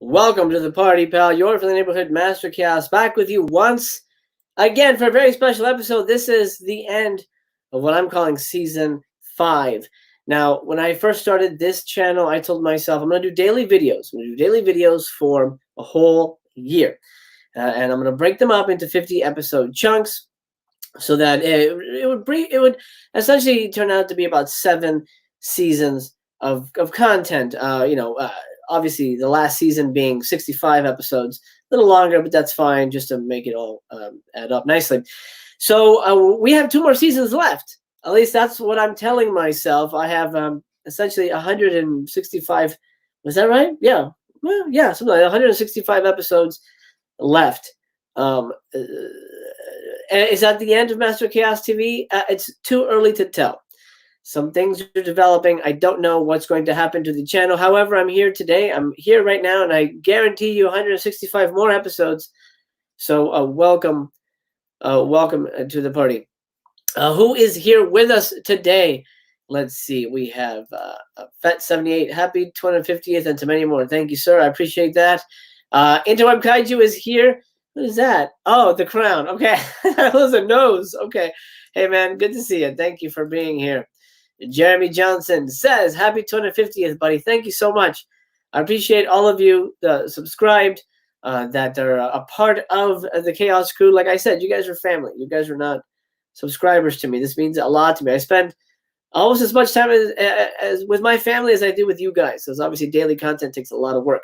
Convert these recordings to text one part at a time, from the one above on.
Welcome to the party, pal. Your for the neighborhood Mastercast, back with you once again for a very special episode. This is the end of what I'm calling season 5. Now, when I first started this channel, I told myself I'm going to do daily videos. I'm going to do daily videos for a whole year, and I'm going to break them up into 50 episode chunks, so that it would essentially turn out to be about 7 seasons of content. Obviously the last season being 65 episodes, a little longer, but that's fine, just to make it all add up nicely. So we have 2 more seasons left. At least that's what I'm telling myself. I have essentially 165. Was that right? Yeah. Well, yeah, something like 165 episodes left. Is that the end of Master Chaos TV? It's too early to tell. Some things are developing. I don't know what's going to happen to the channel. However, I'm here today. I'm here right now, and I guarantee you 165 more episodes. So welcome to the party. Who is here with us today? Let's see. We have Fet78. Happy 250th, and to many more. Thank you, sir. I appreciate that. Interweb Kaiju is here. What is that? Oh, the crown. Okay. That was a nose. Okay. Hey, man. Good to see you. Thank you for being here. Jeremy Johnson says, happy 250th, buddy. Thank you so much. I appreciate all of you subscribed that are a part of the Chaos Crew. Like I said, you guys are family. You guys are not subscribers to me. This means a lot to me. I spend almost as much time as with my family as I do with you guys. So obviously daily content takes a lot of work.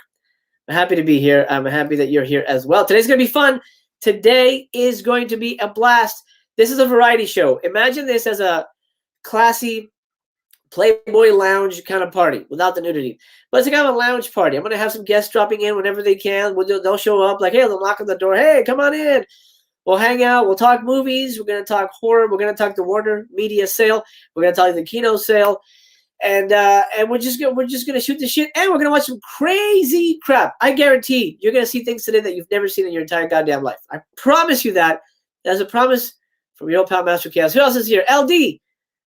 I'm happy to be here. I'm happy that you're here as well. Today's going to be fun. Today is going to be a blast. This is a variety show. Imagine this as a classy Playboy lounge kind of party without the nudity. But it's a kind of a lounge party. I'm going to have some guests dropping in whenever they can. They'll show up like, hey, they'll knock on the door. Hey, come on in. We'll hang out. We'll talk movies. We're going to talk horror. We're going to talk the Warner Media sale. We're going to talk the Kino sale. And we're just gonna shoot the shit, and we're gonna watch some crazy crap. I guarantee you're gonna see things today that you've never seen in your entire goddamn life. I promise you that. That's a promise from your old pal Master Chaos. Who else is here? LD.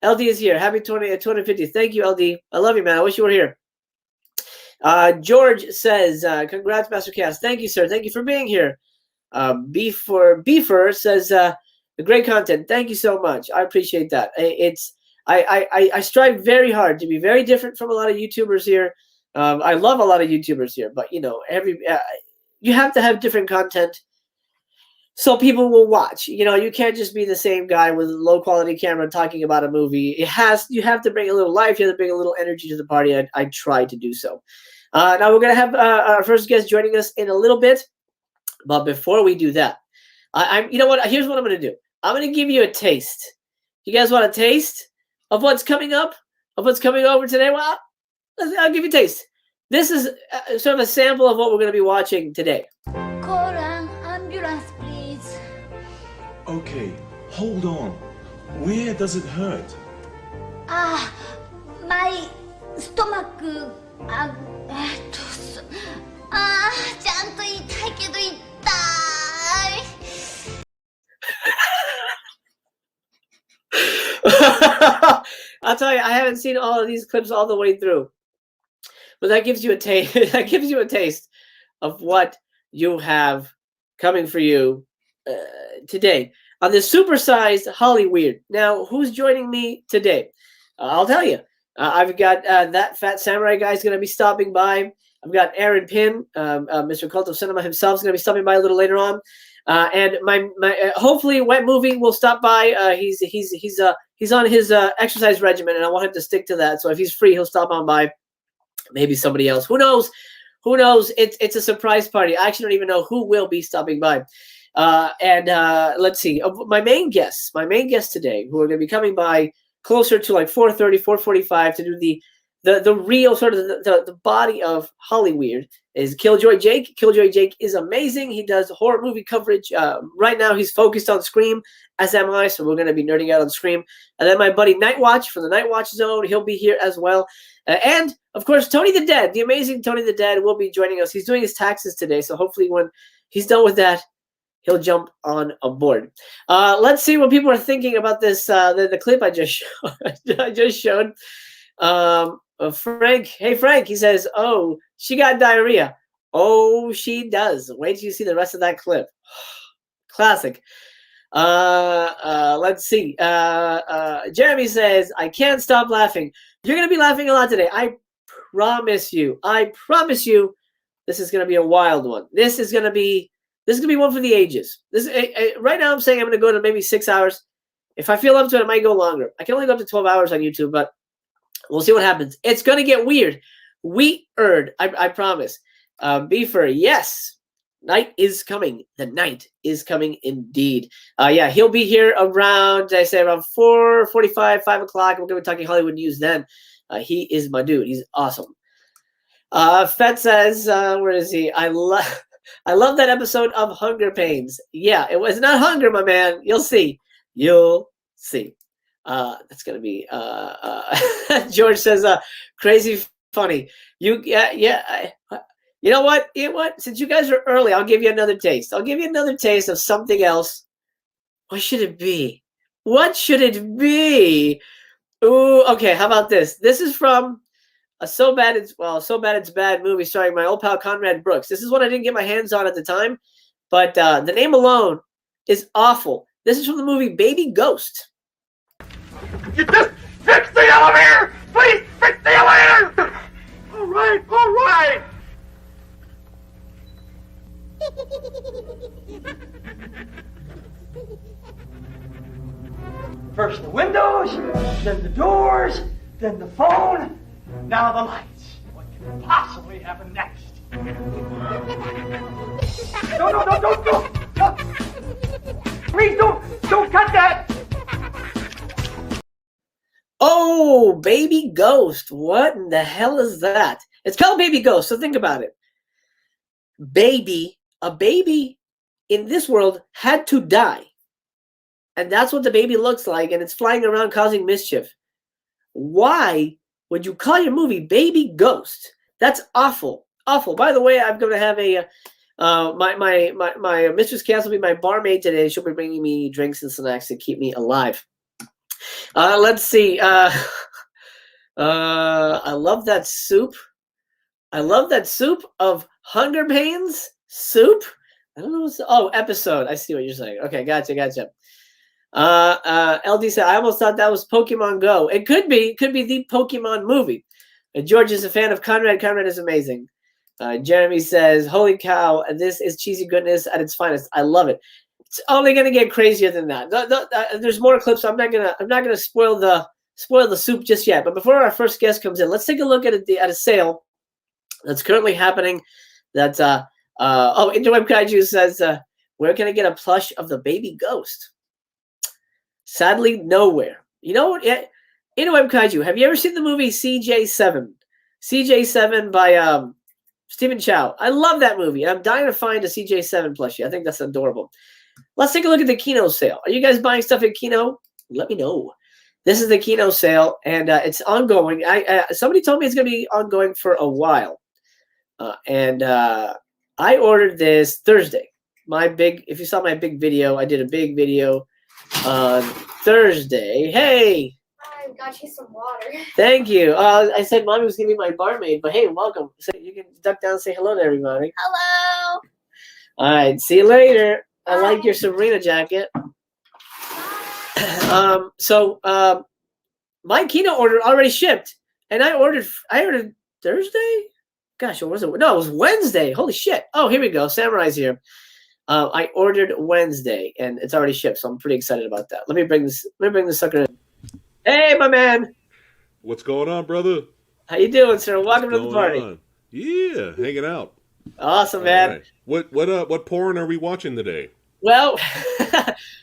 LD is here. Happy 250. Thank you, LD. I love you, man. I wish you were here. George says, congrats, Master Chaos. Thank you, sir. Thank you for being here. Beefer says, great content. Thank you so much. I appreciate that. I strive very hard to be very different from a lot of YouTubers here. I love a lot of YouTubers here, but you know, you have to have different content so people will watch. You know, you can't just be the same guy with a low quality camera talking about a movie. You have to bring a little life. You have to bring a little energy to the party. I try to do so. Now we're gonna have our first guest joining us in a little bit, but before we do that, you know what? Here's what I'm gonna do. I'm gonna give you a taste. You guys want a taste of what's coming up, of what's coming over today? Well, I'll give you a taste. This is sort of a sample of what we're going to be watching today. Call an ambulance, please. Okay, hold on. Where does it hurt? My stomach. ちゃんと痛いけど痛い。I'll tell you, I haven't seen all of these clips all the way through, but that gives you a taste. That gives you a taste of what you have coming for you today on this supersized Hollyweird. Now, who's joining me today? I'll tell you. I've got that fat samurai guy is going to be stopping by. I've got Aaron Pin, Mr. Cult of Cinema himself, is going to be stopping by a little later on. And my hopefully Wet Movie will stop by. He's on his exercise regimen, and I want him to stick to that. So if he's free, he'll stop on by. Maybe somebody else. Who knows? Who knows? It's a surprise party. I actually don't even know who will be stopping by. Let's see. My main guests today, who are going to be coming by closer to like 4:30, 4:45 to do the real sort of the body of Hollyweird, is Killjoy Jake. Killjoy Jake is amazing. He does horror movie coverage. Right now he's focused on Scream, as am I, so we're going to be nerding out on Scream. And then my buddy Nightwatch from the Nightwatch Zone, he'll be here as well. And, of course, Tony the Dead, the amazing Tony the Dead, will be joining us. He's doing his taxes today, so hopefully when he's done with that, he'll jump on a board. Let's see what people are thinking about this, the clip I just showed. Frank, hey Frank, he says, oh, she got diarrhea. Oh, she does. Wait till you see the rest of that clip. Classic. Let's see. Jeremy says, I can't stop laughing. You're going to be laughing a lot today. I promise you. This is going to be a wild one. This is going to be one for the ages. Right now I'm saying I'm going to go to maybe 6 hours. If I feel up to it, I might go longer. I can only go up to 12 hours on YouTube, but we'll see what happens. It's going to get weird. Weird. I promise. Beefer, yes. Night is coming. The night is coming indeed. Yeah, he'll be here around, I say, around 4:45, 5 o'clock. We're going to be talking Hollywood news then. He is my dude. He's awesome. Fett says, where is he? I love that episode of Hunger Pains. Yeah, it was not hunger, my man. You'll see. You'll see. That's going to be, George says, crazy funny. You know what? Since you guys are early, I'll give you another taste. I'll give you another taste of something else. What should it be? What should it be? Ooh, okay. How about this? This is from a So Bad It's Bad movie starring my old pal Conrad Brooks. This is one I didn't get my hands on at the time, but the name alone is awful. This is from the movie Baby Ghost. You just fix the elevator! Please fix the elevator! All right. First the windows, then the doors, then the phone, now the lights. What can possibly happen next? No. Please don't cut that! Oh, Baby Ghost. What in the hell is that? It's called Baby Ghost, so think about it. A baby in this world had to die. And that's what the baby looks like, and it's flying around causing mischief. Why would you call your movie Baby Ghost? That's awful. Awful. By the way, I'm going to have my Mistress Cass will be my barmaid today. She'll be bringing me drinks and snacks to keep me alive. Let's see. I love that soup. I love that soup of Hunger Pains soup. I don't know episode. I see what you're saying. Okay, gotcha. LD said, I almost thought that was Pokemon Go. It could be the Pokemon movie. George is a fan of Conrad. Conrad is amazing. Jeremy says, holy cow, this is cheesy goodness at its finest. I love it. It's only gonna get crazier than that. There's more clips. I'm not gonna spoil the soup just yet. But before our first guest comes in, let's take a look at a sale that's currently happening. That's Interweb Kaiju says, where can I get a plush of the Baby Ghost? Sadly, nowhere. You know what? Interweb Kaiju, have you ever seen the movie CJ7? CJ7 by Stephen Chow. I love that movie. I'm dying to find a CJ7 plushie. I think that's adorable. Let's take a look at the Kino sale. Are you guys buying stuff at Kino? Let me know. This is the Kino sale, and it's ongoing. Somebody told me it's going to be ongoing for a while. And I ordered this Thursday. If you saw my big video, I did a big video on Thursday. Hey! I got you some water. Thank you. I said Mommy was going to be my barmaid, but hey, welcome. So you can duck down and say hello to everybody. Hello. All right, see you later. I like your Sabrina jacket. So my Kino order already shipped, and I ordered Thursday. Gosh, what was it? No, it was Wednesday. Holy shit! Oh, here we go. Samurai's here. I ordered Wednesday, and it's already shipped, so I'm pretty excited about that. Let me bring this sucker in. Hey, my man. What's going on, brother? How you doing, sir? Welcome to the What's party. going on? Yeah, hanging out. Awesome, man. Right. What porn are we watching today? Well,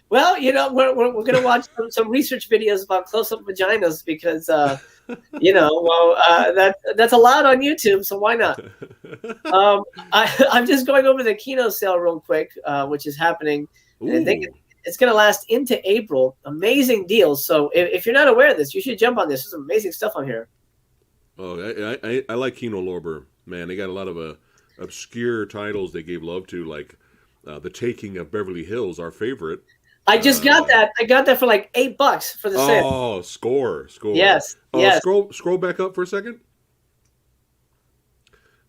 well, you know, we're gonna watch some research videos about close-up vaginas because that's allowed on YouTube, so why not? I'm just going over the Kino sale real quick, which is happening. And I think it's going to last into April. Amazing deals. So if you're not aware of this, you should jump on this. There's some amazing stuff on here. Oh, I like Kino Lorber. Man, they got a lot of obscure titles they gave love to, like The Taking of Beverly Hills, our favorite. I just got that. I got that for like $8 for the sale. Oh, score. Yes. Yes. Scroll back up for a second.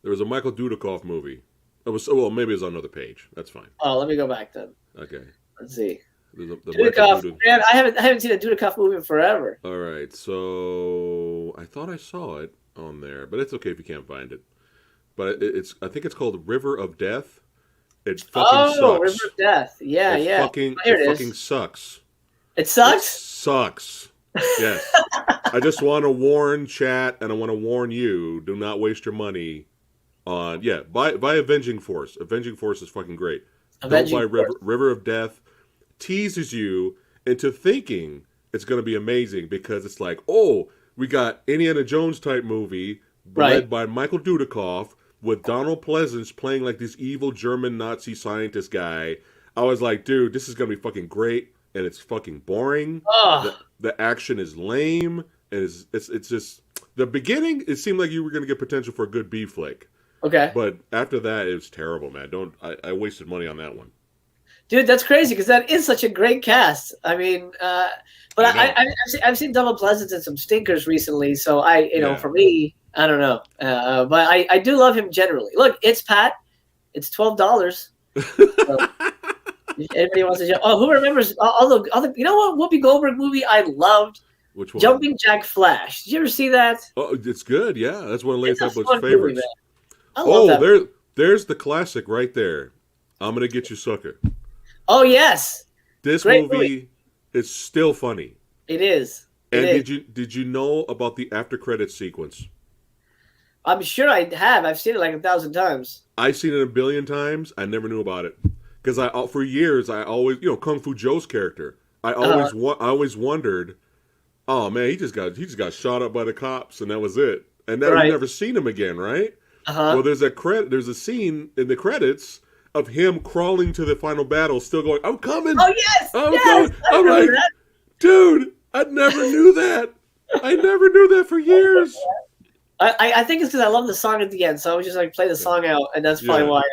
There was a Michael Dudikoff movie. Maybe it was on another page. That's fine. Oh, let me go back then. Okay. Let's see. Dudikoff. Man, I haven't seen a Dudikoff movie in forever. All right, so I thought I saw it on there, but it's okay if you can't find it. But I think it's called River of Death. It fucking sucks. River of Death. Yeah, it yeah. Fucking sucks. It sucks? It sucks. Yes. I just want to warn chat, and I want to warn you: do not waste your money on buy Avenging Force. Avenging Force is fucking great. Don't buy River of Death. Teases you into thinking it's going to be amazing because it's like, oh, we got Indiana Jones type movie led by Michael Dudikoff with Donald Pleasance playing like this evil German Nazi scientist guy. I was like, dude, this is going to be fucking great, and it's fucking boring. The action is lame, and it's just the beginning. It seemed like you were going to get potential for a good B flick. Okay, but after that, it was terrible, man. I wasted money on that one. Dude, that's crazy because that is such a great cast. I mean, but I've seen Donald Pleasance in some stinkers recently, so for me, I don't know. But I do love him generally. Look, it's Pat. It's $12. So, if anybody wants to jump? Oh, who remembers all the? You know what Whoopi Goldberg movie I loved? Which one? Jumping Jack Flash. Did you ever see that? Oh, it's good. Yeah, that's one of Lance Epler's favorites. Movie, I love that. There's the classic right there. I'm gonna get you, sucker. Oh yes, this movie is still funny. It is. Did you know about the after credits sequence? I'm sure I have. I've seen it like 1,000 times. I've seen it a billion times. I never knew about it because for years I always Kung Fu Joe's character. I always wondered, oh man, he just got shot up by the cops and that was it. And now we've never seen him again, right? Well, there's a scene in the credits of him crawling to the final battle, still going, I'm coming. Oh, yes. Coming. I'm like, dude, I never knew that. I never knew that for years. I think it's because I love the song at the end, so I was just like play the song out, and that's probably why.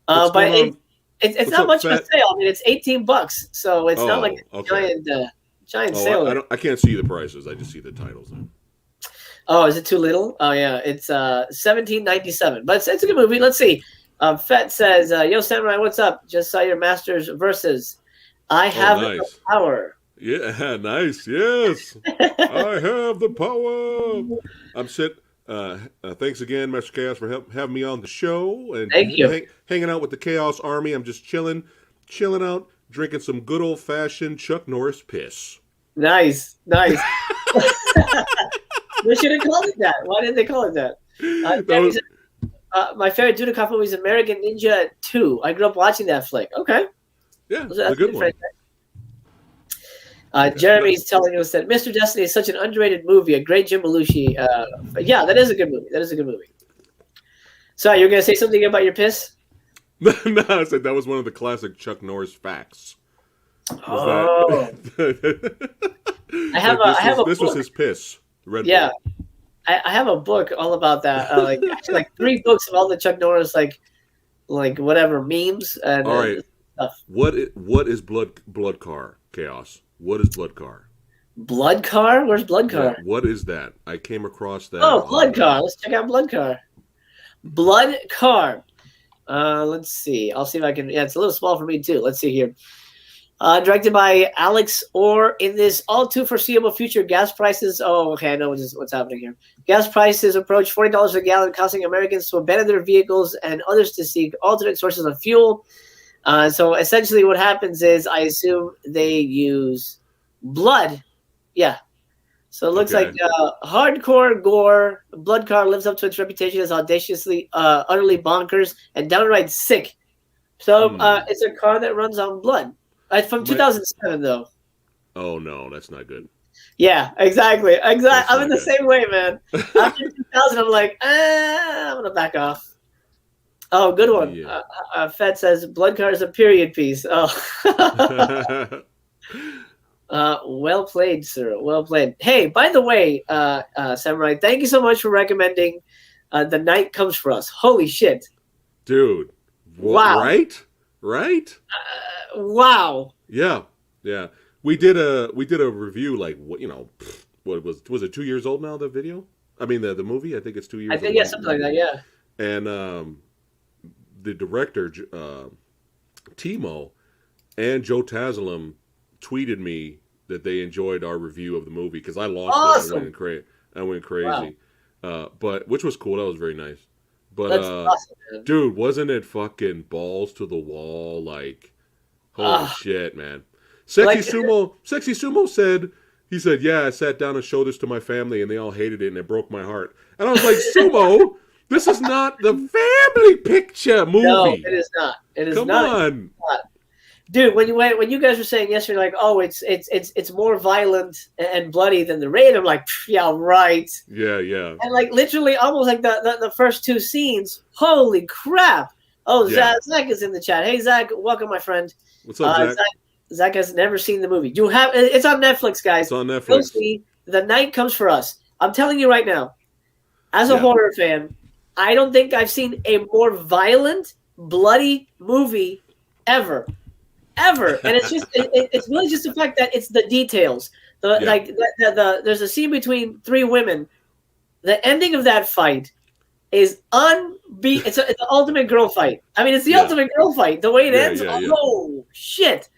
But it's not much of a sale. I mean, it's $18, so it's not like a giant sale. I can't see the prices. I just see the titles. Oh, is it too little? Oh yeah, it's $17.97, but it's a good movie. Let's see. Fett says, "Yo, Samurai, what's up? Just saw your Masters versus. I have the power." Yeah, nice. Yes, I have the power. I'm set. Thanks again, Master Chaos, for having me on the show and thank you. Hanging out with the Chaos Army. I'm just chilling out, drinking some good old fashioned Chuck Norris piss. Nice. They should have called it that. Why didn't they call it that? My favorite Dudikoff movie is American Ninja 2. I grew up watching that flick. Okay. Yeah, it's a good one. Jeremy's telling us that Mr. Destiny is such an underrated movie, a great Jim Belushi. Yeah, that is a good movie. That is a good movie. So you're gonna say something about your piss? No, I said that was one of the classic Chuck Norris facts. Oh. I have a this book. was his piss. Red Yeah. Bull. I have a book all about that. Actually, 3 books of all the Chuck Norris like whatever memes and all right. stuff. What is blood car chaos? What is blood car? Blood car? Where's blood car? Yeah, what is that? I came across that. Oh, blood car. Let's check out blood car. Blood car. Let's see. I'll see if I can. Yeah, it's a little small for me too. Let's see here. Directed by Alex Orr. In this all too foreseeable future, gas prices. Oh, okay, I know what's happening here. Gas prices approach $40 a gallon, causing Americans to abandon their vehicles and others to seek alternate sources of fuel. So essentially, what happens is, I assume they use blood. Yeah. So it looks like hardcore gore. Blood car lives up to its reputation as audaciously, utterly bonkers, and downright sick. So it's a car that runs on blood. It's from 2007, though. Oh, no, that's not good. Yeah, exactly. I'm in the same way, man. After 2000, I'm like, I'm going to back off. Oh, good one. Yeah. Fed says, blood car is a period piece. Oh. Well played, sir. Well played. Hey, by the way, Samurai, thank you so much for recommending The Night Comes For Us. Holy shit. Dude. Wow. Right? Wow. Yeah. We did a review, like, what was it 2 years old now, the video? I mean, the movie, I think it's 2 years old. I think, yeah, something like that, yeah. And the director, Timo, and Joe Taslim tweeted me that they enjoyed our review of the movie because I lost it. I went crazy. Wow. But which was cool. That was very nice. But that's awesome, man. Dude, wasn't it fucking balls to the wall? Like, holy shit, man. Sexy Sumo said, yeah, I sat down and showed this to my family and they all hated it and it broke my heart. And I was like, Sumo, this is not the family picture movie. No, it is not. It is not. Come on. Dude, when you guys were saying yesterday, like, oh, it's more violent and bloody than the raid, I'm like, yeah, right. Yeah. And like literally, almost like the first 2 scenes. Holy crap! Oh, yeah. Zach is in the chat. Hey, Zach, welcome, my friend. What's up, Zach? Zach has never seen the movie. It's on Netflix, guys. It's on Netflix. Go see The Night Comes For Us. I'm telling you right now, as a horror fan, I don't think I've seen a more violent, bloody movie ever. And it's just it's really just the fact that it's the details. There's a scene between 3 women. The ending of that fight is it's the ultimate girl fight. I mean, it's the ultimate girl fight. The way it ends, shit.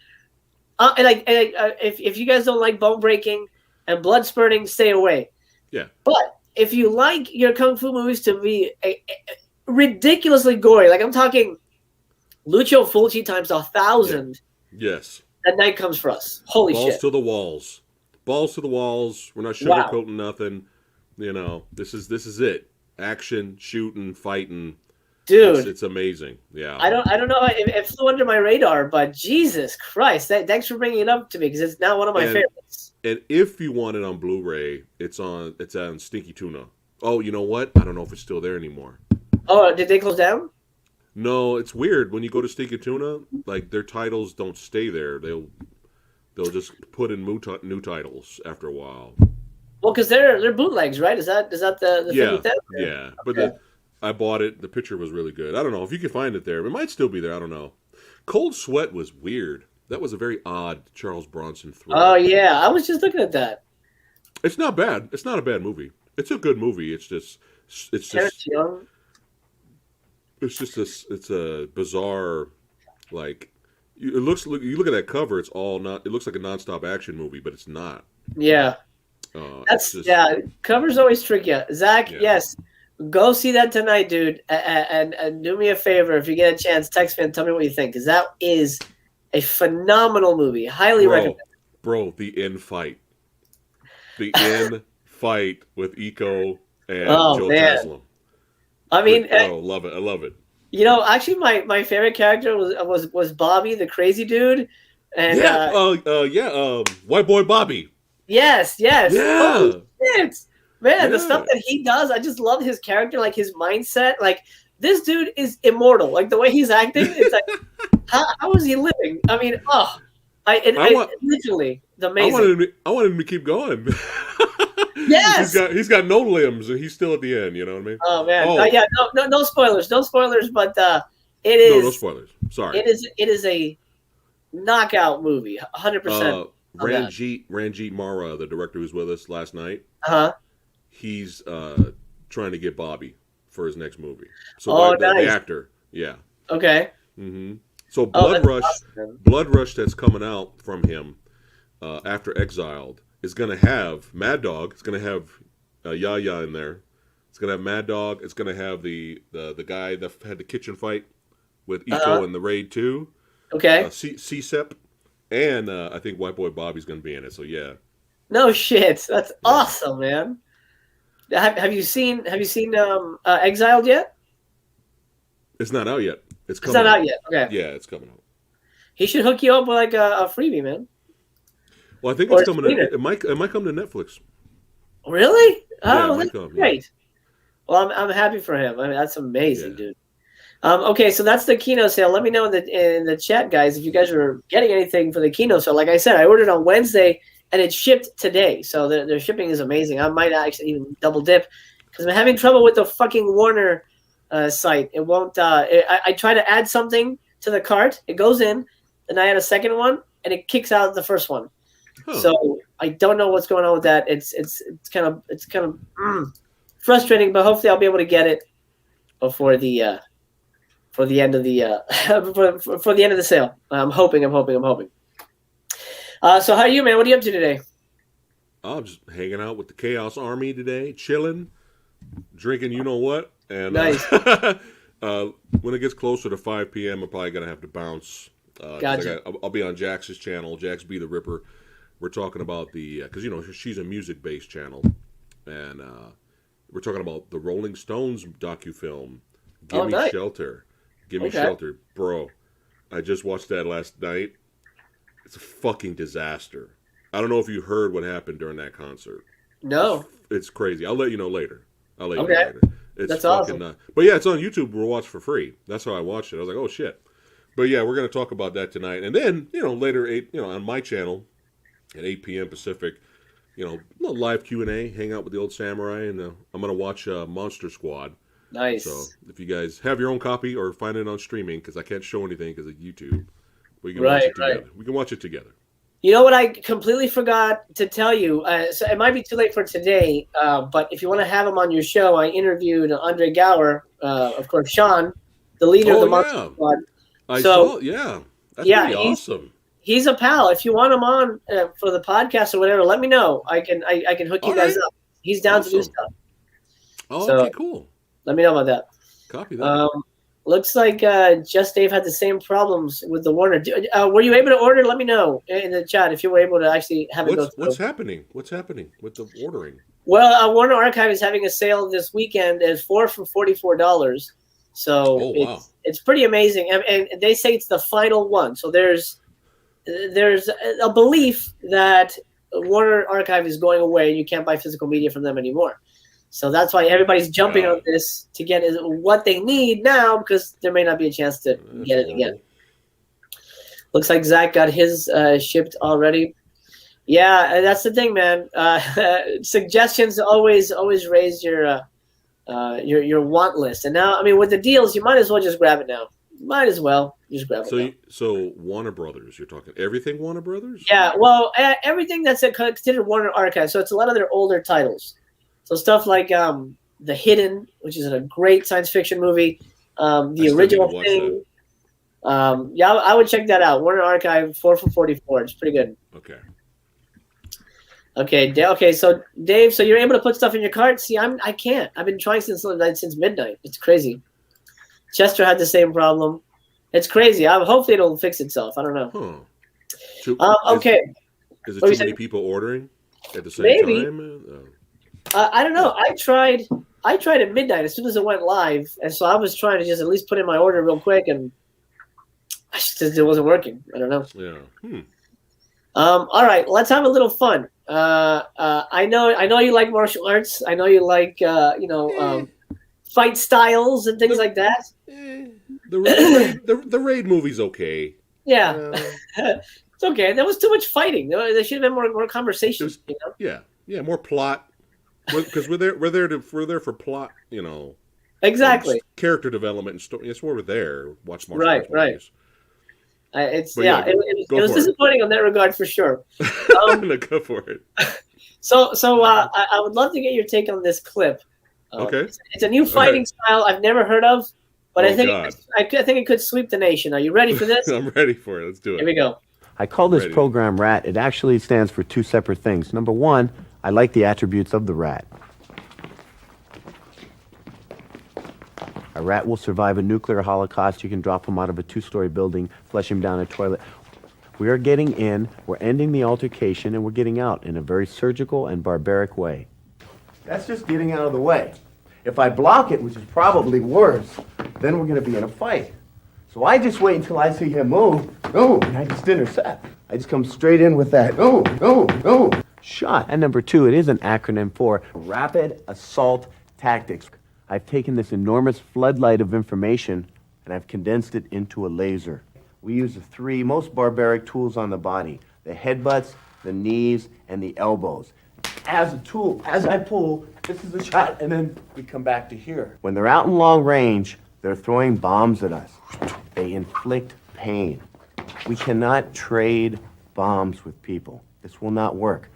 If you guys don't like bone breaking and blood spurting, stay away. Yeah. But if you like your kung fu movies to be ridiculously gory, like I'm talking Lucio Fulci times 1,000. Yes. That Night Comes For Us. Holy shit. Balls to the walls. Balls to the walls. We're not sugarcoating nothing. This is it. Action, shooting, fighting. Dude. It's amazing. Yeah. I don't know if it flew under my radar, but Jesus Christ. Thanks for bringing it up to me because it's now one of my favorites. And if you want it on Blu-ray, it's on Stinky Tuna. Oh, you know what? I don't know if it's still there anymore. Oh, did they close down? No, it's weird. When you go to Stinky Tuna, like their titles don't stay there. They'll just put in new titles after a while. Well, because they're bootlegs, right? Is that the thing with that? Yeah. But I bought it. The picture was really good. I don't know if you can find it there. It might still be there. I don't know. Cold Sweat was weird. That was a very odd Charles Bronson thriller. Oh yeah, I was just looking at that. It's not bad. It's not a bad movie. It's a good movie. It's just it's a bizarre, like, you look at that cover, it looks like a nonstop action movie, but it's not. Yeah. Cover's always tricky. Zach, yes, go see that tonight, dude, and do me a favor, if you get a chance, text me and tell me what you think, because that is a phenomenal movie. Highly recommend. Bro, the end fight. The end fight with Iko and Joe Taslim. I mean, love it. I love it. Actually, my favorite character was Bobby, the crazy dude. And White Boy Bobby. yes. Yeah. Oh, shit. Man, the Yeah. stuff that he does, I just love his character, like his mindset. Like, this dude is immortal. Like, the way he's acting, it's like, how is he living? I mean, literally, it's amazing. I want him to keep going. Yes! He's got no limbs, and he's still at the end. You know what I mean? Oh, man. Yeah, no spoilers. No spoilers, but it is. No spoilers. Sorry. It is a knockout movie, 100%. Ranjit Mara, the director who's with us last night, he's trying to get Bobby for his next movie. So nice. the actor, yeah. Okay. Mm-hmm. So Blood Rush that's coming out from him after Exiled is going to have Mad Dog. It's going to have Yaya in there. It's going to have Mad Dog. It's going to have the guy that had the kitchen fight with Iko in the Raid 2. Okay. CSEP. And I think White Boy Bobby's going to be in it. So yeah. No shit. That's awesome, man. Have you seen Exiled yet? It's not out yet. It's not out yet. Okay. Yeah, it's coming out. He should hook you up with like a freebie, man. Well, I think it's coming. It might come to Netflix. Really? Yeah, Oh, that's great. Yeah. Well, I'm happy for him. I mean, that's amazing, dude. Okay, so that's the Kino sale. Let me know in the chat, guys, if you guys are getting anything for the Kino sale. Like I said, I ordered on Wednesday and it shipped today, so their shipping is amazing. I might actually even double dip because I'm having trouble with the fucking Warner site. It won't. I try to add something to the cart, it goes in, and I add a second one, and it kicks out the first one. Huh. So I don't know what's going on with that. It's kind of frustrating, but hopefully I'll be able to get it before the for the end of the for the end of the sale. I'm hoping. So how are you, man? What are you up to today? I'm just hanging out with the Chaos Army today, chilling, drinking you know what. And nice. When it gets closer to 5 p.m., I'm probably going to have to bounce. Gotcha. I'll be on Jax's channel, Jax Be the Ripper. We're talking about because, she's a music-based channel. And we're talking about the Rolling Stones docufilm, Give Me nice. Shelter. Give Me Shelter. Bro, I just watched that last night. It's a fucking disaster. I don't know if you heard what happened during that concert. No. It's crazy. I'll let you know later. It's That's fucking awesome. But yeah, it's on YouTube. We'll watch for free. That's how I watched it. I was like, oh shit. But yeah, we're gonna talk about that tonight, and then later on my channel at 8 p.m. Pacific, a little live Q&A, hang out with the old samurai, and I'm gonna watch Monster Squad. Nice. So if you guys have your own copy or find it on streaming, because I can't show anything because of YouTube, we can watch it together. We can watch it together. You know what I completely forgot to tell you? So it might be too late for today, but if you want to have him on your show, I interviewed Andre Gower, of course, Sean, the leader of the Monster Squad. That's pretty awesome. He's a pal. If you want him on for the podcast or whatever, let me know. I can hook you guys up. He's down to do stuff. Oh, okay, cool. Let me know about that. Copy that. Looks like Just Dave had the same problems with the Warner. Were you able to order? Let me know in the chat if you were able to actually have it go through. What's happening? What's happening with the ordering? Well, Warner Archive is having a sale this weekend at 4 for $44. So it's pretty amazing, and they say it's the final one. So there's a belief that Warner Archive is going away, and you can't buy physical media from them anymore. So that's why everybody's jumping on this to get what they need now, because there may not be a chance to get it again. Looks like Zach got his shipped already. Yeah, that's the thing, man. Suggestions always raise your want list. And now, I mean, with the deals, you might as well just grab it now. Might as well just grab it now. So Warner Brothers, you're talking everything Warner Brothers? Yeah, well, everything that's considered Warner Archive. So it's a lot of their older titles. So stuff like The Hidden, which is a great science fiction movie. The Original Thing. Yeah, I would check that out. Warner Archive, 4 for $44. It's pretty good. Okay. So Dave, so you're able to put stuff in your cart? See, I can't. I've been trying since midnight. It's crazy. Chester had the same problem. It's crazy. Hopefully it'll fix itself. I don't know. Okay. Is it too many people ordering at the same time? I don't know. I tried at midnight as soon as it went live, and so I was trying to just at least put in my order real quick, and It wasn't working. I don't know. Yeah. All right, let's have a little fun. I know you like martial arts. I know you like fight styles and things like that. The raid movie's okay. Yeah, it's okay. There was too much fighting. There should have been more conversations. Yeah, more plot. Because we're there for plot. Exactly. Character development and story. That's why we're there. Watch martial arts movies. It was disappointing on that regard for sure. Go for it. So I would love to get your take on this clip. Okay. It's a new fighting style I've never heard of, but I think it could sweep the nation. Are you ready for this? I'm ready for it. Let's do it. Here we go. I call this program RAT. It actually stands for two separate things. Number one, I like the attributes of the rat. A rat will survive a nuclear holocaust. You can drop him out of a 2-story building, flush him down a toilet. We are getting in, we're ending the altercation, and we're getting out in a very surgical and barbaric way. That's just getting out of the way. If I block it, which is probably worse, then we're going to be in a fight. So I just wait until I see him move, and I just intercept. I just come straight in with that, shot. And number two, it is an acronym for Rapid Assault Tactics. I've taken this enormous floodlight of information and I've condensed it into a laser. We use the 3 most barbaric tools on the body: the headbutts, the knees, and the elbows. As a tool, as I pull, this is a shot, and then we come back to here. When they're out in long range, they're throwing bombs at us. They inflict pain. We cannot trade bombs with people. This will not work.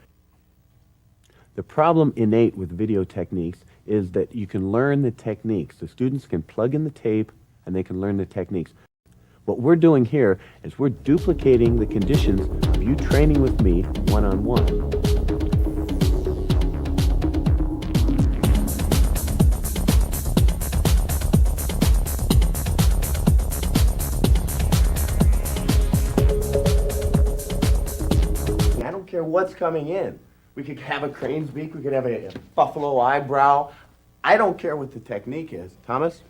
The problem innate with video techniques is that you can learn the techniques. The students can plug in the tape and they can learn the techniques. What we're doing here is we're duplicating the conditions of you training with me one-on-one. I don't care what's coming in. We could have a crane's beak, we could have a buffalo eyebrow. I don't care what the technique is. Thomas?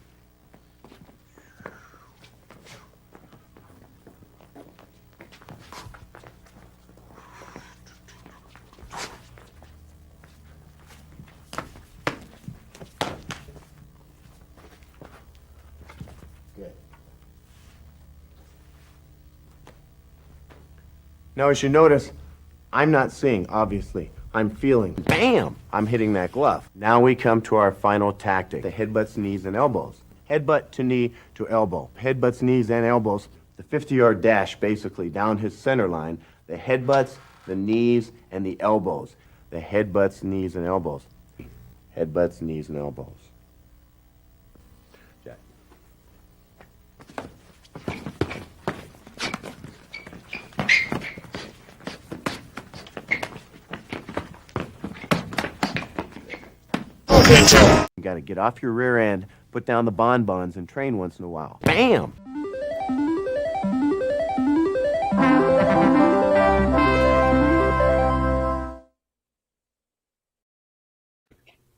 Good. Now, as you notice, I'm not seeing, obviously. I'm feeling. Bam! I'm hitting that glove. Now we come to our final tactic, the headbutts, knees, and elbows. Headbutt to knee to elbow. Headbutts, knees, and elbows. The 50-yard dash, basically, down his center line. The headbutts, the knees, and the elbows. The headbutts, knees, and elbows. Headbutts, knees, and elbows. Jack. You got to get off your rear end, put down the bonbons, and train once in a while. Bam!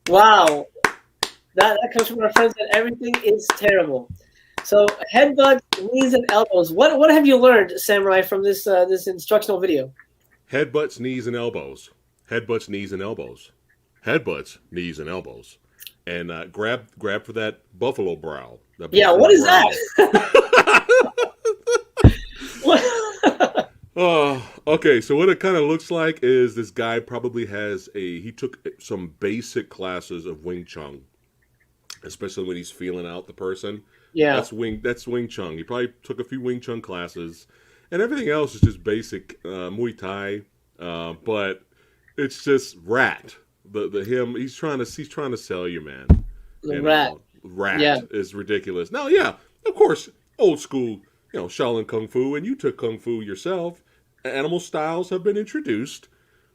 Wow, that comes from our friends that everything is terrible. So headbutt, knees, and elbows. What have you learned, Samurai, from this this instructional video? Headbutts, knees, and elbows. Headbutts, knees, and elbows. Headbutts, knees, and elbows. And grab for that buffalo brow. What is that? Okay, so what it kind of looks like is this guy probably he took some basic classes of Wing Chun, especially when he's feeling out the person. Yeah. That's Wing Chun. He probably took a few Wing Chun classes, and everything else is just basic Muay Thai, but it's just rat. He's trying to sell you, man. Rat is ridiculous. Now, yeah, of course, old school, Shaolin Kung Fu, and you took Kung Fu yourself. Animal styles have been introduced.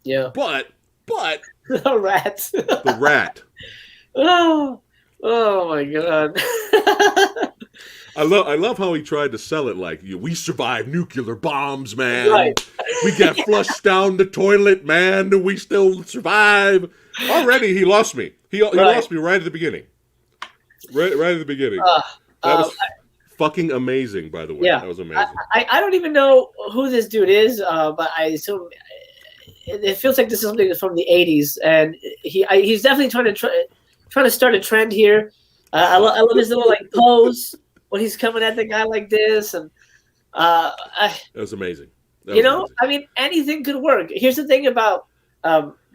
Yeah. But the rat. The rat. Oh my God. I love how he tried to sell it like, we survived nuclear bombs, man. Right. We got flushed down the toilet, man, and we still survive. Already he lost me. He lost me right at the beginning. Right at the beginning. That was fucking amazing, by the way. Yeah. That was amazing. I don't even know who this dude is, but I assume it feels like this is something from the 80s, and he's definitely trying to start a trend here. I love his little like pose when he's coming at the guy like this, and That was amazing. I mean, anything could work. Here's the thing about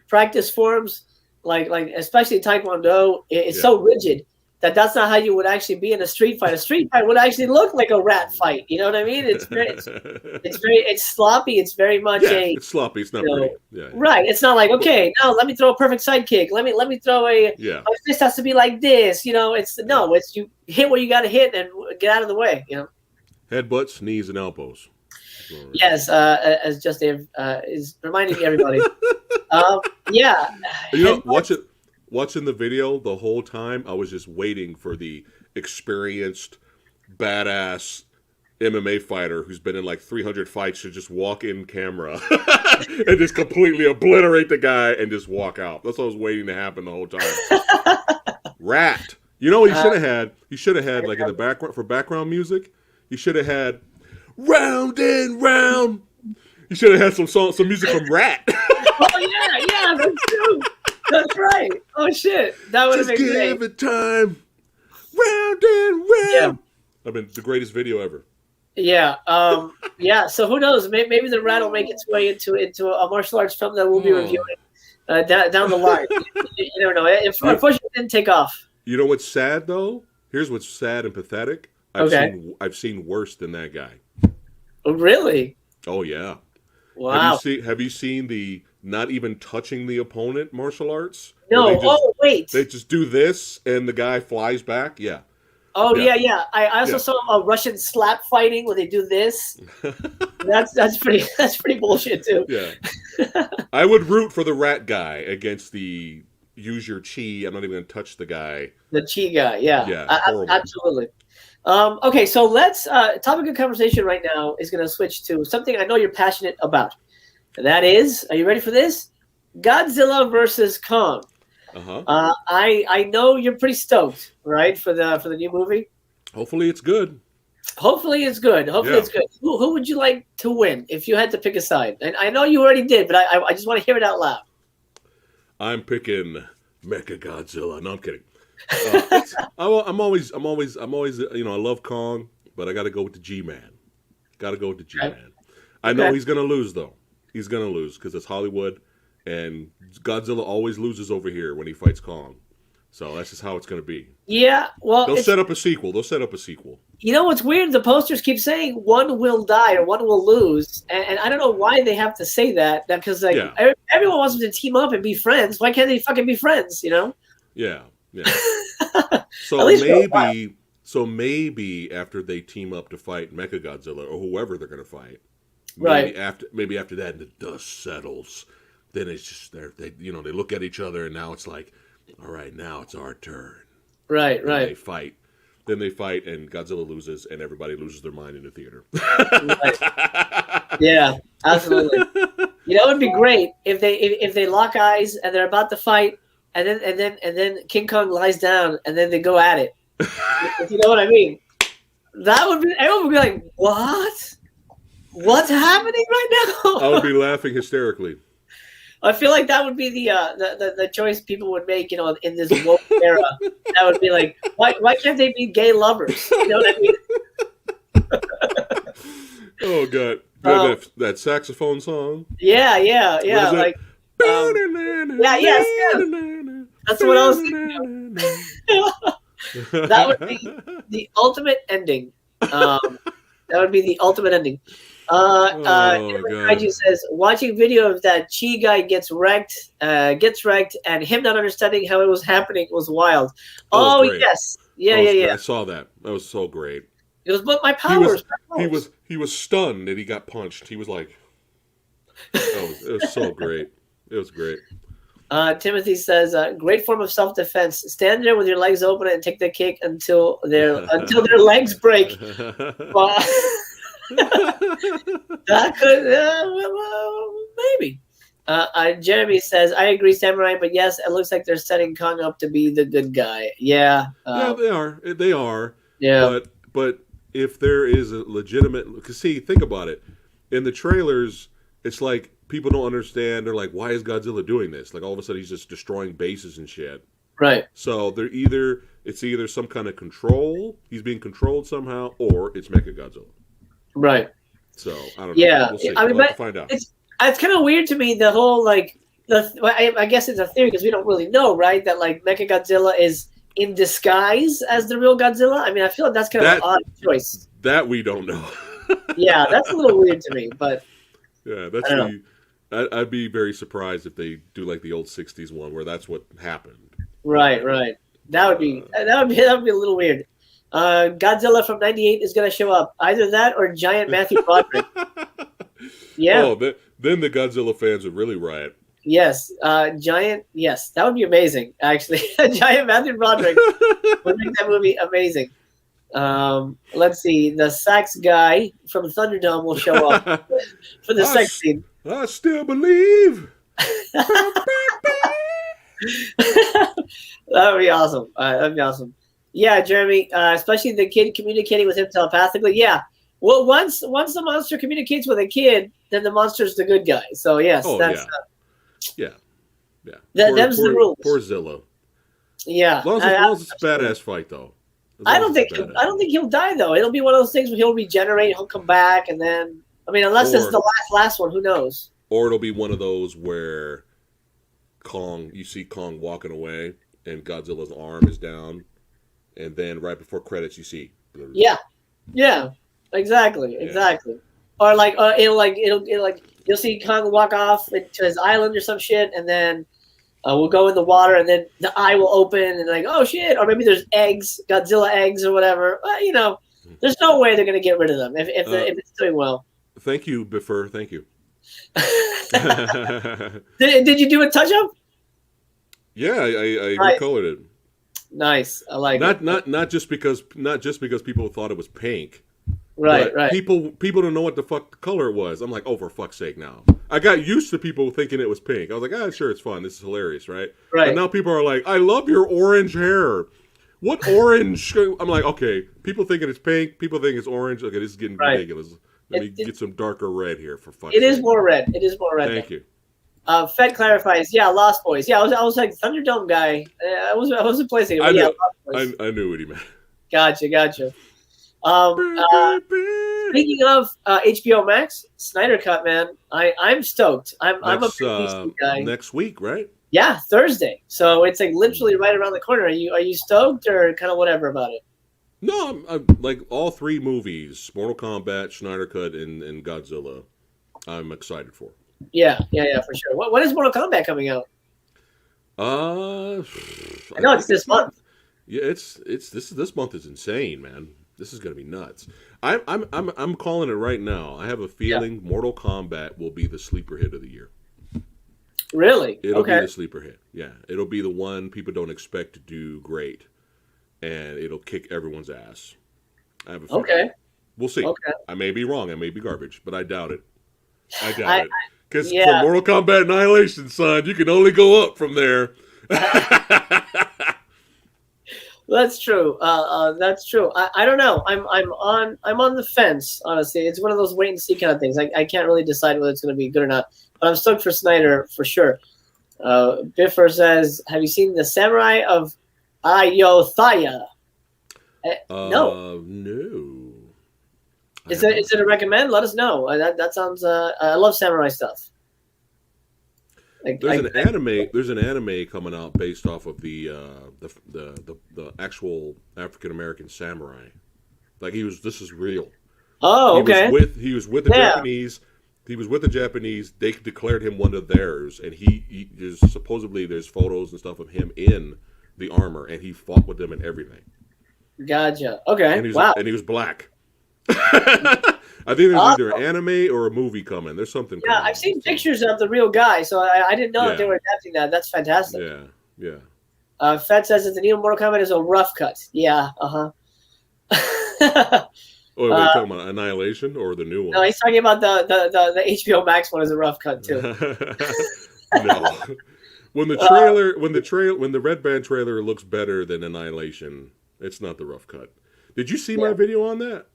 practice forms, like especially Taekwondo, it's so rigid that that's not how you would actually be in a street fight. A street fight would actually look like a rat fight. You know what I mean? It's sloppy. It's very much it's sloppy. It's not pretty. Yeah. Right. It's not like, okay, now let me throw a perfect side kick. Let me throw my fist has to be like this. It's you hit where you got to hit and get out of the way. Headbutts, knees, and elbows. Yes, as Just Dave is reminding everybody. Watching the video the whole time, I was just waiting for the experienced, badass MMA fighter who's been in like 300 fights to just walk in camera and just completely obliterate the guy and just walk out. That's what I was waiting to happen the whole time. Rat. You know what he should have had? He should have had, like, in the background, for background music, he should have had round and round. He should have had some music from Rat. Oh yeah, that's true. That's right. Oh shit, that would have been great. Just give it time, round and round. I mean, the greatest video ever. Yeah, So who knows? Maybe the Rat will make its way into a martial arts film that we'll be reviewing down the line. You never know. Unfortunately, it didn't take off. You know what's sad though? Here's what's sad and pathetic. I've seen worse than that guy. Oh really? Oh yeah. Wow. Have you seen the not even touching the opponent martial arts? No. Wait. They just do this and the guy flies back. Yeah. Oh yeah. I also saw a Russian slap fighting where they do this. that's pretty bullshit too. Yeah. I would root for the Rat guy against the use your chi. I'm not even going to touch the guy. The chi guy. Yeah. Yeah. Absolutely. Okay, so let's topic of conversation right now is going to switch to something I know you're passionate about. And that is, are you ready for this? Godzilla versus Kong. I know you're pretty stoked, right, for the new movie. Hopefully it's good. Hopefully it's good. Who would you like to win if you had to pick a side? And I know you already did, but I just want to hear it out loud. I'm picking Mecha Godzilla. No, I'm kidding. I'm always, I love Kong, but I got to go with the G-Man. I know he's going to lose, though. He's going to lose because it's Hollywood, and Godzilla always loses over here when he fights Kong. So that's just how it's going to be. Yeah, well... They'll set up a sequel. You know what's weird? The posters keep saying one will die or one will lose, and I don't know why they have to say that, because everyone wants them to team up and be friends. Why can't they fucking be friends, Yeah. So maybe after they team up to fight Mechagodzilla or whoever they're going to fight, maybe after that and the dust settles, then it's just they look at each other and now it's like, all right, now it's our turn. Right. Then they fight and Godzilla loses and everybody loses their mind in the theater. Right. Yeah, absolutely. It would be great if they lock eyes and they're about to fight. And then King Kong lies down, and then they go at it. If you know what I mean? Everyone would be like, "What? What's happening right now?" I would be laughing hysterically. I feel like that would be the choice people would make, in this woke era. That would be like, why can't they be gay lovers? You know what I mean? Oh God, that saxophone song. Yeah. Like. Yes. That's what I was thinking of. That would be the ultimate ending. Kaiju says, watching video of that Chi guy gets wrecked, and him not understanding how it was happening was wild. Oh, yes. Yeah. I saw that. That was so great. It was but my powers. He was stunned and he got punched. He was like, it was so great. It was great. Timothy says, great form of self-defense. Stand there with your legs open and take the kick until their legs break. That could, maybe. Jeremy says, I agree, Samurai, but yes, it looks like they're setting Kong up to be the good guy. Yeah. Yeah, they are. Yeah. But if there is a legitimate, because see, think about it. In the trailers, it's like people don't understand. They're like, why is Godzilla doing this? Like all of a sudden he's just destroying bases and shit. Right. So it's either some kind of control, he's being controlled somehow, or it's Mechagodzilla. Right. So I don't know. Yeah. We'll see. I mean, We'll have to find out. It's kind of weird to me, the whole like I guess it's a theory because we don't really know, right? That like Mechagodzilla is in disguise as the real Godzilla. I mean, I feel like that's kind of an odd choice. That we don't know. Yeah, that's a little weird to me, but yeah, I'd be very surprised if they do like the old '60s one where that's what happened. Right. That would be a little weird. Godzilla from '98 is going to show up. Either that or giant Matthew Broderick. Yeah. Oh, then the Godzilla fans would really riot. Yes, giant. Yes, that would be amazing. Actually, giant Matthew Broderick would make that movie amazing. Let's see. The sax guy from Thunderdome will show up for the sex scene. I still believe. That would be awesome. That'd be awesome. Yeah, Jeremy. Especially the kid communicating with him telepathically. Yeah. Well, once the monster communicates with a kid, then the monster's the good guy. So yes, that's yeah. Them's the rules. Poor Zilla. Yeah. As long as it's a badass fight, though. I don't think he'll die though. It'll be one of those things where he'll regenerate, he'll come back, and then unless it's the last one, who knows? Or it'll be one of those where you see Kong walking away, and Godzilla's arm is down, and then right before credits, you see. Yeah, exactly. Or you'll see Kong walk off to his island or some shit, and then we'll go in the water, and then the eye will open, and like, oh shit! Or maybe there's eggs, Godzilla eggs or whatever. There's no way they're gonna get rid of them if it's doing well. Thank you, Biffer. Thank you. Did you do a touch up? Yeah, I recolored it. Nice, I like it. Not just because people thought it was pink. Right. People don't know what the fuck the color was. I'm like, oh, for fuck's sake now. I got used to people thinking it was pink. I was like, sure, it's fun. This is hilarious, right? Right. But now people are like, I love your orange hair. What orange? I'm like, okay, people thinking it's pink. People think it's orange. Okay, this is getting ridiculous. Let me get some darker red here for fuck's sake. It is more red. Thank you. Fed clarifies, Lost Boys. Yeah, I was like Thunderdome guy. I wasn't placing it. But Lost Boys. I knew what he meant. Gotcha. Speaking of HBO Max, Snyder Cut, man, I'm stoked. I'm a big DC guy. Next week, right? Yeah, Thursday. So it's like literally right around the corner. Are you stoked or kind of whatever about it? No, I'm like all three movies: Mortal Kombat, Snyder Cut, and Godzilla. I'm excited for. Yeah, for sure. When is Mortal Kombat coming out? I know it's this month. Yeah, this month is insane, man. This is gonna be nuts. I'm calling it right now. I have a feeling Mortal Kombat will be the sleeper hit of the year. Really? It'll be the sleeper hit. Yeah, it'll be the one people don't expect to do great, and it'll kick everyone's ass. I have a feeling. Okay. We'll see. Okay. I may be wrong. I may be garbage, but I doubt it. It. Because from Mortal Kombat Annihilation, son, you can only go up from there. That's true. That's true. I don't know. I'm on the fence. Honestly, it's one of those wait and see kind of things. I can't really decide whether it's going to be good or not. But I'm stoked for Snyder for sure. Biffer says, "Have you seen the Samurai of Ayutthaya?" No. No. Is it a recommend? Let us know. That sounds. I love samurai stuff. There's an anime coming out based off of the actual African American samurai. Like this is real. Oh, okay. He was with the Japanese. He was with the Japanese. They declared him one of theirs, and supposedly there's photos and stuff of him in the armor, and he fought with them and everything. Gotcha. Okay. And he was black. I think there's either an anime or a movie coming. There's something. Yeah, I've seen pictures of the real guy, so I didn't know if they were adapting that. That's fantastic. Yeah. Fed says that the new Mortal Kombat is a rough cut. Yeah. Oh, are you talking about Annihilation or the new one? No, he's talking about the HBO Max one is a rough cut too. No. When the Red Band trailer looks better than Annihilation, it's not the rough cut. Did you see my video on that?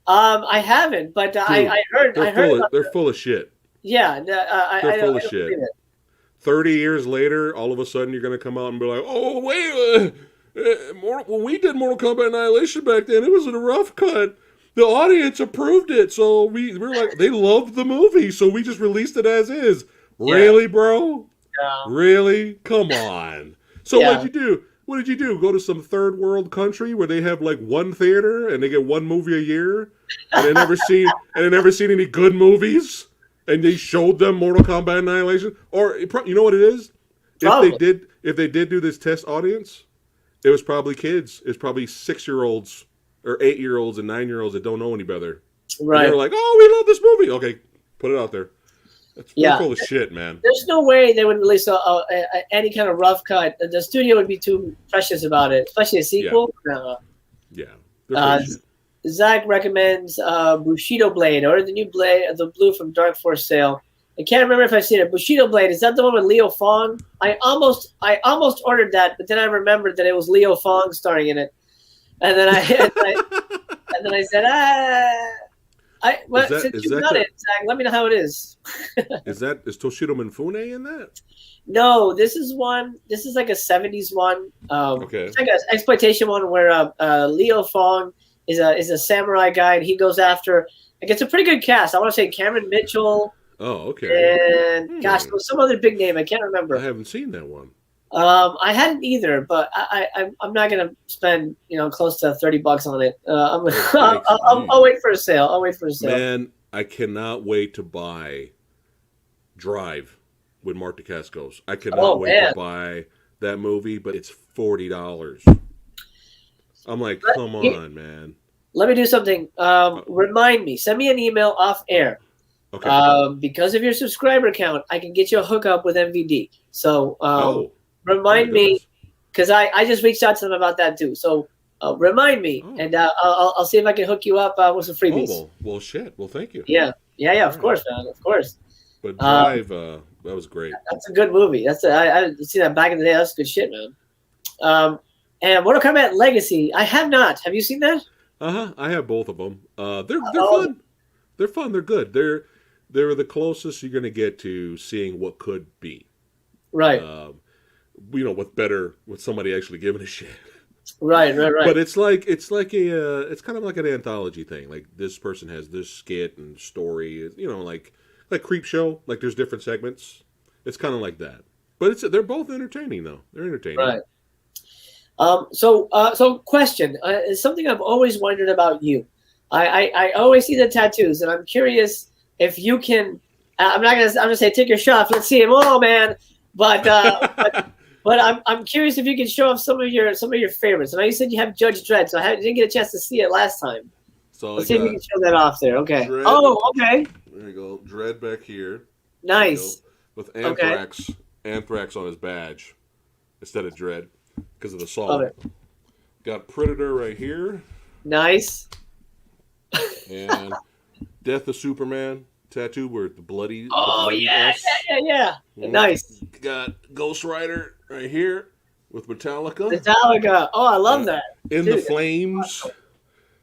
I haven't, but Dude, I heard. They're full of shit. Yeah, They're full of don't shit. believe it. 30 years later, all of a sudden you're going to come out and be like, oh, wait, when we did Mortal Kombat Annihilation back then, it was a rough cut. The audience approved it, so we were like, they loved the movie, so we just released it as is. Yeah. Really, bro? Yeah. Really? Come on. So Yeah. what'd you do? What did you do? Go to some third world country where they have like one theater and they get one movie a year, and they never seen any good movies, and they showed them Mortal Kombat Annihilation? Or you know what it is? Probably. If they did do this test audience, it was probably kids. It's probably 6-year-olds or 8-year-olds and 9-year-olds that don't know any better. Right. They're like, oh, we love this movie. Okay, put it out there. That's full of shit, man. There's no way they would release any kind of rough cut. The studio would be too precious about it, especially a sequel. Yeah. They're full of shit. Zach recommends Bushido Blade, or the new blade, the blue from Dark Force sale. I can't remember if I've seen it. Bushido Blade, is that the one with Leo Fong? I almost ordered that, but then I remembered that it was Leo Fong starring in it, and then I said, since you've done it, Zach, let me know how it is. Is Toshido Mifune in that? No, this is like a 70s one. Okay. It's like an exploitation one where Leo Fong is a samurai guy, and he goes after. Like, it's a pretty good cast. I want to say Cameron Mitchell. Oh, okay. And gosh, there was some other big name. I can't remember. I haven't seen that one. I hadn't either, but I'm not gonna spend close to $30 on it. I'll wait for a sale. Man, I cannot wait to buy Drive with Mark Dacascos. I cannot wait to buy that movie, but it's $40. I'm like, come on, man. Let me do something. Remind me. Send me an email off air. Okay. Because of your subscriber count, I can get you a hookup with MVD. So remind me, because I just reached out to them about that too. So remind me, and I'll see if I can hook you up with some freebies. Oh, well, shit. Well, thank you. Yeah. Of course, man. Of course. But Drive, that was great. That's a good movie. I seen that back in the day. That's good shit, man. And Mortal Kombat Legacy, I have not. Have you seen that? I have both of them. They're fun. They're fun. They're good. They're the closest you're going to get to seeing what could be. Right. With somebody actually giving a shit. Right. But it's kind of like an anthology thing. Like, this person has this skit and story. Like Creep Show. Like, there's different segments. It's kind of like that. But they're both entertaining, though. They're entertaining. Right. So question. It's something I've always wondered about you. I always see the tattoos, and I'm curious if you can. I'm gonna say take your shot. Let's see him. Oh man, but I'm curious if you can show off some of your favorites. And I know you said you have Judge Dredd, so I didn't get a chance to see it last time. So let's see if you can show that off there. Okay. Dredd. Oh, okay. There you go. Dredd back here. Nice. With anthrax on his badge instead of Dredd because of the song. Got Predator right here. Nice. And Death of Superman tattoo where the bloody. Oh, the bloody yeah. Nice. Got Ghost Rider right here with Metallica. Oh, I love that. The Flames.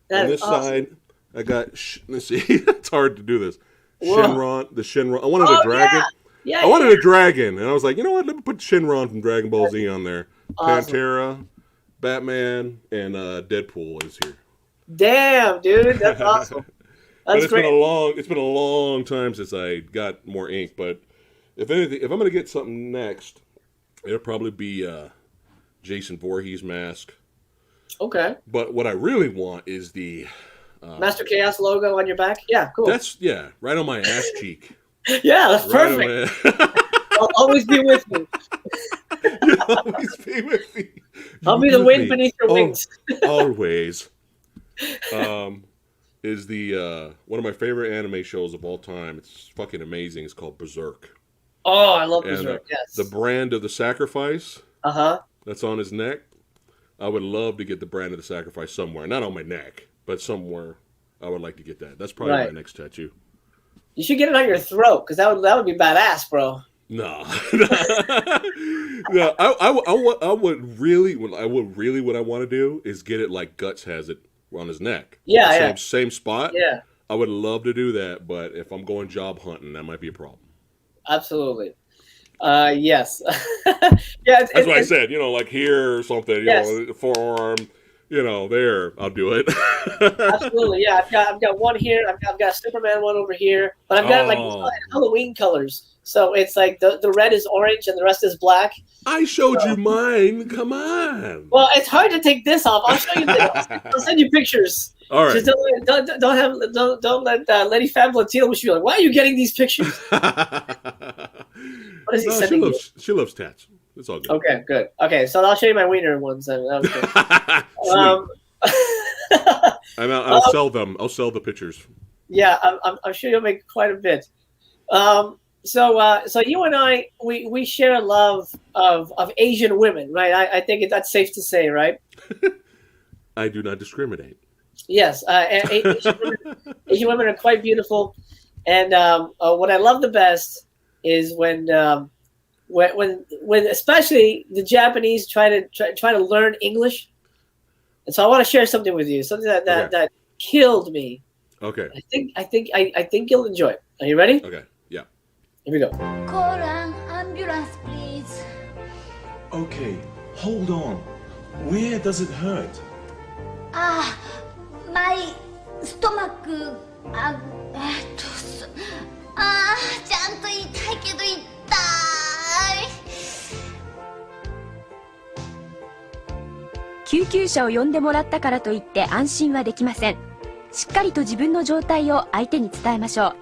That on this awesome. side, I got. Let's see. It's hard to do this. Shinron. I wanted a dragon. Yeah. I wanted a dragon, and I was like, you know what? Let me put Shinron from Dragon Ball Z on there. Awesome. Pantera, Batman, and Deadpool is here. Damn, dude, that's awesome. That's great. It's been a long time since I got more ink, but if I'm gonna get something next, it'll probably be Jason Voorhees mask. Okay. But what I really want is the Master Chaos logo on your back. Yeah, cool. That's right on my ass cheek. Yeah, that's perfect. I'll always be with me. You'll always be with me. I'll be the wind beneath your wings. Always. Is the one of my favorite anime shows of all time. It's fucking amazing. It's called Berserk. Oh, I love Berserk. Yes. The brand of the sacrifice. That's on his neck. I would love to get the brand of the sacrifice somewhere. Not on my neck, but somewhere. I would like to get that. That's probably my next tattoo. You should get it on your throat because that would be badass, bro. No. No. I would really. What I want to do is get it like Guts has it, on his neck. Yeah, the yeah. Same spot. Yeah. I would love to do that, but if I'm going job hunting, that might be a problem. Absolutely. Yes. Yeah. That's why I said, like here or something, Yes. forearm, there, I'll do it. Absolutely. Yeah. I've got one here. I've got a Superman one over here, but I've got Halloween colors. So it's like the red is orange and the rest is black. I showed you mine. Come on. Well, it's hard to take this off. I'll show you this. I'll send you pictures. All right. Just don't let Lady Fab Latino be like, why are you getting these pictures? What is he sending you? She loves tats. It's all good. Okay, good. Okay, so I'll show you my wiener ones. That was good. And I'll sell them. I'll sell the pictures. Yeah, I'm sure you'll make quite a bit. So you and I, we share a love of Asian women, right? I think that's safe to say, right? I do not discriminate. Yes, Asian women are quite beautiful, and what I love the best is when especially the Japanese try to learn English, and so I want to share something with you, something that killed me. Okay. I think you'll enjoy it. Are you ready? Okay. Yeah. Here we go. Call an ambulance, please. Okay, hold on. Where does it hurt? My stomach. ちゃんと痛いけど痛い。救急車を呼んでもらったからといって安心はできません。しっかりと自分の状態を相手に伝えましょう。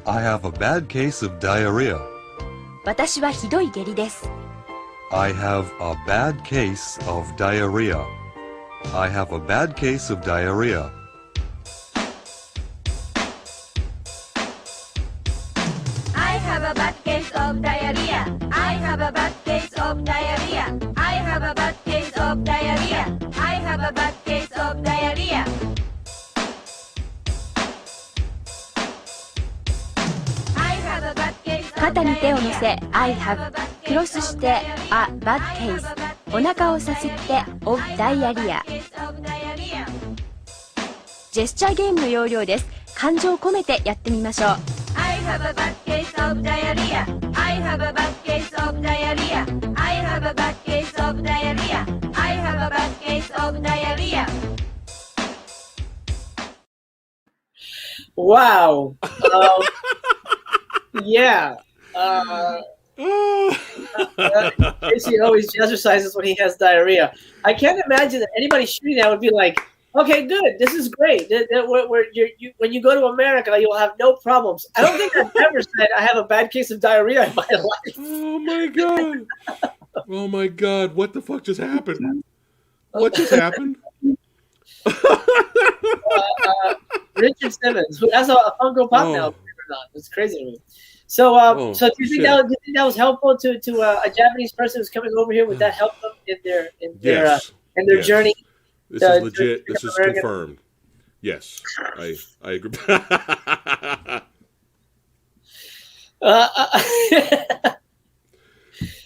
I have a bad case of diarrhea. 私はひどい下痢です。I have a bad case of diarrhea. I have a bad case of diarrhea. I have a bad case of diarrhea. I have a bad case of diarrhea. I have a bad case of diarrhea. I have a bad case of diarrhea. 肩に手を乗せ I have クロスして a bad case お腹をさすって of diarrhea ジェスチャーゲームの要領です。感情を込めてやってみましょう。 I have a bad case of diarrhea I have a bad case of diarrhea I have a bad case of diarrhea I have a bad case of diarrhea Wow. Yeah. Casey always jazzercises when he has diarrhea. I can't imagine that anybody shooting that would be like, okay, good, this is great. When you go to America, you'll have no problems. I don't think I've ever said I have a bad case of diarrhea in my life. Oh my god. Oh my god. What the fuck just happened? What just happened? Richard Simmons, who has a Funko Pop now, believe it or not. It's crazy to me. So, do you think that was helpful to a Japanese person who's coming over here? Would that help them in their journey? This is legit. This is confirmed. Yes, I agree.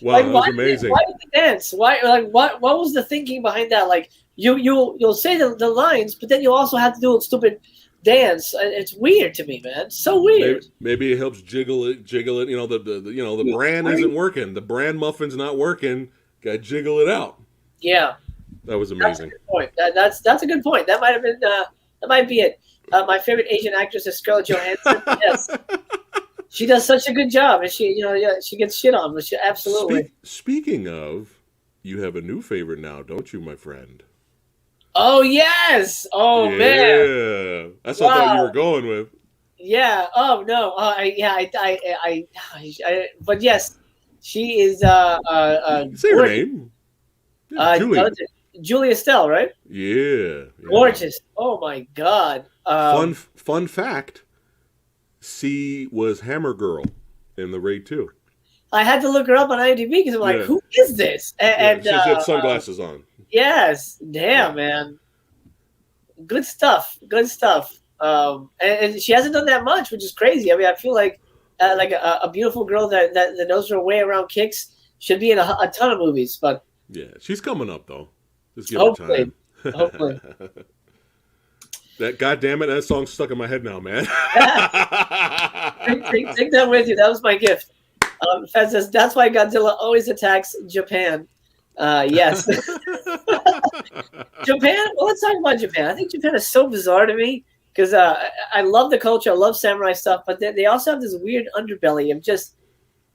Wow, that was amazing. Why did they dance? What was the thinking behind that? Like you'll say the lines, but then you'll also have to do a stupid dance. It's weird to me, man. It's so weird. Maybe it helps jiggle it. The brand isn't working. The brand muffin's not working. Got to jiggle it out. Yeah, that was amazing. That's a good point. That's a good point. That might have been. That might be it. My favorite Asian actress is Scarlett Johansson. Yes. She does such a good job, and she gets shit on, but she absolutely. Speaking of, you have a new favorite now, don't you, my friend? Oh yes! Oh yeah. man! Yeah, that's what I thought you were going with. Yeah. Oh no. But yes, she is. Say her name. Yeah, Julie Estelle, right? Yeah. Gorgeous. Oh my god. Fun fact. C was Hammer Girl in the Raid 2. I had to look her up on IMDb because I'm like, who is this? And she had sunglasses on. Yes, damn, man. Good stuff. And she hasn't done that much, which is crazy. I mean, I feel like a beautiful girl that knows her way around kicks should be in a ton of movies. But yeah, she's coming up though. Just give her time. Hopefully. That goddamn it, that song's stuck in my head now, man. Take that with you. That was my gift. Fed says that's why Godzilla always attacks Japan. Yes. Japan. Well, let's talk about Japan. I think Japan is so bizarre to me because I love the culture. I love samurai stuff, but they also have this weird underbelly of just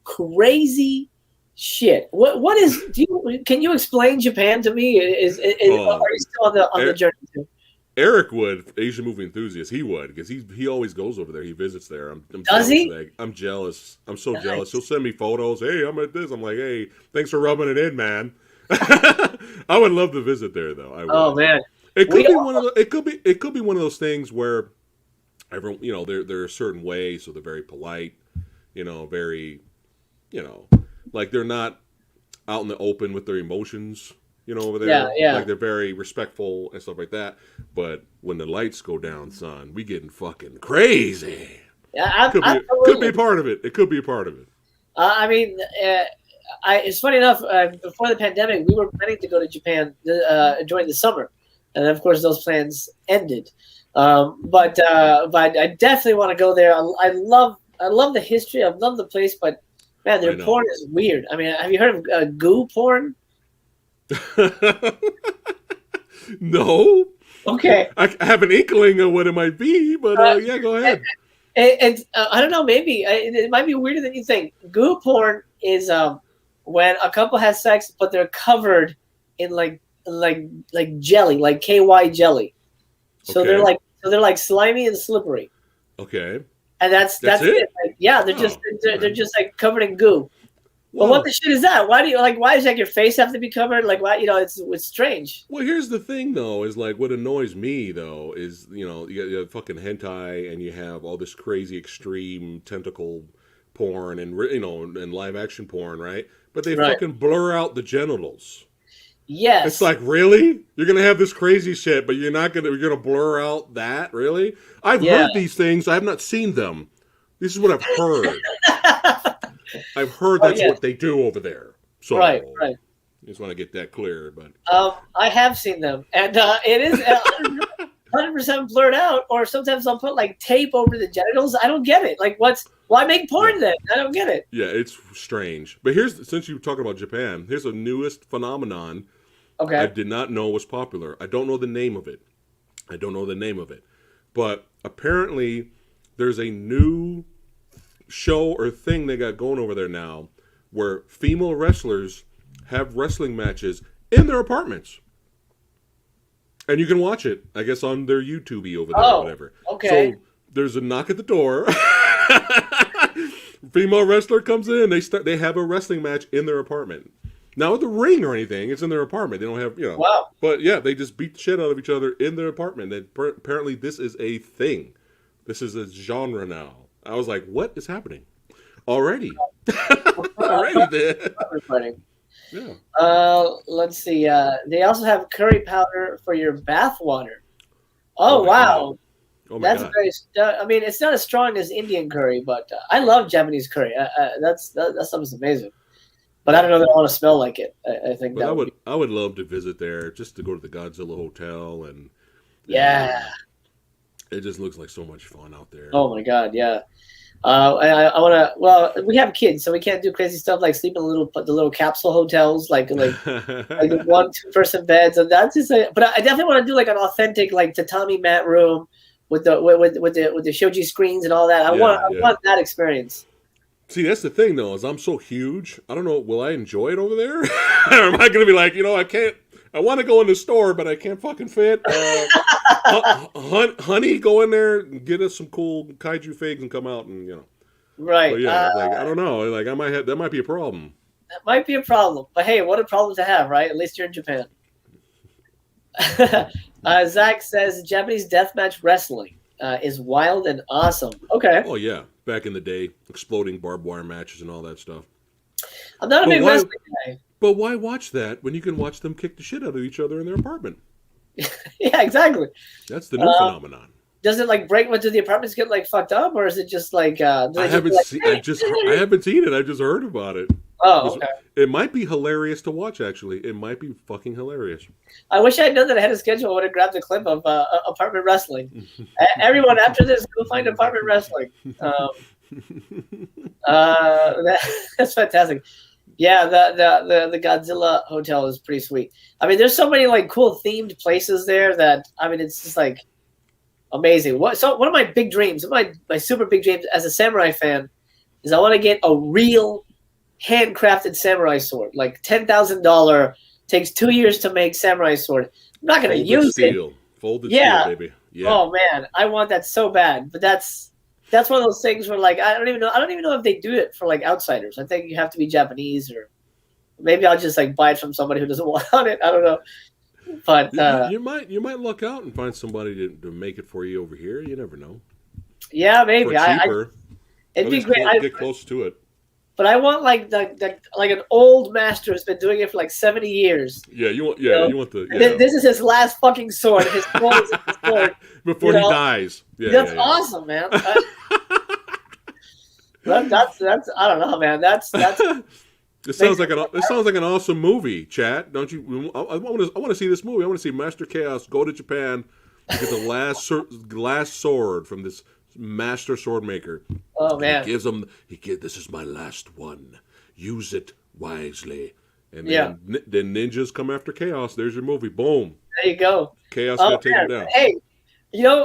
crazy shit. What is? Can you explain Japan to me? Are you still on the journey too? Eric would, Asian movie enthusiast. He would because he always goes over there. He visits there. Does jealous, he? I'm jealous. I'm so jealous. He'll send me photos. Hey, I'm at this. I'm like, hey, thanks for rubbing it in, man. I would love to visit there, though. I would. Oh man, it could be one of the, it could be one of those things where everyone, they're a certain way, so they're very polite. Very, like they're not out in the open with their emotions. Over there. Yeah. Like they're very respectful and stuff like that. But when the lights go down, son, we getting fucking crazy. Yeah, could be a part of it. It could be a part of it. I mean, it's funny enough. Before the pandemic, we were planning to go to Japan during the summer, and of course, those plans ended. But I definitely want to go there. I love the history. I love the place, but man, their porn is weird. I mean, have you heard of goo porn? No. Okay. I have an inkling of what it might be, but yeah, go ahead. And I don't know, maybe it might be weirder than you think. Goo porn is when a couple has sex, but they're covered in like jelly, like KY jelly. So they're like slimy and slippery. Okay. And that's it. Like, yeah, they're just like covered in goo. Well, what the shit is that? Why does like your face have to be covered? Like why? It's strange. Well, here's the thing though, is like what annoys me though is you have fucking hentai and you have all this crazy extreme tentacle porn and and live action porn, right? But they fucking blur out the genitals. Yes. It's like, really? You're gonna have this crazy shit, but you're gonna blur out that? Really? I've heard these things. I have not seen them. This is what I've heard. I've heard that's what they do over there. So right. I just want to get that clear. But I have seen them, and it is 100% blurred out. Or sometimes I'll put like tape over the genitals. I don't get it. Like, why make porn then? I don't get it. Yeah, it's strange. But since you're talking about Japan, here's a newest phenomenon. Okay. I did not know was popular. I don't know the name of it. But apparently, there's a new show or thing they got going over there now where female wrestlers have wrestling matches in their apartments. And you can watch it, I guess, on their YouTube over there or whatever. Okay. So there's a knock at the door. Female wrestler comes in. They have a wrestling match in their apartment. Not with a ring or anything. It's in their apartment. They don't have, Wow. But yeah, they just beat the shit out of each other in their apartment. Apparently this is a thing. This is a genre now. I was like, what is happening? Already there. Yeah. Let's see. They also have curry powder for your bath water. Oh wow. Oh my God. Very. I mean, it's not as strong as Indian curry, but I love Japanese curry. That stuff is amazing. But I don't know that I want to smell like it. I think but I would love to visit there just to go to the Godzilla Hotel and it just looks like so much fun out there. Oh my God, yeah. I want to. Well, we have kids, so we can't do crazy stuff like sleep in the little capsule hotels, like 1-2 person beds, and that's just. But I definitely want to do like an authentic like tatami mat room with the shoji screens and all that. I want that experience. See, that's the thing though, is I'm so huge. I don't know. Will I enjoy it over there? Or am I going to be like, I can't. I want to go in the store, but I can't fucking fit. Honey, go in there and get us some cool kaiju figs and come out and Right. But yeah, I don't know. Like that might be a problem. That might be a problem, but hey, what a problem to have, right? At least you're in Japan. Zach says Japanese deathmatch wrestling is wild and awesome. Okay. Oh yeah, back in the day, exploding barbed wire matches and all that stuff. I'm not a big wrestling guy. But why watch that when you can watch them kick the shit out of each other in their apartment? Yeah, exactly. That's the new phenomenon. Does it like break into the apartments get like fucked up, or is it just like? I haven't seen it. I just heard about it. Oh, okay. It might be hilarious to watch. Actually, it might be fucking hilarious. I wish I had known that I had a schedule. I would have grabbed a clip of Apartment Wrestling. Everyone, after this, go find Apartment Wrestling. That's fantastic. Yeah, the Godzilla Hotel is pretty sweet. I mean, there's so many like cool themed places there that I mean, it's just like amazing. So one of my big dreams, my super big dreams as a samurai fan, is I want to get a real handcrafted samurai sword, like $10,000. Takes 2 years to make samurai sword. I'm not going to use steel. it. Folded steel, baby. Yeah. Oh man, I want that so bad. But that's one of those things where like I don't even know if they do it for like outsiders. I think you have to be Japanese, or maybe I'll just like buy it from somebody who doesn't want it. I don't know. But you might luck out and find somebody to make it for you over here. You never know. Yeah, maybe. For cheaper. It'd be great. Get close to it. But I want like an old master who's been doing it for like 70 years. Yeah, you want the. Yeah. This is his last fucking sword. His sword is his sword. Before he dies. Yeah, that's awesome, man. That's I don't know, man. That's. It sounds like an awesome movie, chat. Don't you? I want to see this movie. I want to see Master Chaos go to Japan to get the last sword from this master sword maker. Oh man! He gives him. This is my last one. Use it wisely. And then ninjas come after Chaos. There's your movie. Boom. There you go. Chaos got taken down. Hey,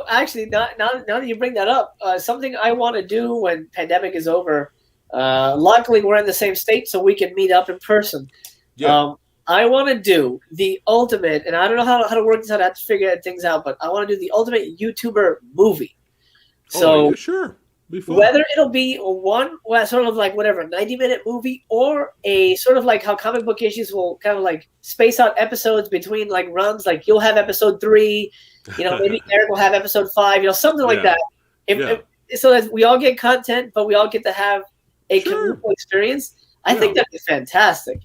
actually, now that you bring that up, something I want to do when pandemic is over. Luckily, we're in the same state, so we can meet up in person. Yeah. I want to do the ultimate, and I don't know how to work this out. I have to figure things out, but I want to do the ultimate YouTuber movie. So sure. Be fun. Whether it'll be sort of like whatever 90-minute movie, or a sort of like how comic book issues will kind of like space out episodes between like runs, like you'll have episode 3, maybe Eric will have episode 5, something like that. So that we all get content, but we all get to have a communal experience. I think that'd be fantastic.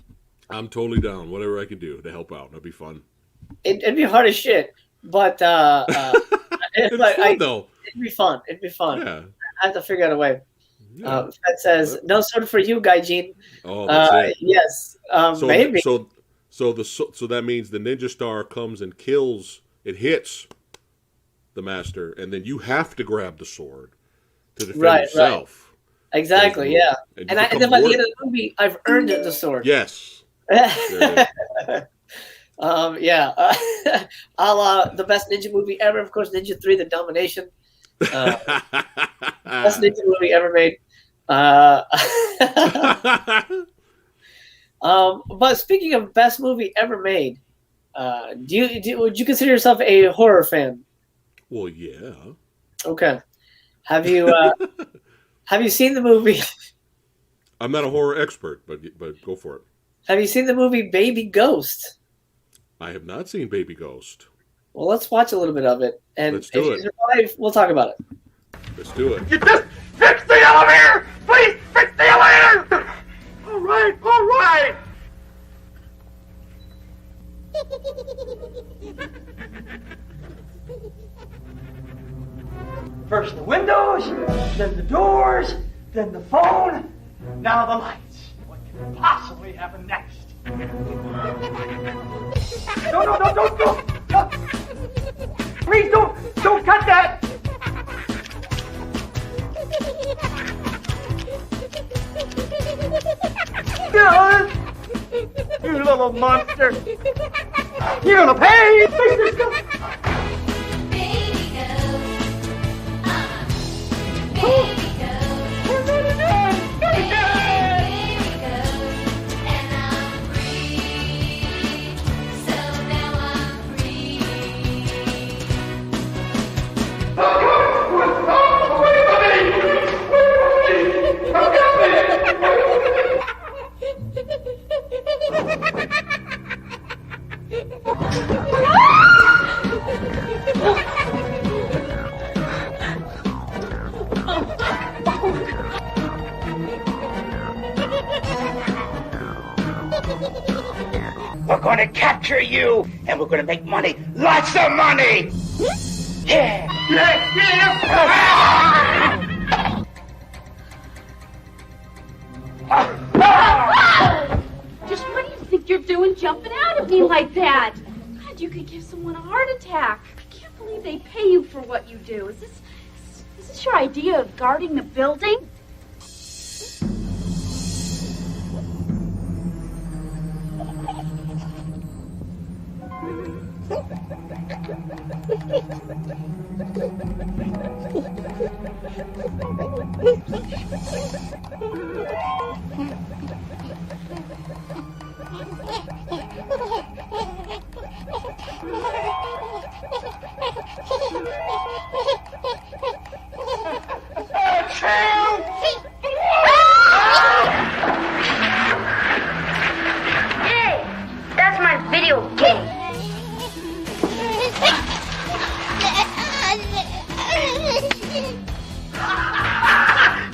I'm totally down. Whatever I can do to help out, that'd be fun. It'd be hard as shit, but it's fun though. It'd be fun. It'd be fun. Yeah. I have to figure out a way. That says no sword for you, Gaijin. Oh, that's it. Yes. Maybe. So that means the ninja star comes and kills. It hits the master, and then you have to grab the sword to defend yourself. Right. Exactly. Yeah. And then by the end of the movie, I've earned the sword. Yes. Yeah. A la the best ninja movie ever, of course, Ninja 3: The Domination. Best ninja movie ever made. But speaking of best movie ever made, would you consider yourself a horror fan? Well, yeah. Okay. Have you seen the movie? I'm not a horror expert, but go for it. Have you seen the movie Baby Ghost? I have not seen Baby Ghost. Well, let's watch a little bit of it, and let's do it. You survive, we'll talk about it. Let's do it. You just fix the elevator! Please fix the elevator! All right. First the windows, then the doors, then the phone, now the lights. What can possibly happen next? No. Please don't cut that! You little monster! You're gonna pay! We're going to capture you, and we're going to make money. Lots of money! Yeah! doing jumping out at me like that? God, you could give someone a heart attack. I can't believe they pay you for what you do. Is this your idea of guarding the building? Hey, that's my video game.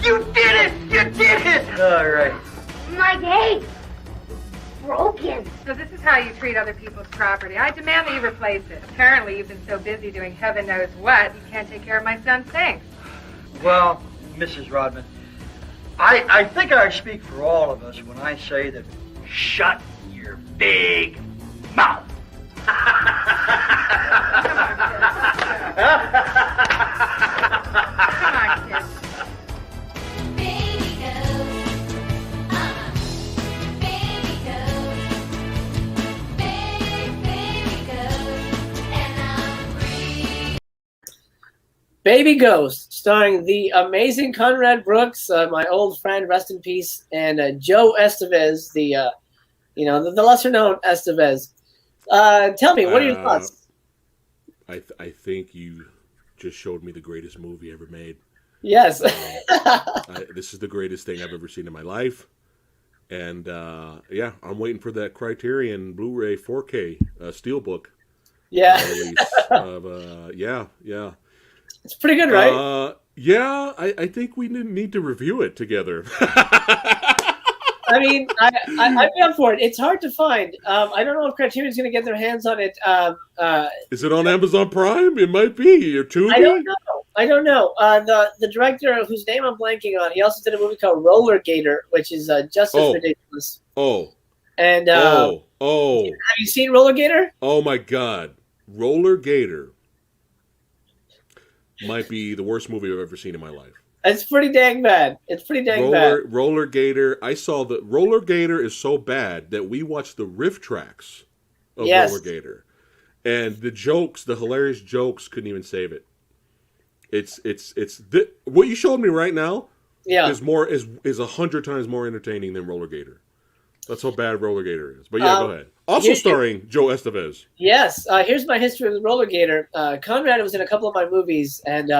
You did it! You did it! All right. My game. Broken. So this is how you treat other people's property. I demand that you replace it. Apparently you've been so busy doing heaven knows what, you can't take care of my son's things. Well, Mrs. Rodman, I think I speak for all of us when I say that shut your big mouth. Come on, kid. Baby Ghost, starring the amazing Conrad Brooks, my old friend, rest in peace, and Joe Estevez, the lesser-known Estevez. Tell me, what are your thoughts? I think you just showed me the greatest movie ever made. Yes. This is the greatest thing I've ever seen in my life. And, I'm waiting for that Criterion Blu-ray 4K Steelbook. Yeah. Release yeah. It's pretty good, right? I think we need to review it together. I mean, I'd be up for it. It's hard to find. I don't know if Criterion's going to get their hands on it. Is it on Amazon Prime? It might be. Or Tubi? I don't know. The director, whose name I'm blanking on, he also did a movie called Roller Gator, which is just as ridiculous. And have you seen Roller Gator? Oh my God, Roller Gator might be the worst movie I've ever seen in my life. It's pretty dang bad. Bad. Roller Gator. I saw the Roller Gator is so bad that we watched the riff tracks of Roller Gator, and the jokes, the hilarious jokes, couldn't even save it. What you showed me right now. Yeah. Is 100 times more entertaining than Roller Gator. That's how bad Roller Gator is. But go ahead. Also starring Joe Estevez. Yes. Here's my history with Roller Gator. Conrad was in a couple of my movies, and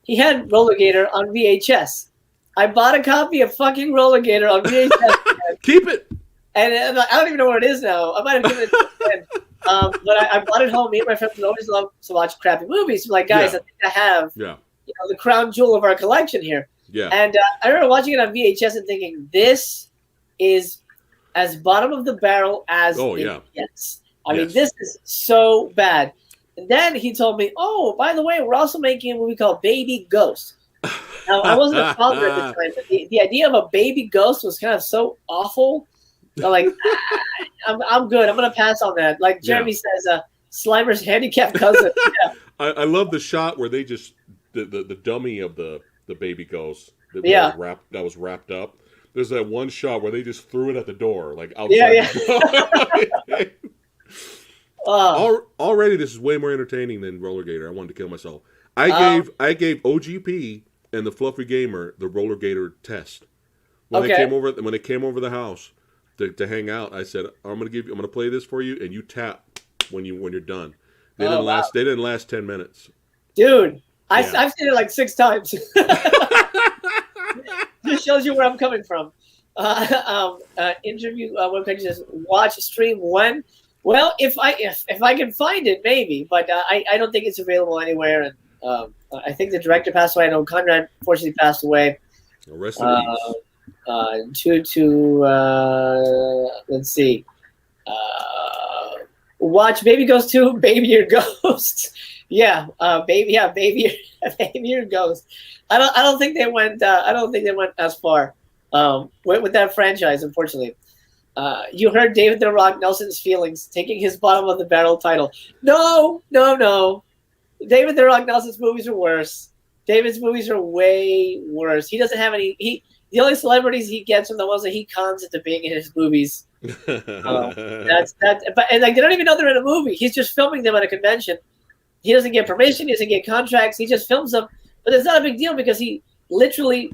he had Roller Gator on VHS. I bought a copy of fucking Roller Gator on VHS. Keep it. And I don't even know where it is now. I might have given it to a friend. But I bought it home. Me and my friends would always love to watch crappy movies. We're like, guys, I think I have the crown jewel of our collection here. Yeah. And I remember watching it on VHS and thinking, this is as bottom of the barrel as it gets. I mean, this is so bad. And then he told me, oh, by the way, we're also making a movie called Baby Ghost. Now, I wasn't a father at the time, but the idea of a baby ghost was kind of so awful. I'm like, I'm good. I'm going to pass on that. Like Jeremy says, Slimer's handicapped cousin. Yeah. I love the shot where they just, the dummy of the baby ghost that was wrapped up. There's that one shot where they just threw it at the door, like outside. Already, this is way more entertaining than Roller Gator. I wanted to kill myself. I gave OGP and the Fluffy Gamer the Roller Gator test when they came over the house to hang out. I said, I'm gonna play this for you, and you tap when you're done. They didn't last 10 minutes. Dude, I've seen it like 6 times. Just shows you where I'm coming from. Interview webpage says watch stream when. Well, if I can find it, maybe, but I don't think it's available anywhere. And I think the director passed away. I know Conrad unfortunately passed away. Rest in peace. Let's see. Watch Baby Ghost 2, Baby Your Ghost. Baby Your Ghost. I don't think they went. I don't think they went as far with that franchise, unfortunately. You hurt David the Rock Nelson's feelings, taking his bottom of the barrel title. No. David the Rock Nelson's movies are worse. David's movies are way worse. He doesn't have any. The only celebrities he gets are the ones that he cons into being in his movies. That's that. But and like they don't even know they're in a movie. He's just filming them at a convention. He doesn't get permission. He doesn't get contracts. He just films them. But it's not a big deal because he literally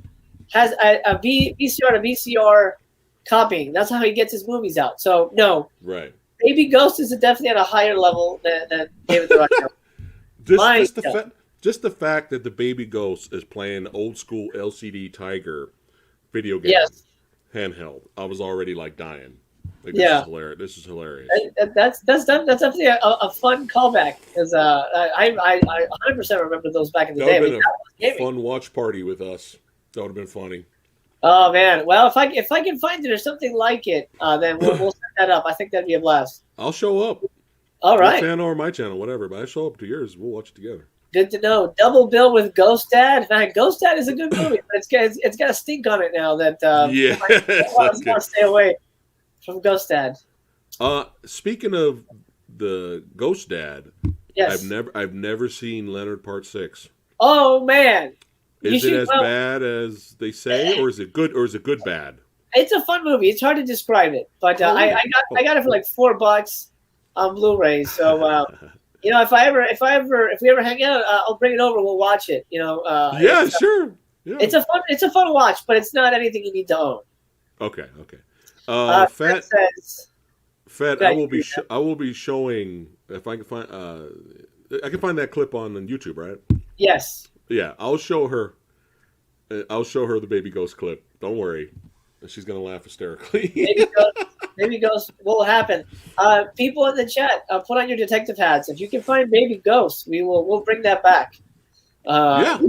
has a VCR to VCR copying. That's how he gets his movies out. So no, right. Baby Ghost is definitely at a higher level than David the Rock. Just the fact that the Baby Ghost is playing old school LCD Tiger video game handheld, I was already like dying. Like, this is hilarious. That's definitely a fun callback because I 100% remember those back in the day. That would have been a fun watch party with us. That would have been funny. Oh man! Well, if I can find it or something like it, then we'll set that up. I think that'd be a blast. I'll show up. All right. Your channel or my channel, whatever. But I show up to yours. We'll watch it together. Good to know. Double bill with Ghost Dad. Man, Ghost Dad is a good movie, but it's got a stink on it now. That I want to stay away from Ghost Dad. Speaking of the Ghost Dad, yes, I've never seen Leonard Part 6. Oh man. Is it as bad as they say, or is it good? Or is it good bad? It's a fun movie. It's hard to describe it, but I got it for like $4 on Blu-ray. So if we ever hang out, I'll bring it over. We'll watch it. Sure. Yeah. It's a fun watch, but it's not anything you need to own. Okay. Fed. I will be showing if I can find. I can find that clip on YouTube, right? Yes. Yeah, I'll show her the Baby Ghost clip. Don't worry. She's going to laugh hysterically. Baby Ghost will happen. People in the chat, put on your detective hats. If you can find Baby Ghost, we'll bring that back. Quite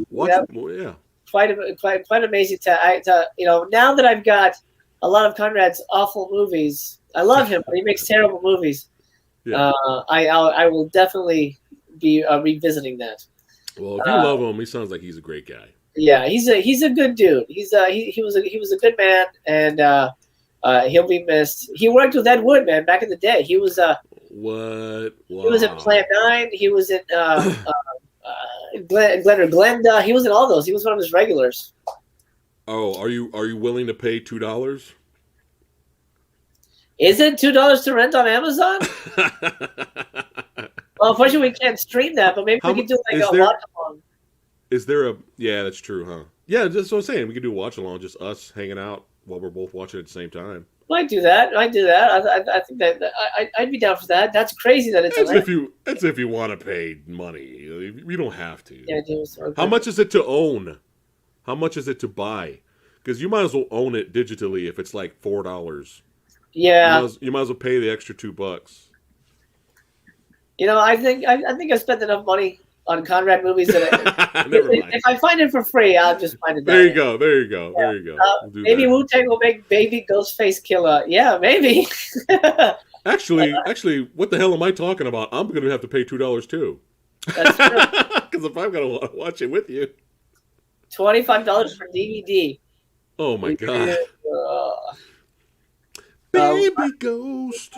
amazing now that I've got a lot of Conrad's awful movies. I love him, but he makes terrible movies. Yeah. I will definitely be revisiting that. Well, if you love him, he sounds like he's a great guy. Yeah, he's a good dude. He was a good man, and he'll be missed. He worked with Ed Wood, man, back in the day. He was what? Wow. He was in Plan 9. He was in Glenda. He was in all those. He was one of his regulars. Oh, are you willing to pay $2? Is it $2 to rent on Amazon? Well, unfortunately, we can't stream that, but maybe we could do like a watch along. Is there a? Yeah, that's true, huh? Yeah, that's what I'm saying. We could do a watch along, just us hanging out while we're both watching at the same time. I'd do that. I think that I'd be down for that. That's crazy that it's. That's if you want to pay money. You don't have to. Yeah, how much is it to own? How much is it to buy? Because you might as well own it digitally if it's like $4. Yeah, you might as well pay the extra $2. I think I spent enough money on Conrad movies that if I find it for free, I'll just find it. There you go. We'll maybe Wu-Tang will make Baby Ghostface Killer. Yeah, maybe. Actually, what the hell am I talking about? I'm going to have to pay $2 too. That's true. Because if I'm going to watch it with you, $25 for DVD. Oh my god! Baby Ghost.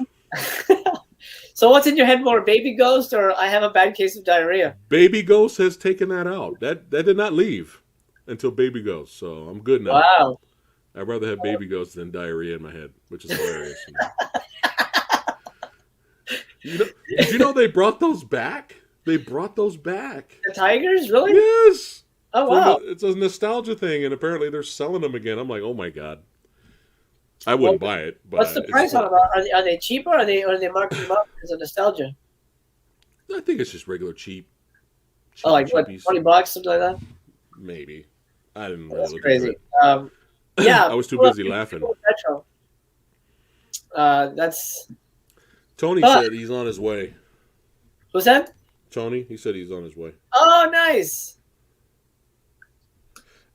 So what's in your head more, Baby Ghost or I Have a Bad Case of Diarrhea? Baby Ghost has taken that out. That did not leave until Baby Ghost. So I'm good now. Wow. I'd rather have Baby Ghost than diarrhea in my head, which is hilarious. Did you know they brought those back? They brought those back. The Tigers? Really? Yes. Oh, wow. It's a nostalgia thing, and apparently they're selling them again. I'm like, oh my god. I wouldn't buy it. But what's the price on them? Are they cheaper or are they marking them up because of nostalgia? I think it's just regular cheap. Oh, like what, $20, something like that? Maybe. I didn't really look crazy. at it. Yeah, I was too busy laughing. That's. Tony said he's on his way. Who's that? Tony. He said he's on his way. Oh, nice.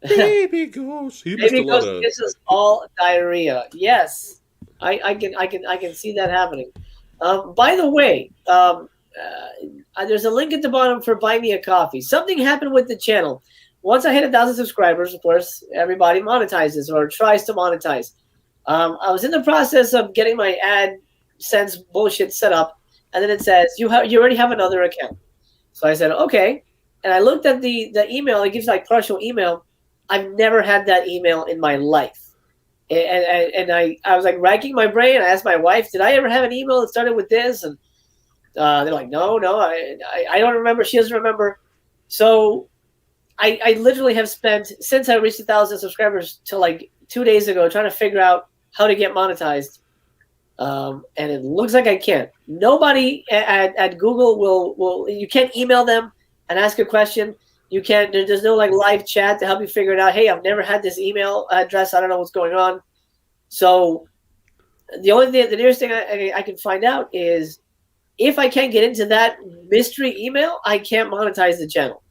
Baby Ghost. Baby Ghost gives us all diarrhea. Yes, I can see that happening. By the way, there's a link at the bottom for Buy Me a Coffee. Something happened with the channel. Once I hit 1,000 subscribers, of course, everybody monetizes or tries to monetize. I was in the process of getting my AdSense bullshit set up, and then it says you already have another account. So I said okay, and I looked at the email. It gives like partial email. I've never had that email in my life, and I was like racking my brain. I asked my wife, did I ever have an email that started with this? And they're like, no, I don't remember. She doesn't remember. So I literally have spent, since I reached 1,000 subscribers till like 2 days ago, trying to figure out how to get monetized. And it looks like I can't. Nobody at Google will, you can't email them and ask a question. You can't, there's no like live chat to help you figure it out. Hey, I've never had this email address. I don't know what's going on. So the only thing, the nearest thing I can find out is if I can't get into that mystery email, I can't monetize the channel,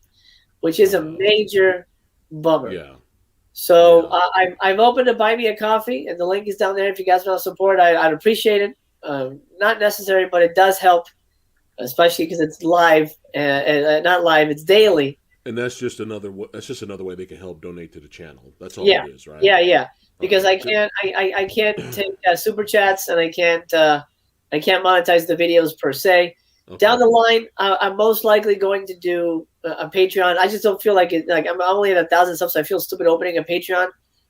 which is a major bummer. Yeah. So I've opened a Buy Me a Coffee, and the link is down there. If you guys want to support, I'd appreciate it. Not necessary, but it does help, especially because it's live and not live. It's daily. And that's just another way they can help donate to the channel. That's all Yeah. it is, right? Yeah. Because I can't take super chats, and I can't monetize the videos per se. Okay. Down the line, I'm most likely going to do a Patreon. I just don't feel like it. Like I'm only at 1,000 subs, so I feel stupid opening a Patreon.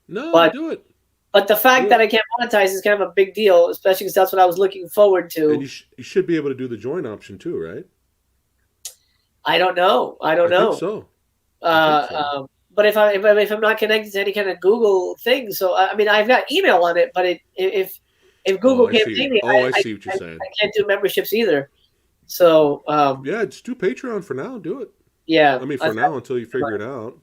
No, do it. But the fact that I can't monetize is kind of a big deal, especially because that's what I was looking forward to. And you should be able to do the join option too, right? I don't know. I think so. But if I'm not connected to any kind of Google thing, so I mean I've got email on it, but if Google can't pay me, I see what you're saying. I can't do memberships either. So yeah, just do Patreon for now. Do it. Yeah, I mean for now until you figure it out.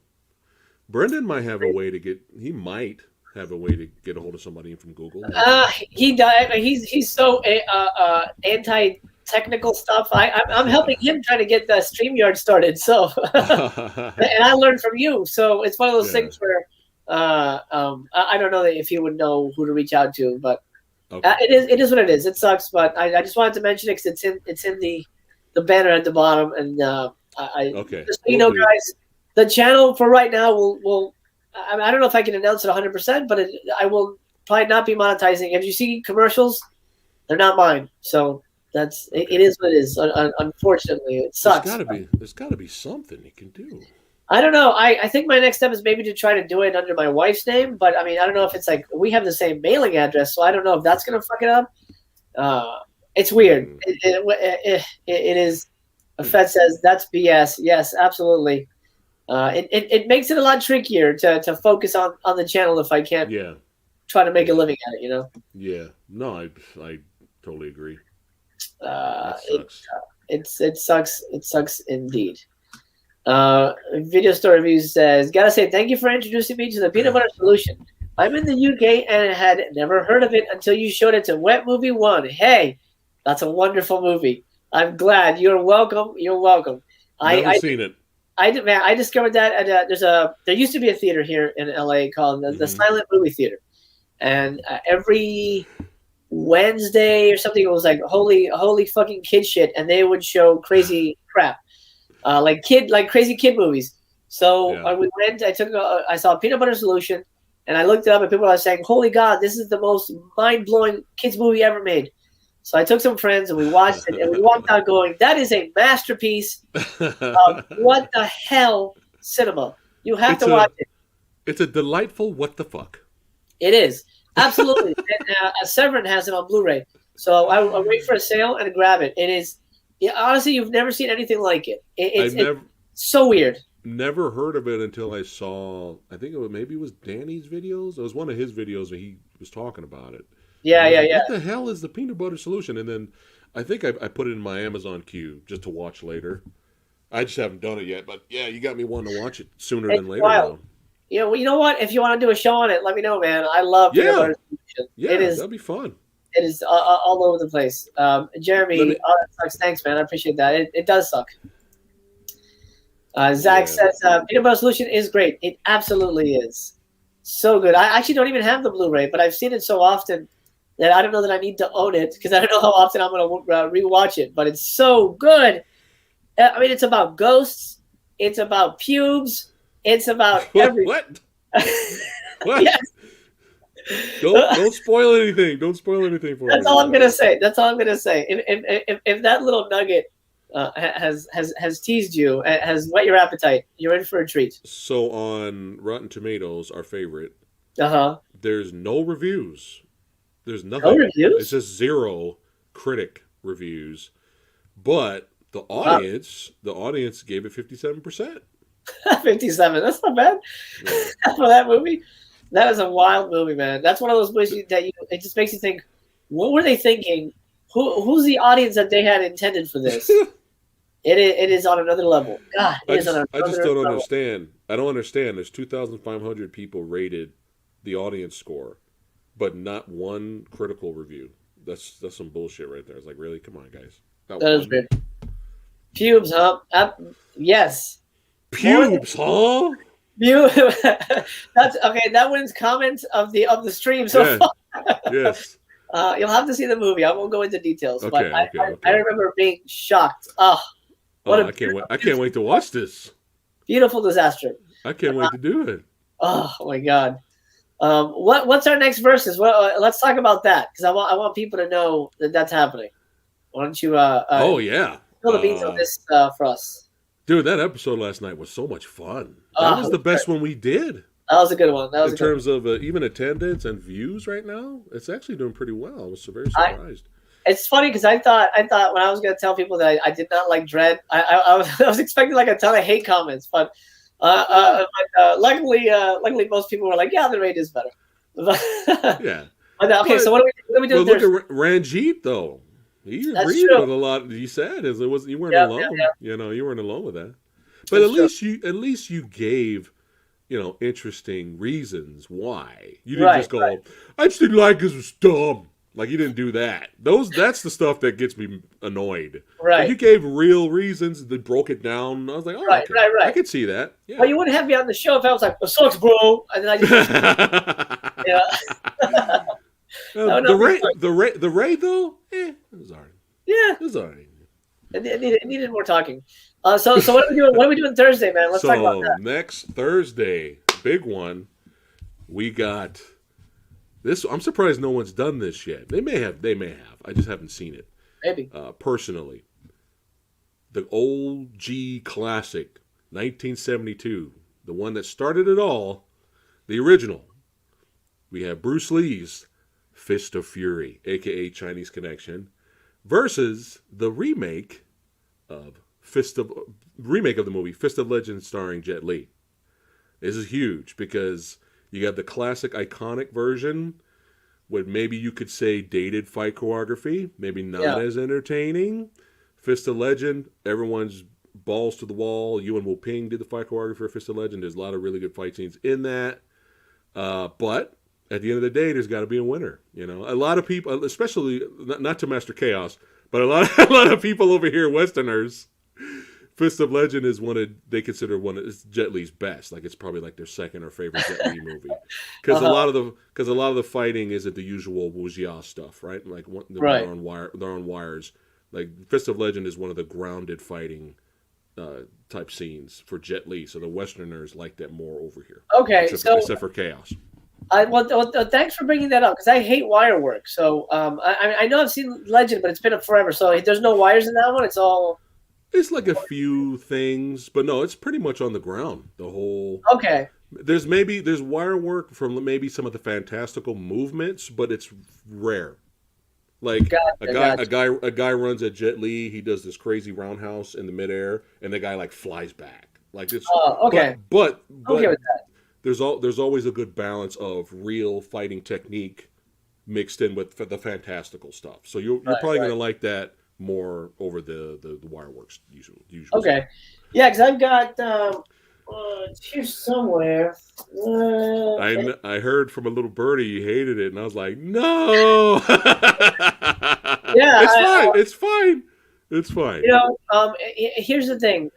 Brendan might have a way to get. He might have a way to get a hold of somebody from Google. He does. He's so anti-technical stuff. I'm helping him trying to get the StreamYard started. So and I learned from you. So it's one of those things where I don't know if you would know who to reach out to, but. Okay. It is what it is. It sucks, but I just wanted to mention it because it's in the banner at the bottom, and okay. Just so you know, guys, the channel for right now will I don't know if I can announce it 100%, but I will probably not be monetizing. If you see commercials, they're not mine. So it is what it is. Unfortunately, it sucks. There's got to be something you can do. I don't know. I think my next step is maybe to try to do it under my wife's name, but I mean, I don't know if it's like we have the same mailing address, so I don't know if that's gonna fuck it up. It's weird. It is. Fed says that's BS. Yes, absolutely. It makes it a lot trickier to focus on the channel if I can't try to make a living at it. You know. Yeah. No, I totally agree. That sucks. It sucks. It sucks indeed. Video Store Reviews says, gotta say thank you for introducing me to the peanut butter solution. I'm in the UK and had never heard of it until you showed it to Wet Movie 1. Hey, that's a wonderful movie. I'm glad. You're welcome. You're welcome. Never seen it. I discovered that at there used to be a theater here in LA called the Silent Movie Theater, and every Wednesday or something it was like holy fucking kid shit, and they would show crazy crap. Like crazy kid movies. So when we went, I saw a Peanut Butter Solution, and I looked it up, and people were saying, "Holy God, this is the most mind-blowing kids movie ever made." So I took some friends, and we watched it, and we walked out going, "That is a masterpiece of what the hell cinema. You have to watch it. It's a delightful what the fuck. It is absolutely." And Severin has it on Blu-ray, so I'll wait for a sale and grab it. It is. Yeah, honestly, you've never seen anything like it. It's so weird. Never heard of it until I saw. I think maybe it was Danny's videos. It was one of his videos where he was talking about it. Yeah. What the hell is the peanut butter solution? And then I think I put it in my Amazon queue just to watch later. I just haven't done it yet, but yeah, you got me wanting to watch it sooner than later. Now. Yeah, well, you know what? If you want to do a show on it, let me know, man. I love peanut butter solution. Yeah, that'd be fun. It is all over the place. Jeremy, that sucks. Thanks, man. I appreciate that. It does suck. Zach says, Peanut Butter Solution is great. It absolutely is. So good. I actually don't even have the Blu-ray, but I've seen it so often that I don't know that I need to own it because I don't know how often I'm going to rewatch it. But it's so good. I mean, it's about ghosts. It's about pubes. It's about everything. What? What? Yes. Don't spoil anything. Don't spoil anything for me. That's all I'm gonna say. That's all I'm gonna say. If that little nugget has teased you, has whet your appetite, you're in for a treat. So on Rotten Tomatoes, our favorite, there's no reviews. There's nothing. No reviews? It's just 0 critic reviews. But the audience gave it 57%. 57. That's not bad for that movie. That is a wild movie, man. That's one of those movies that it just makes you think, what were they thinking? Who's the audience that they had intended for this? It is on another level. God, I just don't understand. I don't understand. There's 2,500 people rated the audience score, but not one critical review. That's some bullshit right there. It's like, really? Come on, guys. That is weird. Pubes, huh? Yes. Pubes, huh? That's okay. That wins comments of the stream so far. Yes. You'll have to see the movie. I won't go into details, but I remember being shocked. I can't wait to watch this. Beautiful disaster. I can't wait to do it. Oh my god. What's our next verses? Well, let's talk about that because I want people to know that that's happening. Why don't you? Oh yeah. Spill the beans on this for us. Dude, that episode last night was so much fun. That was the best one we did. That was a good one. In terms of even attendance and views right now, it's actually doing pretty well. I was very surprised. It's funny because I thought when I was going to tell people that I did not like Dread, I was expecting like a ton of hate comments, but luckily most people were like, yeah, the raid is better. Yeah. Okay, so what do we do? Look at Ranjit though. He agreed with a lot. You said you weren't alone. Yeah. You know, you weren't alone with that. But at least you gave, interesting reasons why. You didn't just go, I just didn't like it was dumb. Like you didn't do that. That's the stuff that gets me annoyed. Right. Like, you gave real reasons. They broke it down. I was like, right. I could see that. Yeah. Well, you wouldn't have me on the show if I was like, it sucks, bro. And then I just the raid though, it was alright. Yeah, it was alright. It needed more talking. So what are we doing? What are we doing Thursday, man? Let's talk about that. Next Thursday, big one. We got this. I'm surprised no one's done this yet. They may have. I just haven't seen it. Maybe. Personally, the old G classic, 1972, the one that started it all, the original. We have Bruce Lee's Fist of Fury, aka Chinese Connection, versus the remake of the movie Fist of Legend starring Jet Li. This is huge because you got the classic iconic version with maybe you could say dated fight choreography, maybe not as entertaining. Fist of Legend, everyone's balls to the wall. Yuan Wu Ping did the fight choreography for Fist of Legend. There's a lot of really good fight scenes in that. But at the end of the day, there's got to be a winner. A lot of people, especially not to Master Chaos, but a lot of people over here, Westerners, Fist of Legend is they consider it's Jet Li's best. Like it's probably like their second or favorite Jet Li movie, because a lot of the fighting isn't the usual wuxia stuff, right? Like they're on wires. Like Fist of Legend is one of the grounded fighting type scenes for Jet Li, so the Westerners like that more over here. Okay, except for Chaos. Thanks for bringing that up because I hate wire work. So I know I've seen Legend, but it's been up forever. So there's no wires in that one. It's all. It's like a few things, but no, it's pretty much on the ground. The whole. Okay. There's wire work from maybe some of the fantastical movements, but it's rare. Like a guy runs at Jet Li. He does this crazy roundhouse in the midair, and the guy like flies back. Like it's. Okay. But okay with that. There's always a good balance of real fighting technique mixed in with the fantastical stuff. So you're probably going to like that more over the wire works usually. Okay. Yeah, because I've got it's here somewhere. I heard from a little birdie you hated it, and I was like, no. Yeah, it's fine. Here's the thing.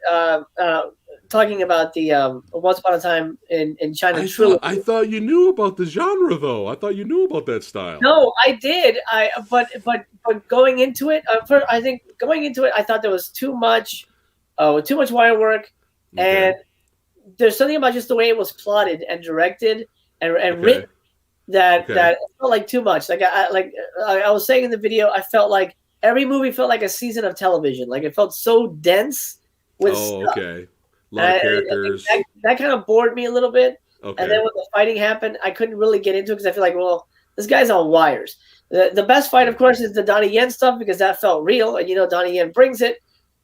Talking about the Once Upon a Time in China trilogy. I thought you knew about the genre, though. I thought you knew about that style. No, I did. But going into it, I thought there was too much wire work, and there's something about just the way it was plotted and directed and written that Okay. that felt like too much. Like I was saying in the video, I felt like every movie felt like a season of television. Like it felt so dense with stuff. Okay. A lot of characters. That kind of bored me a little bit. Okay. And then when the fighting happened, I couldn't really get into it because I feel like, well, this guy's on wires. The best fight, of course, is the Donnie Yen stuff because that felt real, and Donnie Yen brings it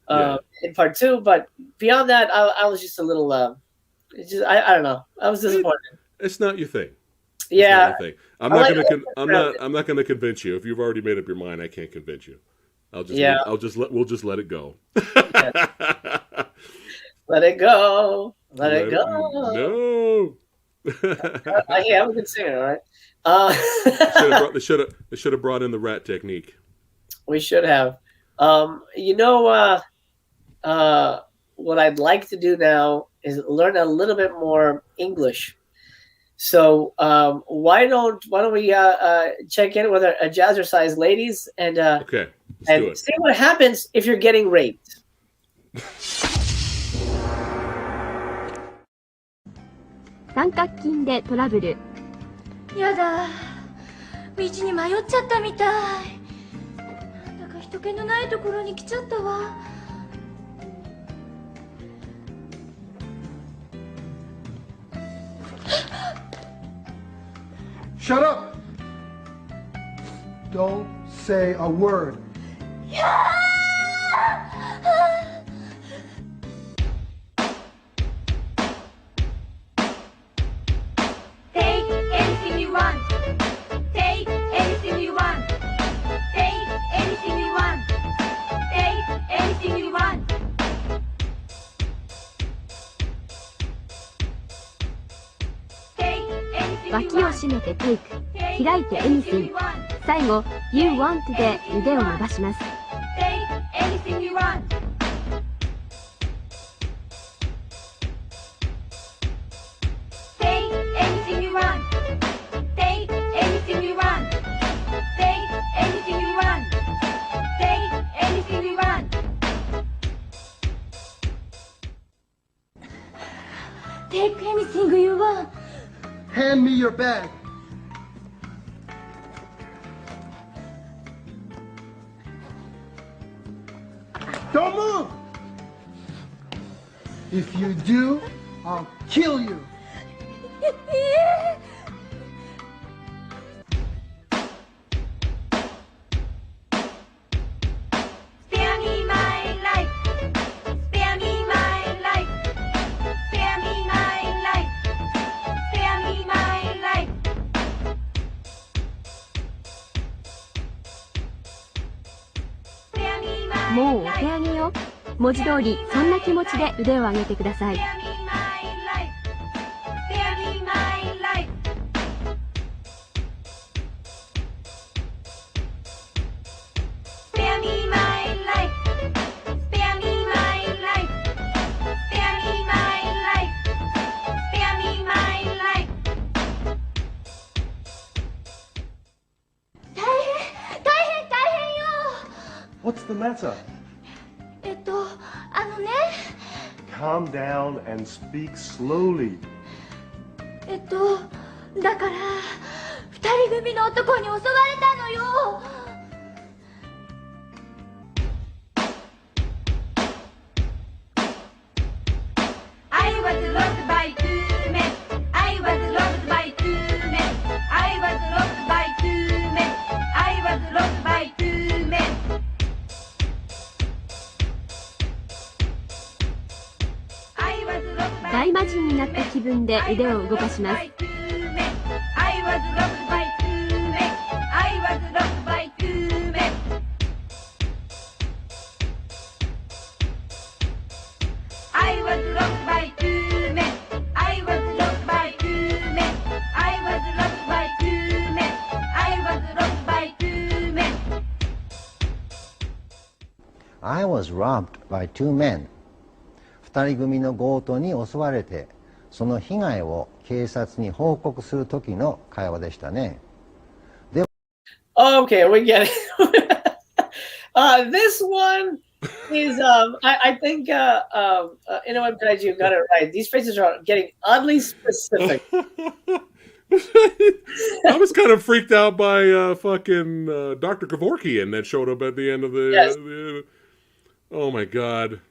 in part 2. But beyond that, I was just a little. I don't know. I was disappointed. It's not your thing. Yeah, I'm not gonna convince you. If you've already made up your mind, I can't convince you. We'll just let it go. Let it go. Let it go. No. Yeah, I'm a good singer, all right. They should have brought in the rat technique. We should have. What I'd like to do now is learn a little bit more English. So why don't we check in with our jazzercise ladies and okay, let's see what happens if you're getting raped. 三角筋でトラブル。やだ、道に迷っちゃったみたい。なんだか人気のないところに来ちゃったわ。Shut up! Don't say a word. Take anything you want. Take anything you want. Take anything you want. Take anything you want. 脇を締めてテイク、開いてエニシン、最後 You want で腕を伸ばします。Take anything you want. Take anything you want. Take anything you want. Take anything you want. Take anything you want. Take anything you want. Hand me your bag. Don't move! If you do, I'll kill you. Spare me my life. Spare me my life. Spare me my life. Spare me my life. Spare me my もうお手上げよ。文字通りそんな気持ちで腕を上げてください。 Spare me my life. Spare me my life. Spare me my life. Spare me my life. Spare me my life. Spare me my life. 大変よ。 What's the matter? ね。 Calm down and speak slowly. だから二人組の男に襲われたのよ。I was robbed by two men. I was robbed by two men. I was robbed by two men. I was robbed by two men. 大魔人になった気分で腕を動かします。 I was robbed by two men. I was robbed by two men. I was robbed by two men. I was robbed by two men. I was robbed by two men. I was robbed by two men. I was robbed by two men. 二人組の強盗に襲われて、その被害を警察に報告する時の会話でしたね。Okay, we get it. This one is, I think, you know what, Pedro, you got it right. These faces are getting oddly specific. I was kind of freaked out by fucking Dr. Kevorkian that showed up at the end of the. Oh my god.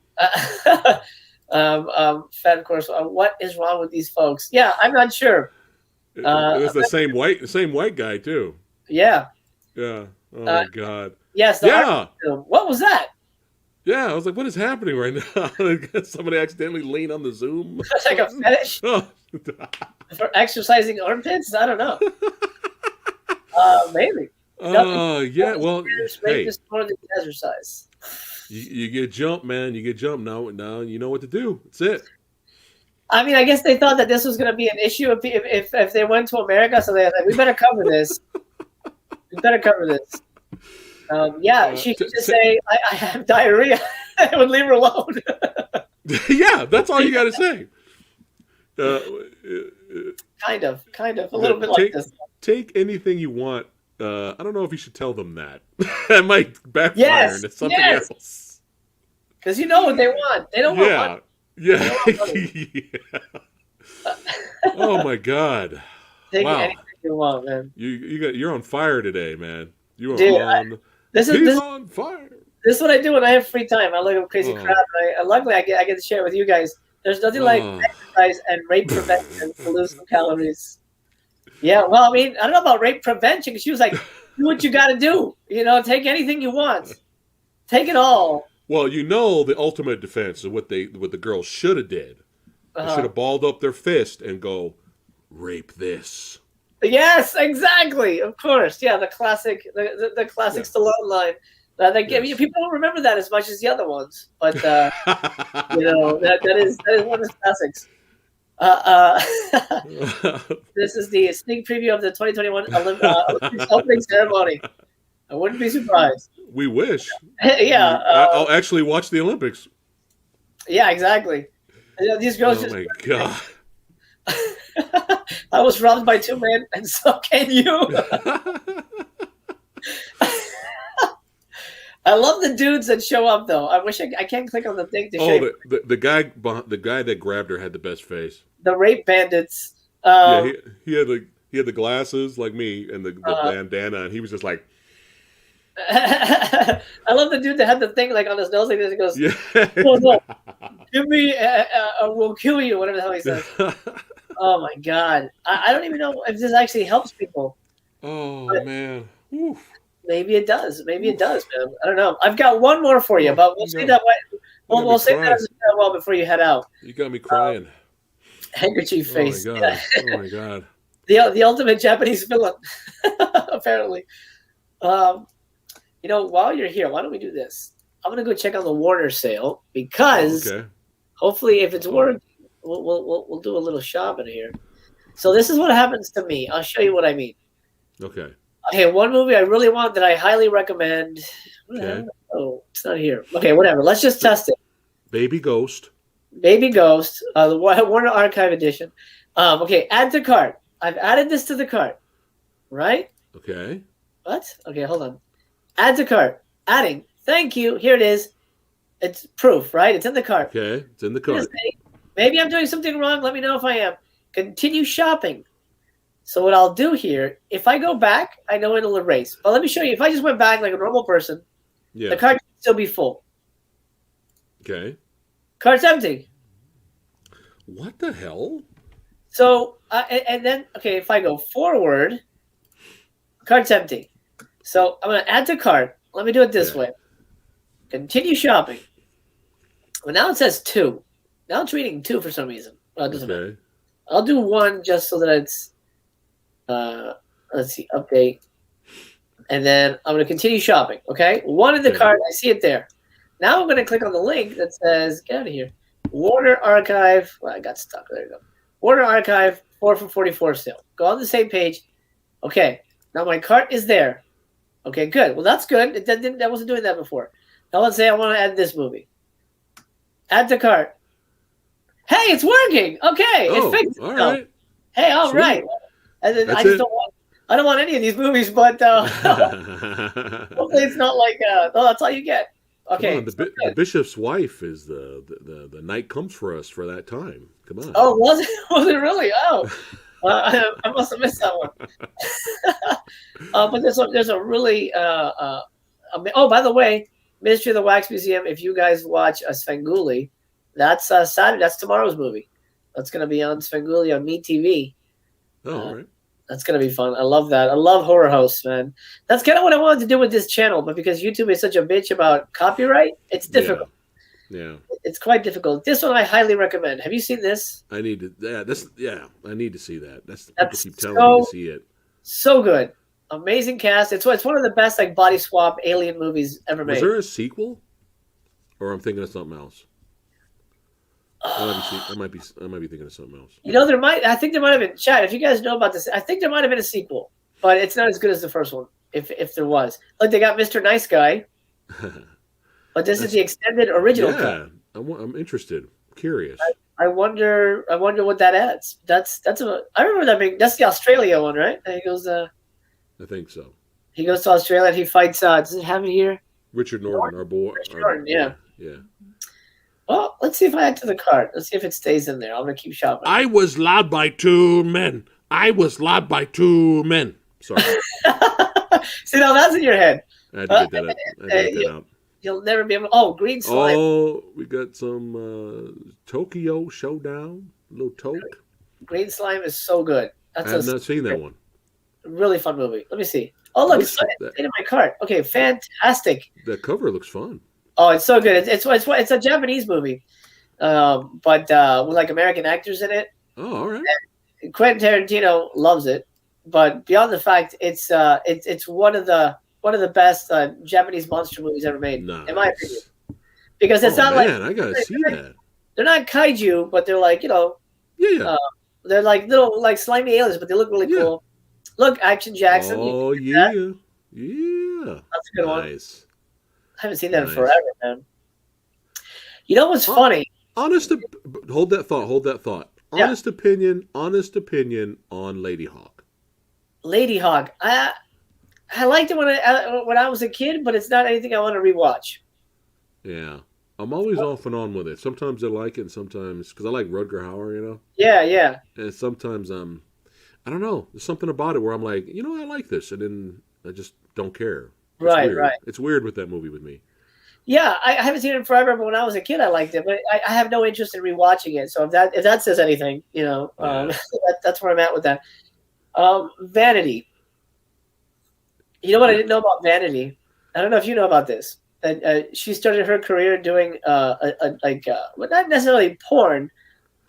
Fat, of course. What is wrong with these folks? Yeah, I'm not sure. It's the same white guy too. Yeah. Yeah. Oh my god. Yes. Yeah. What was that? Yeah, I was like, what is happening right now? Somebody accidentally lean on the Zoom. It's like a fetish for exercising armpits. I don't know. Maybe. Yeah. Well, hey, more than exercise. You get jumped, man. You get jumped. Now you know what to do. That's it. I mean, I guess they thought that this was going to be an issue if they went to America, so they're like, we better cover this. We better cover this. She should just say, I have diarrhea. I would leave her alone. Yeah, that's all you got to say. Kind of. A little bit like this. Take anything you want. I don't know if you should tell them that. That might backfire into something else. Because you know what they want. They don't want money. Yeah. Oh my god. Take anything you want, man. You're on fire today, man. You are on. He's on fire. This is what I do when I have free time. I look at crazy crap. Luckily, I get to share it with you guys. There's nothing like exercise and rape prevention to lose some calories. Yeah, well, I mean, I don't know about rape prevention because she was like, do what you got to do. You know, take anything you want. Take it all. Well, you know the ultimate defense of what the girls should have did. They should have balled up their fist and go, rape this. Yes, exactly. Of course. Yeah, the classic Stallone line. People don't remember that as much as the other ones, but that is one of the classics. This is the sneak preview of the 2021 Olympics opening ceremony. I wouldn't be surprised. We wish. Yeah. I'll actually watch the Olympics. Yeah, exactly. These girls. Oh my god. I was robbed by two men, and so can you. I love the dudes that show up, though. I wish I can't click on the thing to show you. The guy that grabbed her had the best face. The rape bandits. He had the glasses like me and the bandana, and he was just like. I love the dude that had the thing like on his nose like this. He goes, no. Give me, we'll kill you, whatever the hell he says. Oh my god, I don't even know if this actually helps people. Oh man. Oof. Maybe it does. Maybe it does, man. I don't know. I've got one more for you, but we'll say that. We'll say that as well before you head out. You got me crying. Handkerchief face. Oh my god. Oh my god. The ultimate Japanese villain, apparently. While you're here, why don't we do this? I'm gonna go check on the Warner sale because hopefully, if it's working, we'll do a little shopping here. So this is what happens to me. I'll show you what I mean. Okay. Okay, one movie I really want that I highly recommend. Okay. Oh, it's not here. Okay, whatever. Let's just test it. Baby Ghost. The Warner Archive edition. Okay, add to cart. I've added this to the cart. Right? Okay. What? Okay, hold on. Add to cart. Adding. Thank you. Here it is. It's proof, right? It's in the cart. Okay, it's in the cart. Maybe I'm doing something wrong. Let me know if I am. Continue shopping. So what I'll do here, if I go back, I know it'll erase. But let me show you. If I just went back like a normal person, the cart can still be full. Okay. Cart's empty. What the hell? So, and then, okay, if I go forward, cart's empty. So I'm going to add to cart. Let me do it this way. Continue shopping. Well, now it says 2. Now it's reading 2 for some reason. Well, it doesn't matter. I'll do 1 just so that it's, let's see, update. And then I'm going to continue shopping, okay? 1 in the cart. I see it there. Now I'm going to click on the link that says, get out of here, Warner Archive. Well, I got stuck. There you go. Warner Archive 4 for $44 sale. Go on the same page. Okay. Now my cart is there. Okay, good. Well, that's good. That wasn't doing that before. Now let's say I want to add this movie. Add to cart. Hey, it's working. Okay, it fixed itself. Right. Hey, all Sweet. right. And then I don't want any of these movies, but hopefully it's not like that's all you get. Okay. On, the bishop's wife is the night comes for us for that time. Come on. Oh, was it really? Oh. I must have missed that one. But there's a really oh, by the way, Mystery of the Wax Museum. If you guys watch Svengoolie, that's Saturday. That's tomorrow's movie. That's gonna be on Svengoolie on MeTV. Oh, all right. That's gonna be fun. I love that. I love horror hosts, man. That's kind of what I wanted to do with this channel, but because YouTube is such a bitch about copyright, it's difficult. Yeah. It's quite difficult. This one I highly recommend. Have you seen this? I need to. I need to see that. People keep telling me to see it. So good, amazing cast. It's one of the best like body swap alien movies ever made. Was there a sequel, or I'm thinking of something else? I might be thinking of something else. You know, I think there might have been, chat, if you guys know about this, I think there might have been a sequel, but it's not as good as the first one, if there was. Like, they got Mr. Nice Guy, but this is the extended original cut. I'm interested, curious. I wonder what that adds. I remember that being, that's the Australia one, right? And he goes, I think so. He goes to Australia and he fights, does it have it here? Richard Norton, our boy. Richard Norton, yeah. Yeah. Well, let's see if I add to the cart. Let's see if it stays in there. I'm going to keep shopping. I was lied by two men. Sorry. See, now that's in your head. I had to get that out. You'll never be able to... Oh, Green Slime. Oh, we got some Tokyo Showdown. A little Toke. Green Slime is so good. I have not seen that one. Really fun movie. Let me see. Oh, look, it's in my cart. Okay, fantastic. The cover looks fun. Oh, it's so good. It's a Japanese movie, but with like American actors in it. Oh, all right. And Quentin Tarantino loves it, but beyond the fact, it's one of the best Japanese monster movies ever made, in my opinion. Because it's not like, I gotta see that. They're not kaiju, but they're like, they're like little like slimy aliens, but they look really cool. Look, Action Jackson. Oh yeah, that's a good one. Nice. I haven't seen that in forever, man. You know what's funny? Hold that thought. Honest opinion on Lady Hawk. Lady Hawk. I liked it when I was a kid, but it's not anything I want to rewatch. Yeah. I'm always off and on with it. Sometimes I like it, and sometimes, because I like Rutger Hauer, you know? Yeah, yeah. And sometimes, I don't know, there's something about it where I'm like, I like this, and then I just don't care. Right. It's weird with that movie with me. Yeah, I haven't seen it in forever, but when I was a kid, I liked it. But I have no interest in rewatching it. So if that says anything, that's where I'm at with that. Vanity. You know what I didn't know about Vanity? I don't know if you know about this. She started her career doing not necessarily porn,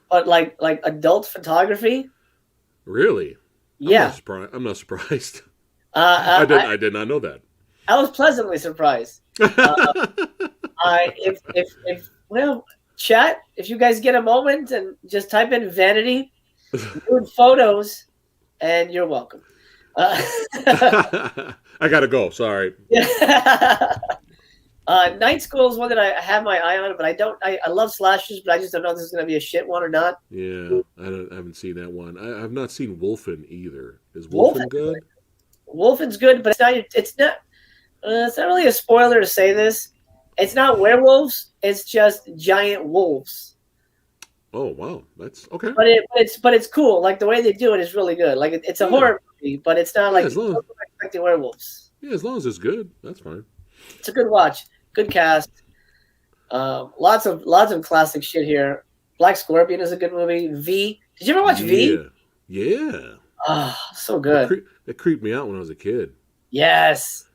but like adult photography. Really? Yeah. I'm not surprised. I did not know that. I was pleasantly surprised. Chat, if you guys get a moment and just type in Vanity, nude photos, and you're welcome. I gotta go. Sorry. Night School is one that I have my eye on, but I love slashers, but I just don't know if this is going to be a shit one or not. Yeah, I haven't seen that one. I've not seen Wolfen either. Is Wolfen good? Wolfen's good, but it's not really a spoiler to say this. It's not werewolves. It's just giant wolves. Oh wow, that's okay. But it's cool. Like the way they do it is really good. Like it's a horror movie, but it's not like expecting werewolves. Yeah, as long as it's good, that's fine. It's a good watch. Good cast. Lots of classic shit here. Black Scorpion is a good movie. V. Did you ever watch V? Yeah. Oh, so good. It creeped me out when I was a kid. Yes.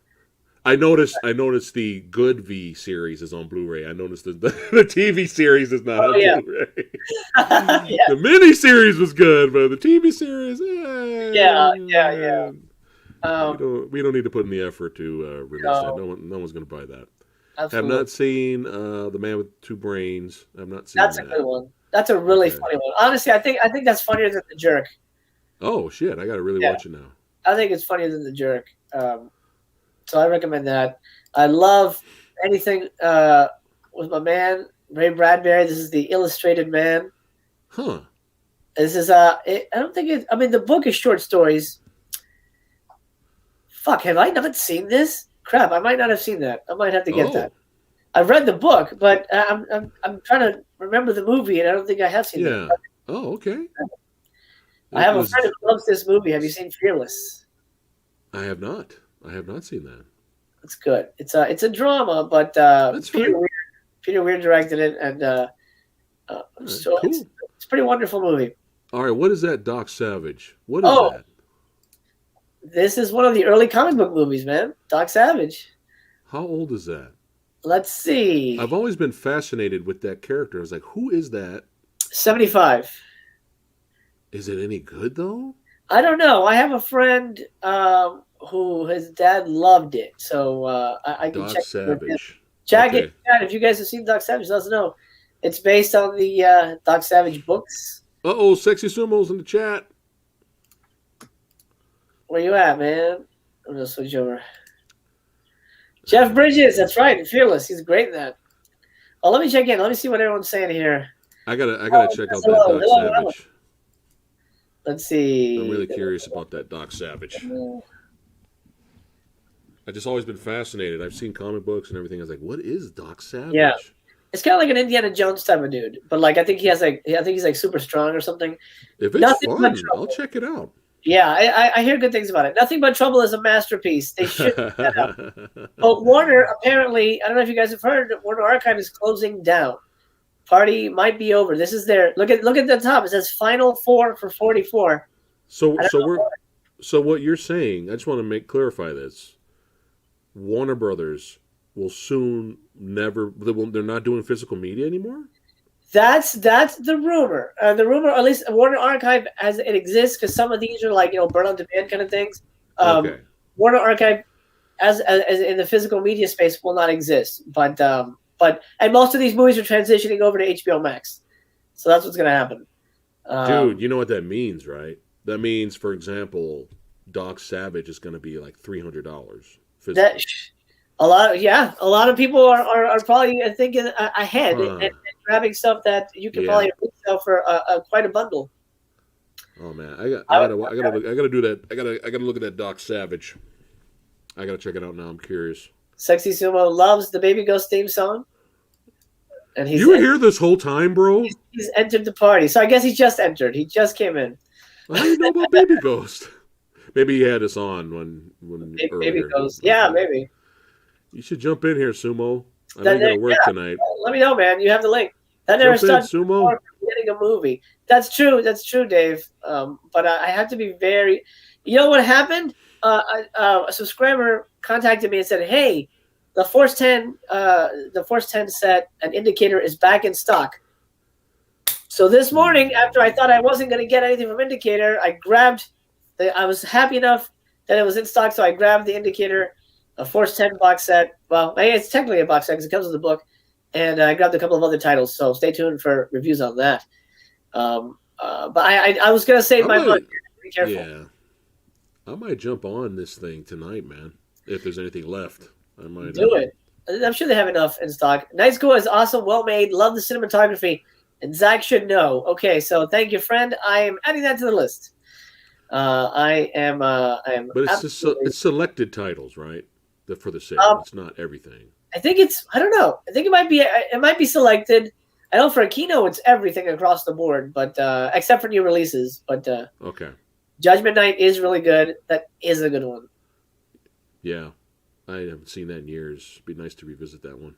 I noticed the good V series is on Blu-ray. I noticed the TV series is not on Blu-ray. The mini series was good, but the TV series, yeah. We don't need to put in the effort to release that. No one's going to buy that. Absolutely. Have not seen The Man with Two Brains. I've not seen that. That's a good one. That's a really funny one. Honestly, I think that's funnier than The Jerk. Oh shit! I got to really watch it now. I think it's funnier than The Jerk. So I recommend that. I love anything with my man Ray Bradbury. This is The Illustrated Man. Huh. This is I don't think it. I mean, the book is short stories. Fuck, have I not seen this? Crap, I might not have seen that. I might have to get that. I've read the book, but I'm trying to remember the movie, and I don't think I have seen it. Oh, okay. I have a friend who loves this movie. Have you seen Fearless? I have not. I have not seen that. It's good. It's a drama, but Peter Weir directed it, and so cool. it's a pretty wonderful movie. All right, what is that, Doc Savage? What is that? This is one of the early comic book movies, man. Doc Savage. How old is that? Let's see. I've always been fascinated with that character. I was like, who is that? 75. Is it any good, though? I don't know. I have a friend who his dad loved it, so I can Doc check. Savage. Check it. If you guys have seen Doc Savage, let us know. It's based on the Doc Savage books. Uh-oh, Sexy Sumo's in the chat. Where you at, man? I'm gonna switch over. Jeff Bridges, that's right, Fearless. He's great in that. Oh, let me check in. Let me see what everyone's saying here. I gotta check out that Doc Savage. Let's see. I'm really curious about that Doc Savage. I've just always been fascinated. I've seen comic books and everything. I was like, what is Doc Savage? Yeah. It's kind of like an Indiana Jones type of dude, but like I think he's like super strong or something. If it's fun, I'll check it out. Yeah, I hear good things about it. Nothing But Trouble is a masterpiece. They should put that out. But Warner, apparently, I don't know if you guys have heard, Warner Archive is closing down. Party might be over. This is their look at the top. It says Final 4 for 44. So what you're saying? I just want to clarify this. Warner Brothers will soon they're not doing physical media anymore. That's the rumor. The rumor, at least Warner Archive, as it exists, because some of these are like burn on demand kind of things. Okay. Warner Archive, as in the physical media space, will not exist. But most of these movies are transitioning over to HBO Max, so that's what's going to happen. Dude, you know what that means, right? That means, for example, Doc Savage is going to be like $300. A lot of people are probably thinking ahead and grabbing stuff that you can probably resell for quite a bundle. Oh man, I gotta do that. I gotta look at that Doc Savage. I gotta check it out now. I'm curious. Sexy Sumo loves the Baby Ghost theme song, and you were here this whole time, bro. He's entered the party, so I guess he just entered. He just came in. How do you know about Baby Ghost? Maybe he had us on when Baby Ghost. Yeah, maybe. You should jump in here, Sumo. I know you gotta work tonight. Let me know, man. You have the link. That never starts Sumo. Getting a movie. That's true, Dave. But I have to be very. You know what happened? A subscriber contacted me and said, "Hey, the Force 10 set and indicator is back in stock." So this morning, after I thought I wasn't going to get anything from Indicator, I was happy enough that it was in stock, so I grabbed the Indicator, a Force 10 box set. Well, it's technically a box set because it comes with the book, and I grabbed a couple of other titles. So stay tuned for reviews on that. But I was going to save my money. Be careful. Yeah, I might jump on this thing tonight, man. If there's anything left, I might do it. I'm sure they have enough in stock. Night School is awesome, well made. Love the cinematography. And Zach should know. Okay, so thank you, friend. I am adding that to the list. I am. But it's selected titles, right? For the sale. It's not everything. I think it's. I don't know. I think it might be. It might be selected. I know for Aquino, it's everything across the board, but except for new releases. But okay. Judgment Night is really good. That is a good one. Yeah, I haven't seen that in years. It'd be nice to revisit that one.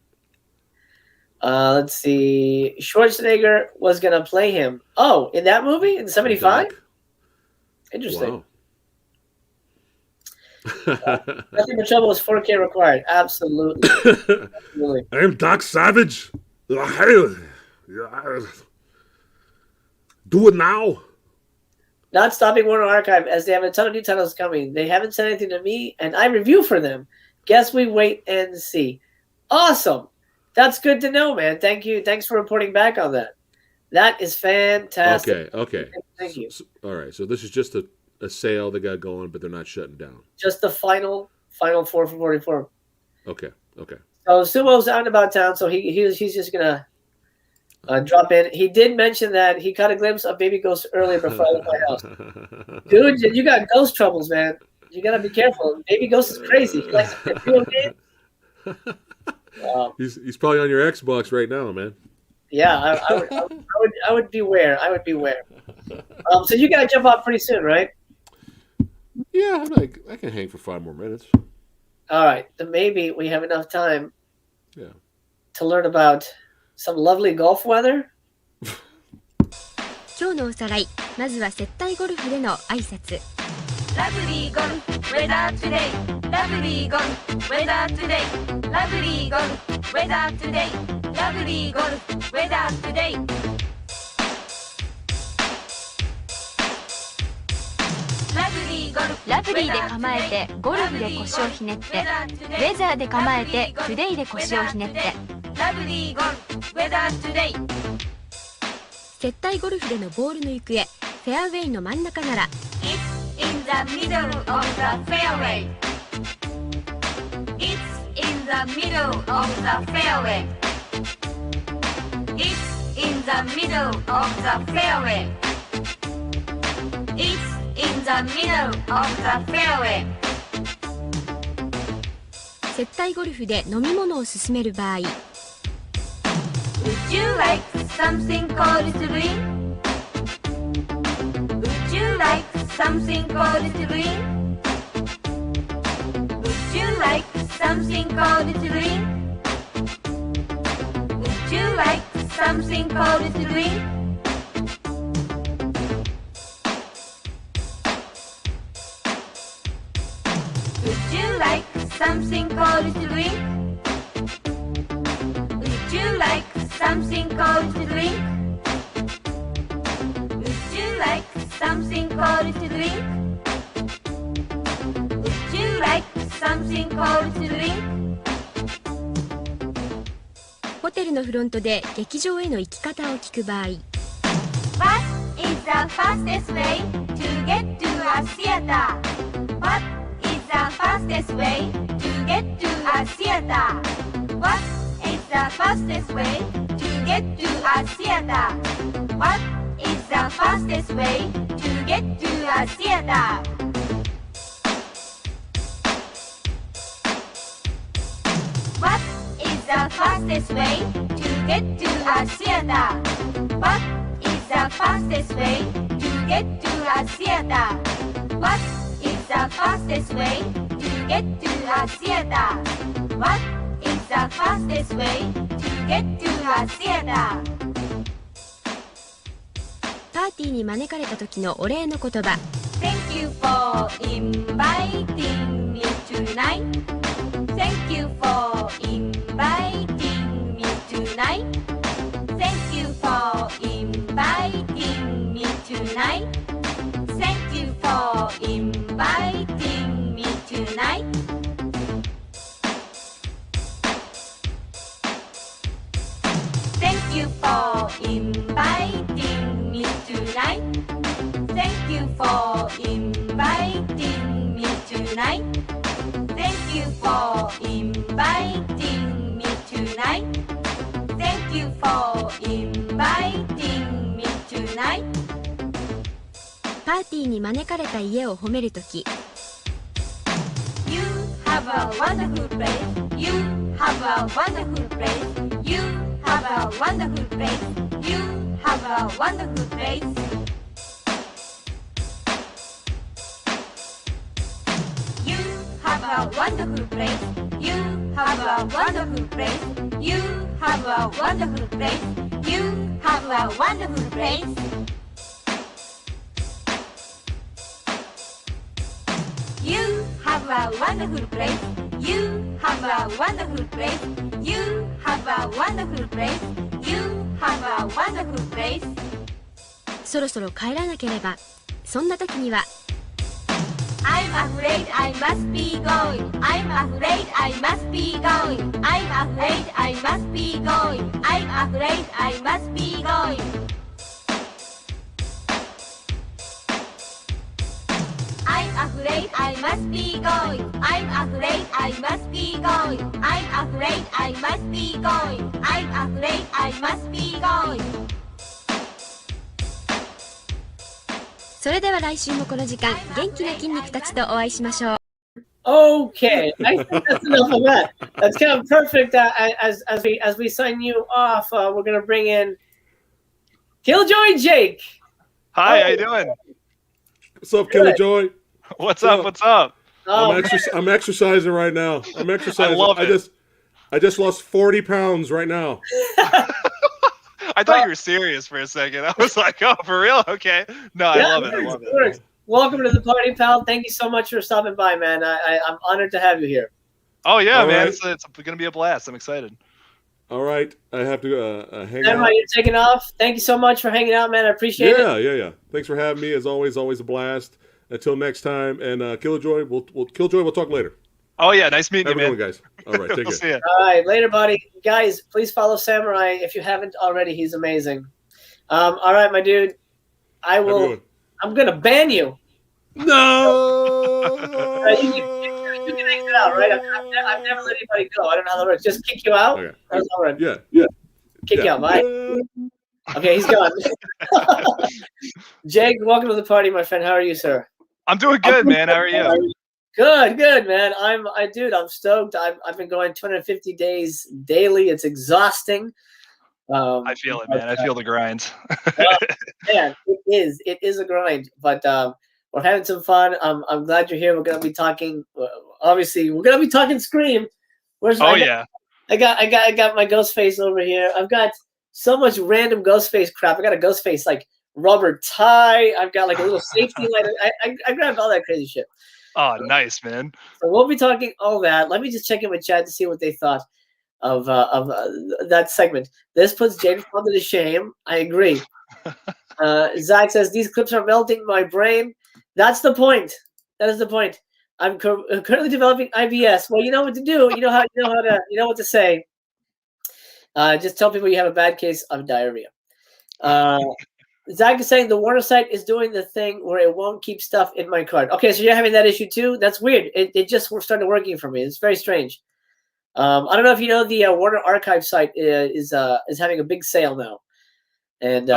Let's see. Schwarzenegger was going to play him. Oh, in that movie? In 75? Interesting. Wow. Nothing But Trouble is 4K required. Absolutely. Absolutely. I am Doc Savage. Do it now. Not stopping Warner Archive as they have a ton of new titles coming. They haven't said anything to me, and I review for them. Guess we wait and see. Awesome. That's good to know, man. Thank you. Thanks for reporting back on that. That is fantastic. Okay. Thank you. All right. So this is just a sale they got going, but they're not shutting down. Just the final 4 for 44. Okay. So Sumo's out and about town, so he's just gonna drop in. He did mention that he caught a glimpse of Baby Ghost earlier before I left my house. Dude, you got ghost troubles, man. You gotta be careful. Baby Ghost is crazy. He likes to play video games. He's probably on your Xbox right now, man. Yeah, I would beware. I would beware. So you gotta jump off pretty soon, right? Yeah, I can hang for 5 more minutes. All right, then maybe we have enough time. Yeah. To learn about some lovely golf weather. 今日のおさらい、まずは接待ゴルフでの挨拶。Lovely golf weather today. Lovely golf weather today. Lovely golf weather today. Lovely golf weather today. ラブリーで構えてゴルフで腰をひねって、ウェザーで構えてトゥデイで腰をひねって。Lovely golf weather today. 接待ゴルフでのボールの行方、フェアウェイの真ん中なら It's in the middle of the fairway. It's in the middle of the fairway. It's in the middle of the fairway. It's in the middle of the fairway. 接待ゴルフで飲み物を勧める場合 Would you like something cold to drink? Would you like something cold to drink? Would you like something cold to drink? Would you like something cold to drink? Would you like something cold to drink? Would you like something cold to drink? Would you like something cold to drink? Would you like something cold to drink? ホテルのフロントで劇場への行き方を聞く場合 What is the fastest way to get to a theater? What is the fastest way to get to a theater? What is the fastest way to get to a theater? What is the fastest way to get to a theater? What is the fastest way to get to a theater? What is the fastest way to get to a theater? What is the fastest way to get to a theater? What is the fastest way to get to a theater? パーティーに招かれた時のお礼の言葉 Thank you for inviting me tonight. Thank you for inviting me tonight. Thank you for inviting me tonight. Thank you for inviting me tonight. Thank you for inviting me tonight. Thank you for inviting me tonight. Thank you for inviting me tonight. Thank you for inviting me tonight. パーティーに招かれた家を褒める時 You have a wonderful place. You have a wonderful place. You have a wonderful place. You have a wonderful place. You have a wonderful place. You have a wonderful place. You have a wonderful place. You have a wonderful place. You have a wonderful place. You have a wonderful place. You have a wonderful place. You have a wonderful place. そろそろ帰らなければそんな時には I'm afraid I must be going. I'm afraid I must be going. I'm afraid I must be going. I'm afraid I must be going. I'm afraid I must be going. I'm afraid I must be going. I'm afraid I must be going. I'm afraid I must be going. それでは来週もこの時間元気な筋肉たちとお会いしましょう Okay, I think that's enough of that. That's kind of perfect. As we sign you off, we're gonna bring in Killjoy Jake. Hi, how you doing? What's up, Killjoy? What's up? What's up? I'm exercising right now. I'm exercising. I love it. I just lost 40 pounds right now. I thought you were serious for a second. I was like, oh, for real? Okay. No, I love it. I love it. Welcome to the party, pal. Thank you so much for stopping by, man. I'm honored to have you here. Oh, yeah, All man. right. It's going to be a blast. I'm excited. All right. I have to hang Never out. mind, you're taking off. Thank you so much for hanging out, man. I appreciate it. Yeah. Thanks for having me. As always a blast. Until next time. And Killjoy, we'll talk later. Oh, yeah. Nice meeting you, man. Have a good one, guys. All right. Take We'll care. see ya. All right, later, buddy. Guys, please follow Samurai if you haven't already. He's amazing. All right, my dude. I'm going to ban you. No! You can exit out, right? I've never let anybody go. I don't know how that works. Just kick you out? Okay. That's all right. Yeah. Kick you out. Bye. Okay, he's gone. Jake, welcome to the party, my friend. How are you, sir? I'm doing good, man. How are you? Good, man. I'm stoked. I've been going 250 days daily. It's exhausting. I feel it, man. I feel the grind. Man, it is a grind, but we're having some fun. I'm glad you're here. We're gonna be talking. Obviously, we're gonna be talking Scream. I got my Ghostface over here. I've got so much random Ghostface crap. I got a Ghostface like rubber tie. I've got like a little safety light. I grabbed all that crazy shit. Oh, nice, man. So we'll be talking all that. Let me just check in with Chad to see what they thought of that segment. This puts James Fonda to shame. I agree. Zach says these clips are melting my brain. That's the point. That is the point. I'm currently developing IBS. Well, you know what to do. You know what to say. Just tell people you have a bad case of diarrhea. Zach is saying the Warner site is doing the thing where it won't keep stuff in my card. Okay, so you're having that issue too? That's weird. It just started working for me. It's very strange. I don't know if you know the Warner Archive site is having a big sale now, and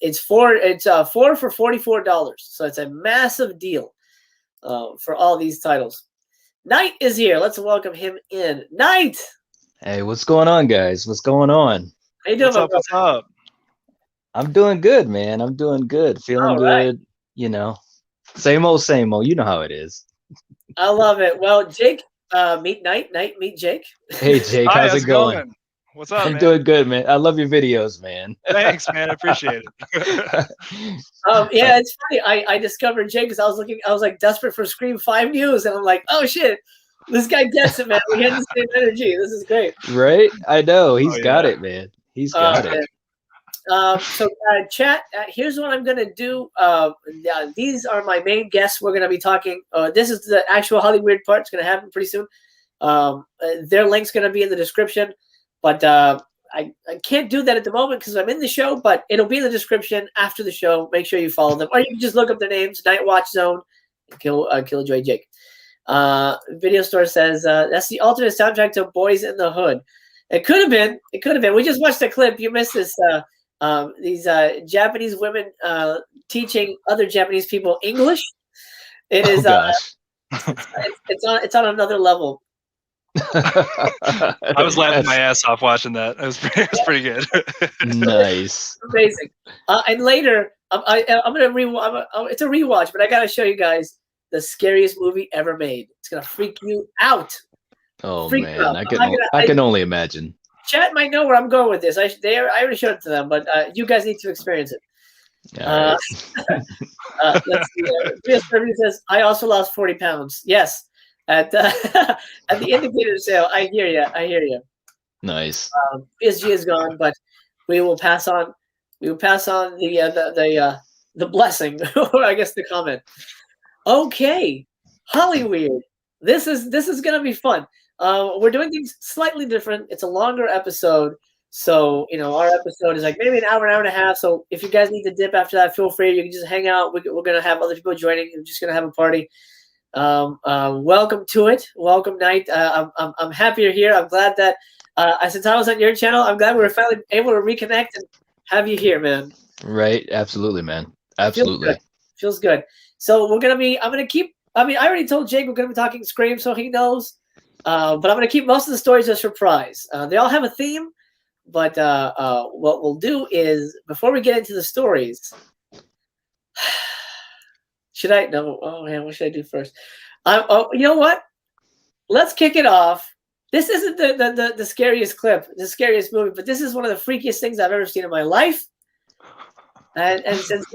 it's four for $44. So it's a massive deal for all these titles. Knight is here. Let's welcome him in. Knight. Hey, what's going on, guys? What's going on? How you doing? What's up? I'm doing good, man. I'm doing good. Feeling good. You know, same old, same old. You know how it is. I love it. Well, Jake, meet Knight. Knight, meet Jake. Hey, Jake, how's it going? What's up, I'm man? doing good, man. I love your videos, man. Thanks, man. I appreciate it. Yeah, it's funny. I discovered Jake because I was like desperate for Scream 5 news, and I'm like, oh shit, this guy gets it, man. We had the same energy. This is great. Right? I know. He's got it, man. He's got it. So, chat, here's what I'm going to do. These are my main guests. We're going to be talking. This is the actual Hollyweird part. It's going to happen pretty soon. Their link's going to be in the description. But I can't do that at the moment because I'm in the show. But it'll be in the description after the show. Make sure you follow them. Or you can just look up their names, Nightwatch Zone, Killjoy Jake. Video Store says, that's the alternate soundtrack to Boys in the Hood. It could have been. It could have been. We just watched a clip. You missed this. These Japanese women teaching other Japanese people English. It is. It's on another level. I was laughing my ass off watching that. It was pretty good. Nice. Amazing. And later, I'm gonna rewatch. It's a rewatch, but I gotta show you guys the scariest movie ever made. It's gonna freak you out. Oh man, I can only imagine. Chat might know where I'm going with this. I already showed it to them, but you guys need to experience it. Let's see. PS30 says, I also lost 40 pounds. Yes. At the indicator sale. I hear you. Nice. PSG is gone, but we will pass on the blessing, or I guess the comment. Okay. Hollyweird. This is gonna be fun. We're doing things slightly different. It's a longer episode. So, our episode is like maybe an hour and a half. So if you guys need to dip after that, feel free. You can just hang out. We're going to have other people joining. We're just going to have a party. Welcome to it. Welcome, Knight. I'm happy you're here. I'm glad that since I was on your channel, I'm glad we were finally able to reconnect and have you here, man. Right. Absolutely, man. Absolutely. Feels good. So I'm going to keep I mean, I already told Jake we're going to be talking Scream, so he knows. But I'm going to keep most of the stories a surprise. They all have a theme, but what we'll do is, before we get into the stories, should I? No. Oh man, what should I do first? You know what? Let's kick it off. This isn't the scariest clip, the scariest movie, but this is one of the freakiest things I've ever seen in my life. And since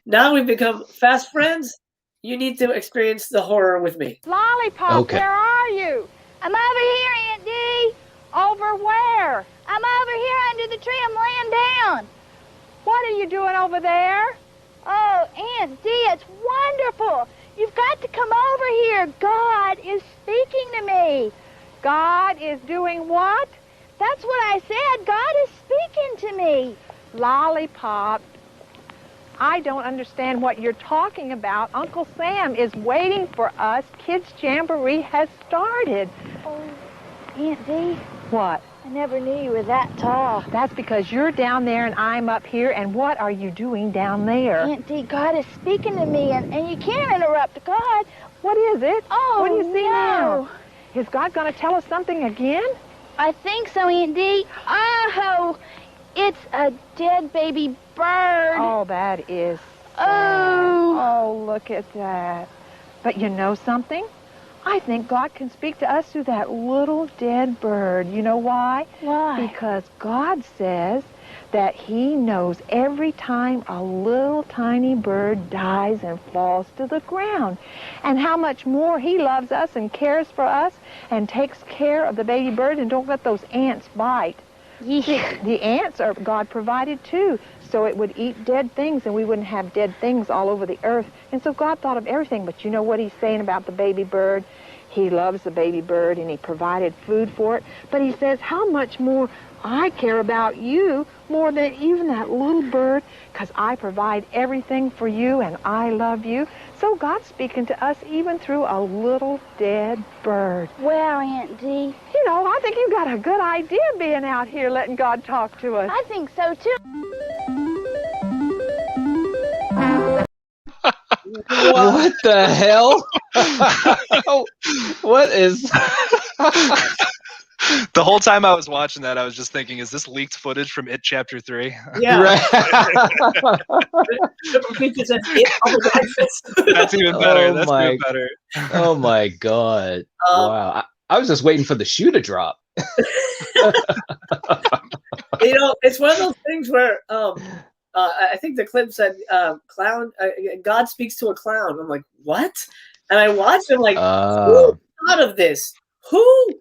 we've become fast friends, you need to experience the horror with me. Lollipop, where are you? I'm over here, Aunt Dee. Over where? I'm over here under the tree. I'm laying down. What are you doing over there? Oh, Aunt Dee, it's wonderful. You've got to come over here. God is speaking to me. God is doing what? That's what I said. God is speaking to me. Lollipop, I don't understand what you're talking about. Uncle Sam is waiting for us. Kids Jamboree has started. Oh, Aunt Dee. What? I never knew you were that tall. That's because you're down there and I'm up here, and what are you doing down there? Aunt Dee, God is speaking to me, and you can't interrupt God. What is it? Oh, what do you see no. now? Is God going to tell us something again? I think so, Aunt Dee. Oh, it's a dead baby bird. Oh, that is sad. Oh. Oh, look at that. But you know something? I think God can speak to us through that little dead bird. You know why? Why? Because God says that he knows every time a little tiny bird dies and falls to the ground, and how much more he loves us and cares for us and takes care of the baby bird, and don't let those ants bite. See, the ants are God provided too, so it would eat dead things and we wouldn't have dead things all over the earth. And so God thought of everything. But you know what he's saying about the baby bird? He loves the baby bird and he provided food for it. But he says, how much more I care about you more than even that little bird, because I provide everything for you and I love you. So God's speaking to us even through a little dead bird. Well, Aunt Dee. You know, I think you've got a good idea being out here letting God talk to us. I think so, too. What the hell? What is... The whole time I was watching that, I was just thinking, is this leaked footage from It Chapter 3? Yeah. Right. That's even better. Oh That's my- even better. Oh my god. Wow. I was just waiting for the shoe to drop. You know, it's one of those things where I think the clip said clown. God speaks to a clown. I'm like, what? And I watched him like, who thought of this? Who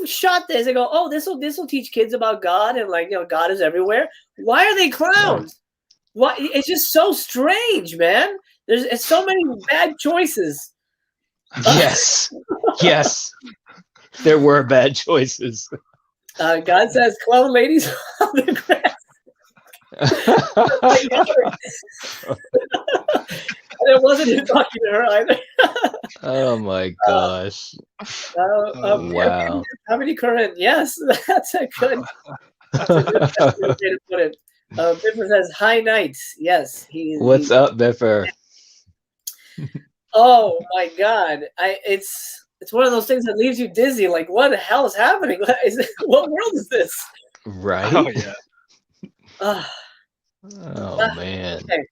shot this? I go, oh, this will teach kids about God, and like, you know, God is everywhere. Why are they clowns? What? It's just so strange, man. It's so many bad choices. Yes. Yes. There were bad choices. God says, clone ladies on the grass. And it wasn't him talking to her either. Oh my gosh. Wow. How many current? Yes, that's a good way to put it. Biffer says, hi nights. Yes. What's up, Biffer? Oh my God. It's one of those things that leaves you dizzy. Like, what the hell is happening? What world is this? Right. Oh yeah. Oh man. Okay.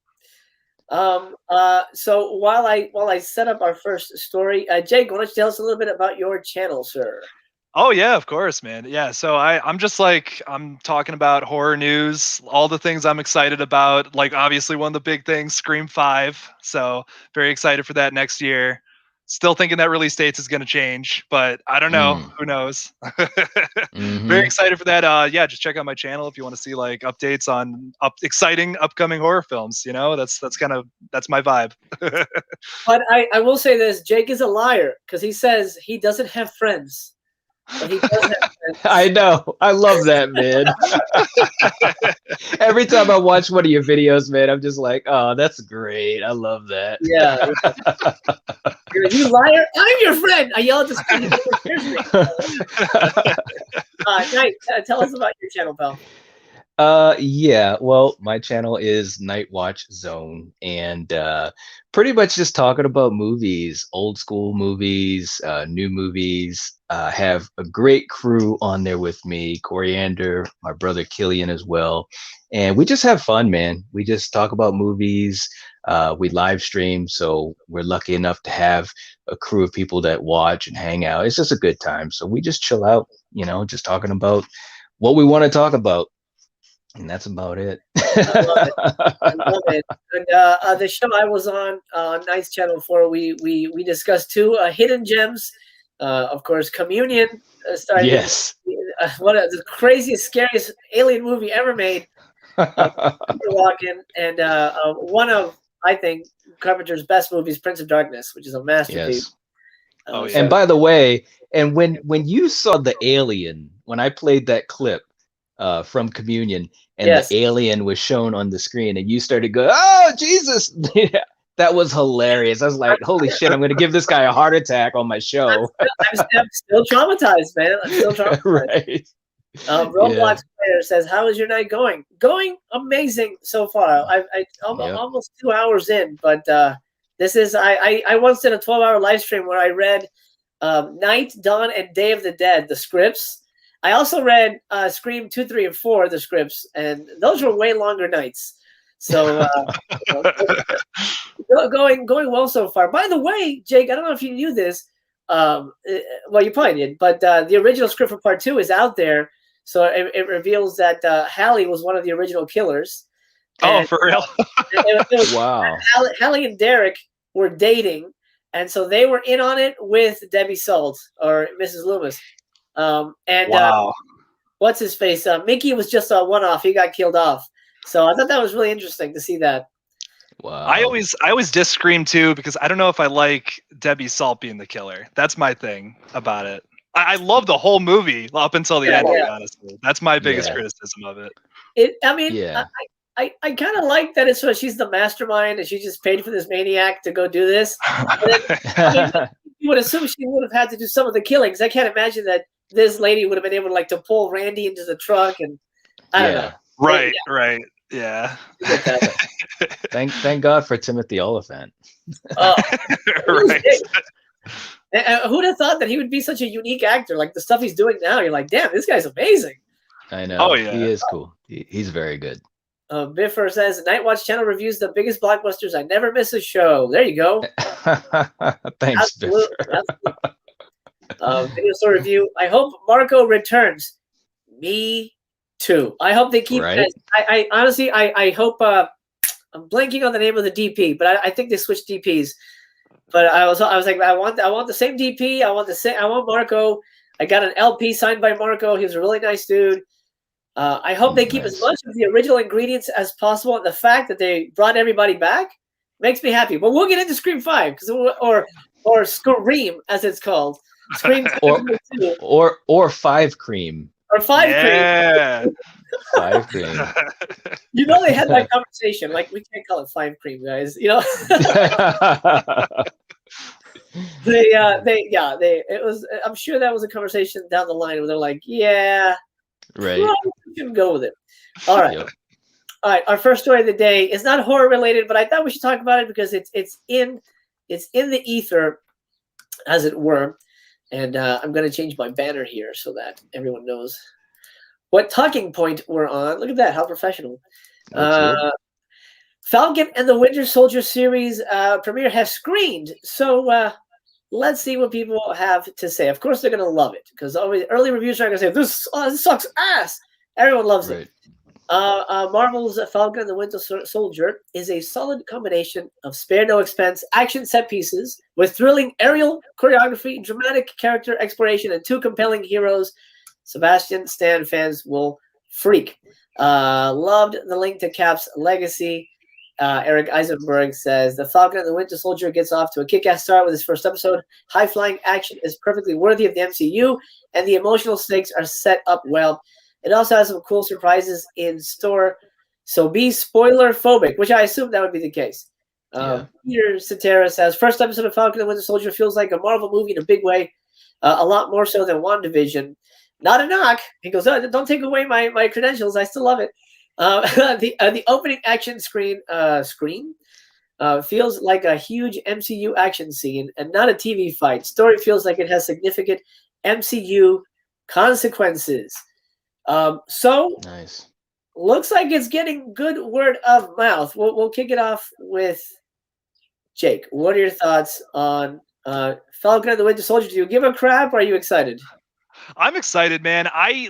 So while I set up our first story, Jake, why don't you tell us a little bit about your channel, sir? Oh yeah, of course, man. Yeah, so I'm just like, I'm talking about horror news, all the things I'm excited about. Like obviously one of the big things, Scream 5. So very excited for that next year. Still thinking that release dates is going to change, but I don't know. Who knows? Very excited for that. Yeah, just check out my channel if you want to see like updates on exciting upcoming horror films. You know, that's my vibe. But I will say this: Jake is a liar because he says he doesn't have friends. But he does have friends. I know. I love that, man. Every time I watch one of your videos, man, I'm just like, oh, that's great. I love that. Yeah. You liar! I'm your friend. I yell at the screen. Here's me. Knight, tell us about your channel, pal. Yeah. Well, my channel is Nightwatch Zone, and pretty much just talking about movies, old school movies, new movies. Have a great crew on there with me, Coriander, my brother Killian as well, and we just have fun, man. We just talk about movies. We live stream, so we're lucky enough to have a crew of people that watch and hang out. It's just a good time. So we just chill out, just talking about what we want to talk about. And that's about it. I love it. I love it. And the show I was on Nice Channel 4, we discussed two hidden gems. Of course, Communion. Starring Yes. One of the craziest, scariest alien movie ever made. Walking, and one of, I think, Carpenter's best movies, Prince of Darkness, which is a masterpiece. Yes. And by the way, and when you saw the alien, when I played that clip from Communion, and the alien was shown on the screen, and you started going, "Oh Jesus!" That was hilarious. I was like, "Holy shit! I'm going to give this guy a heart attack on my show." I'm still traumatized, man. I'm still traumatized. Right. Roblox player says, "How is your night going?" Going amazing so far. I almost 2 hours in, but this is I once did a 12-hour live stream where I read Night, Dawn, and Day of the Dead, the scripts. I also read Scream 2, 3, and 4, the scripts, and those were way longer nights. So going well so far. By the way, Jake, I don't know if you knew this. Well, you probably did, but the original script for part 2 is out there. So it reveals that Hallie was one of the original killers. Oh, for real? Wow. Hallie and Derek were dating, and so they were in on it with Debbie Salt or Mrs. Loomis. Wow. What's his face? Mickey was just a one-off. He got killed off. So I thought that was really interesting to see that. Wow. I always diss Scream too, because I don't know if I like Debbie Salt being the killer. That's my thing about it. I love the whole movie up until the ending, honestly. That's my biggest criticism of it. I kind of like that she's the mastermind and she just paid for this maniac to go do this. You would assume she would have had to do some of the killings. I can't imagine that this lady would have been able to pull Randy into the truck, and I don't know. Right. Yeah. Thank God for Timothy Oliphant. Right. Who'd have thought that he would be such a unique actor? Like the stuff he's doing now, you're like, damn, this guy's amazing. I know. Oh, yeah. He is cool. He's very good. Biffer says, Nightwatch channel reviews the biggest blockbusters. I never miss a show. There you go. Thanks, Absolutely. Biffer. Video store review. I hope Marco returns. Me too. I hope they keep. Right? I honestly, I hope. I'm blanking on the name of the DP, but I think they switched DPs. But I was like, I want the same DP. I want Marco. I got an LP signed by Marco. He was a really nice dude. I hope they keep as much of the original ingredients as possible. And the fact that they brought everybody back makes me happy. But we'll get into Scream 5 or Scream as it's called. Scream or 5 cream. Or 5 cream. 5 cream. You know they had that conversation. Like, we can't call it 5 cream, guys. You know. It was. I'm sure that was a conversation down the line where they're like, yeah. Right. Well, we can go with it. All right. Yep. All right. Our first story of the day is not horror related, but I thought we should talk about it because it's in the ether, as it were. And I'm going to change my banner here so that everyone knows what talking point we're on. Look at that. How professional. Falcon and the Winter Soldier series premiere has screened. So let's see what people have to say. Of course, they're going to love it because early reviews are going to say, this sucks ass. Everyone loves it. Marvel's Falcon and the Winter Soldier is a solid combination of spare no expense action set pieces with thrilling aerial choreography, dramatic character exploration, and 2 compelling heroes. Sebastian Stan fans will freak. Loved the link to Cap's legacy. Eric Eisenberg says, the Falcon and the Winter Soldier gets off to a kick-ass start with his first episode. High-flying action is perfectly worthy of the MCU, and the emotional stakes are set up well. It also has some cool surprises in store, so be spoiler-phobic, which I assume that would be the case. Peter Cetera says, first episode of Falcon and Winter Soldier feels like a Marvel movie in a big way, a lot more so than WandaVision. Not a knock. He goes, oh, don't take away my credentials. I still love it. The opening action screen feels like a huge MCU action scene and not a TV fight. Story feels like it has significant MCU consequences. So Nice. looks like it's getting good word of mouth. We'll kick it off with Jake. What are your thoughts on Falcon and the Winter Soldier? Do you give a crap or are you excited? I'm excited, man. I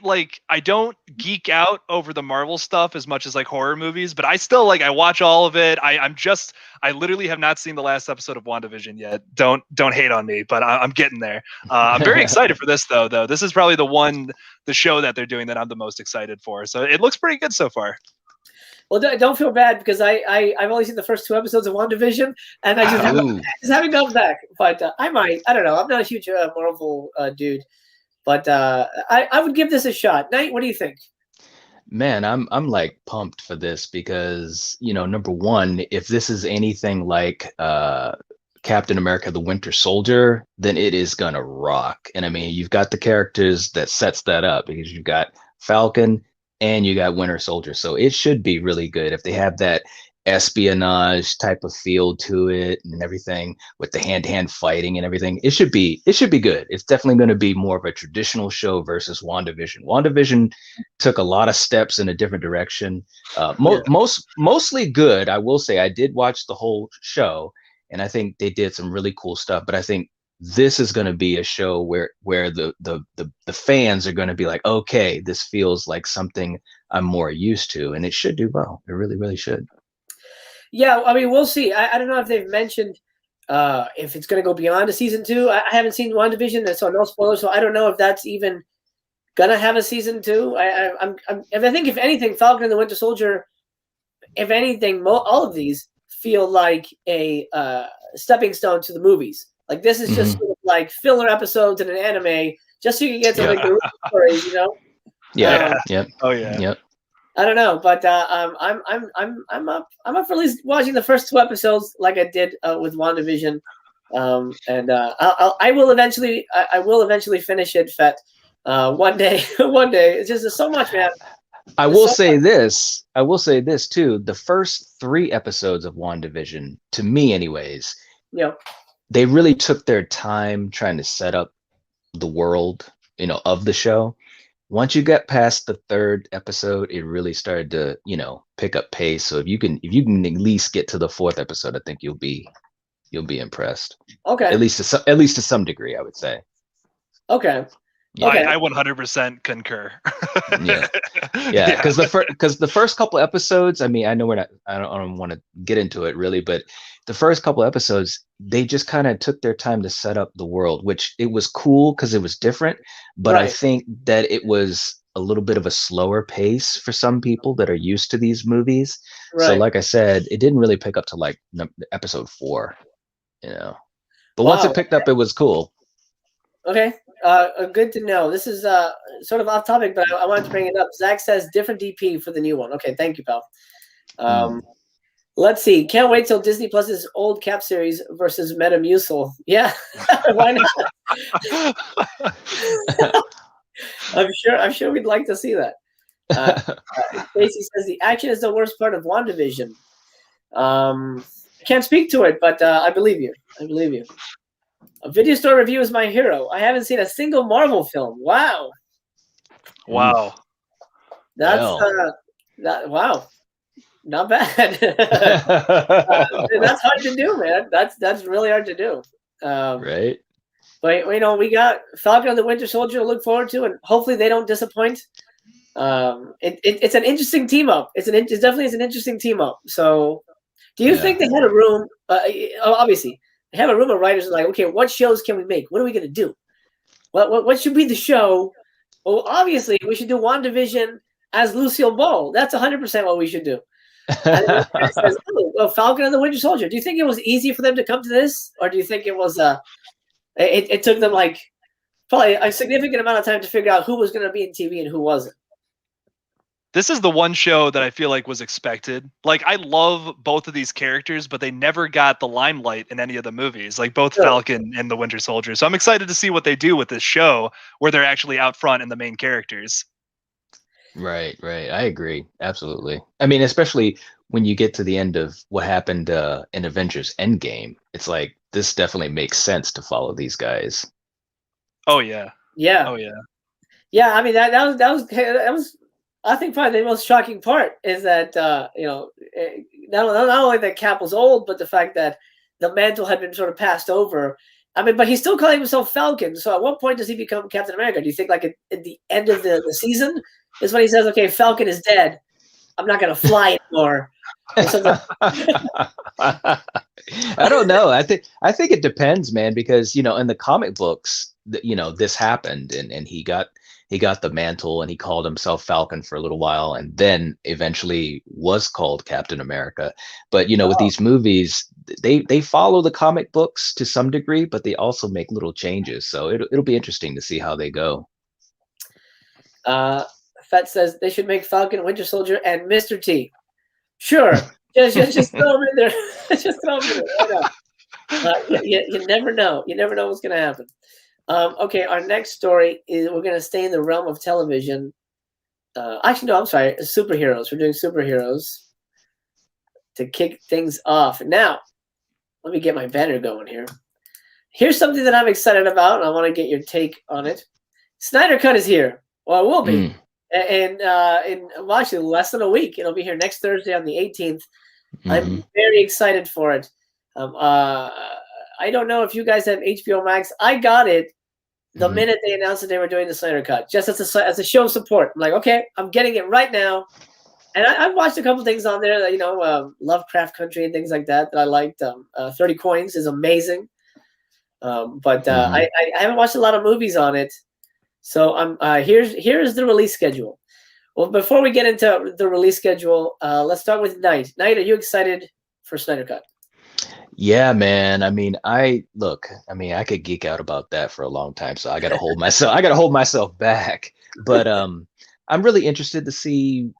don't geek out over the Marvel stuff as much as like horror movies, but I still I watch all of it. I literally have not seen the last episode of WandaVision yet. Don't hate on me, but I'm getting there. I'm very excited for this though. This is probably the show that they're doing that I'm the most excited for. So it looks pretty good so far. Well, don't feel bad because I've only seen the first 2 episodes of WandaVision, and I just haven't gone back. But I might. I don't know. I'm not a huge Marvel dude. But I would give this a shot. Knight, what do you think? Man, I'm like pumped for this because, number one, if this is anything like Captain America, the Winter Soldier, then it is gonna rock. And I mean, you've got the characters that sets that up because you've got Falcon and you got Winter Soldier. So it should be really good if they have that espionage type of feel to it and everything with the hand-to-hand fighting and everything. It should be good. It's definitely going to be more of a traditional show versus WandaVision. WandaVision took a lot of steps in a different direction. Mostly good. I will say I did watch the whole show and I think they did some really cool stuff, but I think this is going to be a show where the fans are going to be like, okay, this feels like something I'm more used to, and it should do well. It really, really should. Yeah, I mean, we'll see. I don't know if they've mentioned if it's going to go beyond a season 2. I haven't seen WandaVision, so no spoilers. So I don't know if that's even going to have a season 2. I think if anything, Falcon and the Winter Soldier, if anything, all of these feel like a stepping stone to the movies. Like this is just sort of like filler episodes in an anime, just so you can get to like the real stories, Yeah. Yep. Oh yeah. Yep. I don't know, but I'm up for at least watching the first 2 episodes, like I did with WandaVision, and I will eventually finish it. Fett, one day. It's just so much, man. I will say this too. The first 3 episodes of WandaVision, to me, anyways, they really took their time trying to set up the world, of the show. Once you get past the 3rd episode, it really started to, pick up pace. So if you can at least get to the 4th episode, I think you'll be impressed. Okay. At least to some degree, I would say. Okay. Yeah. Okay. I 100% concur. Yeah. Because the first couple episodes, I mean, I know I don't want to get into it really, but the first couple episodes, they just kind of took their time to set up the world, which it was cool because it was different. But I think that it was a little bit of a slower pace for some people that are used to these movies. Right. So like I said, it didn't really pick up to like episode 4, But once it picked up, it was cool. Okay. Good to know. This is sort of off topic, but I wanted to bring it up. Zach says different DP for the new one. Okay, thank you, pal. Let's see. Can't wait till Disney Plus's old Cap series versus Metamucil. Yeah, why not? I'm sure we'd like to see that. Stacy says the action is the worst part of WandaVision. I can't speak to it, but I believe you. A video store review is my hero. I haven't seen a single Marvel film. Wow. That's wow. Not bad. That's hard to do, man. That's really hard to do. Right. But we got Falcon and the Winter Soldier to look forward to, and hopefully they don't disappoint. It's an interesting team up. It definitely is an interesting team up. So, do you think they had a room? Obviously, they have a room of writers like, okay, what shows can we make? What are we going to do? What should be the show? Well, obviously, we should do WandaVision as Lucille Ball. That's 100% what we should do. And it says, Falcon and the Winter Soldier. Do you think it was easy for them to come to this, or do you think it was it took them like probably a significant amount of time to figure out who was going to be in TV and who wasn't? This is the one show that I feel like was expected. Like, I love both of these characters, but they never got the limelight in any of the movies, like both Falcon and the Winter Soldier. So I'm excited to see what they do with this show where they're actually out front in the main characters. Right, right. I agree. Absolutely. I mean, especially when you get to the end of what happened in Avengers Endgame, it's like this definitely makes sense to follow these guys. Oh yeah. Yeah. Oh yeah. Yeah, I mean that was I think probably the most shocking part is that not only that Cap was old, but the fact that the mantle had been sort of passed over. I mean, but he's still calling himself Falcon. So at what point does he become Captain America? Do you think like at the end of the season is when he says, "Okay, Falcon is dead. I'm not going to fly anymore." Or something. I don't know. I think it depends, man, because in the comic books, this happened, and he got the mantle, and he called himself Falcon for a little while, and then eventually was called Captain America. But with these movies, they follow the comic books to some degree, but they also make little changes. So it'll be interesting to see how they go. Fett says they should make Falcon, Winter Soldier, and Mr. T. Sure, just throw him in there. Just throw him in there. Why not? You never know. You never know what's going to happen. Okay, our next story is we're going to stay in the realm of television. Actually, no, I'm sorry. Superheroes. We're doing superheroes to kick things off. Now, let me get my banner going here. Here's something that I'm excited about, and I want to get your take on it. Snyder Cut is here. Well, it will be. And in actually less than a week. It'll be here next Thursday on the 18th. I'm very excited for it. I don't know if you guys have HBO Max. I got it the minute they announced that they were doing the Snyder Cut, just as a show of support. I'm like, okay, I'm getting it right now. And I've watched a couple things on there that, Lovecraft Country and things like that I liked. 30 Coins is amazing. But I haven't watched a lot of movies on it. So here's the release schedule. Well, before we get into the release schedule, let's start with Knight. Knight, are you excited for Snyder Cut? Yeah, man. I mean, I could geek out about that for a long time, so I gotta hold myself back. But I'm really interested to see,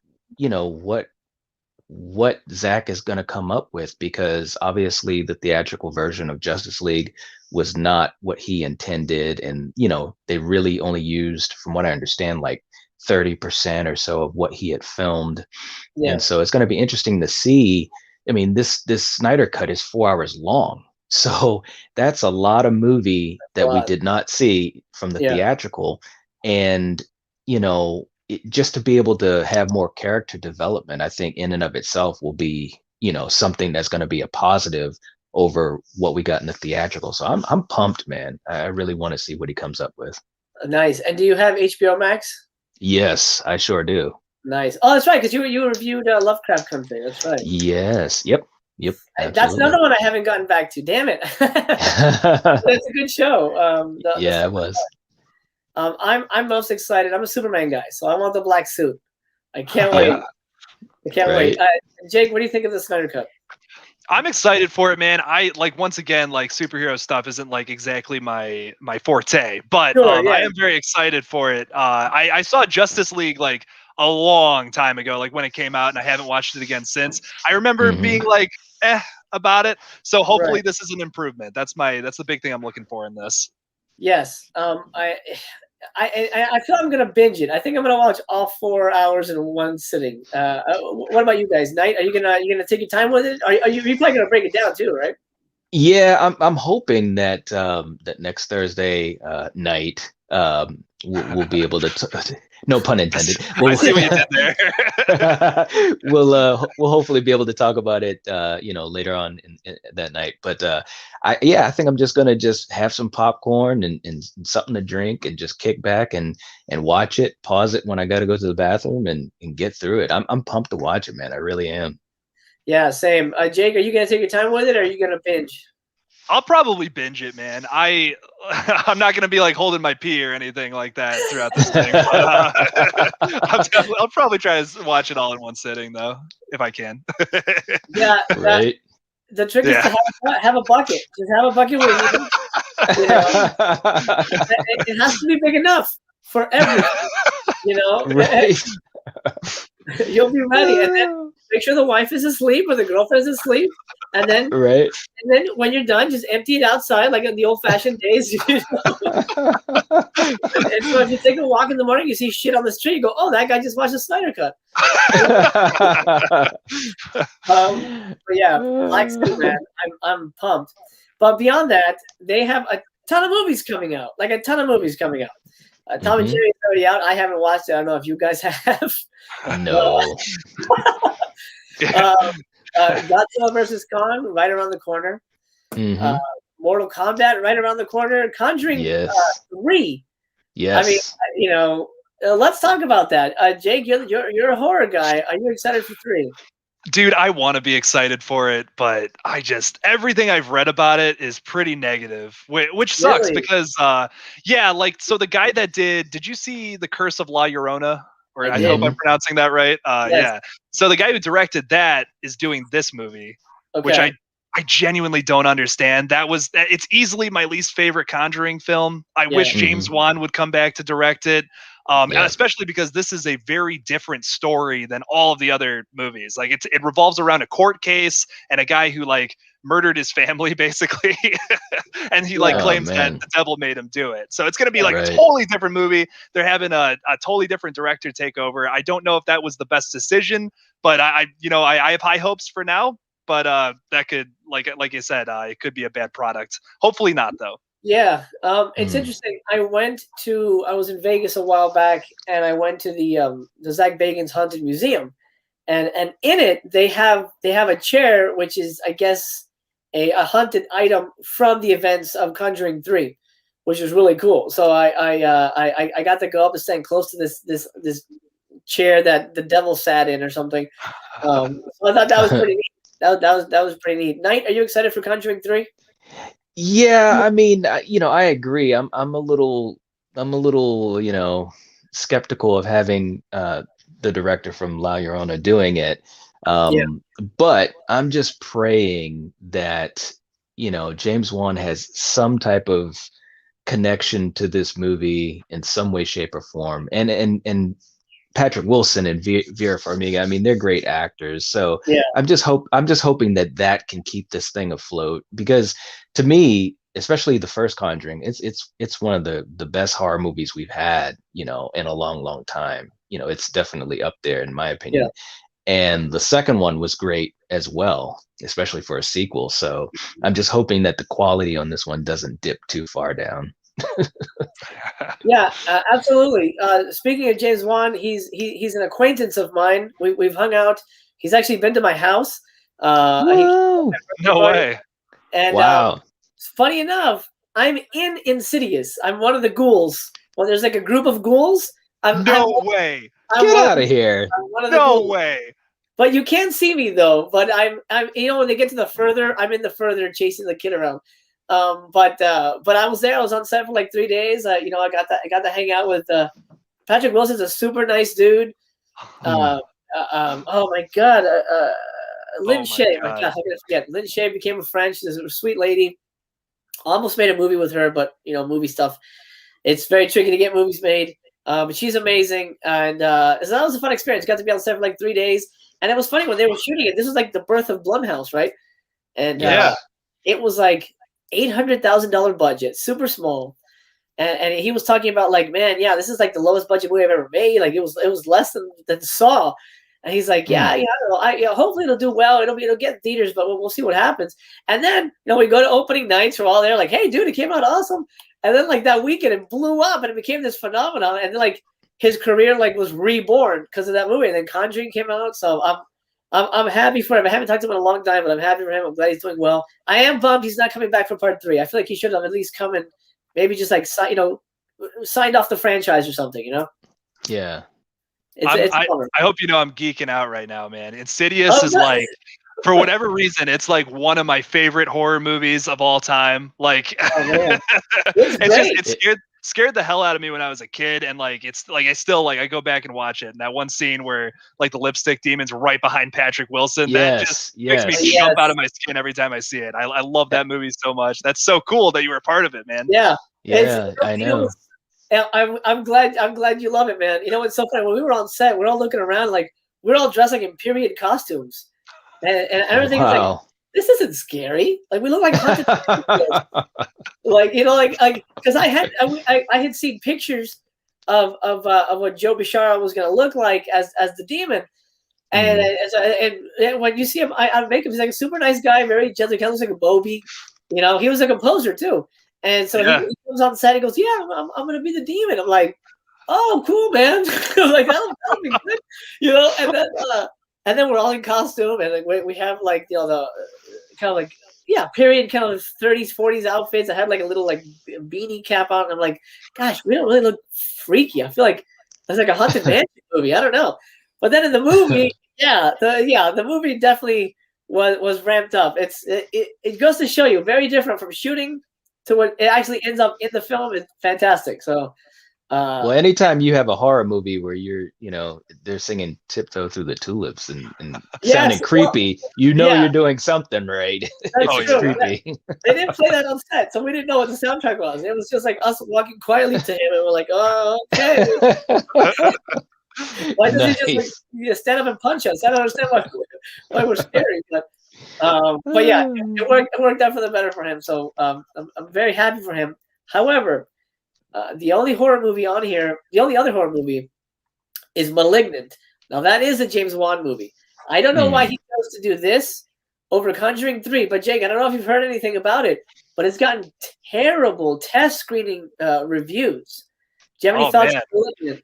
what Zack is gonna come up with, because obviously the theatrical version of Justice League was not what he intended, and they really only used, from what I understand, like 30% or so of what he had filmed. Yeah. And so it's going to be interesting to see. I mean, this Snyder Cut is 4 hours long, so that's a lot of movie that we did not see from the theatrical. And just to be able to have more character development, I think in and of itself will be something that's going to be a positive over what we got in the theatrical. So I'm pumped, man. I really want to see what he comes up with. Nice. And do you have HBO Max? Yes, I sure do. Nice. Oh, that's right, because you reviewed Lovecraft Country. That's right. Yes. Yep. That's another one I haven't gotten back to. Damn it. That's a good show. Yeah, it was. I'm most excited. I'm a Superman guy, so I want the black suit. I can't wait. I can't wait. Jake, what do you think of the Snyder Cut? I'm excited for it, man. I once again, superhero stuff isn't exactly my forte, but I am very excited for it. I saw Justice League a long time ago, when it came out, and I haven't watched it again since. I remember being about it. So hopefully this is an improvement. That's the big thing I'm looking for in this. Yes. I feel I'm gonna binge it. I think I'm gonna watch all 4 hours in one sitting. What about you guys? Knight, are you gonna take your time with it? Are you probably gonna break it down too, right? Yeah, I'm hoping that that next Thursday night we'll be able to. No pun intended. I see what you did there. We'll hopefully be able to talk about it, later on in that night. But I think I'm just gonna have some popcorn and something to drink and just kick back and watch it. Pause it when I got to go to the bathroom and get through it. I'm pumped to watch it, man. I really am. Yeah, same. Jake, are you gonna take your time with it, or are you gonna binge? I'll probably binge it, man. I'm not gonna be holding my pee or anything like that throughout this thing. I'll probably try to watch it all in one sitting, though, if I can. Yeah, right. The trick is to have a bucket. Just have a bucket with you. It has to be big enough for everything. Right. You'll be ready, and then make sure the wife is asleep or the girlfriend is asleep, And then Right. And then when you're done, just empty it outside like in the old-fashioned days. You know? And so if you take a walk in the morning, you see shit on the street, you go, "Oh, that guy just watched the Snyder Cut." But yeah, Black Suit, man, I'm pumped. But beyond that, they have a ton of movies coming out. Like a ton of movies coming out. Tom and Jerry is already out. I haven't watched it. I don't know if you guys have. No. Godzilla versus Kong right around the corner. Mortal Kombat right around the corner. Conjuring 3. Yes. I mean, you know, let's talk about that. Jake, you're a horror guy. Are you excited for 3? Dude, I want to be excited for it, but everything I've read about it is pretty negative, which sucks because, so the guy that did you see The Curse of La Llorona? Or I hope I'm pronouncing that right. Yes. Yeah. So the guy who directed that is doing this movie, which I genuinely don't understand. It's easily my least favorite Conjuring film. I wish James Wan would come back to direct it. Especially because this is a very different story than all of the other movies. Like it revolves around a court case and a guy who like murdered his family basically. And he claims that the devil made him do it. So it's going to be like a totally different movie. They're having a totally different director take over. I don't know if that was the best decision, but I have high hopes for now, but that could, like you said, it could be a bad product. Hopefully not though. Yeah, it's interesting. I was in Vegas a while back, and I went to the Zach Bagans Haunted Museum, and in it they have a chair which is, I guess, a haunted item from the events of Conjuring 3, which is really cool. So I got to go up and stand close to this chair that the devil sat in or something. So I thought that was pretty neat. That was pretty neat. Knight, are you excited for Conjuring 3? Yeah, I mean, I agree. I'm a little, skeptical of having the director from La Llorona doing it. But I'm just praying that, James Wan has some type of connection to this movie in some way, shape, or form. And Patrick Wilson and Vera Farmiga, I mean, they're great actors. So I'm just hoping that can keep this thing afloat, because to me, especially the first Conjuring, it's one of the best horror movies we've had, in a long, long time. It's definitely up there in my opinion. And the second one was great as well, especially for a sequel. So I'm just hoping that the quality on this one doesn't dip too far down. Yeah, absolutely. Speaking of James Wan, he's an acquaintance of mine. We've hung out. He's actually been to my house. No way. And wow. Funny enough, I'm in Insidious. I'm one of the ghouls. Well, there's like a group of ghouls. No way. Get out of here. No way. But you can't see me though. But I'm when they get to the further, I'm in the further chasing the kid around. But I was there. I was on set for like 3 days. I got to hang out with Patrick Wilson's a super nice dude. Oh my god, Lynn Shay. My god, how can I forget? Lynn Shay became a friend. She's a sweet lady. Almost made a movie with her, but movie stuff, it's very tricky to get movies made. But she's amazing, and so that was a fun experience. Got to be on set for like 3 days, and it was funny when they were shooting it. This was like the birth of Blumhouse, right? And it was like $800,000 budget, super small, and he was talking about like, man, this is like the lowest budget movie I've ever made. Like it was less than Saw, and he's like, hopefully it'll do well. It'll get theaters, but we'll see what happens. And then we go to opening nights. We're all there, like, hey, dude, it came out awesome. And then like that weekend, it blew up and it became this phenomenon. And then like his career like was reborn because of that movie. And then Conjuring came out, so I'm happy for him. I haven't talked to him in a long time, but I'm happy for him. I'm glad he's doing well. I am bummed he's not coming back for part 3. I feel like he should have at least come and maybe just like signed off the franchise or something. Yeah. I hope I'm geeking out right now, man. Insidious is like, for whatever reason, it's like one of my favorite horror movies of all time. Like, it scared the hell out of me when I was a kid, and like it's like I go back and watch it. And that one scene where like the lipstick demon's right behind Patrick Wilson, that just makes me jump out of my skin every time I see it. I love that movie so much. That's so cool that you were a part of it, man. Yeah, I know. I'm glad you love it, man. It's so funny. When we were on set, we're all looking around like we're all dressed like in period costumes, and everything is like this isn't scary. Like we look like haunted. Like because I had seen pictures of what Joe Bishara was going to look like as the demon, and when you see him on makeup, he's like a super nice guy, very gentle, kind of looks like a Bobby. He was a composer too, and so he comes on set. He goes, "Yeah, I'm going to be the demon." I'm like, "Oh, cool, man!" I'm like, "That'll be good," and then we're all in costume, and like we have like the kind of like period kind of 30s 40s outfits. I had like a little like beanie cap on. And I'm like, gosh, we don't really look freaky. I feel like it's like a haunted mansion movie. I don't know, but then in the movie, the movie definitely was ramped up. It goes to show you, very different from shooting to what it actually ends up in the film. It's fantastic. So. Well, anytime you have a horror movie where they're singing "Tiptoe Through the Tulips" and sounding creepy, you're doing something right. It's creepy. They didn't play that on set, so we didn't know what the soundtrack was. It was just like us walking quietly to him, and we're like, "Oh, okay." Why does he just stand up and punch us? I don't understand why we're scary, but yeah, it worked out for the better for him. So I'm very happy for him. However. The only horror movie on here, the only other horror movie is Malignant. Now, that is a James Wan movie. I don't know why he chose to do this over Conjuring 3, but Jake, I don't know if you've heard anything about it, but it's gotten terrible test screening reviews. Do you have any thoughts on Malignant?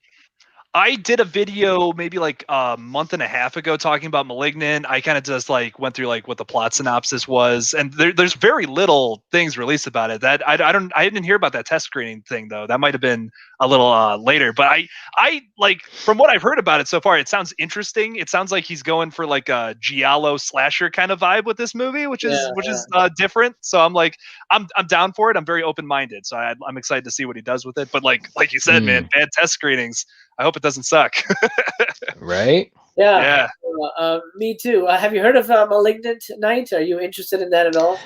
I did a video maybe like a month and a half ago talking about Malignant. I kind of just like went through like what the plot synopsis was, and there's very little things released about it. That I didn't hear about that test screening thing though. That might have been a little later. But I like from what I've heard about it so far, it sounds interesting. It sounds like he's going for like a giallo slasher kind of vibe with this movie, which is different. So I'm like I'm down for it. I'm very open minded. So I'm excited to see what he does with it. But like you said, man, bad test screenings. I hope it doesn't suck. Right? Yeah. Me too. Have you heard of Malignant Night? Are you interested in that at all?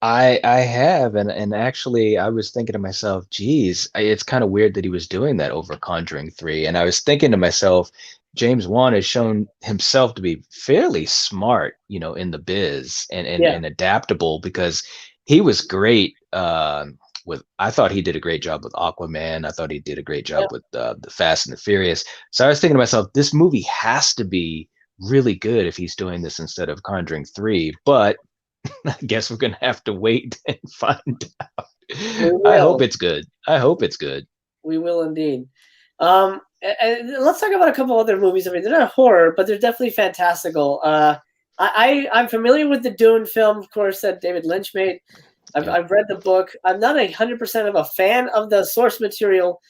I have, and actually, I was thinking to myself, geez, it's kind of weird that he was doing that over Conjuring 3. And I was thinking to myself, James Wan has shown himself to be fairly smart, in the biz and adaptable, because he was great I thought he did a great job with Aquaman. I thought he did a great job with the Fast and the Furious. So I was thinking to myself, this movie has to be really good if he's doing this instead of Conjuring 3. But I guess we're gonna have to wait and find out. I hope it's good. We will indeed. And let's talk about a couple other movies. I mean, they're not horror, but they're definitely fantastical. I'm familiar with the Dune film, of course, that David Lynch made. I've read the book. I'm not 100% of a fan of the source material,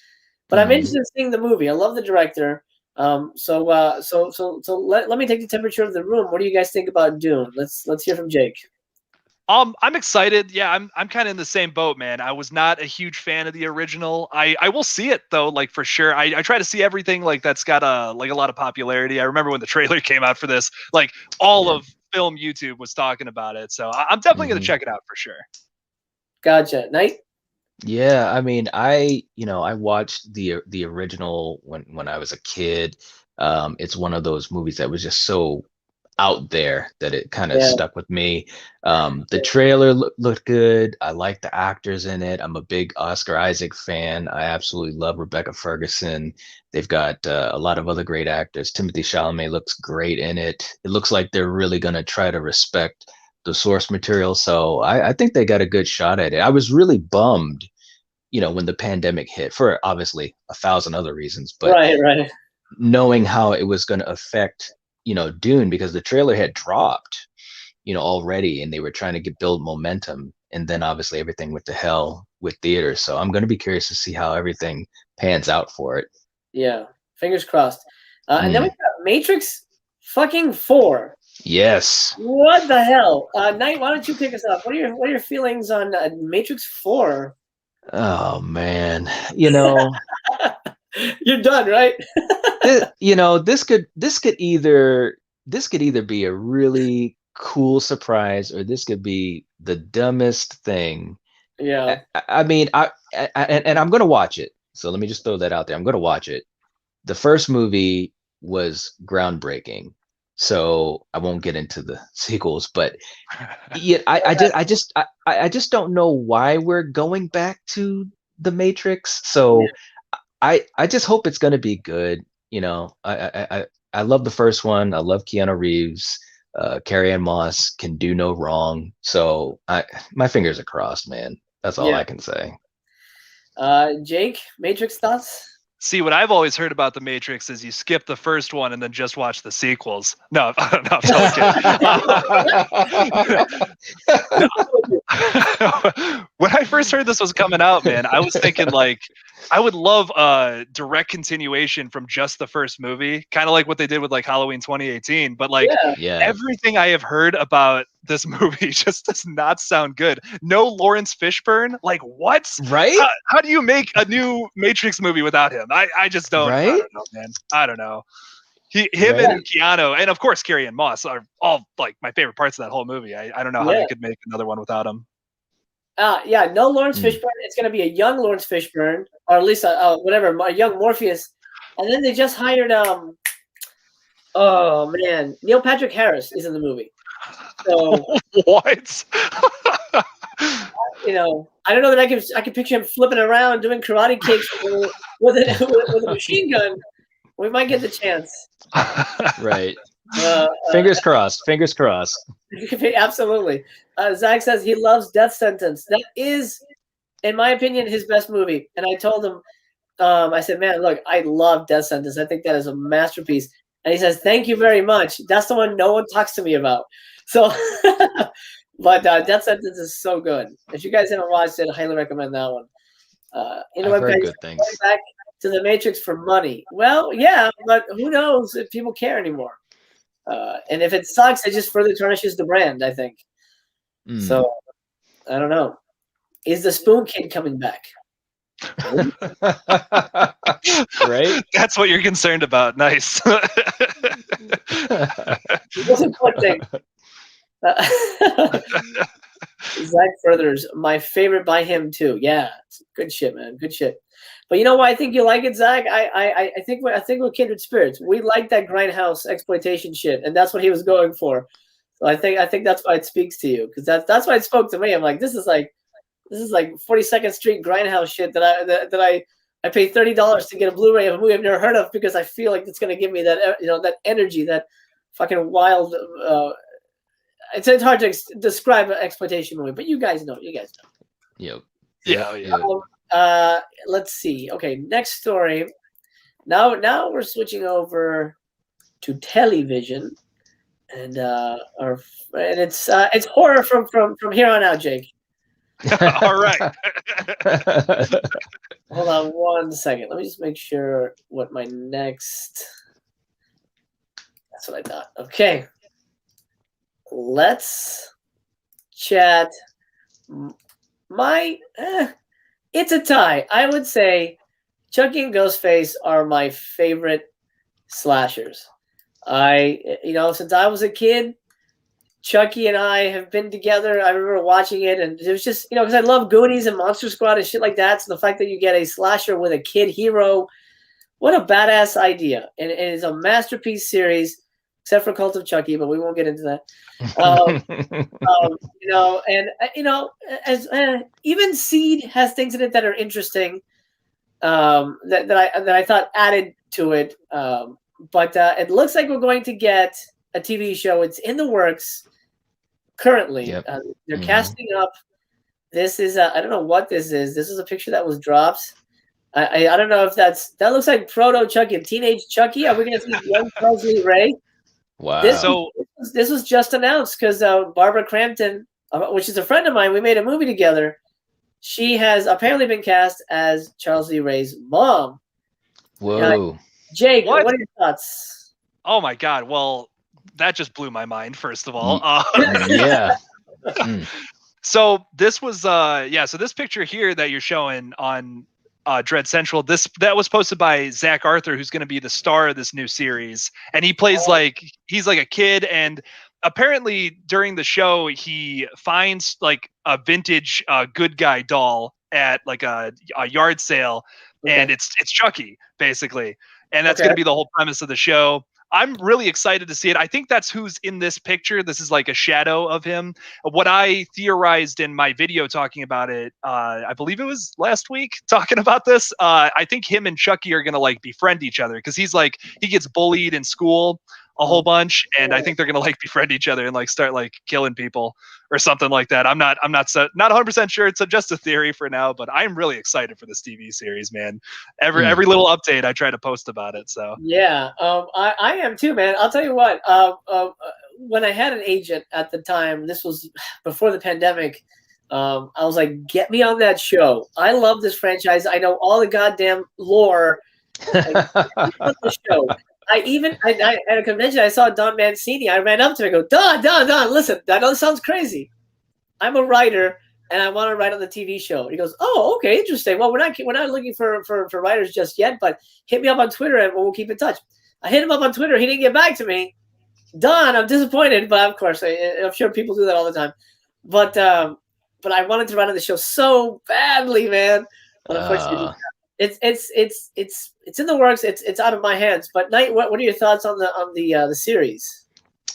but I'm interested in seeing the movie. I love the director. So let me take the temperature of the room. What do you guys think about Dune? Let's hear from Jake. I'm excited. Yeah, I'm kind of in the same boat, man. I was not a huge fan of the original. I will see it though, like for sure. I try to see everything like that's got a lot of popularity. I remember when the trailer came out for this, like all of film YouTube was talking about it. So I'm definitely gonna check it out for sure. Gotcha. Night? Yeah, I mean, I watched the original when I was a kid. It's one of those movies that was just so out there that it kind of stuck with me. The trailer looked good. I like the actors in it. I'm a big Oscar Isaac fan. I absolutely love Rebecca Ferguson. They've got a lot of other great actors. Timothée Chalamet looks great in it. It looks like they're really going to try to respect the source material. So I think they got a good shot at it. I was really bummed, when the pandemic hit, for obviously 1,000 other reasons, but right. Knowing how it was going to affect, Dune, because the trailer had dropped, already, and they were trying to build momentum. And then obviously everything went to hell with theaters. So I'm going to be curious to see how everything pans out for it. Yeah. Fingers crossed. And then we got Matrix fucking 4. Yes. What the hell? Knight, why don't you kick us off? What are your feelings on Matrix 4? Oh man, You're done, right? this could either be a really cool surprise, or this could be the dumbest thing. Yeah. I mean, and I'm gonna watch it. So let me just throw that out there. I'm gonna watch it. The first movie was groundbreaking. so I won't get into the sequels. But yeah, I just don't know why we're going back to the Matrix. So I just hope it's gonna be good. You know, I love the first one. I love Keanu Reeves. Carrie Ann Moss can do no wrong. So my fingers are crossed, man. That's all I can say. Jake, Matrix thoughts? See, what I've always heard about the Matrix is you skip the first one and then just watch the sequels. No, no, I'm totally kidding. When I first heard this was coming out, man, I was thinking like I would love a direct continuation from just the first movie, kind of like what they did with like Halloween 2018. But like everything I have heard about this movie just does not sound good. No Lawrence Fishburne, like what? Right? How do you make a new Matrix movie without him? I just don't. Right? I don't know, man. I don't know. Him and Keanu, and of course Carrie Ann Moss are all like my favorite parts of that whole movie. I don't know how you could make another one without him. No Lawrence Fishburne. It's going to be a young Lawrence Fishburne, or at least whatever, a young Morpheus. And then they just hired oh man, Neil Patrick Harris is in the movie. So what? You know, I don't know that I can picture him flipping around doing karate kicks with a machine gun. We might get the chance. Right. Fingers crossed. Fingers crossed. Absolutely. Zach says he loves Death Sentence. That is, in my opinion, his best movie. And I told him, I said, man, look, I love Death Sentence. I think that is a masterpiece. And he says, thank you very much. That's the one no one talks to me about. So, but Death Sentence is so good. If you guys haven't watched it, I highly recommend that one. You know I've what, heard guys? good things. Going back to the Matrix for money. Well, yeah, but who knows if people care anymore? And if it sucks, it just further tarnishes the brand, I think. So, I don't know. Is the Spoon Kid coming back? Right? That's what you're concerned about. Nice. It wasn't one thing. Zach Furthers, my favorite by him too. Yeah, good shit, man. Good shit. But you know why I think you like it, Zach? I think we're kindred spirits. We like that grindhouse exploitation shit, and that's what he was going for. So I think that's why it speaks to you, because that's why it spoke to me. I'm like, this is like 42nd Street grindhouse shit that I pay $30 to get a Blu-ray of a movie I've never heard of, because I feel like it's gonna give me that that energy, that fucking wild. It's hard to describe an exploitation movie, but you guys know. Yep. Yeah. Let's see. Okay, next story. Now we're switching over to television, and it's horror from here on out, Jake. All right. Hold on 1 second. Let me just make sure what my next. That's what I thought. Okay. Let's chat. It's a tie. I would say Chucky and Ghostface are my favorite slashers. Since I was a kid, Chucky and I have been together. I remember watching it, and it was just, because I love Goonies and Monster Squad and shit like that. So the fact that you get a slasher with a kid hero, what a badass idea. And it is a masterpiece series, except for Cult of Chucky, but we won't get into that. Even Seed has things in it that are interesting, that I thought added to it. But it looks like we're going to get a TV show. It's in the works currently. Yep. They're casting up. This is I don't know what this is. This is a picture that was dropped. I don't know if that looks like proto Chucky, teenage Chucky. Are we going to see young Charles Lee Ray? Wow. This was just announced because Barbara Crampton, which is a friend of mine, we made a movie together. She has apparently been cast as Charles Lee Ray's mom. Whoa. Jake, what are your thoughts? Oh my God. Well, that just blew my mind, first of all. Yeah. So this was so this picture here that you're showing on Dread Central, that was posted by Zach Arthur, who's going to be the star of this new series, and he plays he's like a kid, and apparently during the show he finds like a vintage good guy doll at like a yard sale, and it's Chucky basically, and that's going to be the whole premise of the show. I'm really excited to see it. I think that's who's in this picture. This is like a shadow of him. What I theorized in my video talking about it, I believe it was last week, talking about this. I think him and Chucky are gonna like befriend each other because he gets bullied in school a whole bunch, and I think they're gonna like befriend each other and like start like killing people or something like that. I'm not 100% sure. It's just a theory for now, but I'm really excited for this TV series, man. Every little update I try to post about it. So yeah, I am too, man. I'll tell you what. When I had an agent at the time, this was before the pandemic. I was like, get me on that show. I love this franchise. I know all the goddamn lore. The show. I at a convention, I saw Don Mancini. I ran up to him and go, Don, listen, I know this sounds crazy. I'm a writer and I want to write on the TV show. He goes, oh, okay, interesting. Well, we're not looking for writers just yet, but hit me up on Twitter and we'll keep in touch. I hit him up on Twitter. He didn't get back to me. Don, I'm disappointed, but of course, I'm sure people do that all the time. But I wanted to write on the show so badly, man. But unfortunately, it's in the works. It's out of my hands. But Knight, what are your thoughts on the series?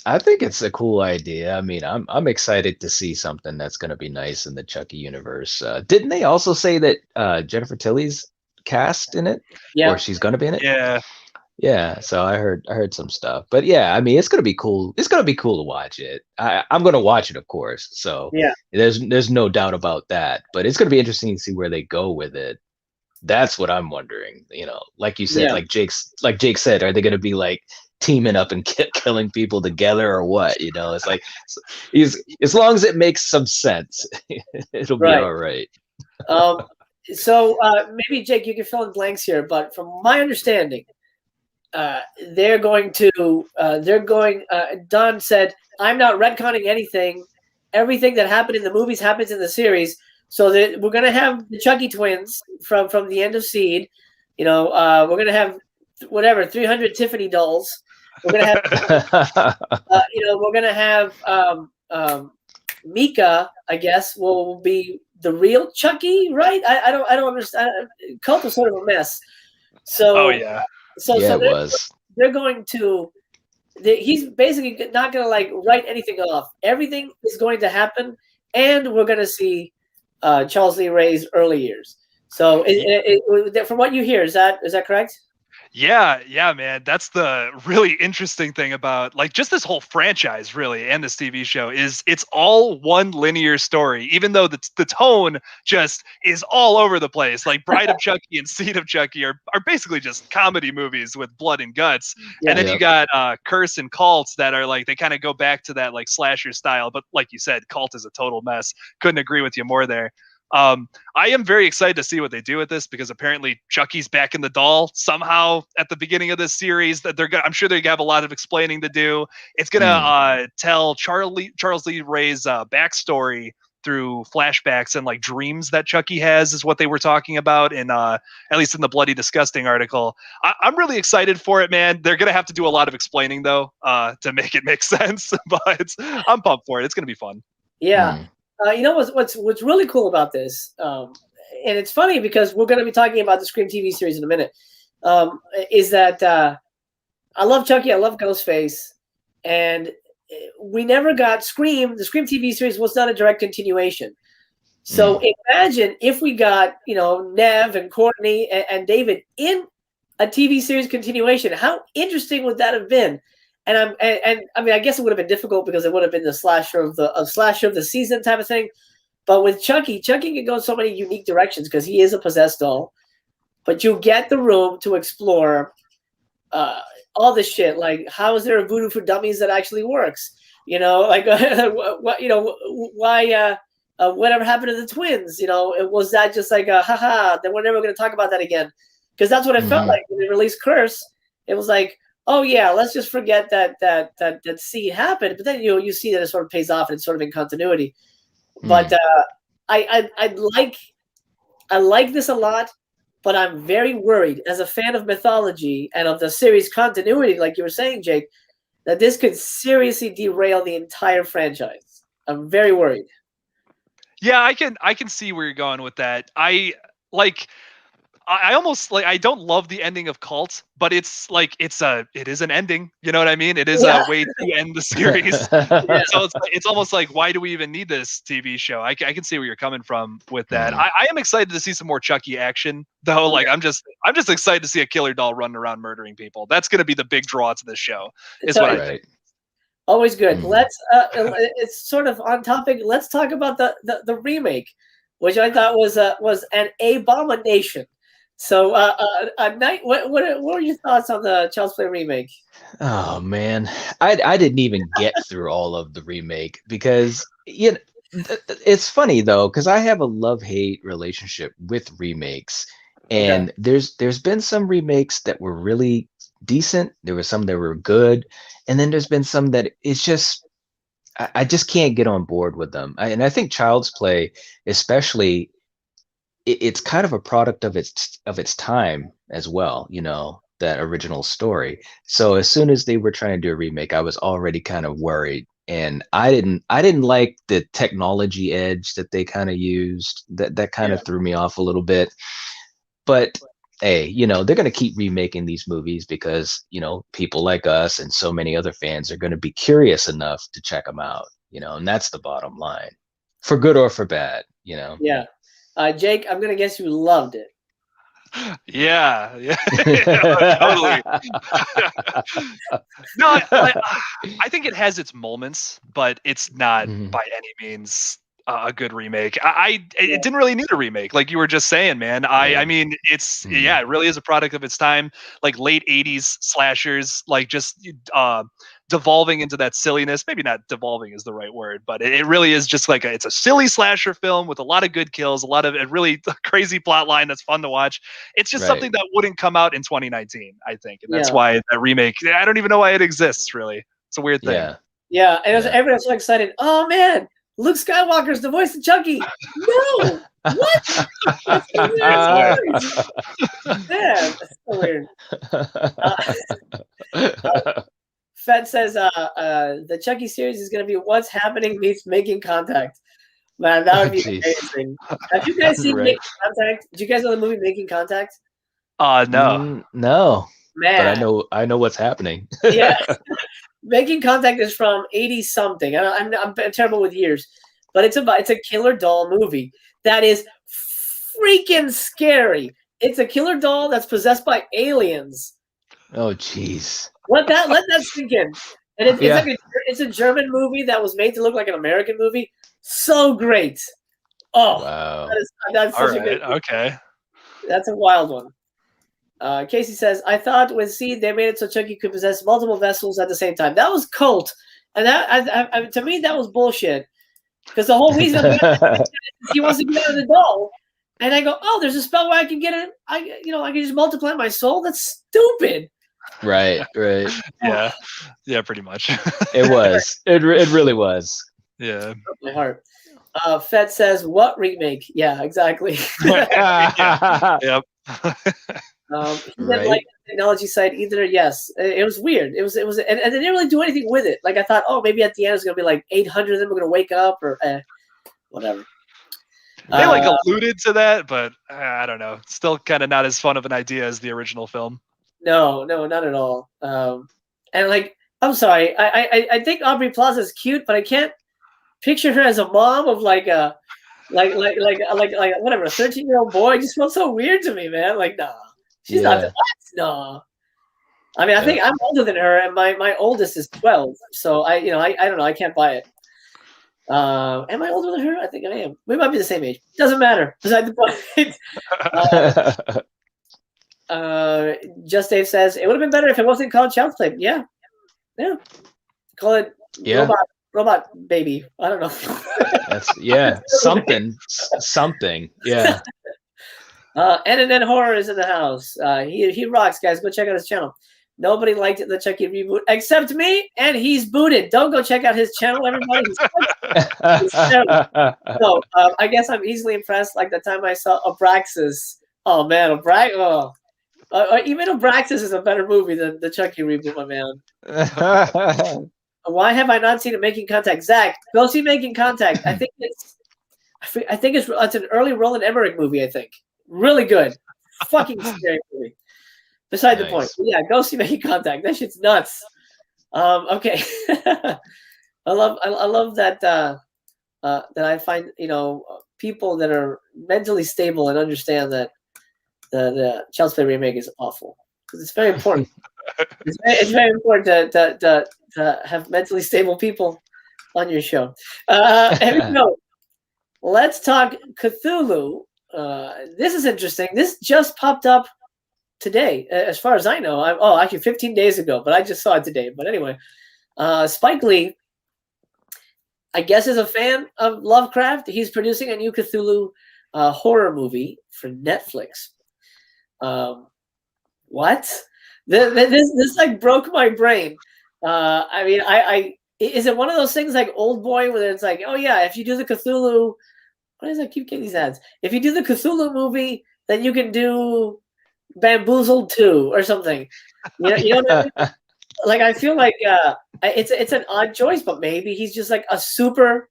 I think it's a cool idea. I mean, I'm excited to see something that's going to be nice in the Chucky universe. Didn't they also say that Jennifer Tilly's cast in it? Yeah, or she's going to be in it. Yeah. So I heard some stuff, but yeah, I mean, it's going to be cool. It's going to be cool to watch it. I'm going to watch it, of course. So yeah, there's no doubt about that. But it's going to be interesting to see where they go with it. That's what I'm wondering. You know, like you said, like Jake said, are they going to be like teaming up and killing people together or what? You know, it's like, as long as it makes some sense, it'll be all right. So maybe Jake, you can fill in blanks here, but from my understanding, Don said, I'm not retconning anything. Everything that happened in the movies happens in the series. So that we're gonna have the Chucky twins from the end of Seed. You know, we're gonna have 300 Tiffany dolls. We're gonna have, we're gonna have Mika. I guess will be the real Chucky, right? I don't understand. Cult is sort of a mess. So they're going to. He's basically not gonna like write anything off. Everything is going to happen, and we're gonna see Charles Lee Ray's early years. So from what you hear, is that correct? Yeah, man. That's the really interesting thing about like just this whole franchise, really, and this TV show is it's all one linear story, even though the tone just is all over the place. Like Bride of Chucky and Seed of Chucky are basically just comedy movies with blood and guts. Yeah, and then you got Curse and Cult that are like, they kind of go back to that like slasher style. But like you said, Cult is a total mess. Couldn't agree with you more there. I am very excited to see what they do with this because apparently Chucky's back in the doll somehow at the beginning of this series. That I'm sure they have a lot of explaining to do. It's gonna tell Charles Lee Ray's backstory through flashbacks and like dreams that Chucky has, is what they were talking about in at least in the Bloody Disgusting article. I'm really excited for it, man. They're gonna have to do a lot of explaining though to make it make sense, but I'm pumped for it. It's gonna be fun. Yeah. You know what's really cool about this, and it's funny because we're going to be talking about the Scream TV series in a minute, is that I love Chucky, I love Ghostface, and we never got Scream. The Scream TV series was not a direct continuation. So imagine if we got, Nev and Courtney and David in a TV series continuation. How interesting would that have been? And I mean, I guess it would have been difficult because it would have been the slasher of the season type of thing. But with Chucky can go in so many unique directions because he is a possessed doll. But you get the room to explore all this shit. Like, how is there a voodoo for dummies that actually works? Like why? Whatever happened to the twins? Was that just like a haha? Then we're never going to talk about that again? Because that's what it felt like when they released Curse. It was like, oh yeah, let's just forget that scene happened. But then you see that it sort of pays off and it's sort of in continuity. But I like this a lot, but I'm very worried as a fan of mythology and of the series continuity, like you were saying, Jake, that this could seriously derail the entire franchise. I'm very worried. Yeah, I can see where you're going with that. I almost like, I don't love the ending of Cult, but it's like it is an ending. You know what I mean? It is a way to end the series. So it's almost like, why do we even need this TV show? I can see where you're coming from with that. I am excited to see some more Chucky action, though. Like I'm just excited to see a killer doll running around murdering people. That's going to be the big draw to this show. Is what I think. Always good. Let's. It's sort of on topic. Let's talk about the remake, which I thought was an abomination. So, Knight, what were your thoughts on the Child's Play remake? Oh man, I didn't even get through all of the remake because it's funny though, because I have a love-hate relationship with remakes, and there's been some remakes that were really decent. There were some that were good, and then there's been some that it's just I just can't get on board with them. And I think Child's Play, especially, it's kind of a product of its time as well. You know, that original story. So as soon as they were trying to do a remake, I was already kind of worried. And I didn't like the technology edge that they kind of used. That kind of threw me off a little bit. But hey, you know, they're going to keep remaking these movies because, you know, people like us and so many other fans are going to be curious enough to check them out, you know, and that's the bottom line, for good or for bad, you know. Yeah. Jake, I'm going to guess you loved it. Yeah, totally. No, I think it has its moments, but it's not by any means a good remake. It didn't really need a remake, like you were just saying, man. I mean, it's it really is a product of its time, like late 80s slashers, like just devolving into that silliness. Maybe not devolving is the right word, but it really is just like it's a silly slasher film with a lot of good kills, a lot of a really crazy plot line that's fun to watch. It's just something that wouldn't come out in 2019, I think, and that's why that remake. I don't even know why it exists. Really, it's a weird thing. Yeah, and everyone's so excited. Oh man, Luke Skywalker's the voice of Chucky. No, what? That's so weird. Man, that's so weird. Fed says the Chucky series is going to be What's Happening meets Making Contact. Man, that would be amazing. Have you guys seen Making Contact? Did you guys know the movie Making Contact? No. No. Man. But I know what's happening. Yeah. Making Contact is from 80 something. I'm terrible with years, but it's a killer doll movie that is freaking scary. It's a killer doll that's possessed by aliens. Oh, jeez. Let that sink in. And it's a German movie that was made to look like an American movie. So great. Oh, wow. That's such a good movie. Okay. That's a wild one. Casey says, I thought with Seed they made it so Chucky could possess multiple vessels at the same time. That was cult. And that to me that was bullshit. Because the whole reason he wants to get out of the doll. And I go, oh, there's a spell where I can get it. I can just multiply my soul. That's stupid. Right. Yeah, pretty much. It was. It really was. Yeah. My heart. Fed says, what remake? Yeah, exactly. Yep. He didn't like the technology side either. Yes, it was weird. It was, and they didn't really do anything with it. Like I thought, oh, maybe at the end it's gonna be like 800 of them are gonna wake up or whatever. They alluded to that, but I don't know. Still kind of not as fun of an idea as the original film. No, not at all. And like, I'm sorry, I think Aubrey Plaza is cute, but I can't picture her as a mom of like a whatever, a 13-year-old boy. It just felt so weird to me, man. Like, nah, she's not. No. I mean, I think I'm older than her, and my oldest is 12. So I don't know. I can't buy it. Am I older than her? I think I am. We might be the same age. Doesn't matter. Beside the point. Just Dave says it would have been better if it wasn't called Child's Play. Yeah. Call it robot baby. I don't know. That's something. Yeah. NNN Horror is in the house. He rocks, guys. Go check out his channel. Nobody liked the Chucky reboot except me, and he's booted. Don't go check out his channel, everybody. So I guess I'm easily impressed. Like the time I saw Abraxas. Oh man, even Abraxas is a better movie than the Chucky reboot, my man. Why have I not seen it? Making Contact? Zach, go see Making Contact. I think it's an early Roland Emmerich movie. I think really good, fucking scary movie. Beside the point. Yeah, go see Making Contact. That shit's nuts. Okay. I love that that I find, you know, people that are mentally stable and understand that the Child's Play remake is awful, because it's very important. It's very important to have mentally stable people on your show. Here we go. Let's talk Cthulhu. This is interesting. This just popped up today, as far as I know. Actually 15 days ago, but I just saw it today. But anyway, Spike Lee, I guess, is a fan of Lovecraft. He's producing a new Cthulhu horror movie for Netflix. What? This like broke my brain. I mean, is it one of those things like Old Boy, where it's like, oh yeah, if you do the Cthulhu, why does I keep getting these ads? If you do the Cthulhu movie, then you can do Bamboozled 2 or something. You know what I mean? Like, I feel like it's an odd choice, but maybe he's just like a super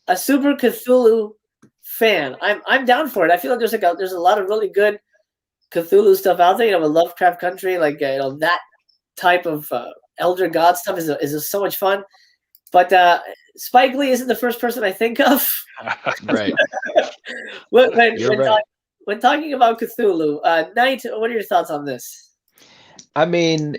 Cthulhu fan. I'm down for it. I feel like there's a lot of really good Cthulhu stuff out there. You know, with Lovecraft Country, like, you know, that type of Elder God stuff is just so much fun. But Spike Lee isn't the first person I think of. Right. When talking about Cthulhu, Knight, what are your thoughts on this? I mean,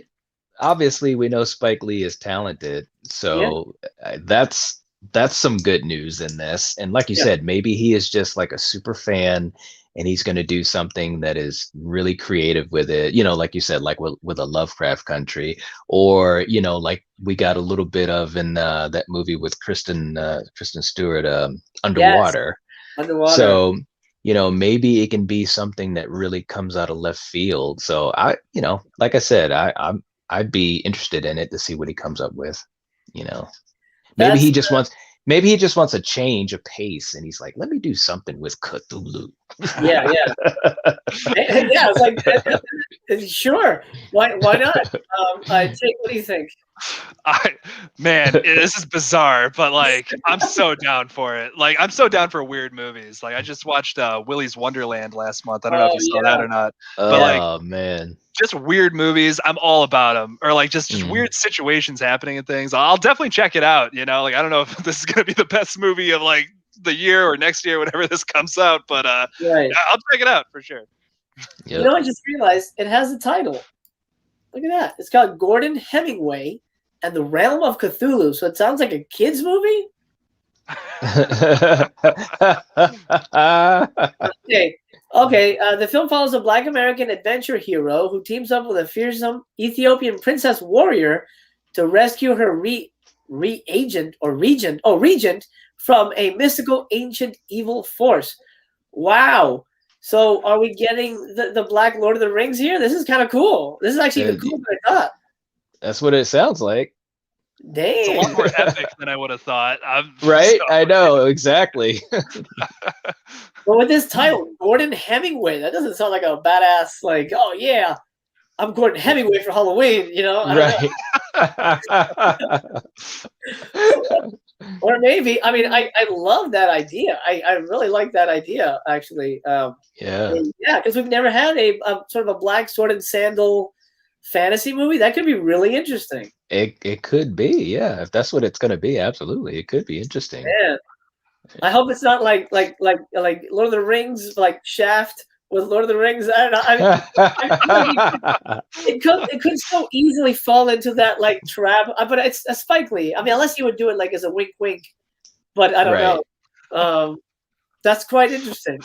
obviously we know Spike Lee is talented, so that's some good news in this. And like you said, maybe he is just like a super fan, and he's going to do something that is really creative with it. You know, like you said, like with a Lovecraft Country, or, you know, like we got a little bit of in that movie with Kristen Stewart, Underwater. Yes. Underwater. So, you know, maybe it can be something that really comes out of left field. So you know, like I said, I'd be interested in it to see what he comes up with. You know, maybe he just wants a change of pace, and he's like, let me do something with Cthulhu. Yeah. Yeah, it's like, sure, why not? Jake, what do you think? This is bizarre, but like, I'm so down for it. Like, I'm so down for weird movies. Like, I just watched Willy's Wonderland last month. I don't know if you saw that or not. But like, man, just weird movies, I'm all about them. Or like just weird situations happening and things. I'll definitely check it out. You know, like, I don't know if this is gonna be the best movie of like the year or next year, whenever this comes out. But I'll check it out for sure. Yep. You know, I just realized it has a title. Look at that. It's called Gordon Hemingway and the Realm of Cthulhu. So it sounds like a kid's movie? Okay. The film follows a Black American adventure hero who teams up with a fearsome Ethiopian princess warrior to rescue her regent from a mystical ancient evil force. Wow. So are we getting the Black Lord of the Rings here? This is kind of cool. This is actually even cooler than I thought. That's what it sounds like. Dang. It's a lot more epic than I would have thought. Right? I know, exactly. But with this title, Gordon Hemingway, that doesn't sound like a badass, like, oh yeah, I'm Gordon Hemingway for Halloween, you know? Right. Or maybe, I mean, I love that idea. I really like that idea, actually. Yeah, because we've never had a sort of a black sword and sandal fantasy movie. That could be really interesting. It could be, yeah. If that's what it's going to be, absolutely, it could be interesting. Yeah, I hope it's not like Lord of the Rings, like Shaft with Lord of the Rings. I don't know. It could so easily fall into that like trap. But it's a Spike Lee. I mean, unless you would do it like as a wink, wink. But I don't know. That's quite interesting.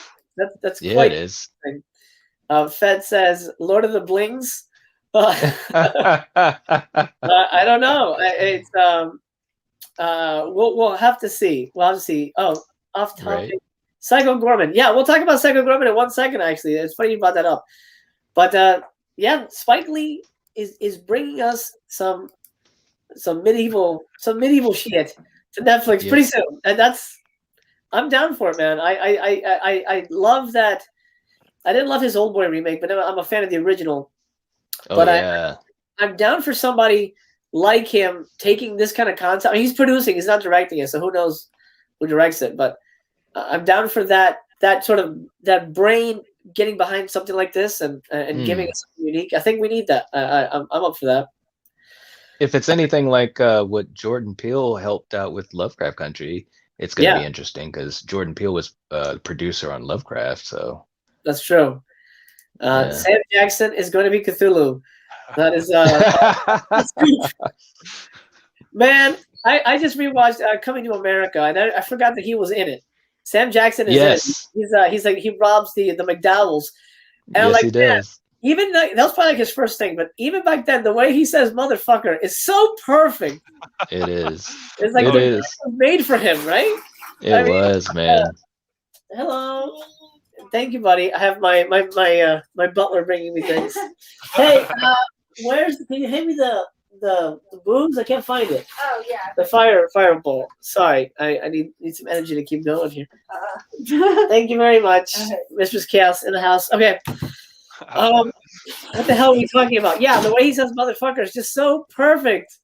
That's quite it is. Fed says Lord of the Blings. I don't know. It's we'll have to see. We'll have to see. Oh, off topic. Right. Psycho Gorman. Yeah, we'll talk about Psycho Gorman in 1 second. Actually, it's funny you brought that up. But Spike Lee is bringing us some medieval shit to Netflix pretty soon, and I'm down for it, man. I love that. I didn't love his Old Boy remake, but I'm a fan of the original. I'm down for somebody like him taking this kind of concept. I mean, he's producing, he's not directing it, so who knows who directs it. But I'm down for that sort of that brain getting behind something like this and giving it something unique. I think we need that. I'm up for that. If it's anything like what Jordan Peele helped out with Lovecraft Country, it's going to be interesting because Jordan Peele was producer on Lovecraft. So that's true. Sam Jackson is going to be Cthulhu. That is man. I just rewatched Coming to America, and I forgot that he was in it. Sam Jackson is in it. He's like he robs the McDowells, and yes, he does. Even that was probably like his first thing, but even back then, the way he says "motherfucker" is so perfect. It is. It's like it is made for him, right? It was, man. Hello, thank you, buddy. I have my butler bringing me things. Hey, can you hand me the booze? I can't find it. Oh yeah. The fireball. Sorry, I need some energy to keep going here. Thank you very much, Mistress Chaos in the house. Okay. What the hell are we talking about? Yeah, the way he says "motherfucker" is just so perfect.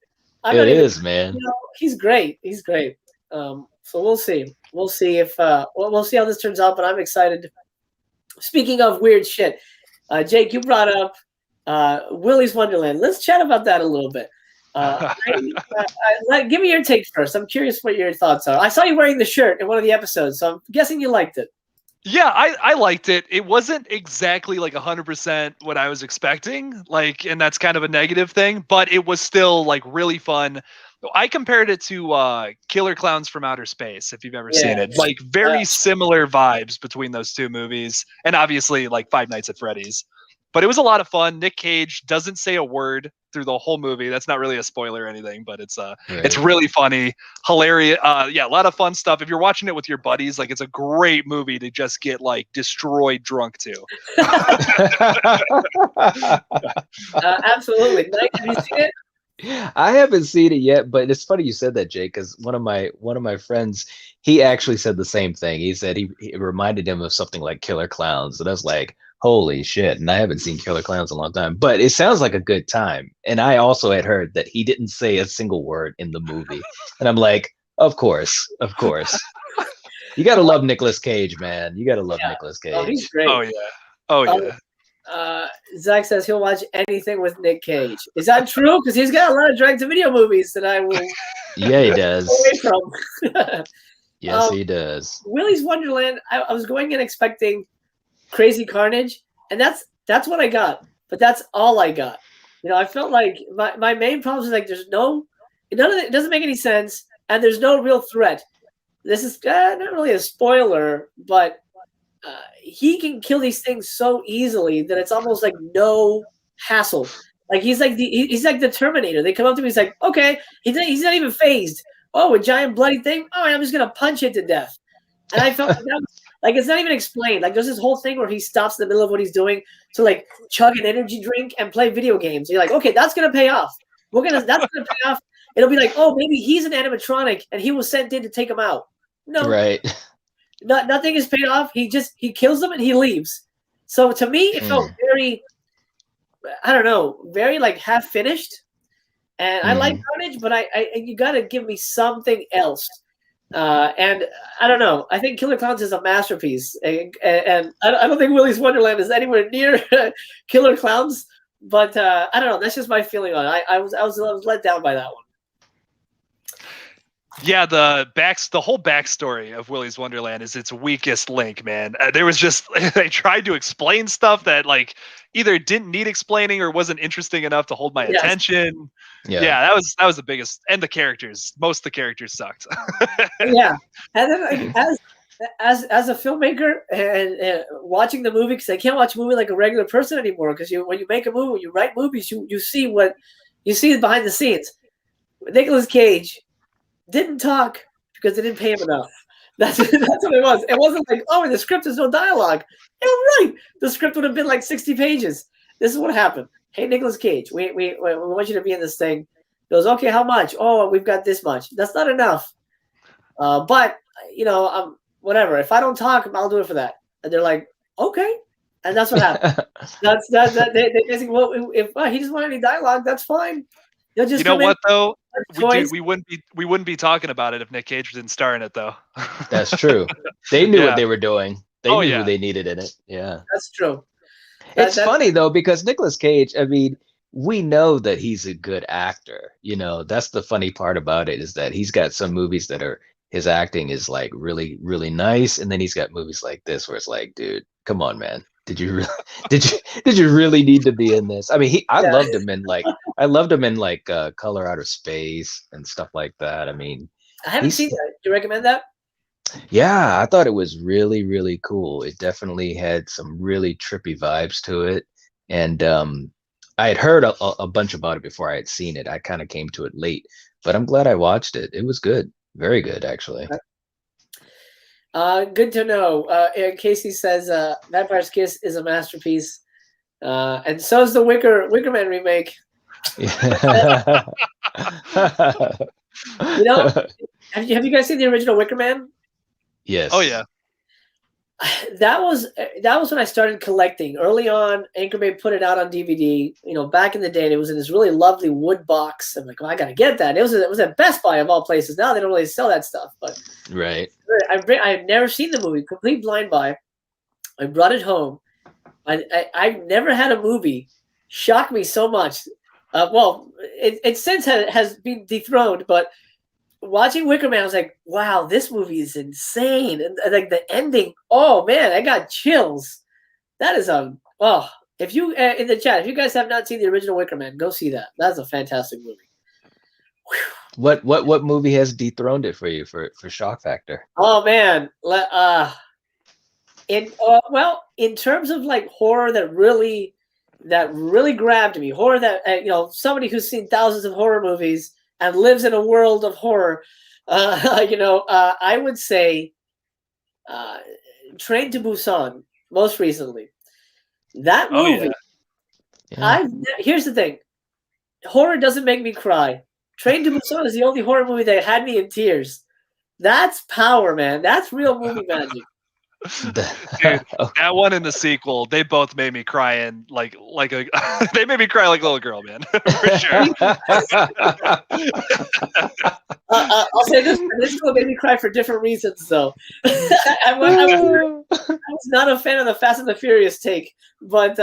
It is, man. He's great. He's great. So we'll see. We'll see if we'll see how this turns out. But I'm excited. Speaking of weird shit, Jake, you brought up Willy's Wonderland. Let's chat about that a little bit. Give me your take first. I'm curious what your thoughts are. I saw you wearing the shirt in one of the episodes, so I'm guessing you liked it. Yeah, I liked it. It wasn't exactly like 100% what I was expecting, like, and that's kind of a negative thing, but it was still like really fun. I compared it to Killer Clowns from Outer Space, if you've ever seen it. Like very similar vibes between those two movies, and obviously like Five Nights at Freddy's. But it was a lot of fun. Nick Cage doesn't say a word through the whole movie. That's not really a spoiler or anything, but it's really funny, hilarious. Yeah, a lot of fun stuff. If you're watching it with your buddies, like it's a great movie to just get like destroyed drunk to. Absolutely. Mike, have you seen it? I haven't seen it yet, but it's funny you said that, Jake, because one of my friends, he actually said the same thing. He said it reminded him of something like Killer Clowns, and I was like, holy shit. And I haven't seen Killer Clowns in a long time, but it sounds like a good time. And I also had heard that he didn't say a single word in the movie. And I'm like, of course. You got to love Nicolas Cage, man. You got to love Nicolas Cage. Oh, he's great. Oh, yeah. Zach says he'll watch anything with Nick Cage. Is that true? Because he's got a lot of direct-to-video movies that I will yeah, he does. away from. Yes, he does. Willy's Wonderland, I was going in expecting crazy carnage, and that's what I got, but that's all I got. I felt like my main problem is like there's it doesn't make any sense, and there's no real threat. This is not really a spoiler, but he can kill these things so easly that it's almost like no hassle. Like he's like the Terminator. They come up to me, he's like, okay, he's not even phased. Oh, a giant bloody thing. Oh, I'm just gonna punch it to death. And I felt like that was, like it's not even explained. Like there's this whole thing where he stops in the middle of what he's doing to like chug an energy drink and play video games. And you're like, okay, that's gonna pay off. That's gonna pay off. It'll be like, oh, maybe he's an animatronic and he was sent in to take him out. No, right. Nothing is paid off. He kills them and he leaves. So to me, it felt very, I don't know, very like half finished. And I like Carnage, but you got to give me something else. And I don't know. I think Killer Clowns is a masterpiece, and I don't think Willy's Wonderland is anywhere near Killer Clowns. But I don't know. That's just my feeling on it. I was let down by that one. Yeah, the whole backstory of Willy's Wonderland is its weakest link, man. There was just they tried to explain stuff that like either didn't need explaining or wasn't interesting enough to hold my attention. Yeah, that was the biggest. And the characters, most of the characters sucked. Yeah, and then like, as a filmmaker and watching the movie, because I can't watch a movie like a regular person anymore. Because when you make a movie, when you write movies, you see behind the scenes. Nicolas Cage didn't talk because they didn't pay him enough. That's what it was. It wasn't like, oh, in the script there's no dialogue. Yeah, right. The script would have been like 60 pages. This is what happened. Hey, Nicolas Cage, we want you to be in this thing. He goes, okay, how much? Oh, we've got this much. That's not enough. But whatever. If I don't talk, I'll do it for that. And they're like, okay. And that's what happened. They basically, well, if he doesn't want any dialogue, that's fine. He'll just what though? We wouldn't be talking about it if Nick Cage didn't star in it though. That's true. They knew what they were doing. They Oh, knew yeah. who they needed in it. Yeah. That's true. It's funny though because Nicolas Cage, I mean, we know that he's a good actor. You know, that's the funny part about it is that he's got some movies that are his acting is like really, really nice, and then he's got movies like this where it's like, dude, come on, man. Did you really did you really need to be in this? I mean, I loved him in like Color Out of Space and stuff like that. I mean, I haven't seen that. Do you recommend that? yeah, I thought it was really, really cool. It definitely had some really trippy vibes to it. And I had heard a bunch about it before I had seen it. I kind of came to it late, but I'm glad I watched it. It was good. Very good, actually. Good to know. Casey says Vampire's Kiss is a masterpiece. And so is the Wicker Man remake. You know, have you guys seen the original Wicker Man? Yes. Oh yeah. That was when I started collecting. Early on, Anchor Bay put it out on DVD. You know, back in the day, and it was in this really lovely wood box. I'm like, oh, I gotta get that. It was at Best Buy of all places. Now they don't really sell that stuff. But right. I've never seen the movie. Complete blind buy. I brought it home. I've never had a movie shock me so much. Well, it since has been dethroned, but watching Wicker Man, I was like, wow, this movie is insane. And like the ending, oh man, I got chills. That is if you in the chat, if you guys have not seen the original Wicker Man, go see that. That's a fantastic movie. What movie has dethroned it for you for shock factor? Oh man, in terms of like horror that really grabbed me, horror that somebody who's seen thousands of horror movies and lives in a world of horror, I would say Train to Busan, most recently. That movie, here's the thing. Horror doesn't make me cry. Train to Busan is the only horror movie that had me in tears. That's power, man. That's real movie magic. Dude, that one and the sequel, they both made me cry and they made me cry like a little girl, man. For sure. I'll say this one made me cry for different reasons, though. I was not a fan of the Fast and the Furious take, but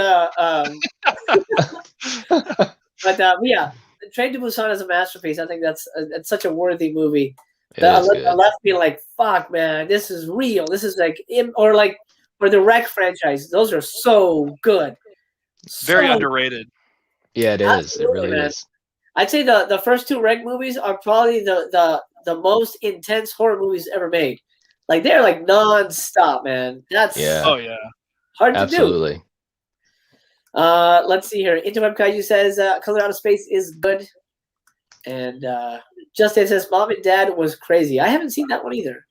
yeah, Train to Busan is a masterpiece. I think that's such a worthy movie. I left being like, fuck, man, this is real. This is or the Wreck franchise. Those are so good. Very underrated. Yeah, it is. It really is. I'd say the first two Wreck movies are probably the most intense horror movies ever made. Like they're like non-stop, man. That's hard to do. Absolutely. Let's see here. Interweb Kaiju says Color Out of Space is good. And Justin says Mom and Dad was crazy. I haven't seen that one either.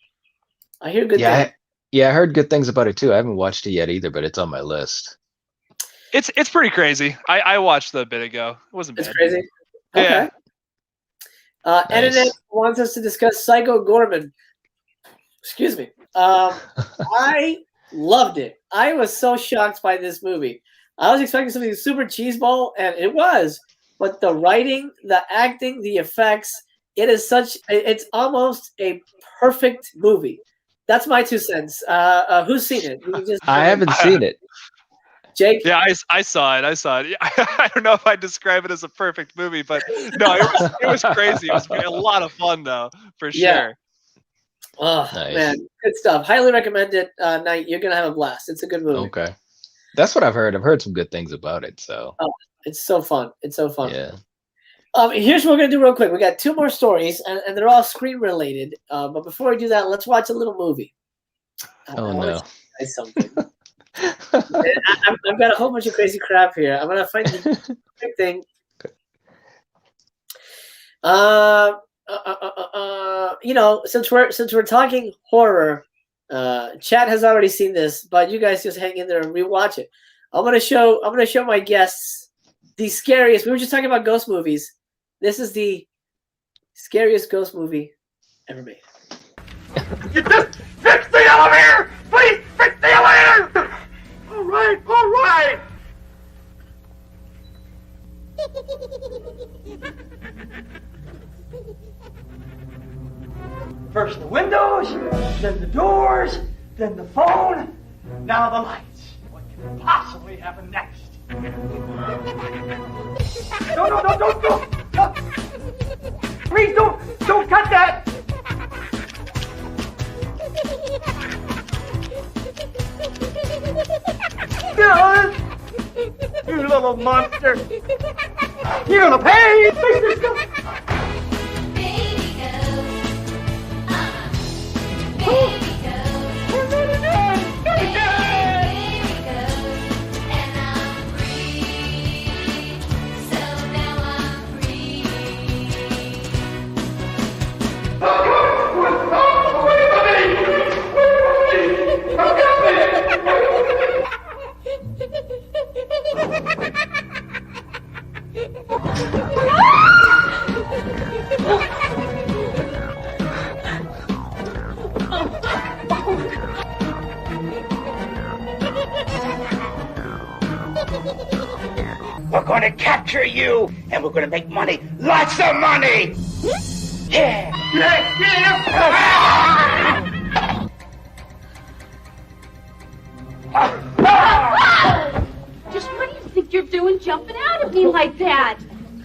I hear good things. I heard good things about it too. I haven't watched it yet either, but it's on my list. It's pretty crazy. I watched a bit ago. It wasn't bad. It's crazy. Yeah. Okay. Internet wants us to discuss Psycho Gorman. Excuse me. I loved it. I was so shocked by this movie. I was expecting something super cheeseball, and it was. But the writing, the acting, the effects, it's almost a perfect movie. That's my 2 cents. Who's seen it? I haven't seen it. Jake? Yeah, I saw it. I don't know if I'd describe it as a perfect movie, but no, it was crazy. It was a lot of fun, though, for sure. Oh, nice. Man, good stuff. Highly recommend it, Knight. You're going to have a blast. It's a good movie. Okay. That's what I've heard. I've heard some good things about it, so. Oh, it's so fun. It's so fun. Yeah. Here's what we're going to do real quick. We got 2 more stories, and they're all screen related. But before we do that, let's watch a little movie. Oh, no. Something. I've got a whole bunch of crazy crap here. I'm going to find the big thing. Since we're talking horror, Chat has already seen this, but you guys just hang in there and rewatch it. I'm gonna show my guests the scariest. We were just talking about ghost movies. This is the scariest ghost movie ever made. You just fix the elevator! Please fix the elevator! All right. First the windows, then the doors, then the phone, Now the lights. What can possibly happen next? No. Please don't cut that. You little monster. You're gonna pay. We're gonna capture you, and we're gonna make money, lots of money. Yeah. Just what do you think you're doing jumping out at me like that?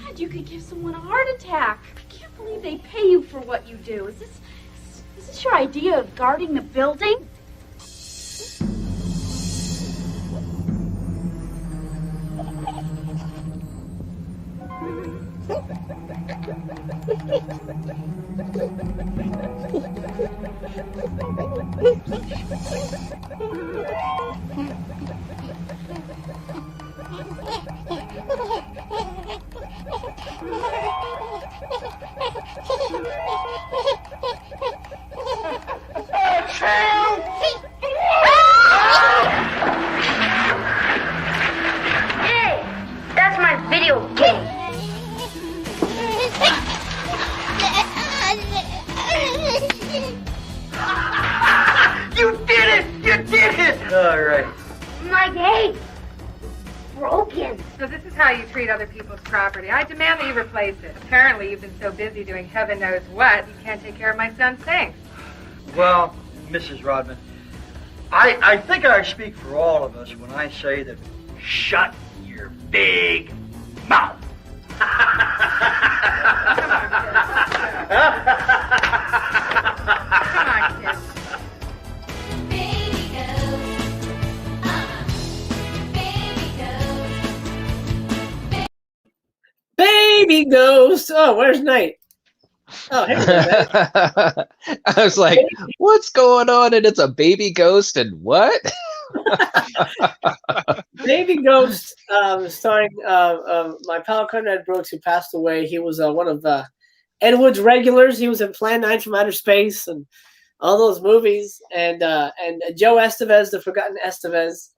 God, you could give someone a heart attack. I can't believe they pay you for what you do. Is this your idea of guarding the building? Hey, that's my video game. You did it! You did it! All right. My game. Broken. So this is how you treat other people's property. I demand that you replace it. Apparently you've been so busy doing heaven knows what, you can't take care of my son's things. Well, Mrs. Rodman, I think I speak for all of us when I say that shut your big mouth. Come on, kids. Baby Ghost. Oh, where's Night? Oh, hey. I was like, what's going on? And it's a baby ghost and what? Baby Ghost, starring my pal Conrad Brooks, who passed away. He was one of Ed Wood's regulars. He was in Plan 9 from Outer Space and all those movies. And Joe Estevez, the Forgotten Estevez.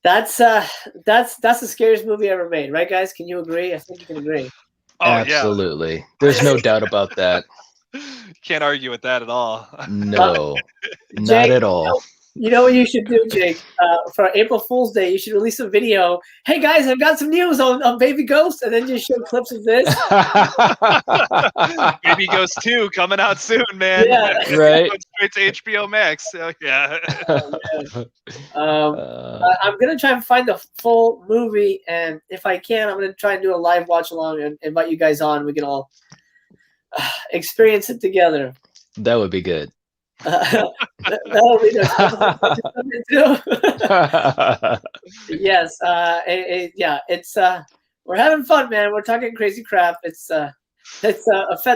That's the scariest movie ever made, right, guys? Can you agree? I think you can agree. Oh, absolutely. Yeah. There's no doubt about that. Can't argue with that at all. No, not Jake, at all. You know what you should do, Jake? For April Fool's Day, you should release a video. Hey guys, I've got some news on Baby Ghost, and then just show clips of this. Baby Ghost 2 coming out soon, man. Yeah. Right. Straight to HBO Max. So, yeah. I'm gonna try and find the full movie, and if I can, I'm gonna try and do a live watch along and invite you guys on. We can all experience it together. That would be good. That'll be yes. Yeah, it's we're having fun, man. We're talking crazy crap. It's Fed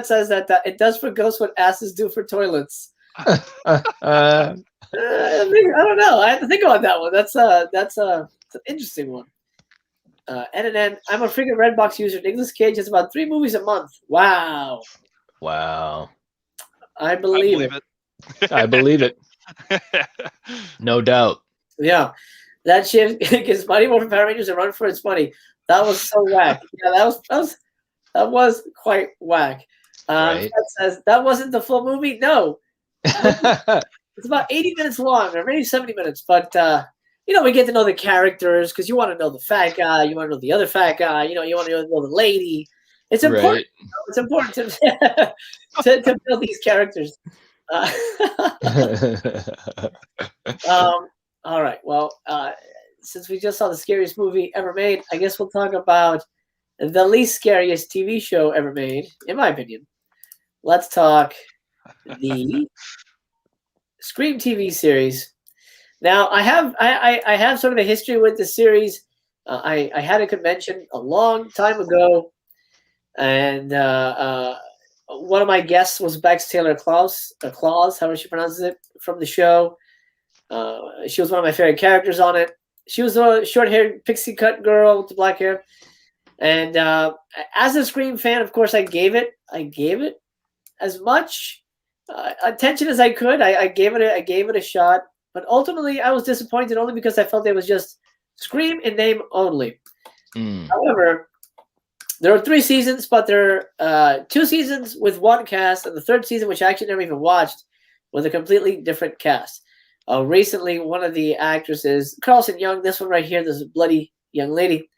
says that it does for ghosts what asses do for toilets. I don't know. I have to think about that one. That's an interesting one. And I'm a freaking Redbox user. Nicolas Cage has about 3 movies a month. Wow. I believe it. I believe it. No doubt. Yeah. That shit gives Mighty Morphin Power Rangers a run for its money. That was so whack. Yeah, that was quite whack. Right. That says that wasn't the full movie. No. It's about 80 minutes long, or maybe 70 minutes. But we get to know the characters because you want to know the fat guy, you want to know the other fat guy, you want to know the lady. It's important. Right. It's important to build these characters. All right. Well, since we just saw the scariest movie ever made, I guess we'll talk about the least scariest TV show ever made, in my opinion. Let's talk the Scream TV series. Now, I have sort of a history with the series. I had a convention a long time ago, and one of my guests was Bex Taylor Claus, however she pronounces it, from the show. She was one of my favorite characters on it. She was a short-haired pixie cut girl with the black hair. And as a Scream fan, of course, I gave it as much attention as I could. I gave it a shot. But ultimately, I was disappointed only because I felt it was just Scream in name only. However, there are 3 seasons, but there are 2 seasons with one cast, and the 3rd season, which I actually never even watched, with a completely different cast. Recently, one of the actresses, Carlson Young, this one right here, this bloody young lady,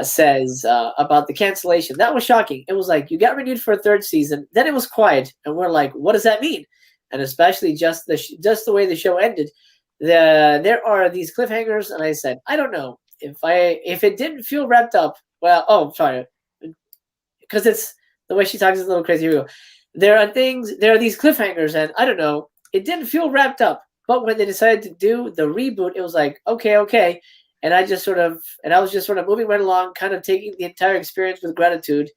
says about the cancellation. That was shocking. It was like, you got renewed for a 3rd season, then it was quiet, and we're like, what does that mean? And especially just the way the show ended, there are these cliffhangers, and I said, I don't know if it didn't feel wrapped up. Well, sorry, because it's the way she talks is a little crazy. Here we go. There are these cliffhangers, and I don't know, it didn't feel wrapped up. But when they decided to do the reboot, it was like, okay, and I was just sort of moving right along, kind of taking the entire experience with gratitude.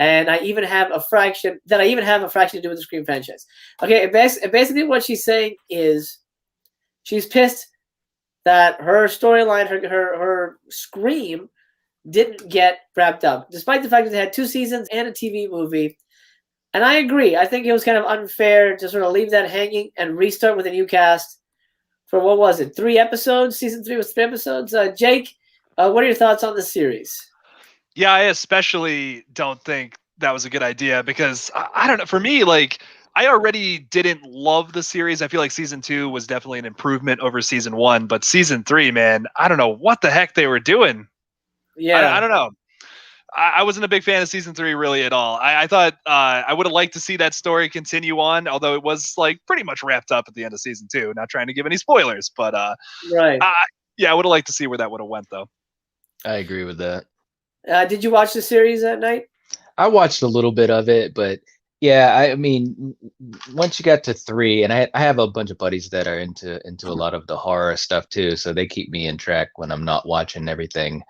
And I even have a fraction to do with the Scream franchise. Okay, basically what she's saying is she's pissed that her storyline, her Scream, didn't get wrapped up, despite the fact that they had 2 seasons and a TV movie. And I agree. I think it was kind of unfair to sort of leave that hanging and restart with a new cast for, what was it, 3 episodes? Season 3 was 3 episodes. Jake, what are your thoughts on the series? Yeah, I especially don't think that was a good idea because I don't know. For me, like, I already didn't love the series. I feel like season 2 was definitely an improvement over season 1, but season 3, man, I don't know what the heck they were doing. Yeah, I don't know. I wasn't a big fan of season 3 really at all. I thought I would have liked to see that story continue on, although it was like pretty much wrapped up at the end of season 2. Not trying to give any spoilers, but right. Yeah, I would have liked to see where that would have went though. I agree with that. Did you watch the series that night? I watched a little bit of it, but yeah, I mean, once you got to 3, and I have a bunch of buddies that are into a lot of the horror stuff too, so they keep me in track when I'm not watching everything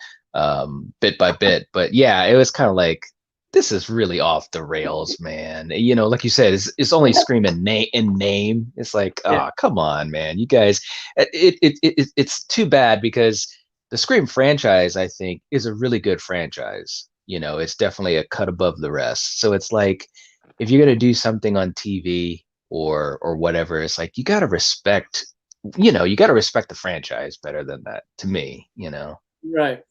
bit by bit. But yeah, it was kind of like, this is really off the rails, man. You know, like you said, it's only Scream in name. It's like, oh, come on, man, you guys. It's too bad because the Scream franchise, I think, is a really good franchise. You know, it's definitely a cut above the rest. So it's like, if you're gonna do something on TV or whatever, it's like you gotta respect the franchise better than that. To me, you know. Right.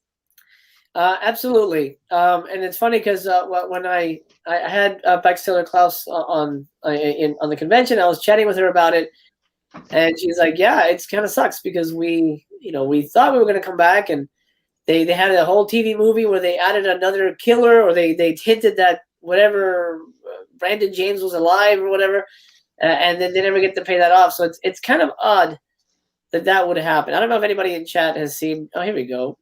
Absolutely. And it's funny because when I had Bex Taylor Klaus on the convention, I was chatting with her about it, and she's like, "Yeah, it's kind of sucks because we thought we were going to come back, and they had a whole TV movie where they added another killer, or they hinted that whatever Brandon James was alive or whatever, and then they never get to pay that off. So it's kind of odd that would happen. I don't know if anybody in chat has seen. Oh, here we go.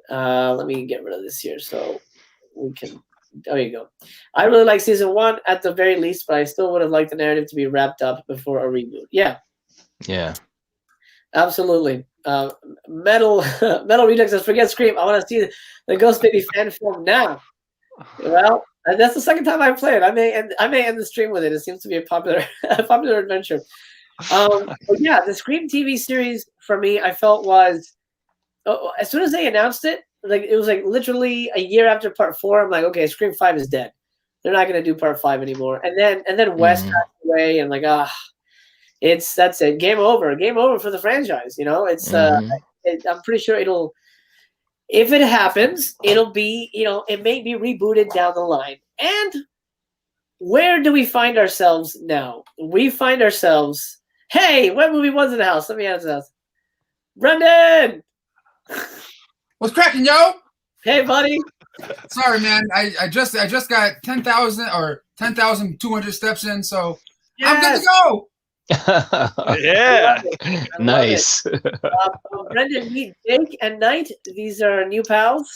Let me get rid of this here so we can. There you go. I really like season 1 at the very least, but I still would have liked the narrative to be wrapped up before a reboot. Yeah. Yeah. Absolutely. Metal Reject says, forget Scream. I want to see the Ghost Baby fan film now. Well, that's the second time I play it. I may end the stream with it. It seems to be a popular adventure. But yeah, the Scream TV series for me, I felt was as soon as they announced it, like it was like literally a year after part 4. I'm like, okay, Scream 5 is dead. They're not going to do part 5 anymore. And then Wes passed away, and like, that's it. Game over for the franchise. You know, it's I'm pretty sure if it happens, it'll be, it may be rebooted down the line. And where do we find ourselves now? We find ourselves, hey, what movie was in the house? Let me answer that. Brendan! What's cracking, yo? Hey, buddy. Sorry, man. I just got 10,000 or 10,200 steps in, so I'm good to go. Yeah. Nice. Brendan, meet Jake and Knight. These are new pals.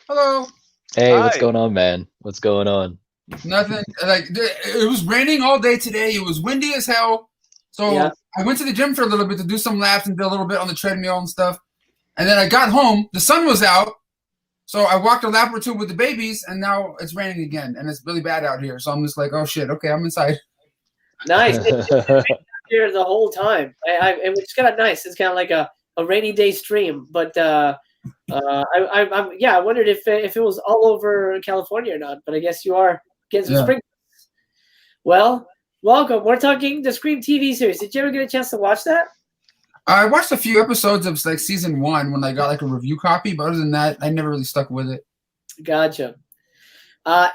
Hello. Hey, what's Hi. going on, man? What's going on? Nothing. Like it was raining all day today. It was windy as hell. So Yeah. I went to the gym for a little bit to do some laps and did a little bit on the treadmill and stuff. And then I got home. The sun was out. So I walked a lap or two with the babies, and now it's raining again, and it's really bad out here. So I'm just like, oh shit, okay, I'm inside. Nice. It's here the whole time. It's kind of nice. It's kind of like a rainy day stream. But I wondered if it was all over California or not. But I guess you are getting some spring. Well, welcome. We're talking the Scream TV series. Did you ever get a chance to watch that? I watched a few episodes of like season 1 when I got like a review copy, but other than that, I never really stuck with it. Gotcha.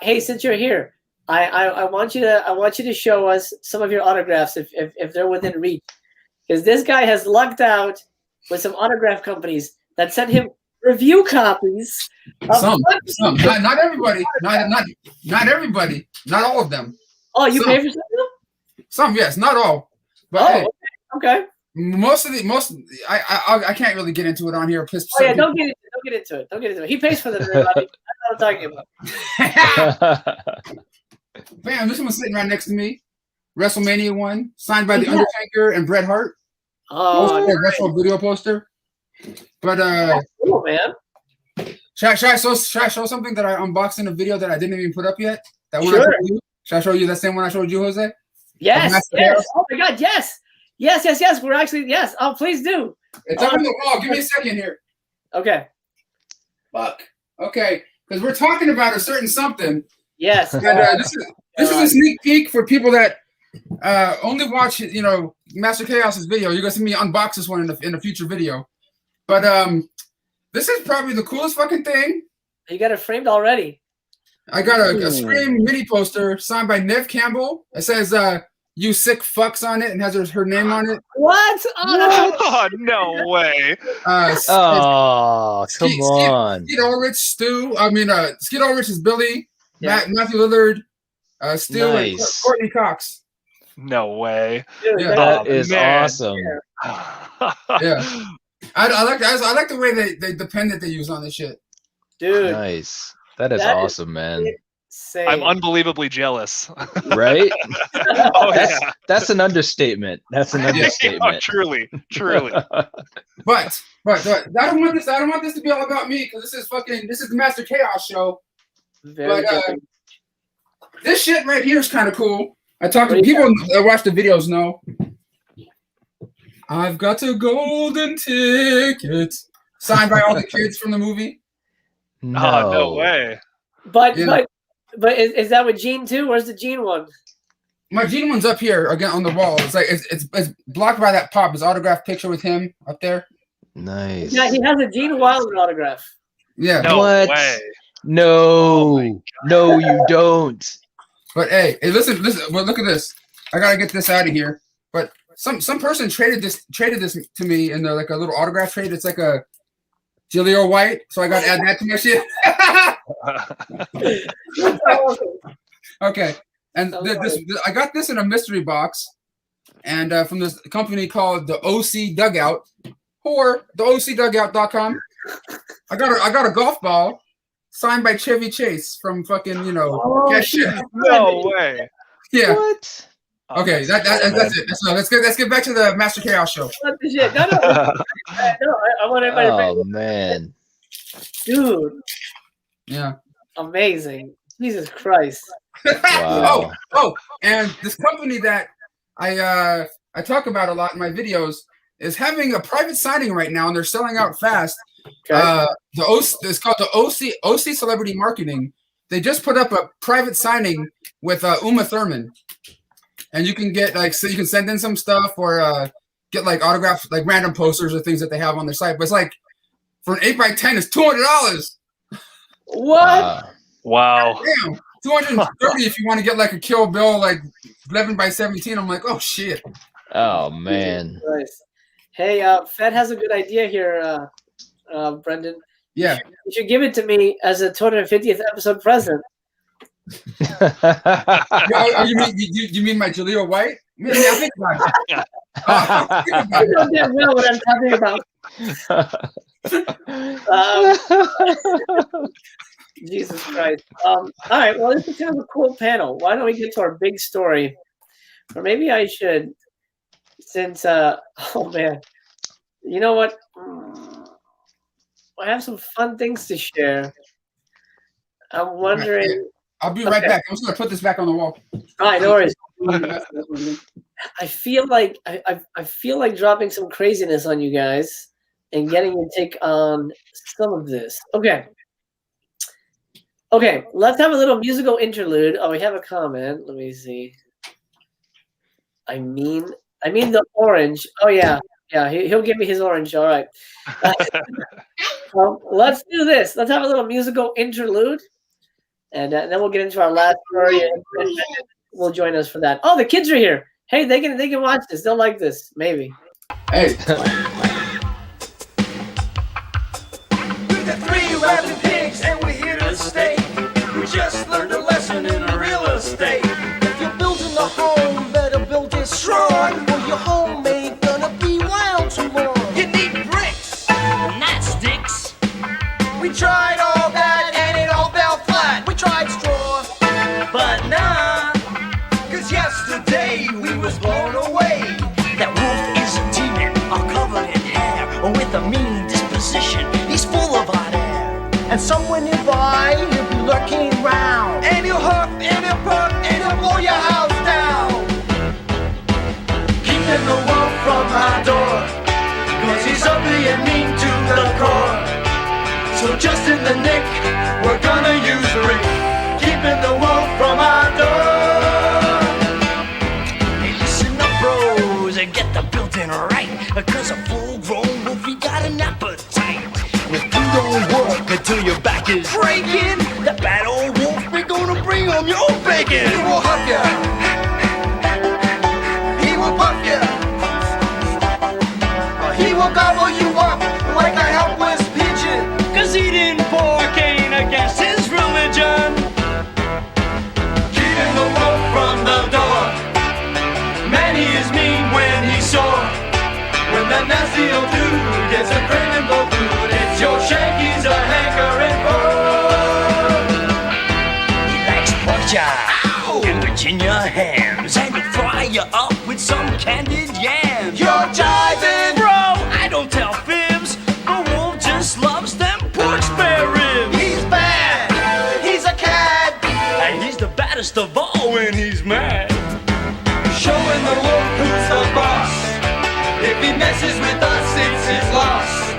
Hey, since you're here, I want you to show us some of your autographs if they're within reach, because this guy has lucked out with some autograph companies that sent him review copies. Some, not everybody, not everybody, not all of them. Oh, you pay for some of them? Some, yes, not all. But hey, okay. Most I can't really get into it on here. Oh yeah, don't get into it. He pays for them, everybody. That's what I'm talking about. Bam, this one's sitting right next to me. WrestleMania 1, signed by The Undertaker and Bret Hart. Oh, nice. Retro video poster. But cool, man. Should I show something that I unboxed in a video that I didn't even put up yet? That one Sure. Should I show you that same one I showed you, Jose? Yes. Oh my God, yes. Yes. We're actually yes. Oh, please do. It's up on the wall. Give me a second here. Okay. Fuck. Okay, because we're talking about a certain something. Yes. And, this is a sneak peek for people that only watch, Master Chaos's video. You're gonna see me unbox this one in a future video. But this is probably the coolest fucking thing. You got it framed already. I got a Scream mini poster signed by Nev Campbell. It says "You sick fucks" on it and has her name on it. What? Oh, no way. Oh, come on. Skeet Ulrich, Stu. Skeet Ulrich is Billy. Yeah. Matthew Lillard, Stu, and Courtney Cox. No way. Dude, that is awesome. Yeah. I like the way the pen that they use on this shit. Dude. Nice. That is awesome, man. I'm unbelievably jealous. Right? Oh, that's an understatement. That's an understatement. Oh, truly. But I don't want this to be all about me, because this is the Master Chaos show. Very but this shit right here is kind of cool. I talked to people that watch the videos know. I've got a golden ticket, signed by all the kids from the movie. No, no way. But is that with Gene too? Where's the Gene one? My Gene one's up here again on the wall. It's like it's blocked by that pop. His autographed picture with him up there. Nice. Yeah, he has a Gene Wilder autograph. Yeah. No what? way. No, no, you don't. But hey, listen. Well, look at this. I gotta get this out of here. But some person traded this to me in like a little autograph trade. It's like a Gilio White, so I gotta add that to my shit. Okay, and I got this in a mystery box, and from this company called the OC Dugout, or the OCDugout.com. I got a golf ball signed by Chevy Chase from fucking No way. Yeah. What? Okay, that's it. Let's get back to the Master Chaos show. What the shit? No. I want everybody to Oh man. Dude. Yeah. Amazing. Jesus Christ. Wow. Oh, and this company that I talk about a lot in my videos is having a private signing right now, and they're selling out fast. Okay. It's called the OC Celebrity Marketing. They just put up a private signing with Uma Thurman, and you can get so you can send in some stuff or get autographs, random posters or things that they have on their site. But it's for an 8x10, it's $200. What? Wow. Damn, $230 if you want to get a Kill Bill 11x17. I'm like, oh shit. Oh man. Hey, Fed has a good idea here, Brendan. Yeah. You should give it to me as a 250th episode present. You mean my Jaleel White? I think about it. You don't get well what I'm talking about. Jesus Christ. All right, well, this is kind of a cool panel. Why don't we get to our big story? Or maybe I should, since, oh man, you know what? I have some fun things to share. I'm wondering. I'll be right back. I'm just gonna put this back on the wall. All right, no worries. I feel like I feel like dropping some craziness on you guys and getting your take on some of this. Okay. Okay, let's have a little musical interlude. Oh, we have a comment. Let me see. I mean the orange. Oh yeah, he'll give me his orange. All right. Let's do this. Let's have a little musical interlude, and then we'll get into our last story, and will join us for that. Oh, the kids are here. Hey, they can watch this. They'll like this, maybe. Hey. We're the three rapping pigs, and we're here to stay. We just learned a lesson in real estate. If you're building a home, better build it strong, or your home ain't gonna be wild too long. You need bricks, not sticks. We tried all that, and it all fell flat. We tried straw, but nah. Yesterday we was blown away. That wolf is a demon, all covered in hair, with a mean disposition. He's full of hot air. And somewhere nearby he'll be lurking round. And he'll huff and he'll puff and he'll blow your house down. Keeping the wolf from our door, 'cause he's ugly and mean to the core. So just in the nick, we're gonna use Rick. Keeping the wolf from our door. Get the built-in right, 'cause a full-grown wolf, he got an appetite. If you don't work until your back is breaking, that bad old wolf, we're gonna bring him your bacon. He will huff ya, he will puff ya, he will gobble you up like a helpless pigeon. 'Cause eating pork ain't against his religion. Keeping the wolf from the door. Man, he is mean when he's sore. When that nasty old dude gets a craving for food, it's your shank he's a hankering for. He likes pork chop and Virginia hams, and he'll fry you up with some candied yams. You're jiving, bro, I don't tell fibs. The wolf just loves them pork spare ribs. He's bad, he's a cat, and he's the baddest of all when he's mad. Showing the wolf who's the boss. If he messes with us, it's his loss.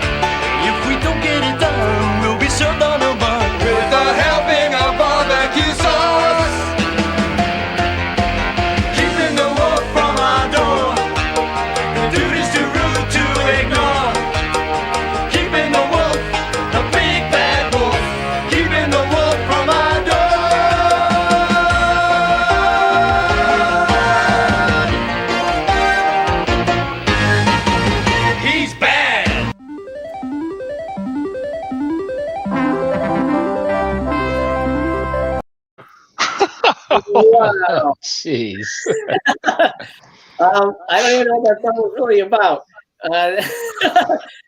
If we don't get it done, we'll be served on a bun with a helping of barbecue sauce. Keeping the wolf from our door. The dude is too rude to ignore. Keeping the wolf, the big bad wolf. Keeping the wolf from our door. Wow. Jeez. I don't even know what that song was really about.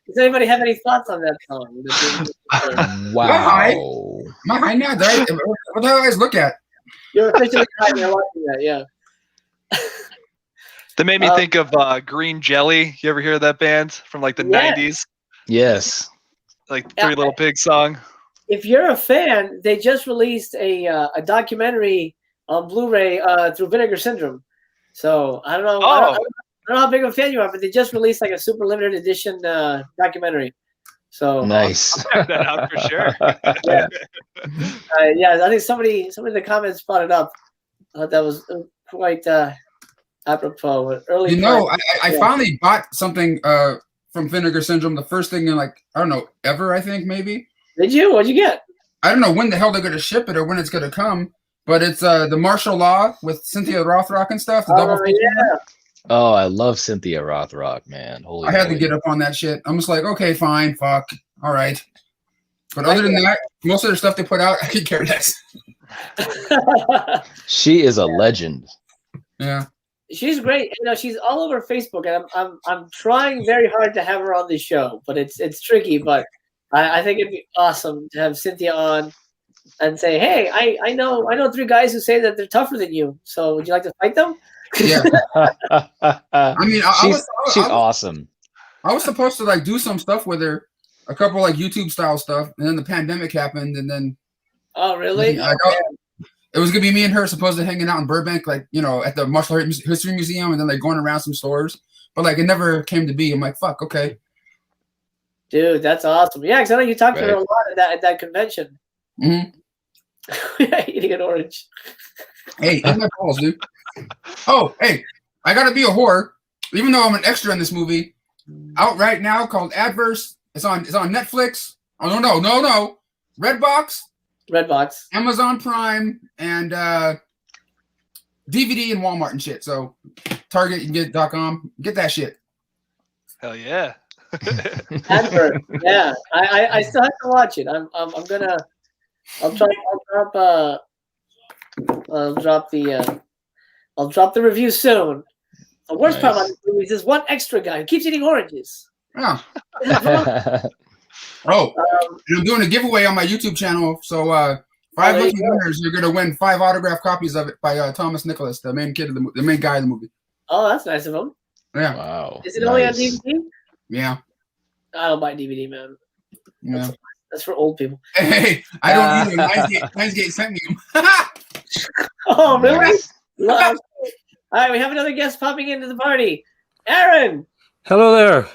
Does anybody have any thoughts on that song? Wow. Am I high now? What the hell do I guys look at? You're officially high. You're watching that, yeah. That made me think of Green Jelly. You ever hear that band from like the 90s? Yes. Like Three Little Pigs song. If you're a fan, they just released a documentary on Blu-ray through Vinegar Syndrome. So I don't know. I don't know how big of a fan you are, but they just released like a super limited edition documentary. So nice. I'll check that out for sure. Yeah, I think somebody in the comments brought it up. I thought that was quite apropos. Early, you know, I finally bought something from Vinegar Syndrome. The first thing in like I don't know ever. I think maybe. Did you? What'd you get? I don't know when the hell they're gonna ship it or when it's gonna come. But it's the Martial Law with Cynthia Rothrock and stuff. The double feature. Yeah. Oh, I love Cynthia Rothrock, man. Holy I had to get up on that shit. I'm just like, okay, fine, fuck, all right. But other than that, most of the stuff they put out, I could care less. She is a legend. Yeah. She's great. You know, she's all over Facebook, and I'm trying very hard to have her on the show, but it's tricky. But I think it'd be awesome to have Cynthia on and say, hey, I know 3 guys who say that they're tougher than you. So would you like to fight them? Yeah. I mean, she's awesome. I was supposed to like do some stuff with her, a couple like YouTube style stuff, and then the pandemic happened, and then. Oh really? Like, it was gonna be me and her supposed to hanging out in Burbank, like at the Martial Arts History Museum, and then like going around some stores. But like it never came to be. I'm like, fuck, okay. Dude, that's awesome. Yeah, because I know you talked to her a lot at that convention. Mm-hmm. Eating an orange. Hey, eat my balls, dude. Oh, hey, I gotta be a whore, even though I'm an extra in this movie. Out right now, called Adverse. It's on Netflix. Oh no. Redbox, Amazon Prime, and DVD and Walmart and shit. So Target, you can get .com. Get that shit. Hell yeah. Advert. Yeah. I still have to watch it. I'll drop the review soon. The worst part about this movie is this one extra guy who keeps eating oranges. Yeah. I'm doing a giveaway on my YouTube channel. So 5 lucky winners, you're gonna win 5 autographed copies of it by Thomas Nicholas, the main kid of the main guy in the movie. Oh, that's nice of him. Yeah. Wow. Is it only on DVD? Yeah. I don't buy DVD, man. Yeah. That's for old people. Hey, I don't need them. Lionsgate sent me them. Oh, really? All right, we have another guest popping into the party. Aaron. Hello there.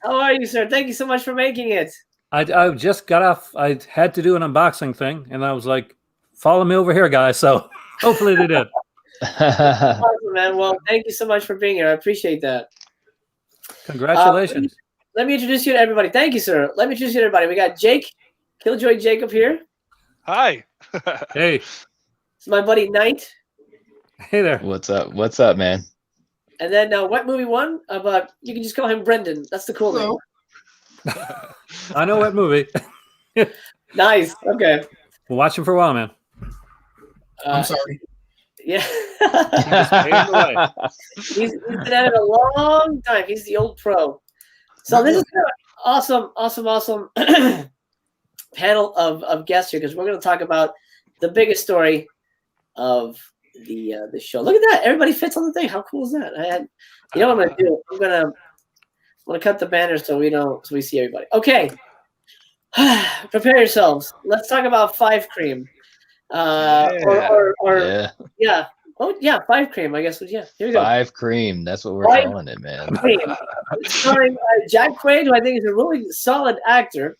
How are you, sir? Thank you so much for making it. I just got off. I had to do an unboxing thing, and I was like, follow me over here, guys. So hopefully they did. Awesome, man. Well, thank you so much for being here. I appreciate that. Congratulations. Let me introduce you to everybody. Thank you, sir. Let me introduce you to everybody. We got Jake, Killjoy Jake up here. Hi. Hey. It's my buddy Knight. Hey there. What's up, man? And then Wet Movie 1, but you can just call him Brendan. That's the cool name. I know what movie. Nice. Okay. We'll watch him for a while, man. I'm sorry. Yeah. He's been at it a long time. He's the old pro. So this is an awesome panel of guests here because we're going to talk about the biggest story of the show. Look at that! Everybody fits on the thing. How cool is that? You know what I'm going to do? I'm going to cut the banner so we see everybody. Okay. Prepare yourselves. Let's talk about Five Cream. Yeah. Oh yeah, Five Cream. I guess. Yeah. Here we go. Five Cream. That's what we're calling it, man. Cream. Starring Jack Quaid, who I think is a really solid actor.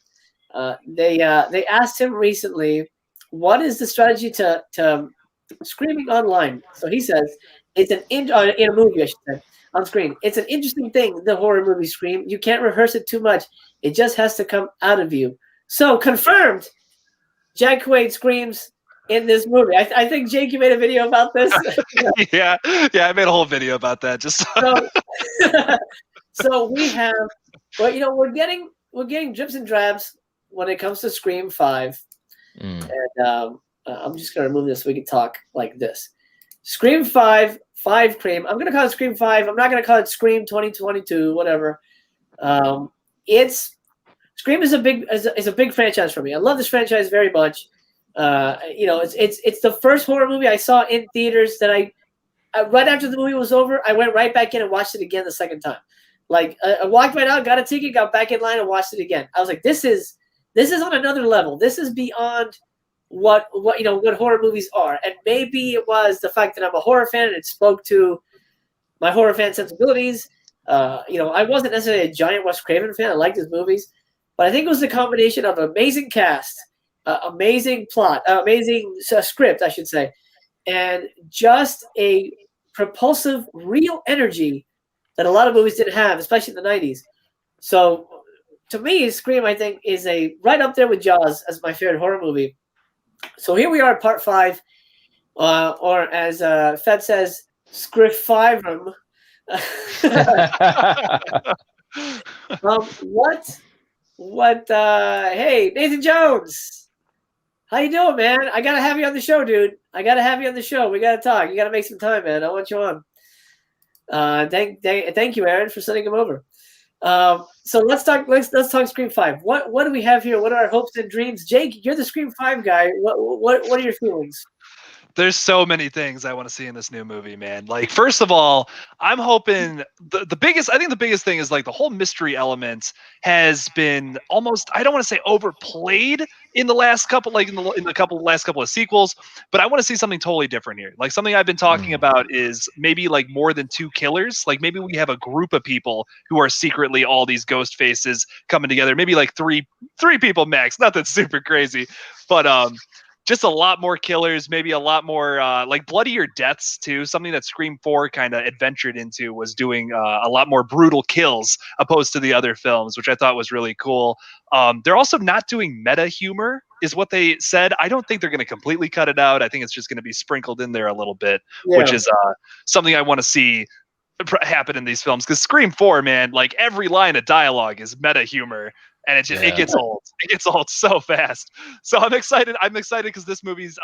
They asked him recently, what is the strategy to screaming online? So he says it's in a movie, I should say, on screen. It's an interesting thing, the horror movie Scream. You can't rehearse it too much. It just has to come out of you. So confirmed, Jack Quaid screams in this movie. I think, Jake, you made a video about this. yeah, I made a whole video about that. Just so we have, well, we're getting drips and drabs when it comes to Scream 5. And I'm just going to remove this so we can talk like this. Scream 5, Five Cream. I'm going to call it Scream 5. I'm not going to call it Scream 2022, whatever. Scream is a big franchise for me. I love this franchise very much. It's the first horror movie I saw in theaters that I right after the movie was over, I went right back in and watched it again the second time. Like I walked right out, got a ticket, got back in line and watched it again. I was like, this is on another level. This is beyond what horror movies are. And maybe it was the fact that I'm a horror fan and it spoke to my horror fan sensibilities. I wasn't necessarily a giant Wes Craven fan. I liked his movies, but I think it was the combination of amazing cast, amazing plot, amazing script, I should say, and just a propulsive, real energy that a lot of movies didn't have, especially in the 90s. So to me, Scream, I think, is right up there with Jaws as my favorite horror movie. So here we are at part 5, or as Fed says, Script 5 room. Hey, Nathan Jones. How you doing, man? I gotta have you on the show, dude. I gotta have you on the show. We gotta talk. You gotta make some time, man. I want you on. Thank you, Aaron, for sending him over. So let's talk. Let's talk Scream 5. What do we have here? What are our hopes and dreams? Jake, you're the Scream 5 guy. What are your feelings? There's so many things I want to see in this new movie, man. Like, first of all, I'm hoping the biggest thing is like the whole mystery element has been almost, I don't want to say overplayed in the last couple, like in the last couple of sequels, but I want to see something totally different here. Like, something I've been talking about is maybe like more than 2 killers. Like, maybe we have a group of people who are secretly all these ghost faces coming together. Maybe like three people max. Nothing super crazy, but just a lot more killers, maybe a lot more like bloodier deaths too. Something that Scream 4 kind of adventured into was doing a lot more brutal kills opposed to the other films, which I thought was really cool. They're also not doing meta humor, is what they said. I don't think they're going to completely cut it out. I think it's just going to be sprinkled in there a little bit, which is something I want to see happen in these films. Because Scream 4, man, like every line of dialogue is meta humor. And it gets old. It gets old so fast. So I'm excited. I'm excited because this movie's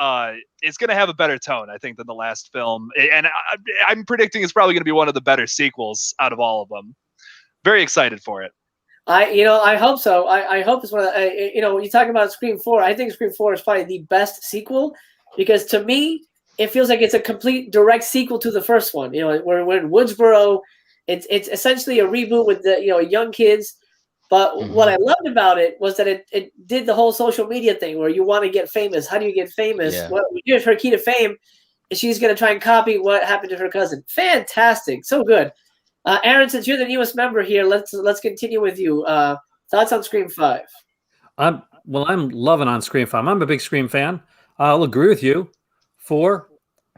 it's going to have a better tone, I think, than the last film. And I'm predicting it's probably going to be one of the better sequels out of all of them. Very excited for it. I hope so. I hope it's one of the, when you talk about Scream 4, I think Scream 4 is probably the best sequel because to me, it feels like it's a complete direct sequel to the first one. We're in Woodsboro. It's essentially a reboot with the young kids. But what I loved about it was that it did the whole social media thing where you want to get famous. How do you get famous? Yeah. Well, here's her key to fame. And she's going to try and copy what happened to her cousin. Fantastic. So good. Aaron, since you're the newest member here, let's continue with you. Thoughts on Scream 5? I'm loving on Scream 5. I'm a big Scream fan. I'll agree with you. 4,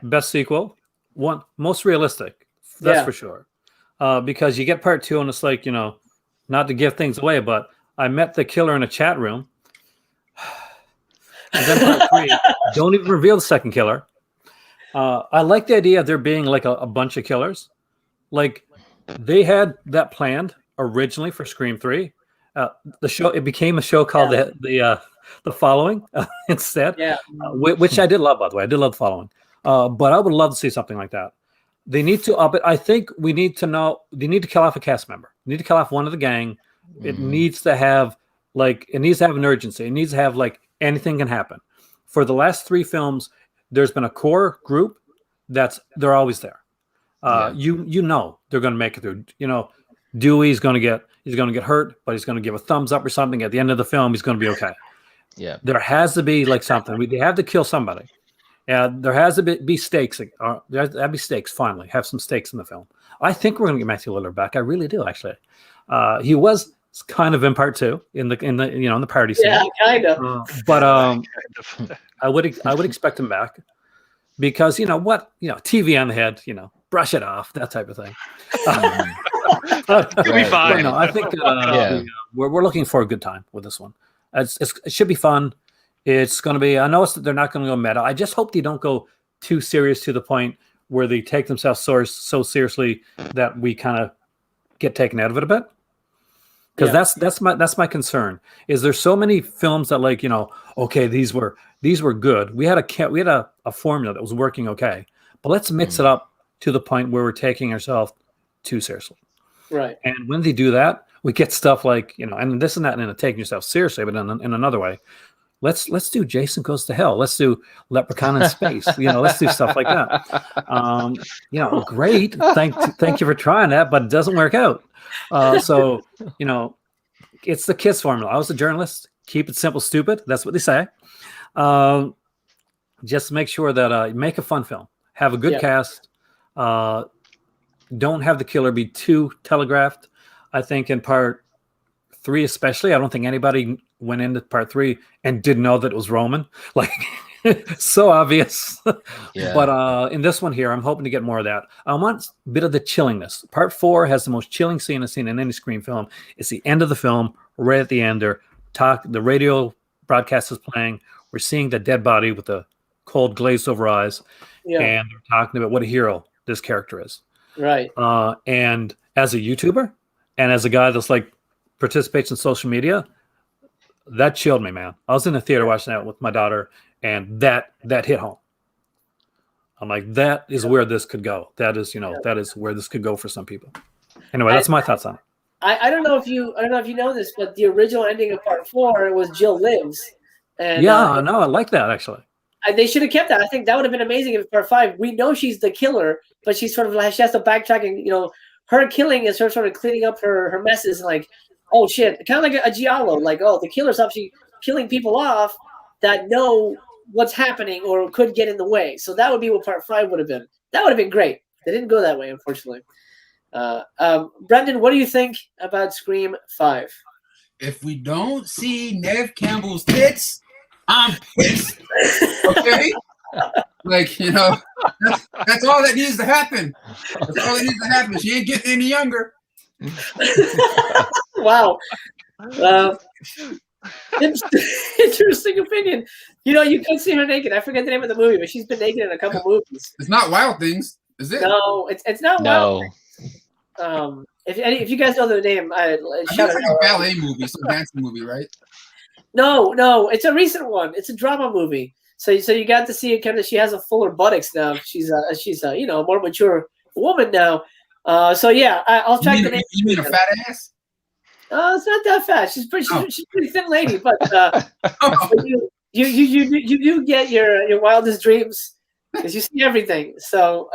best sequel. 1, most realistic. That's for sure. Because you get part 2 and it's like, not to give things away, but I met the killer in a chat room. And then part 3, don't even reveal the second killer. I like the idea of there being like a bunch of killers. Like they had that planned originally for Scream 3. The show, it became a show called The Following instead. Yeah. Which I did love, by the way. I did love The Following. But I would love to see something like that. They need to up it. I think we need to know. They need to kill off a cast member. They need to kill off one of the gang. It needs to have an urgency. It needs to have like anything can happen. For the last 3 films, there's been a core group they're always there. They're going to make it through. Dewey's going to get hurt, but he's going to give a thumbs up or something at the end of the film. He's going to be okay. Yeah, there has to be like something. They have to kill somebody. There has to be stakes. There has to be stakes. Finally, have some stakes in the film. I think we're going to get Matthew Lillard back. I really do, actually. He was kind of in part 2 in the party scene. Yeah, kind of. But I would expect him back because TV on the head. Brush it off, that type of thing. It'll be fine. No, I think we're looking for a good time with this one. It should be fun. It's going to be. I know they're not going to go meta. I just hope they don't go too serious to the point where they take themselves so seriously that we kind of get taken out of it a bit. Because that's my concern. Is there's so many films that okay, these were good. We had a formula that was working okay, but let's mix it up to the point where we're taking ourselves too seriously. Right. And when they do that, we get stuff like and this and that, and taking yourself seriously, but in another way. Let's do Jason Goes to Hell. Let's do Leprechaun in Space. Let's do stuff like that. Great. Thank you for trying that, but it doesn't work out. So it's the KISS formula. I was a journalist. Keep it simple, stupid. That's what they say. Just make sure that make a fun film. Have a good cast. Don't have the killer be too telegraphed. I think in part 3 especially, I don't think anybody went into part 3 and didn't know that it was Roman. Like, so obvious. Yeah. But in this one here, I'm hoping to get more of that. I want a bit of the chillingness. Part 4 has the most chilling scene I've seen in any Scream film. It's the end of the film, right at the end. The radio broadcast is playing. We're seeing the dead body with the cold glazed over eyes. Yeah. And they're talking about what a hero this character is. Right. And as a YouTuber and as a guy that's participates in social media, that chilled me, man. I was in the theater watching that with my daughter, and that hit home. I'm like, that is where this could go. That is, that is where this could go for some people. Anyway, that's my thoughts on it. I don't know if you know this, but the original ending of part 4 was Jill lives. And yeah, no, I like that actually. They should have kept that. I think that would have been amazing if part 5. We know she's the killer, but she's sort of like she has to backtrack, and her killing is her sort of cleaning up her messes. Like, oh shit, kind of like a giallo. Like, oh, the killer's actually killing people off that know what's happening or could get in the way. So that would be what part 5 would have been. That would have been great. They didn't go that way, unfortunately. Brendan, what do you think about Scream 5? If we don't see Nev Campbell's tits, I'm pissed. Okay? Like, that's all that needs to happen. That's all that needs to happen. She ain't getting any younger. Wow. Interesting opinion. You can see her naked. I forget the name of the movie, but she's been naked in a couple movies. It's not Wild Things, is it? No, it's not Wild Things. If you guys know the name, shout out. It's a ballet movie, some dancing movie, right? No, it's a recent one. It's a drama movie. So you got to see it. Kind of, she has a fuller buttocks now. She's a more mature woman now. So yeah, I'll check the name. You mean a fat ass? It's not that fat. She's pretty thin lady, but you get your wildest dreams because you see everything. So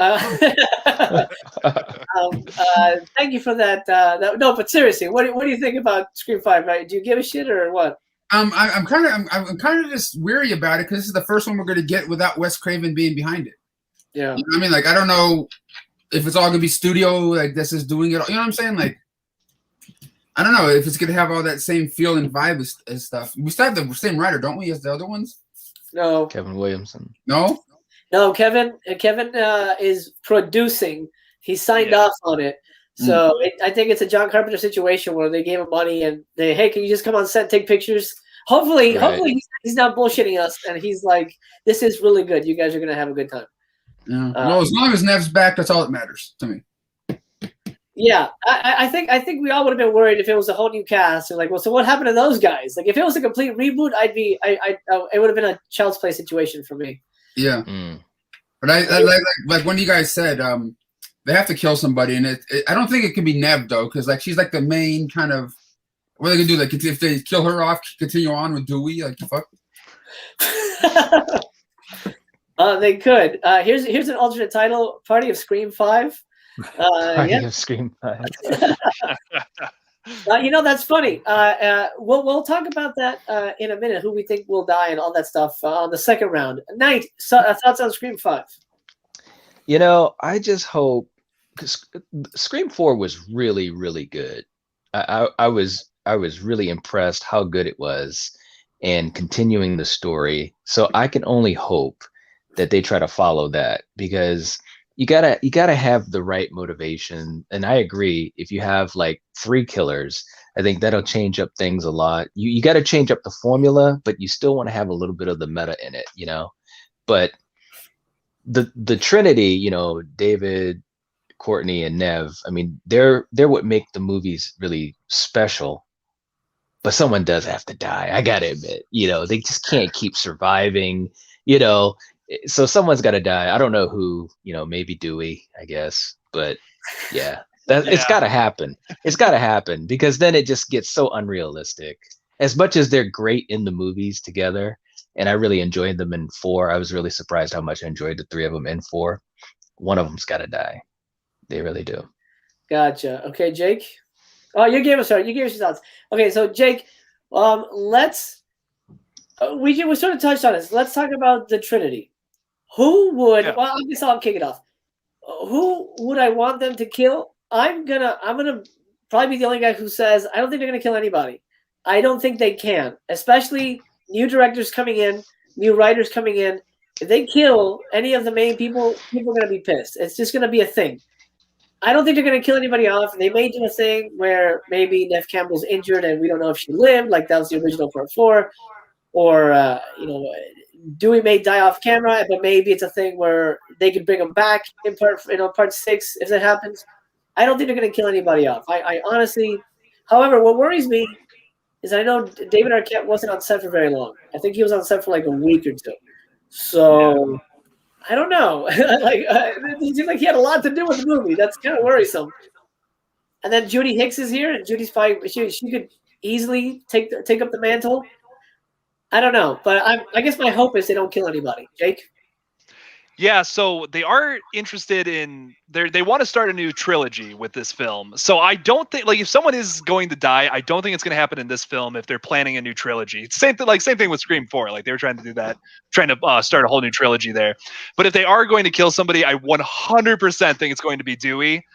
thank you for that. No, but seriously, what do you think about Scream 5? Right? Do you give a shit or what? I'm kind of just weary about it because this is the first one we're going to get without Wes Craven being behind it. Yeah, I mean, like, I don't know if it's all going to be studio, like this is doing it. You know what I'm saying? Like, I don't know if it's going to have all that same feel and vibe as stuff. We still have the same writer, don't we, as the other ones? No, Kevin Williamson. No, Kevin is producing. He signed off on it. So I think it's a John Carpenter situation where they gave him money and hey, can you just come on set and take pictures? Hopefully he's not bullshitting us and he's like, this is really good. You guys are gonna have a good time. Yeah. Well, as long as Nev's back, that's all that matters to me. Yeah, I think we all would have been worried if it was a whole new cast. And like, well, so what happened to those guys? Like, if it was a complete reboot, it would have been a Child's Play situation for me. Yeah, but I like when you guys said they have to kill somebody, and I don't think it can be Nev though, because like she's like the main kind of. What are they gonna do? Like, if they kill her off, continue on with Dewey? Like, fuck. They could. Here's an alternate title: Party of Scream 5. Party of Scream 5. That's funny. We'll talk about that in a minute. Who we think will die and all that stuff on the second round. Knight, thoughts on Scream 5? I just hope, because Scream 4 was really, really good. I was really impressed how good it was, and continuing the story. So I can only hope that they try to follow that, because you gotta have the right motivation. And I agree, if you have like 3 killers, I think that'll change up things a lot. You got to change up the formula, but you still want to have a little bit of the meta in it, But the Trinity, David, Courtney, and Nev, I mean, they're what make the movies really special. But someone does have to die. I gotta admit, they just can't keep surviving, So someone's got to die. I don't know who, maybe Dewey, I guess. But yeah, it's got to happen. It's got to happen, because then it just gets so unrealistic. As much as they're great in the movies together, and I really enjoyed them in 4, I was really surprised how much I enjoyed the 3 of them in 4. One of them's got to die. They really do. Gotcha. Okay, Jake. Oh, you gave us your thoughts. Okay, so Jake, let's. We sort of touched on this. Let's talk about the Trinity. Who would? Yeah. Well, I guess I'll kick it off. Who would I want them to kill? I'm gonna probably be the only guy who says I don't think they're gonna kill anybody. I don't think they can, especially new directors coming in, new writers coming in. If they kill any of the main people are gonna be pissed. It's just gonna be a thing. I don't think they're gonna kill anybody off. They may do a thing where maybe Nev Campbell's injured and we don't know if she lived, like that was the original part 4, or Dewey may die off camera, but maybe it's a thing where they could bring him back in part 6 if that happens. I don't think they're going to kill anybody off. I honestly, however, what worries me is I know David Arquette wasn't on set for very long. I think he was on set for like a week or two. So I don't know. It seems like he had a lot to do with the movie. That's kind of worrisome. And then Judy Hicks is here, and Judy's probably she could easily take up the mantle. I don't know, but I guess my hope is they don't kill anybody. Jake? Yeah, so they are interested in they want to start a new trilogy with this film. So I don't think if someone is going to die, I don't think it's going to happen in this film if they're planning a new trilogy. Same thing with Scream 4. Like they were trying to do that, trying to start a whole new trilogy there. But if they are going to kill somebody, I 100% think it's going to be Dewey.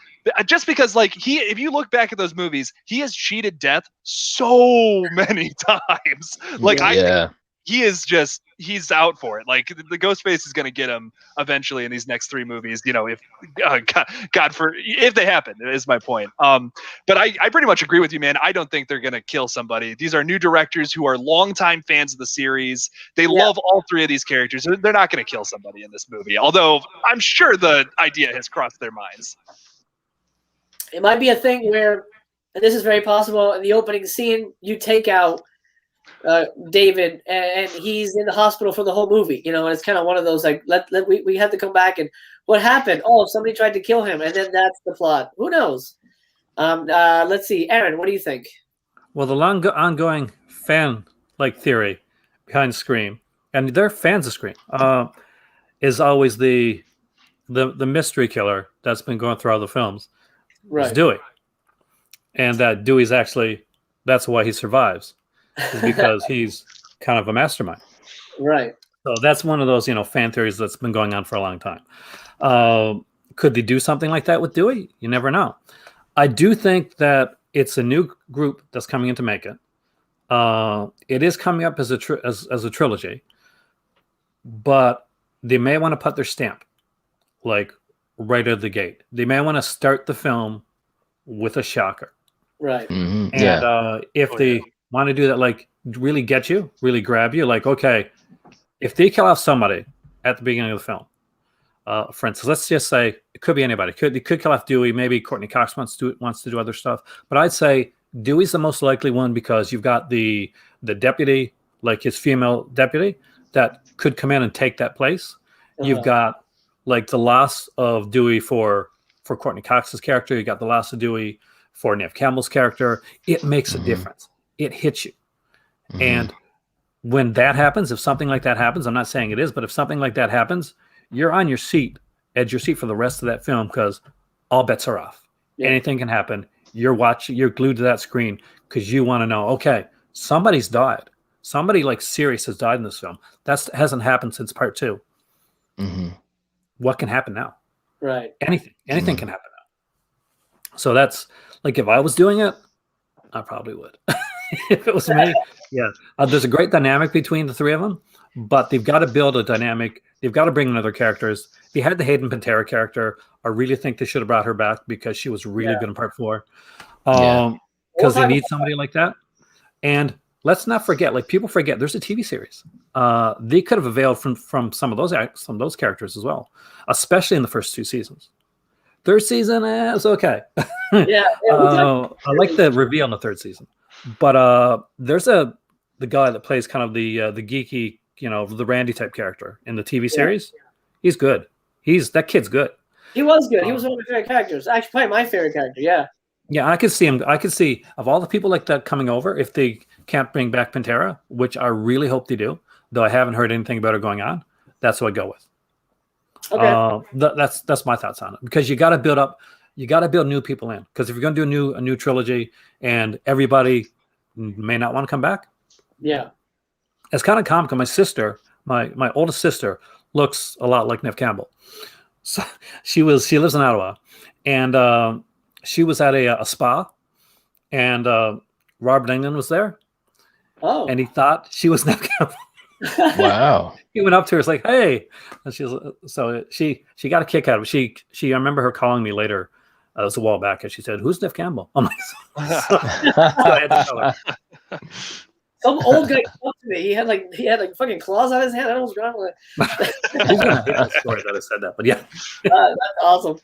Just because if you look back at those movies, he has cheated death so many times. I think he's out for it. Like the Ghostface is going to get him eventually in these next 3 movies. If if they happen, is my point. But I pretty much agree with you, man. I don't think they're going to kill somebody. These are new directors who are longtime fans of the series. They love all 3 of these characters. They're not going to kill somebody in this movie. Although I'm sure the idea has crossed their minds. It might be a thing where, and this is very possible, in the opening scene, you take out David and he's in the hospital for the whole movie, and it's kind of one of those we have to come back and what happened? Oh, somebody tried to kill him, and then that's the plot. Who knows? Let's see, Aaron, what do you think? Well, the ongoing fan theory behind Scream, and they're fans of Scream, is always the mystery killer that's been going through all the films. Right. Is Dewey, and that Dewey's that's why he survives, is because he's kind of a mastermind. Right. So that's one of those fan theories that's been going on for a long time. Could they do something like that with Dewey? You never know. I do think that it's a new group that's coming in to make it. It is coming up as a trilogy, but they may want to put their stamp right out of the gate. They may want to start the film with a shocker. Right. Mm-hmm. And if they want to do that, really get you, really grab you, okay, if they kill off somebody at the beginning of the film, for instance, let's just say it could be anybody. They could kill off Dewey. Maybe Courtney Cox wants to do other stuff. But I'd say Dewey's the most likely one because you've got the deputy, his female deputy, that could come in and take that place. You've got the loss of Dewey for Courtney Cox's character. You got the loss of Dewey for Neve Campbell's character. It makes a difference. It hits you. Mm-hmm. And when that happens, if something like that happens, I'm not saying it is, but if something like that happens, you're on your seat, for the rest of that film because all bets are off. Yeah. Anything can happen. You're glued to that screen because you want to know, okay, somebody's died. Somebody serious has died in this film. That hasn't happened since part 2. Mm-hmm. What can happen now? Right. Anything can happen now. So that's if I was doing it, I probably would. If it was me, yeah. There's a great dynamic between the 3 of them, but they've got to build a dynamic. They've got to bring in other characters. They had the Hayden Panettiere character. I really think they should have brought her back because she was really good in part 4. Because they need somebody like that. And let's not forget, people forget, there's a TV series. They could have availed from some of those characters as well, especially in the first 2 seasons. 3rd season is okay. Yeah. I like the reveal in the 3rd season, but there's the guy that plays kind of the geeky, the Randy type character in the TV series. He's good. That kid's good. He was good. He was one of my favorite characters. Actually, probably my favorite character. Yeah. Yeah, I could see him. I could see of all the people like that coming over, if they can't bring back Panettiere, which I really hope they do, though I haven't heard anything about it going on. That's what I go with. Okay. That's my thoughts on it, because you got to build new people in. Because if you're going to do a new trilogy and everybody may not want to come back, it's kind of comical. My sister, my oldest sister, looks a lot like Neve Campbell. So she lives in Ottawa, and she was at a spa, and Robert Englund was there. Oh, and he thought she was Neve Campbell. Wow. He went up to her, was like, "Hey," and she got a kick out of it. I remember her calling me later. It was a while back, and she said, "Who's Neve Campbell?" I'm like, so I had to tell her. Some old guy came up to me. He had fucking claws on his hand. I don't know what's wrong with it. He's gonna hate the story that I said that, but yeah. That's awesome.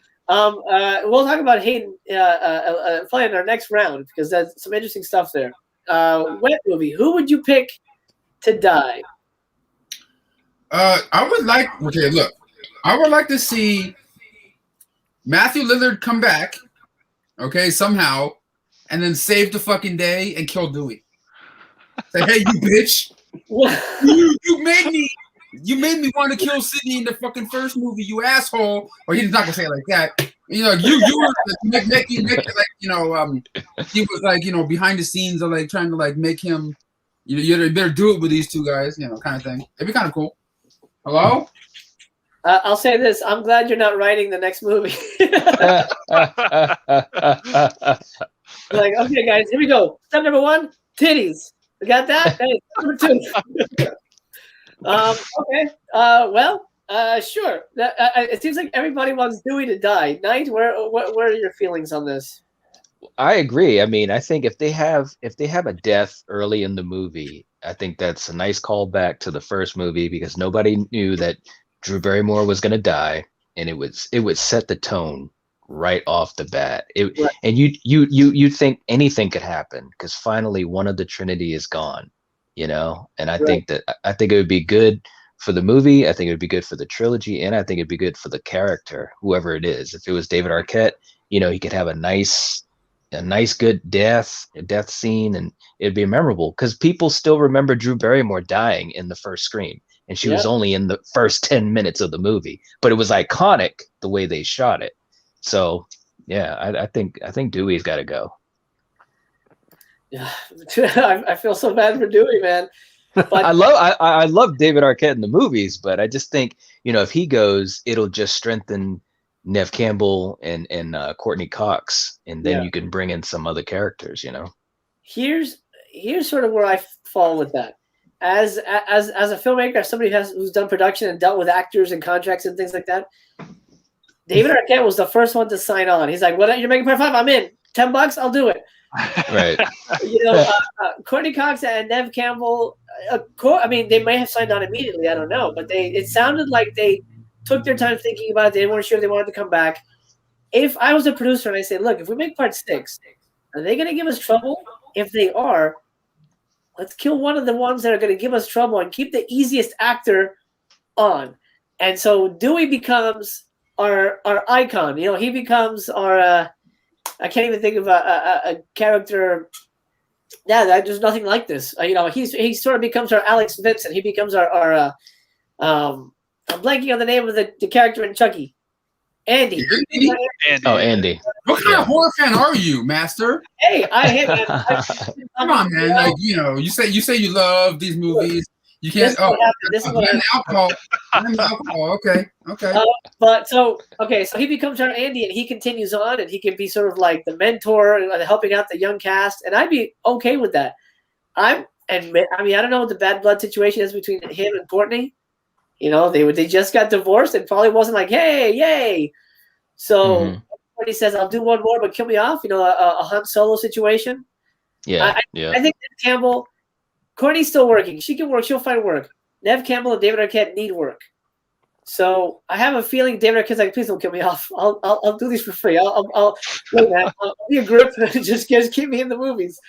We'll talk about Hayden probably in our next round, because there's some interesting stuff there. wet movie. Who would you pick to die? I would like. Okay, look. I would like to see Matthew Lillard come back. Okay, somehow, and then save the fucking day and kill Dewey. Say, hey, you bitch! You made me want to kill Sydney in the fucking first movie, you asshole. Or he's not gonna say it like that. You know, you were making like, you know, he was like, you know, behind the scenes of like trying to like make him, you know, you better do it with these two guys, you know, kind of thing. It'd be kind of cool. Hello? I'll say this. I'm glad you're not writing the next movie. Like, okay, guys, here we go. Step number 1, titties. We got that? Hey, number 2. Okay. Well, sure. It seems like everybody wants Dewey to die. Knight, where are your feelings on this? I agree. I mean, I think if they have a death early in the movie, I think that's a nice callback to the first movie because nobody knew that Drew Barrymore was going to die, and it would set the tone right off the bat. And you think anything could happen because finally one of the Trinity is gone, you know. And I think it would be good for the movie. I think it would be good for the trilogy, and I think it'd be good for the character, whoever it is. If it was David Arquette, you know, he could have a nice good death scene, and it'd be memorable because people still remember Drew Barrymore dying in the first Scream. And she was only in the first 10 minutes of the movie, but it was iconic the way they shot it. So, yeah, I think Dewey's got to go. Yeah, I feel so bad for Dewey, man. But I love David Arquette in the movies, but I just think, you know, if he goes, it'll just strengthen Neve Campbell and Courtney Cox, and then you can bring in some other characters. You know, here's sort of where I fall with that. As a filmmaker, somebody who's done production and dealt with actors and contracts and things like that, David Arquette was the first one to sign on. He's like, "What? You're making part 5? I'm in. $10, I'll do it." Right. You know, Courtney Cox and Neve Campbell. I mean, they may have signed on immediately. I don't know, but it sounded like they took their time thinking about it. They weren't sure if they wanted to come back. If I was a producer and I say, "Look, if we make part 6, are they going to give us trouble? If they are, let's kill one of the ones that are going to give us trouble and keep the easiest actor on." And so Dewey becomes our icon. You know, he becomes our I can't even think of a character. Yeah, there's nothing like this. You know, he sort of becomes our Alex Vincent. He becomes our I'm blanking on the name of the character in Chucky. Andy. Oh, Andy. What kind of horror fan are you, Master? Hey, come on, man. Like, you know, you say you love these movies. You can't. This is what alcohol. Okay. But so he becomes our Andy, and he continues on, and he can be sort of like the mentor, helping out the young cast, and I'd be okay with that. I don't know what the bad blood situation is between him and Courtney. You know, they just got divorced, and probably wasn't like, hey, yay. So Courtney says, "I'll do one more, but kill me off." You know, a Han Solo situation. Yeah, I think Campbell. Courtney's still working. She can work. She'll find work. Neve Campbell and David Arquette need work. So I have a feeling David Arquette's like, "Please don't kill me off. I'll do these for free. I'll be a grip. just keep me in the movies."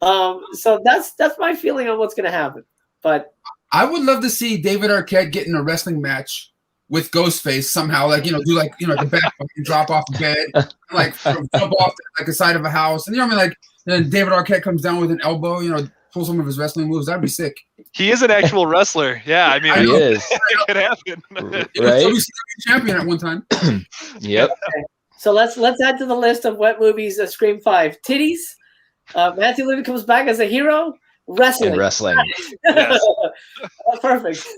So that's my feeling on what's going to happen. But I would love to see David Arquette get in a wrestling match with Ghostface somehow, like, you know, do like, you know, the back drop off the bed, like jump off the side of a house, and you know what I mean, like then David Arquette comes down with an elbow, you know, pull some of his wrestling moves. That'd be sick. He is an actual wrestler. Yeah, I mean, he is. It could happen. Right? He was champion at one time. Yep. Okay. So let's add to the list of wet movies. Scream 5: titties. Matthew Lillard comes back as a hero. Wrestling. And wrestling. Yes. Perfect.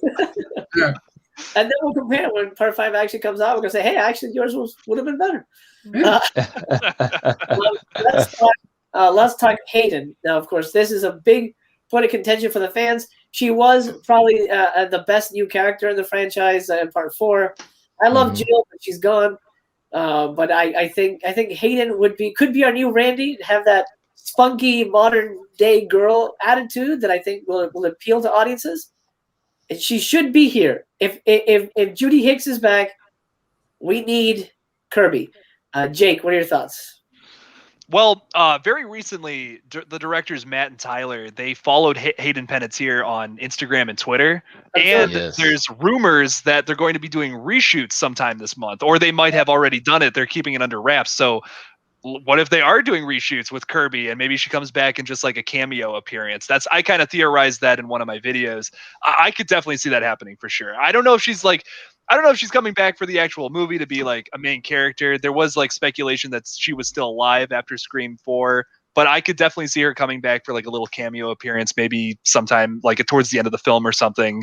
Yeah. And then we'll compare when part 5 actually comes out. We're gonna say, "Hey, actually, yours would have been better." Let's talk Hayden. Now, of course, this is a big point of contention for the fans. She was probably the best new character in the franchise in part 4. I love Jill, but she's gone. But I think Hayden could be our new Randy. Have that spunky modern day girl attitude that I think will appeal to audiences. And she should be here. If Judy Hicks is back, we need Kirby. Jake, what are your thoughts? Well, very recently, the directors Matt and Tyler, they followed Hayden Panettiere on Instagram and Twitter, and there's rumors that they're going to be doing reshoots sometime this month, or they might have already done it. They're keeping it under wraps. So what if they are doing reshoots with Kirby and maybe she comes back in just like a cameo appearance? I kind of theorized that in one of my videos. I could definitely see that happening for sure. I don't know if she's coming back for the actual movie to be like a main character. There was like speculation that she was still alive after Scream 4, but I could definitely see her coming back for like a little cameo appearance, maybe sometime like towards the end of the film or something.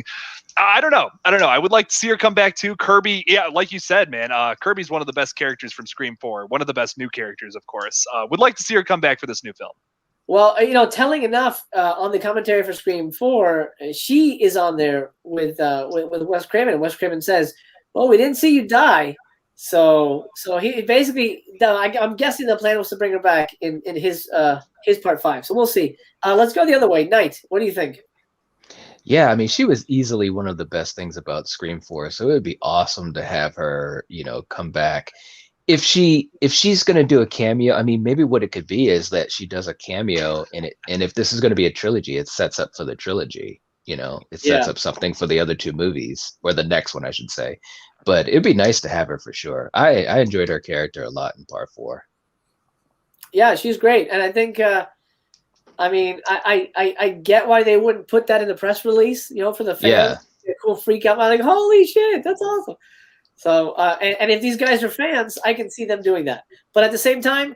I don't know. I would like to see her come back too. Kirby, yeah, like you said, man, Kirby's one of the best characters from Scream 4. One of the best new characters, of course. Would like to see her come back for this new film. Well, telling enough on the commentary for Scream 4, she is on there with Wes Craven. Wes Craven says, "Well, we didn't see you die," so he basically. I'm guessing the plan was to bring her back in his part 5. So we'll see. Let's go the other way. Knight, what do you think? Yeah, I mean, she was easily one of the best things about Scream 4, so it would be awesome to have her, come back. If she's going to do a cameo, I mean, maybe what it could be is that she does a cameo in it, and if this is going to be a trilogy, it sets up for the trilogy. It sets up something for the other 2 movies, or the next one, I should say. But it'd be nice to have her for sure. I enjoyed her character a lot in part 4. Yeah, she's great, and I think. I mean, I get why they wouldn't put that in the press release, for the fans. Yeah. A cool freak out, like, holy shit, that's awesome. So, and if these guys are fans, I can see them doing that. But at the same time,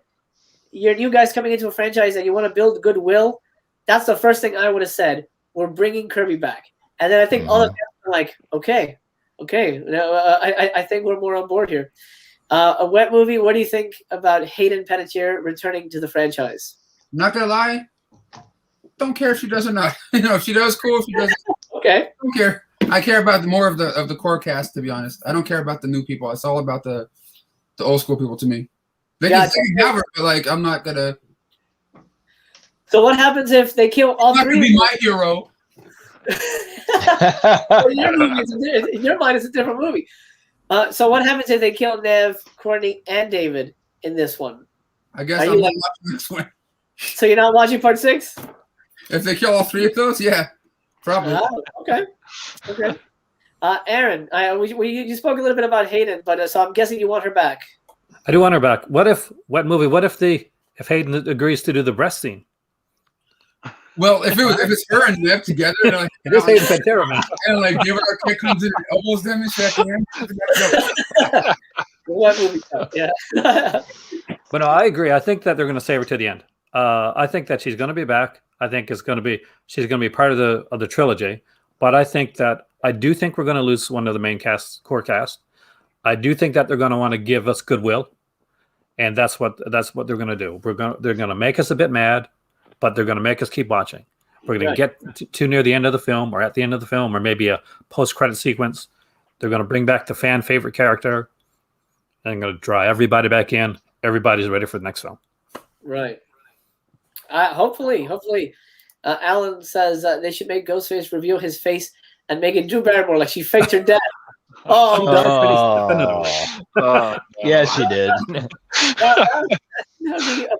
you're new guys coming into a franchise and you want to build goodwill. That's the first thing I would have said. We're bringing Kirby back. And then I think all of them are like, okay. I think we're more on board here. A wet movie, what do you think about Hayden Panettiere returning to the franchise? Not going to lie. Don't care if she does or not. If she does, cool. If she doesn't, okay. Don't care. I care about more of the core cast, to be honest. I don't care about the new people. It's all about the old school people to me. They can have her, but like I'm not gonna. So what happens if they kill all 3? Be my hero. Well, in your mind, it's a different movie. So what happens if they kill Nev, Courtney, and David in this one? I guess I'm not watching this one. So you're not watching part 6? If they kill all 3 of those, yeah, probably. Okay. Aaron, you spoke a little bit about Hayden, but so I'm guessing you want her back. I do want her back. What if Hayden agrees to do the breast scene? Well, if it's her and Nev together, like, it is Hayden Panettiere, man. And like give her a kick comes in and elbows them and shit. What movie? Yeah. But no, I agree. I think that they're going to save her to the end. I think that she's going to be back. I think she's going to be part of the trilogy. But I do think we're going to lose one of the main core cast. I do think that they're going to want to give us goodwill, and that's what they're going to do. They're going to make us a bit mad, but they're going to make us keep watching. We're going to get too near the end of the film, or at the end of the film, or maybe a post-credit sequence. They're going to bring back the fan favorite character, and going to draw everybody back in. Everybody's ready for the next film. Right. Hopefully. Alan says they should make Ghostface reveal his face and make it Drew Barrymore like she faked her death. Yeah, she did. That would be a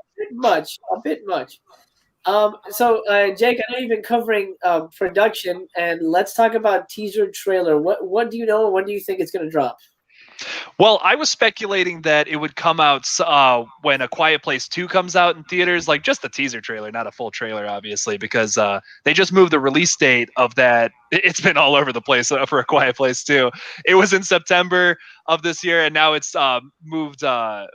bit much. So Jake, I know you've been covering production, and let's talk about teaser trailer. What do you know? When do you think it's going to drop? Well, I was speculating that it would come out when A Quiet Place 2 comes out in theaters, like just a teaser trailer, not a full trailer, obviously, because they just moved the release date of that. It's been all over the place for A Quiet Place 2. It was in September of this year, and now it's moved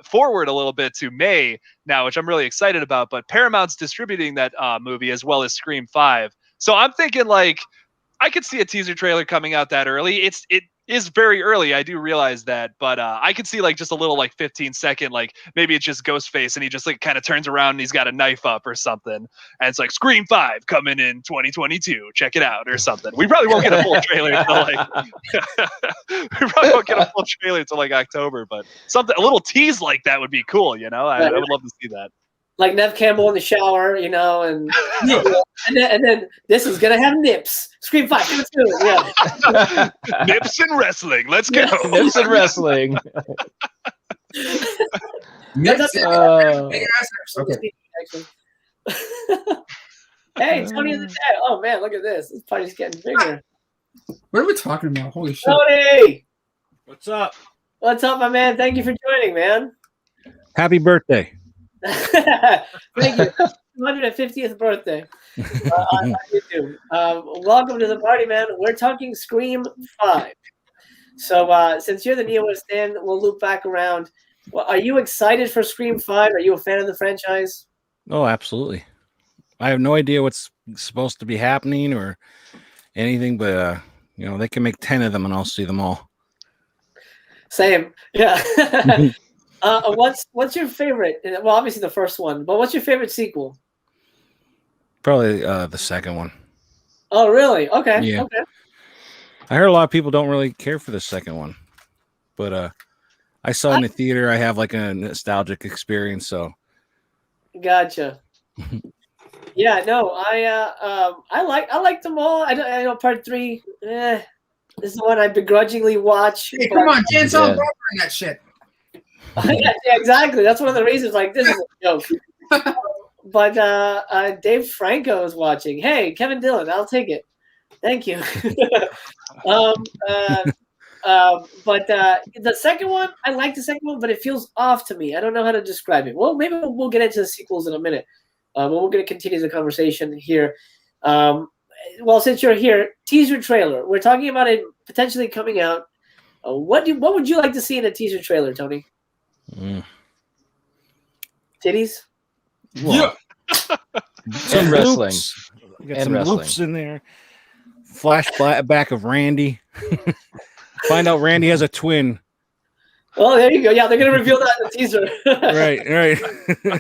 forward a little bit to May now, which I'm really excited about. But Paramount's distributing that movie as well as Scream 5. So I'm thinking, like, I could see a teaser trailer coming out that early. It is very early. I do realize that, but I could see like just a little like 15-second, like maybe it's just Ghostface and he just like kind of turns around and he's got a knife up or something. And it's like Scream 5 coming in 2022. Check it out or something. We probably won't get a full trailer until like October, but a little tease like that would be cool. I would love to see that. Like Nev Campbell in the shower, and and then this is gonna have nips. Scream 5, let's do it. Yeah. Nips and wrestling. Let's go. Nips and wrestling. Okay. Hey, Tony in the chat. Oh man, look at this. This party's getting bigger. What are we talking about? Holy shit. Tony! What's up? What's up, my man? Thank you for joining, man. Happy birthday. Thank you. 250th birthday. On YouTube. Welcome to the party, man. We're talking Scream 5. So since you're the newest in, we'll loop back around. Well, are you excited for Scream 5? Are you a fan of the franchise? Oh, absolutely. I have no idea what's supposed to be happening or anything, but they can make 10 of them and I'll see them all. Same. Yeah. What's your favorite? Well, obviously the first one, but what's your favorite sequel? Probably the second one. Oh, really? Okay. Yeah. Okay. I heard a lot of people don't really care for the second one, but I saw it in the theater. I have like a nostalgic experience, so. Gotcha. Yeah, no, I like them all. I know part 3. This is the one I begrudgingly watch. Hey, come on, Chainsaw Barber and that shit. Yeah, exactly. That's one of the reasons. Like, this is a joke. But Dave Franco is watching. Hey, Kevin Dillon, I'll take it. Thank you. But the second one, I like the second one, but it feels off to me. I don't know how to describe it. Well, maybe we'll get into the sequels in a minute. But we're going to continue the conversation here. Well, since you're here, teaser trailer. We're talking about it potentially coming out. What would you like to see in a teaser trailer, Tony? Titties? Yeah. Some wrestling. Got some loops in there. Flashback of Randy. Find out Randy has a twin. Oh, there you go. Yeah, they're going to reveal that in the teaser. Right.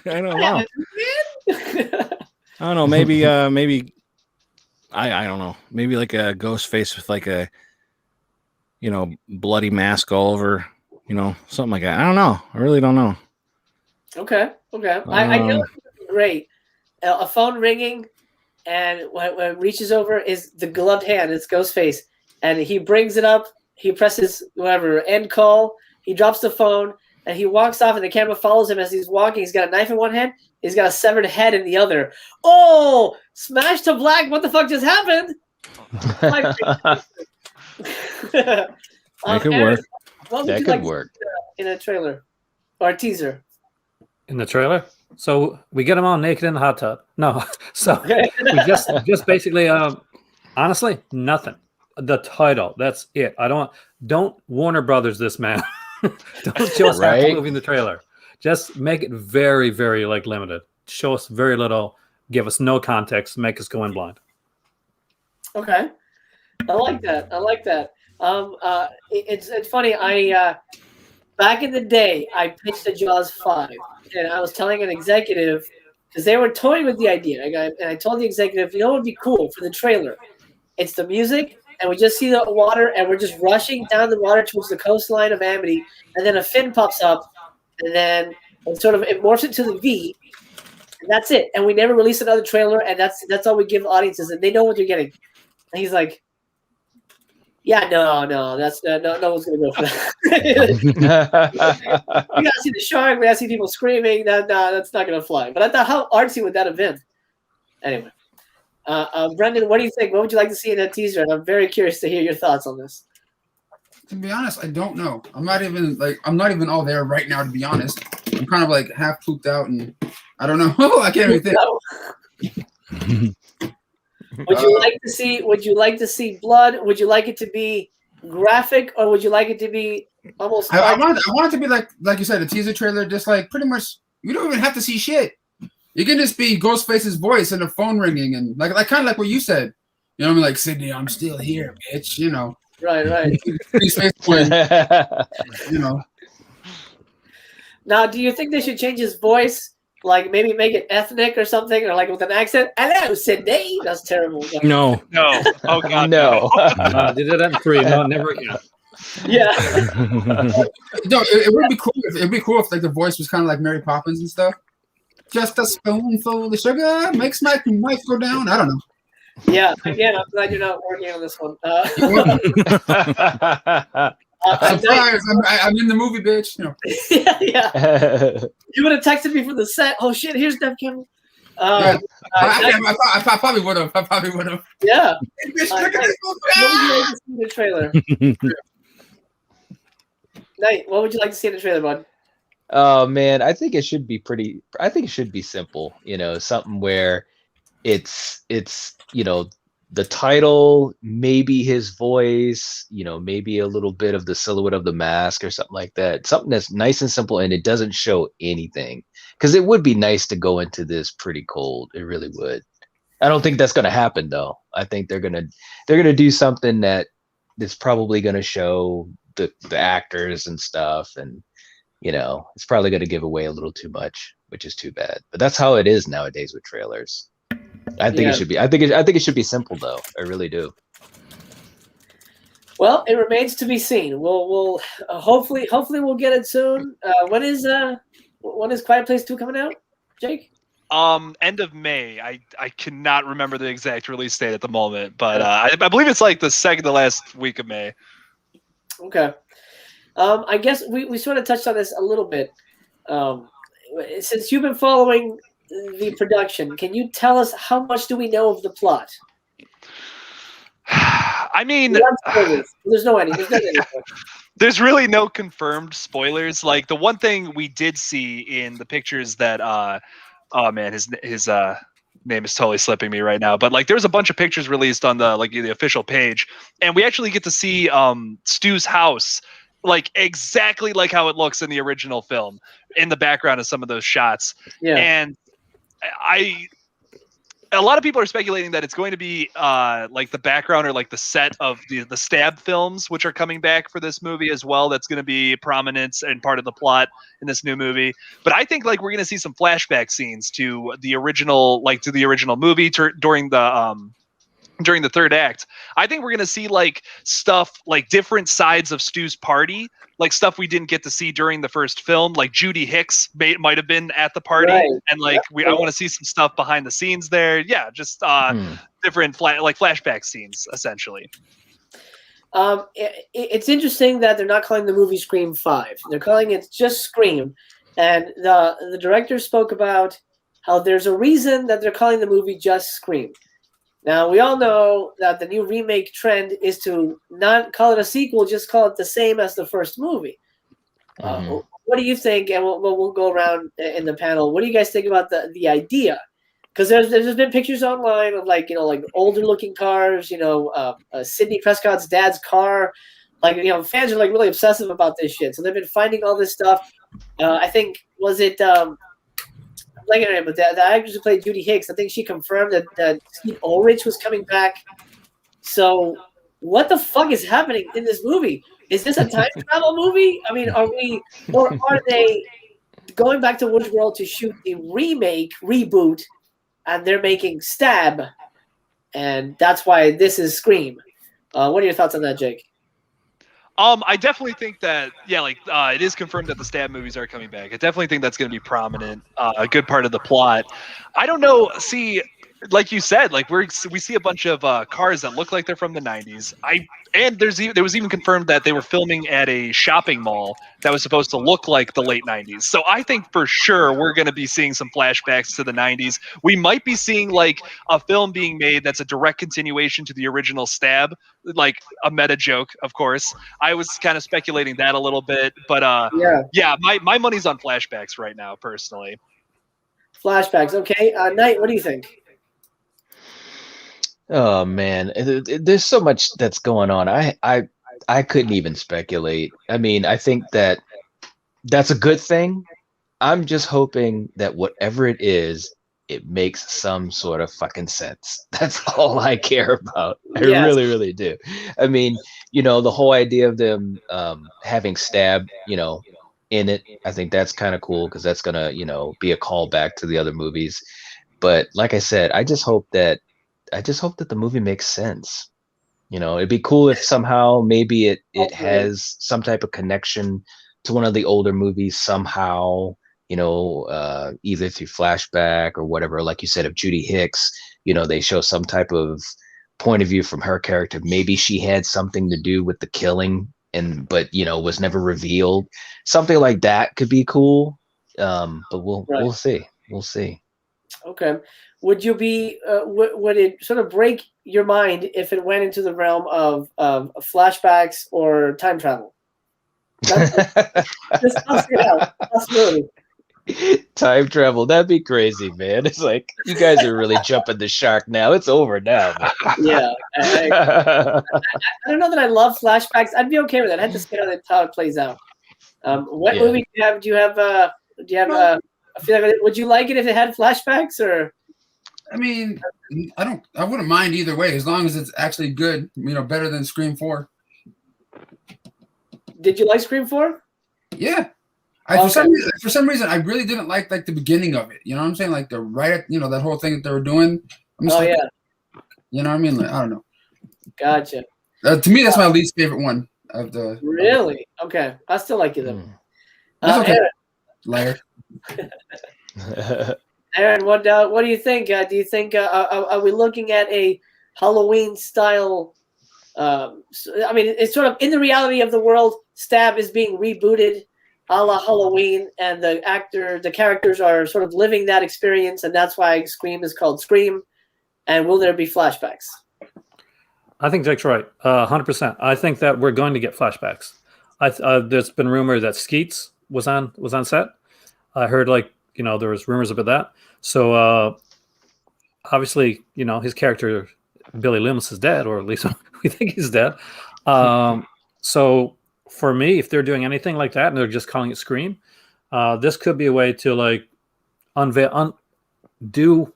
I don't know. I don't know. Maybe. I don't know. Maybe like a ghost face with like a, bloody mask all over. Something like that. I don't know. I really don't know. Okay. I know it's great. A phone ringing, and when it reaches over is the gloved hand. It's Ghostface, and he brings it up. He presses whatever end call. He drops the phone, and he walks off, and the camera follows him as he's walking. He's got a knife in one hand. He's got a severed head in the other. Oh, smash to black. What the fuck just happened? That could work. That could work. In a trailer or a teaser. In the trailer? So we get them all naked in the hot tub. No. So we just basically, honestly, nothing. The title. That's it. Don't Warner Brothers this, man. Don't show us half the movie in the trailer. Just make it very, very limited. Show us very little. Give us no context. Make us go in blind. Okay, I like that. It's funny. Back in the day, I pitched a Jaws 5, and I was telling an executive because they were toying with the idea. And I told the executive, what would be cool for the trailer? It's the music. And we just see the water, and we're just rushing down the water towards the coastline of Amity, and then a fin pops up, and then it morphs into the V, and that's it. And we never release another trailer, and that's all we give audiences, and they know what they're getting. And he's like, "Yeah, no, that's no one's gonna go for that. We gotta see the shark. We gotta see people screaming. That's not gonna fly." But I thought, how artsy would that have been? Anyway. Brendan, what do you think? What would you like to see in that teaser? And I'm very curious to hear your thoughts on this. To be honest, I don't know. I'm not even all there right now, to be honest. I'm kind of like half pooped out, and I don't know. I can't even think. Would you like to see blood? Would you like it to be graphic, or would you like it to be almost? I want it to be like you said, a teaser trailer. Just like pretty much, you don't even have to see shit. You can just be Ghostface's voice and a phone ringing, and like kind of like what you said. You know what I mean? Like, Sydney, I'm still here, bitch. Right. Now, do you think they should change his voice? Like maybe make it ethnic or something, or like with an accent? Hello, Sydney. That's terrible. No. Oh God, no. They did that in 3. No, never again. Yeah. No, it would be cool. It'd be cool if like the voice was kind of like Mary Poppins and stuff. Just a spoonful of sugar makes my wife go down. I don't know. Yeah, again, I'm glad you're not working on this one. Surprise! I'm in the movie, bitch. yeah. You would have texted me from the set. Oh shit! Here's Dev Campbell. I probably would have. Yeah. Bitch, look at this What would you like to see in the trailer? Knight, what would you like to see in the trailer, bud? Oh man, I think it should be simple, something where it's the title, maybe his voice, maybe a little bit of the silhouette of the mask or something like that. Something that's nice and simple and it doesn't show anything. Because it would be nice to go into this pretty cold. It really would. I don't think that's gonna happen though. I think they're gonna do something that is probably gonna show the actors and stuff, and it's probably gonna give away a little too much, which is too bad. But that's how it is nowadays with trailers. I think it should be. I think it should be simple though. I really do. Well, it remains to be seen. We'll hopefully we'll get it soon. When is Quiet Place 2 coming out, Jake? End of May. I cannot remember the exact release date at the moment, but I believe it's like the second to last week of May. Okay. I guess we sort of touched on this a little bit. Since you've been following the production, can you tell us how much do we know of the plot? I mean, there's no ending. There's really no confirmed spoilers. Like the one thing we did see in the pictures that oh man, his name is totally slipping me right now. But like, there's a bunch of pictures released on the official page, and we actually get to see Stu's house, like exactly like how it looks in the original film, in the background of some of those shots. Yeah. And a lot of people are speculating that it's going to be like the background or like the set of the Stab films, which are coming back for this movie as well. That's going to be prominent and part of the plot in this new movie. But I think like we're going to see some flashback scenes to the original movie during the third act. I think we're going to see like stuff like different sides of Stu's party, like stuff we didn't get to see during the first film. Like Judy Hicks might have been at the party, right. And like I want to see some stuff behind the scenes there. Yeah, just different flashback scenes essentially. It's interesting that they're not calling the movie Scream 5. They're calling it just Scream, and the director spoke about how there's a reason that they're calling the movie just Scream. Now, we all know that the new remake trend is to not call it a sequel, just call it the same as the first movie. What do you think? And we'll go around in the panel. What do you guys think about the idea? Because there's been pictures online of like older looking cars. Sidney Prescott's dad's car. Like fans are like really obsessive about this shit. So they've been finding all this stuff. I think but the actress who played Judy Hicks, I think she confirmed that Steve Ulrich was coming back. So what the fuck is happening in this movie? Is this a time travel movie? I mean, are they going back to Woods World to shoot the reboot, and they're making Stab, and that's why this is Scream? What are your thoughts on that, Jake? I definitely think that, it is confirmed that the Stab movies are coming back. I definitely think that's going to be prominent, a good part of the plot. I don't know. See, like you said, like we see a bunch of cars that look like they're from the 90s. There was even confirmed that they were filming at a shopping mall that was supposed to look like the late 90s. So I think for sure we're going to be seeing some flashbacks to the 90s. We might be seeing like a film being made that's a direct continuation to the original Stab, like a meta joke, of course. I was kind of speculating that a little bit, but my money's on flashbacks right now, personally. Flashbacks, okay. Knight, what do you think? Oh man, there's so much that's going on. I couldn't even speculate. I mean, I think that's a good thing. I'm just hoping that whatever it is, it makes some sort of fucking sense. That's all I care about. I really, really do. I mean, the whole idea of them having Stab, in it, I think that's kind of cool because that's gonna, be a callback to the other movies. But like I said, I just hope that the movie makes sense. It'd be cool if somehow maybe it has some type of connection to one of the older movies somehow, either through flashback or whatever. Like you said, of Judy Hicks, they show some type of point of view from her character. Maybe she had something to do with the killing but was never revealed. Something like that could be cool. But we'll see. We'll see. Okay. Would you be? Would it sort of break your mind if it went into the realm of flashbacks or time travel? Just toss it out. Possibility. Time travel, that'd be crazy, man. It's like you guys are really jumping the shark now. It's over now, man. Yeah. I don't know that I love flashbacks. I'd be okay with that. I have to see how it plays out. What movie do you have? Do you have a feeling? Would you like it if it had flashbacks or? I mean, I wouldn't mind either way as long as it's actually good. Better than Scream 4. Did you like Scream 4? Yeah. For some reason, I really didn't like the beginning of it. You know what I'm saying? Like that whole thing that they were doing. You know what I mean? Like, I don't know. Gotcha. To me, that's my least favorite one of the. Really? Okay. I still like it though. That's okay. Aaron. Aaron, what do you think? Do you think are we looking at a Halloween style? I mean, it's sort of in the reality of the world. Stab is being rebooted, a la Halloween, and the characters are sort of living that experience, and that's why Scream is called Scream. And will there be flashbacks? I think Jake's right, 100%. I think that we're going to get flashbacks. There's been rumor that Skeets was on set. I heard there was rumors about that. So obviously, his character Billy Loomis is dead, or at least we think he's dead. So for me, if they're doing anything like that and they're just calling it Scream, this could be a way to do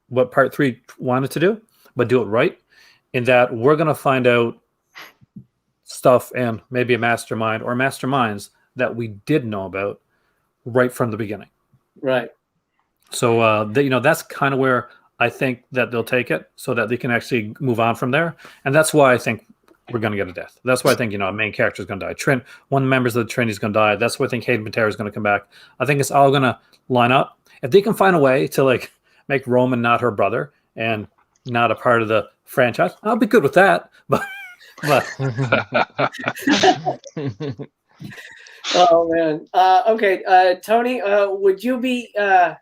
what Part 3 wanted to do, but do it right. In that we're going to find out stuff and maybe a mastermind or masterminds that we did know about right from the beginning. Right. So that's kind of where I think that they'll take it, so that they can actually move on from there. And that's why I think we're going to get a death. That's why I think a main character is going to die. One of the members of the Trinity is going to die. That's why I think Hayden Panettiere is going to come back. I think it's all going to line up. If they can find a way to make Roman not her brother and not a part of the franchise, I'll be good with that. But oh man. Okay, Tony, would you be at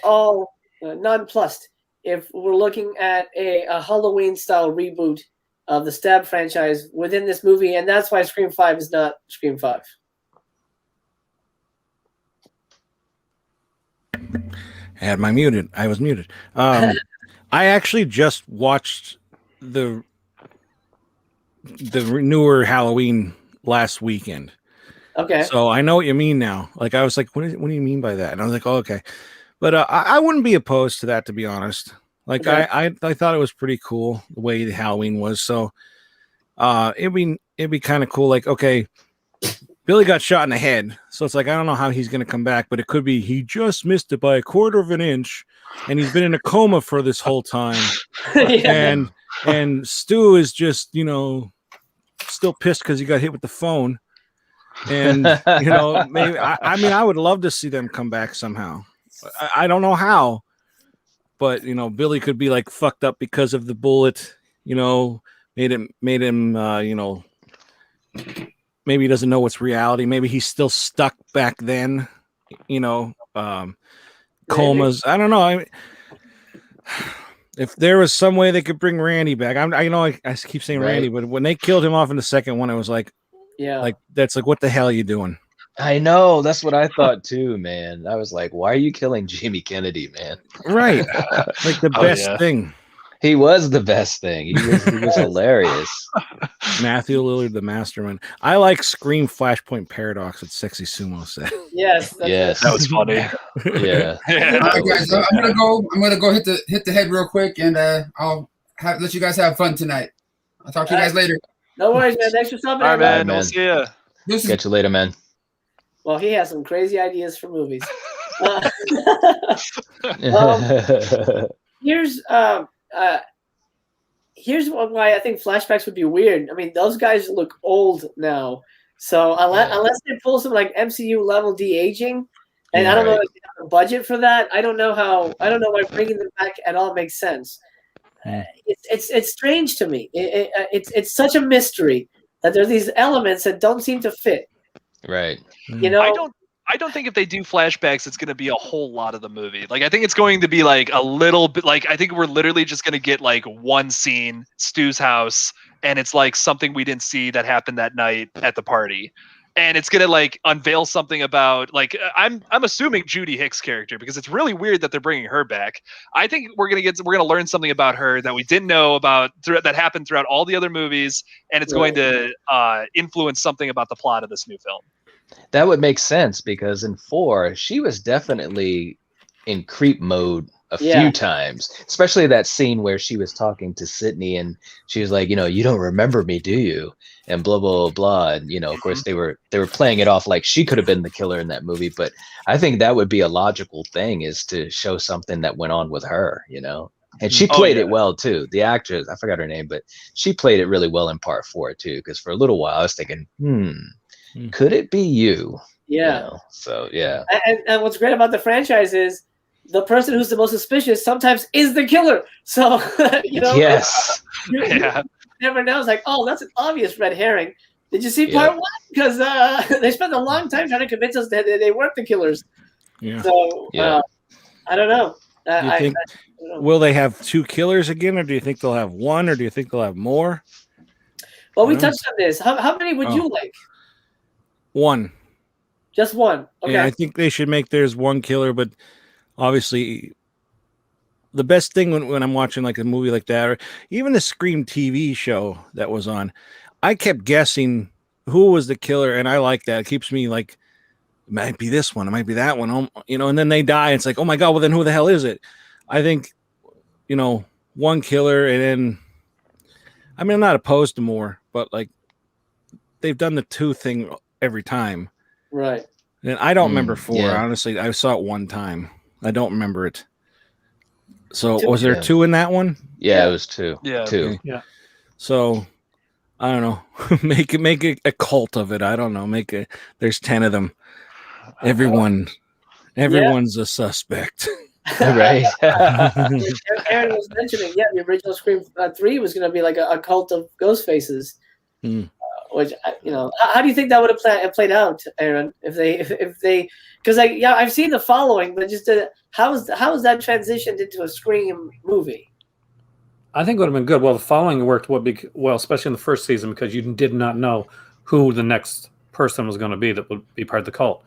all nonplussed if we're looking at a Halloween style reboot of the Stab franchise within this movie, and that's why Scream 5 is not Scream 5? I was muted. I actually just watched the newer Halloween last weekend. Okay. So I know what you mean now. I was like, what do you mean by that? And I was like, oh, okay. But I wouldn't be opposed to that, to be honest. Okay. I thought it was pretty cool the way the Halloween was. So it'd be kind of cool. Okay, Billy got shot in the head. So it's I don't know how he's going to come back, but it could be he just missed it by a quarter of an inch and he's been in a coma for this whole time. Yeah. And Stu is just, still pissed because he got hit with the phone. And, maybe, I would love to see them come back somehow. I don't know how, but, Billy could be fucked up because of the bullet, made him, maybe he doesn't know what's reality. Maybe he's still stuck back then, comas. I don't know. If there was some way they could bring Randy back, I keep saying Randy, but when they killed him off in the second one, I was that's what the hell are you doing? I know. That's what I thought too, man. I was like, why are you killing Jamie Kennedy, man? Right. The best thing. He was the best thing. He was hilarious. Matthew Lillard, the mastermind. I like Scream Flashpoint Paradox that Sexy Sumo said. Yes. That was funny. Yeah. All right, guys. I'm gonna go hit the head real quick, and I'll let you guys have fun tonight. I'll talk to you guys later. No worries, man. Thanks for stopping. All right, man. man. We'll see ya. Catch you later, man. Well, he has some crazy ideas for movies. Here's why I think flashbacks would be weird. I mean, those guys look old now, so unless they pull some MCU level de-aging, and I don't know if they have a budget for that. I don't know why bringing them back at all makes sense. It's strange to me. It's such a mystery that there's these elements that don't seem to fit. Right. You know, I don't think if they do flashbacks, it's going to be a whole lot of the movie. Like, I think it's going to be like a little bit. Like, I think we're literally just going to get like one scene, Stu's house, and it's like something we didn't see that happened that night at the party. And it's gonna like unveil something about like I'm assuming Judy Hicks' character, because it's really weird that they're bringing her back. I think we're gonna learn something about her that we didn't know about that happened throughout all the other movies, and it's going to influence something about the plot of this new film. That would make sense, because in 4, she was definitely in creep mode a few times, especially that scene where she was talking to Sydney and she was like, you know, you don't remember me, do you? And blah, blah, blah, blah. And, you know, of course they were playing it off like she could have been the killer in that movie. But I think that would be a logical thing, is to show something that went on with her, you know? And she played it well too. The actress, I forgot her name, but she played it really well in part 4 too. Because for a little while I was thinking, could it be you? Yeah. You know? So yeah. And what's great about the franchise is the person who's the most suspicious sometimes is the killer. So you know, you never know. It's like, oh, that's an obvious red herring. Did you see part 1? Because they spent a long time trying to convince us that they weren't the killers. Yeah. So I don't know. Do you think, will they have 2 killers again, or do you think they'll have 1, or do you think they'll have more? Well, we touched on this. How many would you like? 1. Just 1. Okay. Yeah, I think they should make theirs 1 killer, but obviously the best thing when I'm watching like a movie like that, or even the Scream TV show that was on, I kept guessing who was the killer, and I like that. It keeps me like, it might be this one, it might be that one, you know, and then they die. It's like, oh my God, well then who the hell is it? I think, you know, 1 killer, and then, I mean, I'm not opposed to more, but like they've done the 2 thing every time. Right. And I don't remember 4. Honestly, I saw it 1 time. I don't remember it. So was there 2 in that one? Yeah, it was 2. Yeah. 2. Okay. Yeah. So I don't know. make it a cult of it. I don't know. There's 10 of them. Everyone's a suspect. Right. Aaron was mentioning, the original Scream 3 was going to be like a cult of ghost faces. Which, you know, how do you think that would have played out, Aaron? If they, because I've seen the following, but just how is that transitioned into a Scream movie? I think it would have been good. Well, the following worked well, especially in the first season, because you did not know who the next person was going to be that would be part of the cult.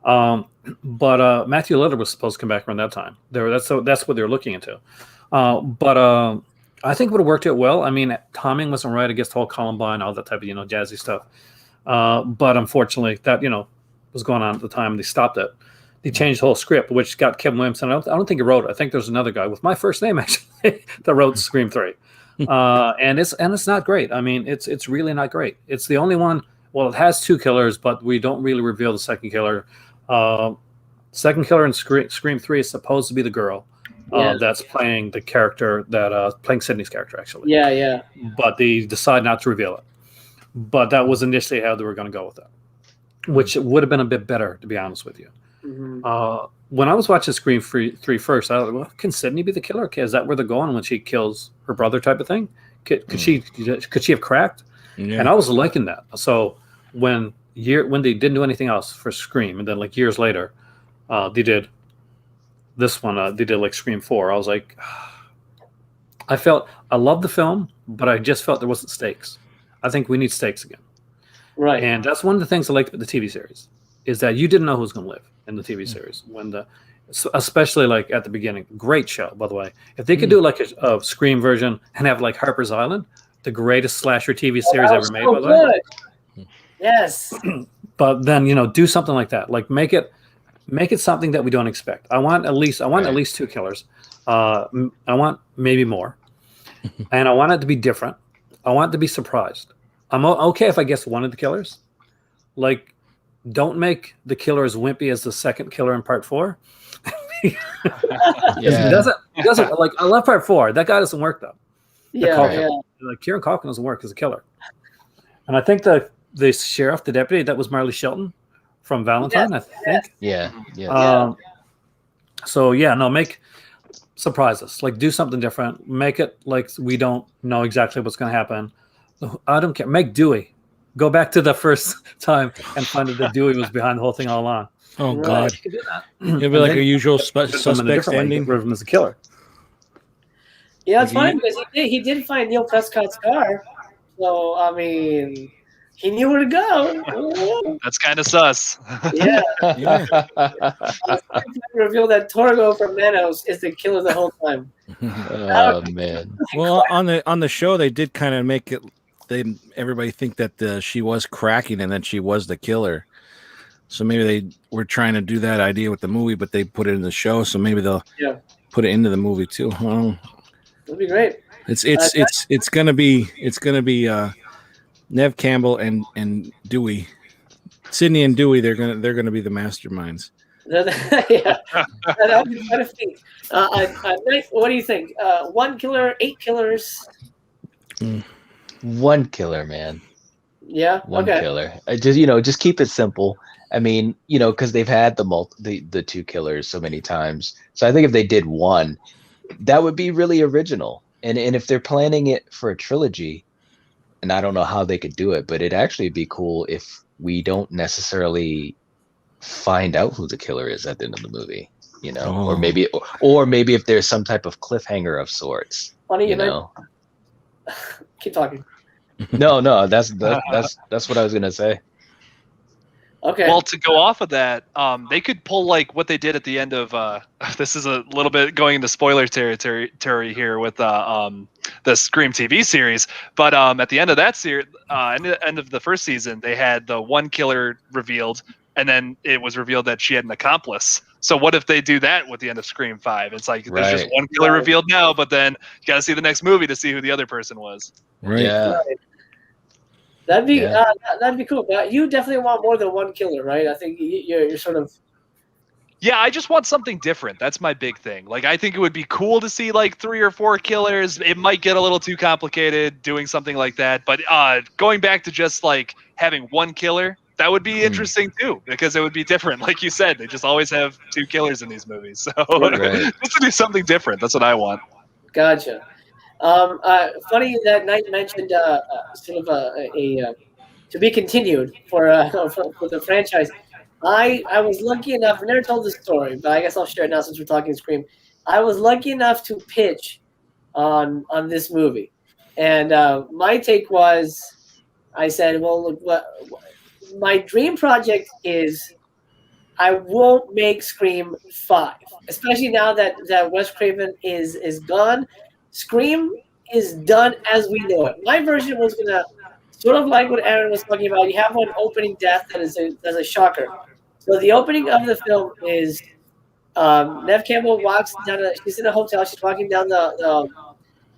But Matthew Lillard was supposed to come back around that time. That's what they were looking into. But I think it would have worked out well. I mean, timing wasn't right against the whole Columbine, all that type of, you know, jazzy stuff. But unfortunately, that, you know, was going on at the time, and they stopped it. They changed the whole script, which got Kevin Williamson. I don't think he wrote it. I think there's another guy with my first name actually that wrote Scream 3. And it's not great. I mean, it's really not great. It's the only one. Well, it has 2 killers, but we don't really reveal the second killer. Second killer in Scream 3 is supposed to be the girl. That's playing the character that playing Sydney's character, actually. Yeah. But they decide not to reveal it. But that was initially how they were going to go with it, which would have been a bit better, to be honest with you. Mm-hmm. When I was watching Scream 3 first, I was like, well, can Sydney be the killer? Okay, is that where they're going when she kills her brother, type of thing? Could she have cracked? Yeah. And I was liking that. So when they didn't do anything else for Scream, and then like years later, they did this one. They did like Scream 4. I was like, I loved the film, but I just felt there wasn't stakes. I think we need stakes again. Right. And that's one of the things I liked about the TV series, is that you didn't know who was going to live in the TV series, especially like at the beginning. Great show, by the way. If they could do like a Scream version and have like Harper's Island, the greatest slasher TV series ever made, by the way. Yes. But then, you know, do something like that. Like make it something that we don't expect. I want at least 2 killers. I want maybe more. And I want it to be different. I want it to be surprised. I'm okay if I guess one of the killers. Like, don't make the killer as wimpy as the second killer in part 4. It doesn't like, I love part 4. That guy doesn't work though. Like Kieran Culkin doesn't work as a killer. And I think the sheriff, the deputy, that was Marley Shelton from Valentine, I think. So make surprise us. Like, do something different. Make it like we don't know exactly what's going to happen. I don't care. Make Dewey go back to the first time and find that Dewey was behind the whole thing all along. Oh Right. God, You could do that. it'd be like a usual Put them in a suspects different way, ending. get rid of him as a killer. Yeah, it's Like, fine because he did find Neil Prescott's car. So I mean, he knew where to go. That's kind of sus. Yeah. Yeah. Reveal that Torgo from Manos is the killer the whole time. Oh man. Well, on the show, they did kind of make it. Everybody think that she was cracking and that she was the killer. So maybe they were trying to do that idea with the movie, but they put it in the show. So maybe they'll put it into the movie too. That'd be great. It's gonna be Nev Campbell and Dewey, Sydney and Dewey. They're gonna be the masterminds. Yeah, that would be quite a feat. Knife, what do you think? 1 killer, 8 killers? One killer, man. Yeah. One Okay. killer. Just keep it simple. I mean, because they've had the 2 killers so many times. So I think if they did one, that would be really original. And if they're planning it for a trilogy, and I don't know how they could do it, but it'd actually be cool if we don't necessarily find out who the killer is at the end of the movie, or maybe if there's some type of cliffhanger of sorts. Funny, keep talking. No, that's what I was gonna say. Okay. Well, to go off of that, they could pull like what they did at the end of. This is a little bit going into spoiler territory here with the Scream TV series, but at the end of that series, end of the first season, they had the one killer revealed, and then it was revealed that she had an accomplice. So what if they do that with the end of Scream 5? It's like there's just one killer revealed now, but then you got to see the next movie to see who the other person was. Right. Yeah. Right. That'd be cool. But you definitely want more than one killer, right? I think you're sort of. Yeah, I just want something different. That's my big thing. Like, I think it would be cool to see like 3 or 4 killers. It might get a little too complicated doing something like that. But going back to just like having one killer, that would be interesting too, because it would be different. Like you said, they just always have 2 killers in these movies. So just to do something different, that's what I want. Gotcha. Funny that Knight mentioned sort of a to be continued for the franchise. I was lucky enough. I never told this story, but I guess I'll share it now since we're talking Scream. I was lucky enough to pitch on this movie, and my take was, I said, well, look, my dream project is I won't make Scream 5, especially now that Wes Craven is gone. Scream is done as we know it. My version was gonna sort of like what Aaron was talking about. You have one opening death that is a shocker. So the opening of the film is Nev Campbell walks down. She's in a hotel. She's walking down the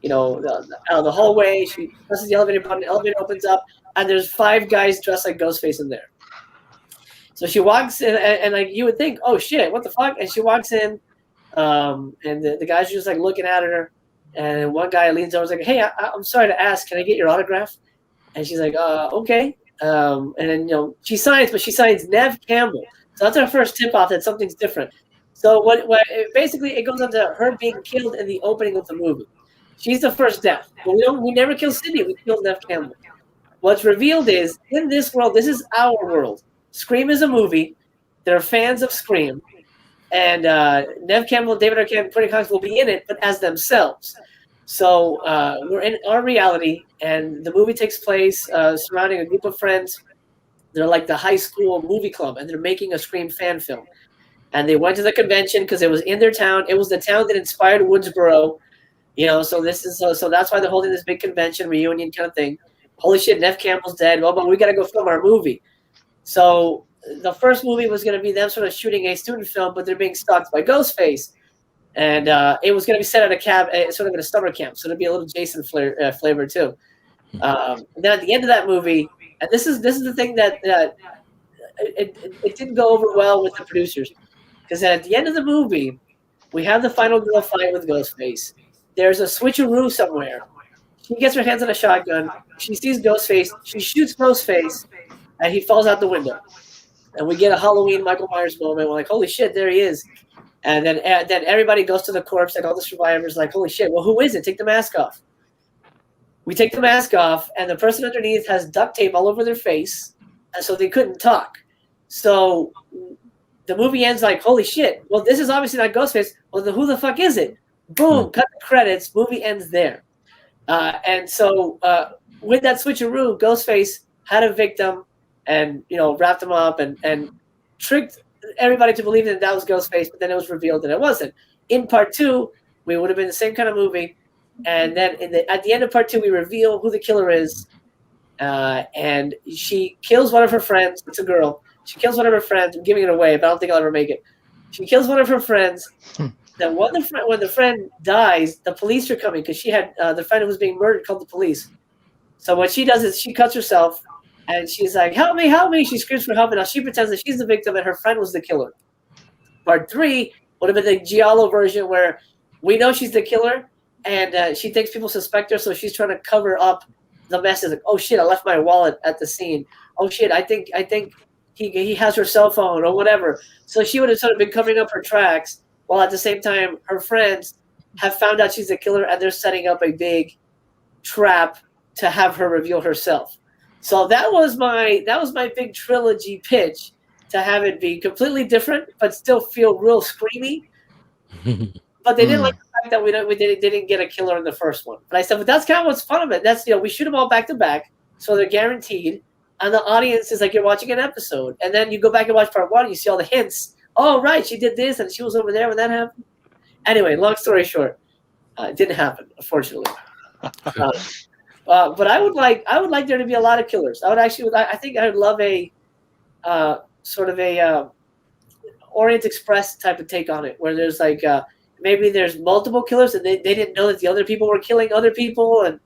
hallway. She presses the elevator button. The elevator opens up, and there's 5 guys dressed like Ghostface in there. So she walks in, and like you would think, oh shit, what the fuck? And she walks in, and the guys are just like looking at her. And one guy leans over and is like, hey, I'm sorry to ask, can I get your autograph? And she's like, okay. And then, she signs, but she signs Nev Campbell. So that's our first tip-off that something's different. So basically it goes on to her being killed in the opening of the movie. She's the first death. But we never kill Sydney. We kill Nev Campbell. What's revealed is, in this world, this is our world. Scream is a movie. They're fans of Scream. And Nev Campbell, David Arquette, and Courtney Cox will be in it, but as themselves. So we're in our reality, and the movie takes place surrounding a group of friends. They're like the high school movie club, and they're making a Scream fan film. And they went to the convention because it was in their town. It was the town that inspired Woodsboro. So this is so that's why they're holding this big convention reunion kind of thing. Holy shit, Nev Campbell's dead. Well, but we got to go film our movie. So the first movie was going to be them sort of shooting a student film, but they're being stalked by Ghostface. And it was going to be set at a camp, sort of at a summer camp. So it'd be a little Jason flavor too. And then at the end of that movie, and this is the thing that it didn't go over well with the producers, because at the end of the movie, we have the final girl fight with Ghostface. There's a switcheroo somewhere. She gets her hands on a shotgun. She sees Ghostface. She shoots Ghostface, and he falls out the window. And we get a Halloween Michael Myers moment. We're like, holy shit, there he is. And then everybody goes to the corpse, like all the survivors, like, holy shit, well, who is it? Take the mask off. we take the mask off, and the person underneath has duct tape all over their face, and so they couldn't talk. So the movie ends like, holy shit, well, this is obviously not Ghostface. Well, then who the fuck is it? Boom, cut the credits, movie ends there. And so with that switcheroo, Ghostface had a victim and, wrapped him up and tricked everybody to believe that was Ghostface, but then it was revealed that it wasn't. In part 2, we would have been the same kind of movie. And then at the end of part 2, we reveal who the killer is. And she kills one of her friends. It's a girl. She kills one of her friends. I'm giving it away, but I don't think I'll ever make it. She kills one of her friends. Then when the friend dies, the police are coming because she had the friend who was being murdered called the police. So what she does is she cuts herself, and she's like, "Help me, help me!" She screams for help, and now she pretends that she's the victim and her friend was the killer. Part 3 would have been the Giallo version where we know she's the killer, and she thinks people suspect her, so she's trying to cover up the mess. Like, oh shit, I left my wallet at the scene. Oh shit, I think he has her cell phone or whatever. So she would have sort of been covering up her tracks, while at the same time her friends have found out she's the killer and they're setting up a big trap to have her reveal herself. So that was my big trilogy pitch, to have it be completely different but still feel real screamy. But they didn't like the fact that we didn't get a killer in the first one. But I said, but that's kind of what's fun of it. That's we shoot them all back to back, so they're guaranteed. And the audience is like you're watching an episode, and then you go back and watch part 1, and you see all the hints. Oh, right, she did this, and she was over there when that happened. Anyway, long story short, it didn't happen, unfortunately. But I would like there to be a lot of killers. I think I would love a sort of a Orient Express type of take on it, where there's like maybe there's multiple killers, and they didn't know that the other people were killing other people, and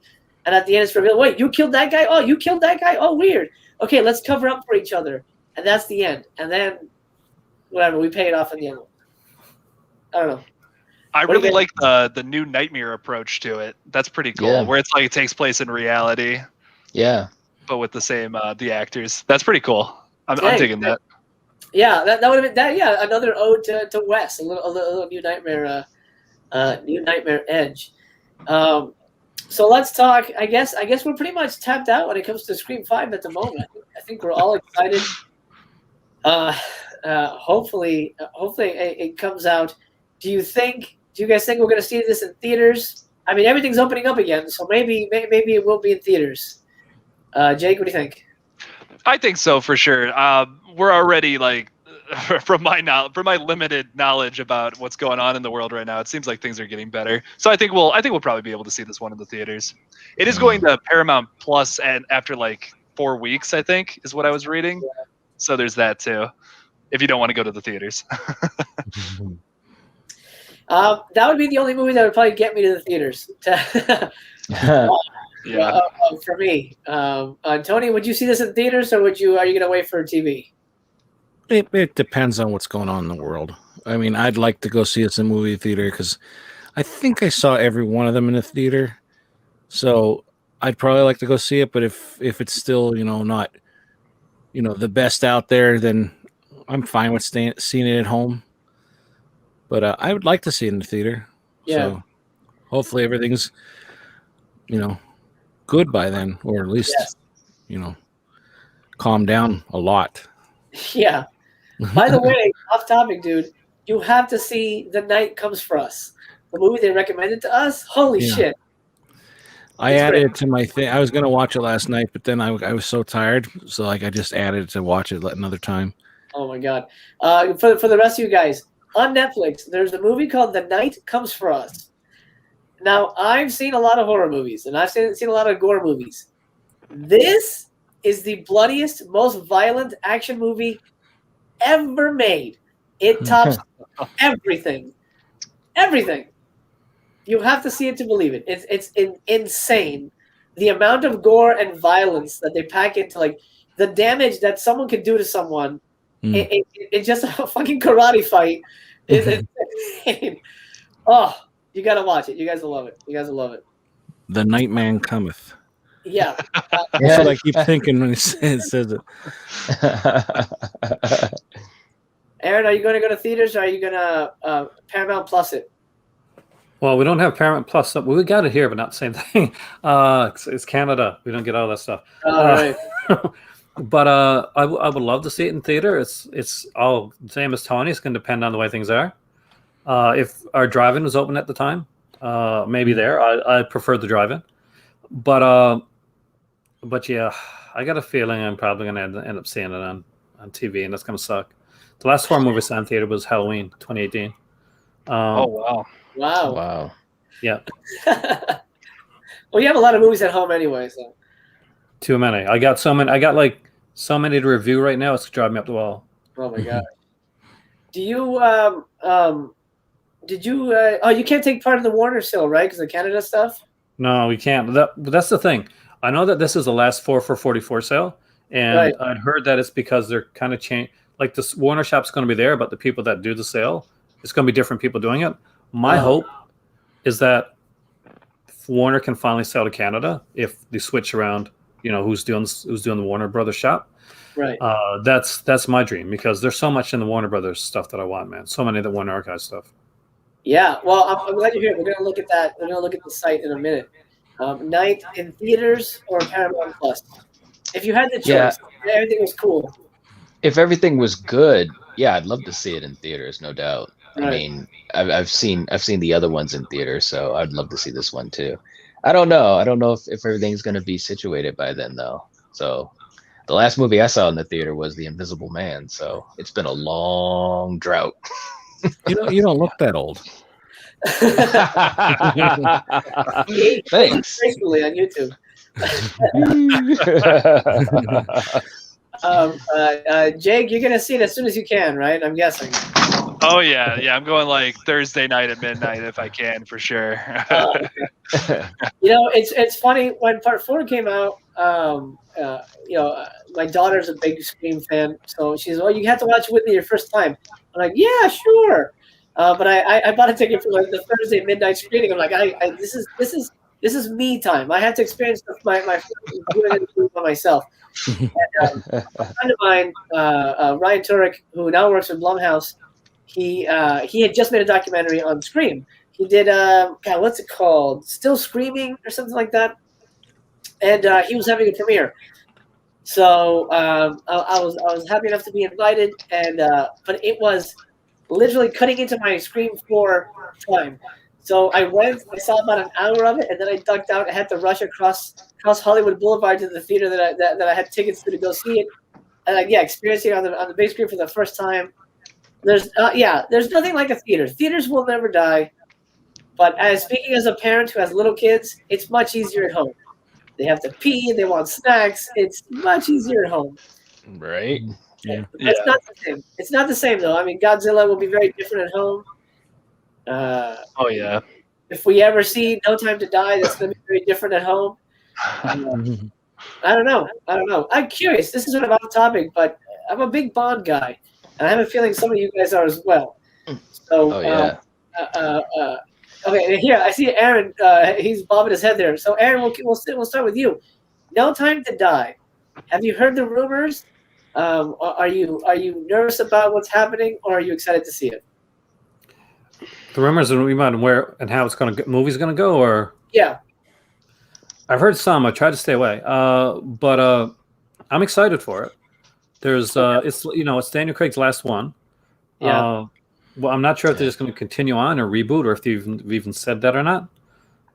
at the end it's revealed, wait, you killed that guy? Oh, you killed that guy? Oh, weird. Okay, let's cover up for each other, and that's the end. And then whatever, we pay it off in the end. I don't know. I really like the new Nightmare approach to it. That's pretty cool. Where it's like it takes place in reality. Yeah. But with the same the actors. That's pretty cool. I'm digging that. Yeah, that would have been that. Yeah, another ode to Wes, a little new Nightmare edge. So let's talk. I guess we're pretty much tapped out when it comes to Scream 5 at the moment. I think we're all excited. Hopefully it comes out. Do you guys think we're going to see this in theaters? I mean, everything's opening up again, so maybe it will be in theaters. Jake, what do you think? I think so for sure. We're already like, from my limited knowledge about what's going on in the world right now, it seems like things are getting better. So I think we'll probably be able to see this one in the theaters. It is going to Paramount Plus and after like 4 weeks, I think, is what I was reading. Yeah. So there's that too. If you don't want to go to the theaters. That would be the only movie that would probably get me to the theaters. For me, Tony, would you see this in theaters, or are you going to wait for TV? It depends on what's going on in the world. I mean, I'd like to go see it in a movie theater because I think I saw every one of them in the theater. So I'd probably like to go see it. But if it's still not the best out there, then I'm fine with seeing it at home. But I would like to see it in the theater. Yeah. So hopefully everything's good by then, or at least calm down a lot. Yeah. By the way, off topic, dude, you have to see The Night Comes For Us, the movie they recommended to us. Holy shit. I added it to my thing. I was going to watch it last night, but then I was so tired. So I just added it to watch it another time. Oh my God. For the rest of you guys, on Netflix, there's a movie called The Night Comes For Us. Now, I've seen a lot of horror movies, and I've seen a lot of gore movies. This is the bloodiest, most violent action movie ever made. It tops everything. Everything. You have to see it to believe it. It's insane. The amount of gore and violence that they pack into, like, the damage that someone could do to someone. It's just a fucking karate fight. It's insane. Oh, you gotta watch it. You guys will love it. The Nightman Cometh. Yeah. That's what I keep thinking when it says it. Aaron, are you going to go to theaters, or are you going to Paramount Plus it? Well, we don't have Paramount Plus. So we got it here, but not the same thing. It's Canada. We don't get all that stuff. Right. But I would love to see it in theater. It's all same as Tony. It's going to depend on the way things are. If our drive-in was open at the time, maybe there. I prefer the drive-in. But yeah, I got a feeling I'm probably going to end up seeing it on TV, and that's going to suck. The last horror movie I saw in theater was Halloween 2018. Oh, wow. Wow. Yeah. Well, you have a lot of movies at home anyway, so. Too many. I got so many. I got like so many to review right now. It's driving me up the wall. Oh my god. Do you did you you can't take part in the Warner sale, right? Because of Canada stuff? No, we can't. That's the thing. I know that this is the last 4 for $44 sale, and Right. I'd heard that it's because they're kind of changed. Like this Warner shop's going to be there, but the people that do the sale, it's going to be different people doing it. My hope is that Warner can finally sell to Canada if they switch around. You know who's doing the Warner Brothers shop. Right. That's my dream because there's so much in the Warner Brothers stuff that I want, man. So many of the Warner Archive stuff. Yeah. Well, I'm glad you're here. We're gonna look at that. We're gonna look at the site in a minute. Night in theaters or Paramount Plus? If you had the choice, Yeah. everything was cool. If everything was good, yeah, I'd love to see it in theaters, no doubt. I Right. mean, I've seen the other ones in theaters, so I'd love to see this one too. I don't know if everything's going to be situated by then though. So the last movie I saw in the theater was The Invisible Man, so it's been a long drought. You don't look that old. Thanks. Gracefully on YouTube. Jake, you're gonna see it as soon as you can, right? I'm guessing. Oh yeah, I'm going like Thursday night at midnight if I can, for sure. You know, it's funny when Part 4 came out. My daughter's a big Scream fan, so she's, "Oh, you have to watch it with me your first time." I'm like, "Yeah, sure," but I bought a ticket for like the Thursday midnight screening. I'm like, this is me time. I have to experience my doing it by myself. And, a friend of mine, Ryan Turek, who now works with Blumhouse, he had just made a documentary on Scream. He did what's it called? Still Screaming or something like that. And he was having a premiere. So I was happy enough to be invited, and but it was literally cutting into my Scream 4 time. So I went, I saw about an hour of it, and then I ducked out. I had to rush across Hollywood Boulevard to the theater that I had tickets to go see it. And experiencing it on the big screen for the first time. There's nothing like a theater. Theaters will never die. But speaking as a parent who has little kids, it's much easier at home. They have to pee, they want snacks. It's much easier at home. Right. Yeah. It's not the same. It's not the same though. I mean, Godzilla will be very different at home. Oh yeah. If we ever see No Time to Die, that's going to be very different at home. I don't know. I'm curious. This is sort of off topic, but I'm a big Bond guy, and I have a feeling some of you guys are as well. So, okay, here I see Aaron. He's bobbing his head there. So, Aaron, we'll start with you. No Time to Die. Have you heard the rumors? Are you nervous about what's happening, or are you excited to see it? The rumors and where and how movie's going to go, or Yeah. I've heard some. I tried to stay away, but I'm excited for it. There's it's Daniel Craig's last one. Yeah. Well, I'm not sure if they're just going to continue on or reboot, or if they've even said that or not.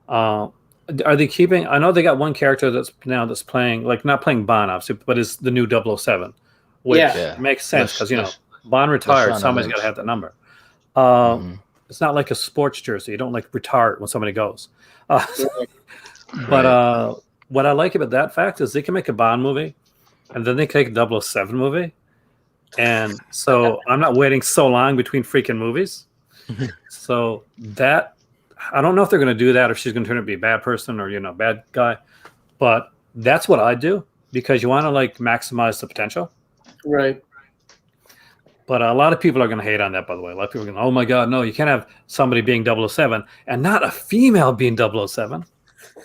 Are they keeping? I know they got one character that's playing, like not playing Bond, obviously, but is the new 007, which makes sense because Bond retired. Somebody's got to have that number. It's not like a sports jersey. You don't like retire when somebody goes. But what I like about that fact is they can make a Bond movie, and then they can make a 007 movie, and so I'm not waiting so long between freaking movies. So that I don't know if they're going to do that, or if she's going to turn out to be a bad person or bad guy, but that's what I do because you want to like maximize the potential, right? But a lot of people are going to hate on that. By the way, a lot of people are going, "Oh my God, no! You can't have somebody being 007 and not a female being 007."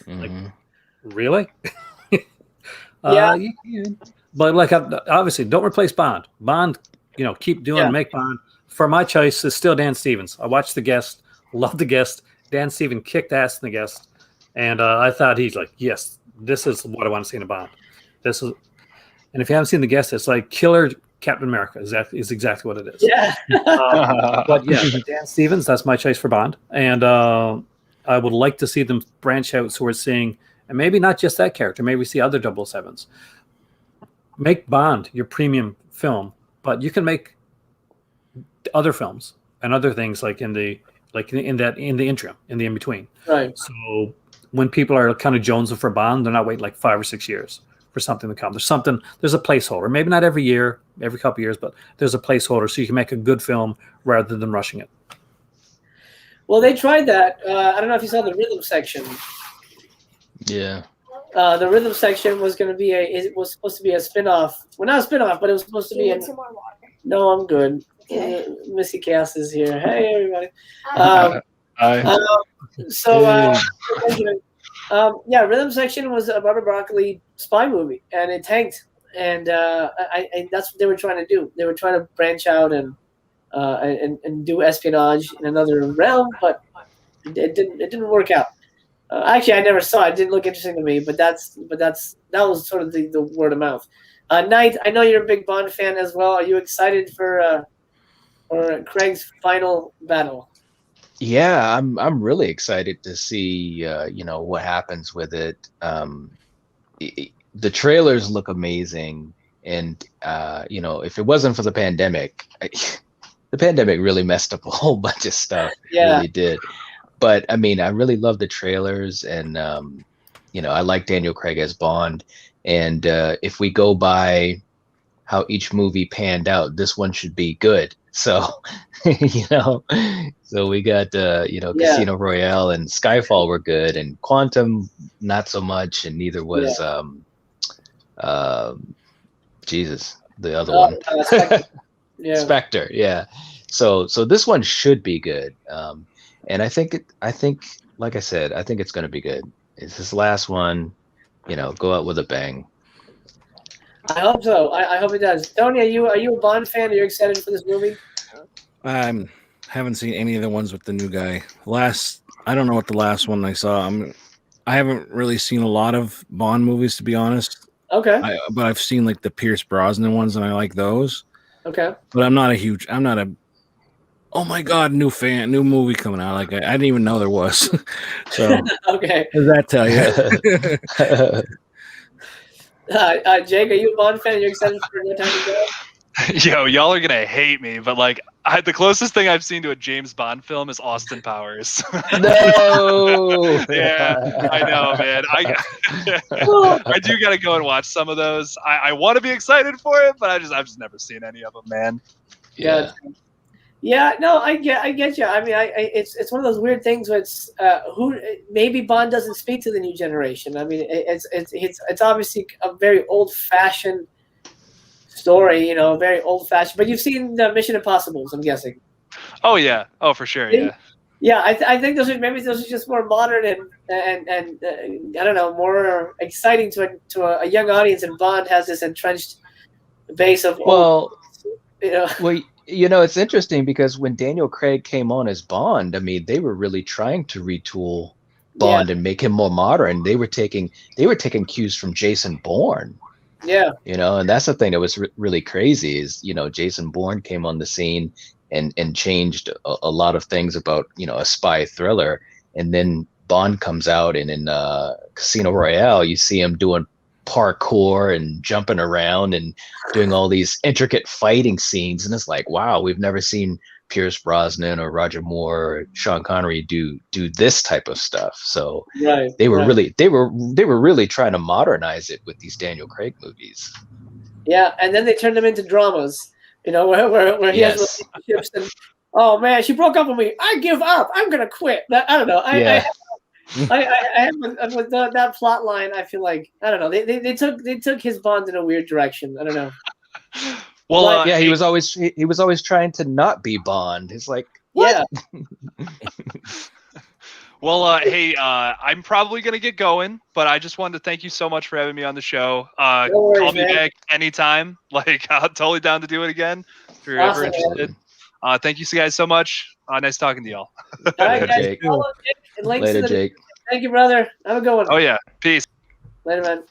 Like, really? Yeah. You can. But like, obviously, don't replace Bond. Bond, keep doing, make Bond. For my choice is still Dan Stevens. I watched The Guest, love The Guest, Dan Stevens kicked ass in The Guest, and I thought he's like, yes, this is what I want to see in a Bond. This is, and if you haven't seen The Guest, it's like Killer Captain America. Is exactly what it is. Yeah. But yeah, Dan Stevens, that's my choice for Bond, and I would like to see them branch out so we're seeing, and maybe not just that character, maybe we see other 007s. Make Bond your premium film, but you can make other films and other things like in the interim, in the in between. Right. So when people are kind of jonesing for Bond, they're not waiting like 5 or 6 years for something to come. There's a placeholder. Maybe not every year, every couple of years, but there's a placeholder so you can make a good film rather than rushing it. Well, they tried that. I don't know if you saw the rhythm section. Yeah. The rhythm section was going to be supposed to be a spin-off. Well, not a spin-off, but it was supposed to be some more water. No, I'm good. Okay. Missy Cass is here. Hey, everybody. Hi. Yeah, rhythm section was a Barbara Broccoli spy movie, and it tanked. And that's what they were trying to do. They were trying to branch out and do espionage in another realm, but it didn't work out. Actually, I never saw it. It didn't look interesting to me, but that was sort of the word of mouth. Knight, I know you're a big Bond fan as well. Are you excited for Craig's final battle? Yeah, I'm really excited to see what happens with it. The trailers look amazing, and if it wasn't for the pandemic, the pandemic really messed up a whole bunch of stuff. Yeah. It really did. But I mean, I really love the trailers, and I like Daniel Craig as Bond. And if we go by how each movie panned out, this one should be good. So, so we got Casino Royale and Skyfall were good, and Quantum not so much, and neither was the other one. Spectre, yeah. So this one should be good. And I think, like I said, I think it's going to be good. It's this last one, go out with a bang. I hope so. I hope it does. Tony, are you a Bond fan? Are you excited for this movie? I haven't seen any of the ones with the new guy. I don't know what the last one I saw. I haven't really seen a lot of Bond movies, to be honest. Okay. But I've seen like the Pierce Brosnan ones, and I like those. Okay. But I'm not a oh my god, new movie coming out. Like I didn't even know there was. So okay. What does that tell you? Jake, are you a Bond fan? Are you excited for No Time to Go? Yo, y'all are gonna hate me, but like the closest thing I've seen to a James Bond film is Austin Powers. No. Yeah, I know, man. I do gotta go and watch some of those. I want to be excited for it, but I've just never seen any of them, man. Yeah. Yeah, no, I get you. I mean, it's one of those weird things where it's maybe Bond doesn't speak to the new generation. I mean, it's obviously a very old-fashioned story, very old-fashioned. But you've seen the Mission Impossibles, I'm guessing. Oh yeah, oh for sure, yeah. Yeah, I think those are just more modern and I don't know, more exciting to a young audience. And Bond has this entrenched base of it's interesting because when Daniel Craig came on as Bond, I mean, they were really trying to retool Bond and make him more modern. They were taking cues from Jason Bourne. Yeah. And that's the thing that was really crazy is, Jason Bourne came on the scene and changed a lot of things about, a spy thriller. And then Bond comes out, and in Casino Royale, you see him doing parkour and jumping around and doing all these intricate fighting scenes, and it's like, wow, we've never seen Pierce Brosnan or Roger Moore or Sean Connery do this type of stuff. So they were really trying to modernize it with these Daniel Craig movies. Yeah, and then they turned them into dramas, where he has relationships and oh man, she broke up with me. I give up. I'm gonna quit. I don't know. I with that plot line, I feel like I don't know. They took his Bond in a weird direction. I don't know. Well, he was always trying to not be Bond. It's like what? Yeah. Well, hey, I'm probably gonna get going, but I just wanted to thank you so much for having me on the show. No worries, call me man. back anytime. Like, I'm totally down to do it again if you're ever interested. Thank you guys so much. Nice talking to y'all. All right, guys. Jake. Follow Jake links Later, to the Jake. Thank you, brother. Have a good one. Oh yeah, peace. Later, man.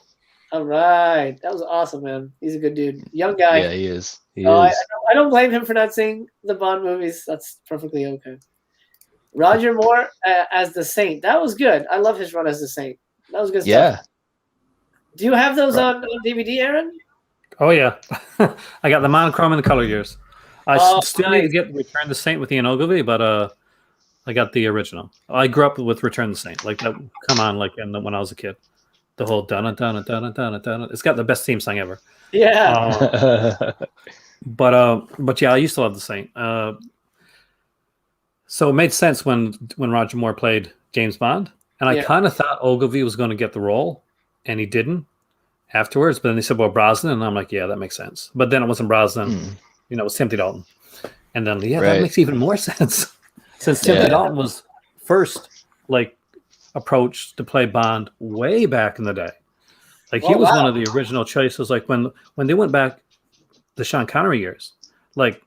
All right, that was awesome, man. He's a good dude, young guy. Yeah, he is. He I is. don't blame him for not seeing the Bond movies. That's perfectly okay. Roger Moore as the Saint. That was good. I love his run as the Saint. That was good Yeah. stuff. Do you have those on DVD, Aaron? Oh yeah, I got the monochrome and the color years. I still need to get Return the Saint with Ian Ogilvy, but I got the original. I grew up with Return the Saint, like that. Come on, like when I was a kid, the whole dun dun dun dun dun. It's got the best theme song ever. Yeah. But yeah, I used to love the Saint. So it made sense when Roger Moore played James Bond, and I kind of thought Ogilvy was going to get the role, and he didn't afterwards. But then they said, well, Brosnan, and I'm like, yeah, that makes sense. But then it wasn't Brosnan, it was Timothy Dalton. And then, that makes even more sense. Since Timothy Dalton was first, approached to play Bond way back in the day. Like, he was one of the original choices. Like, when they went back the Sean Connery years, like,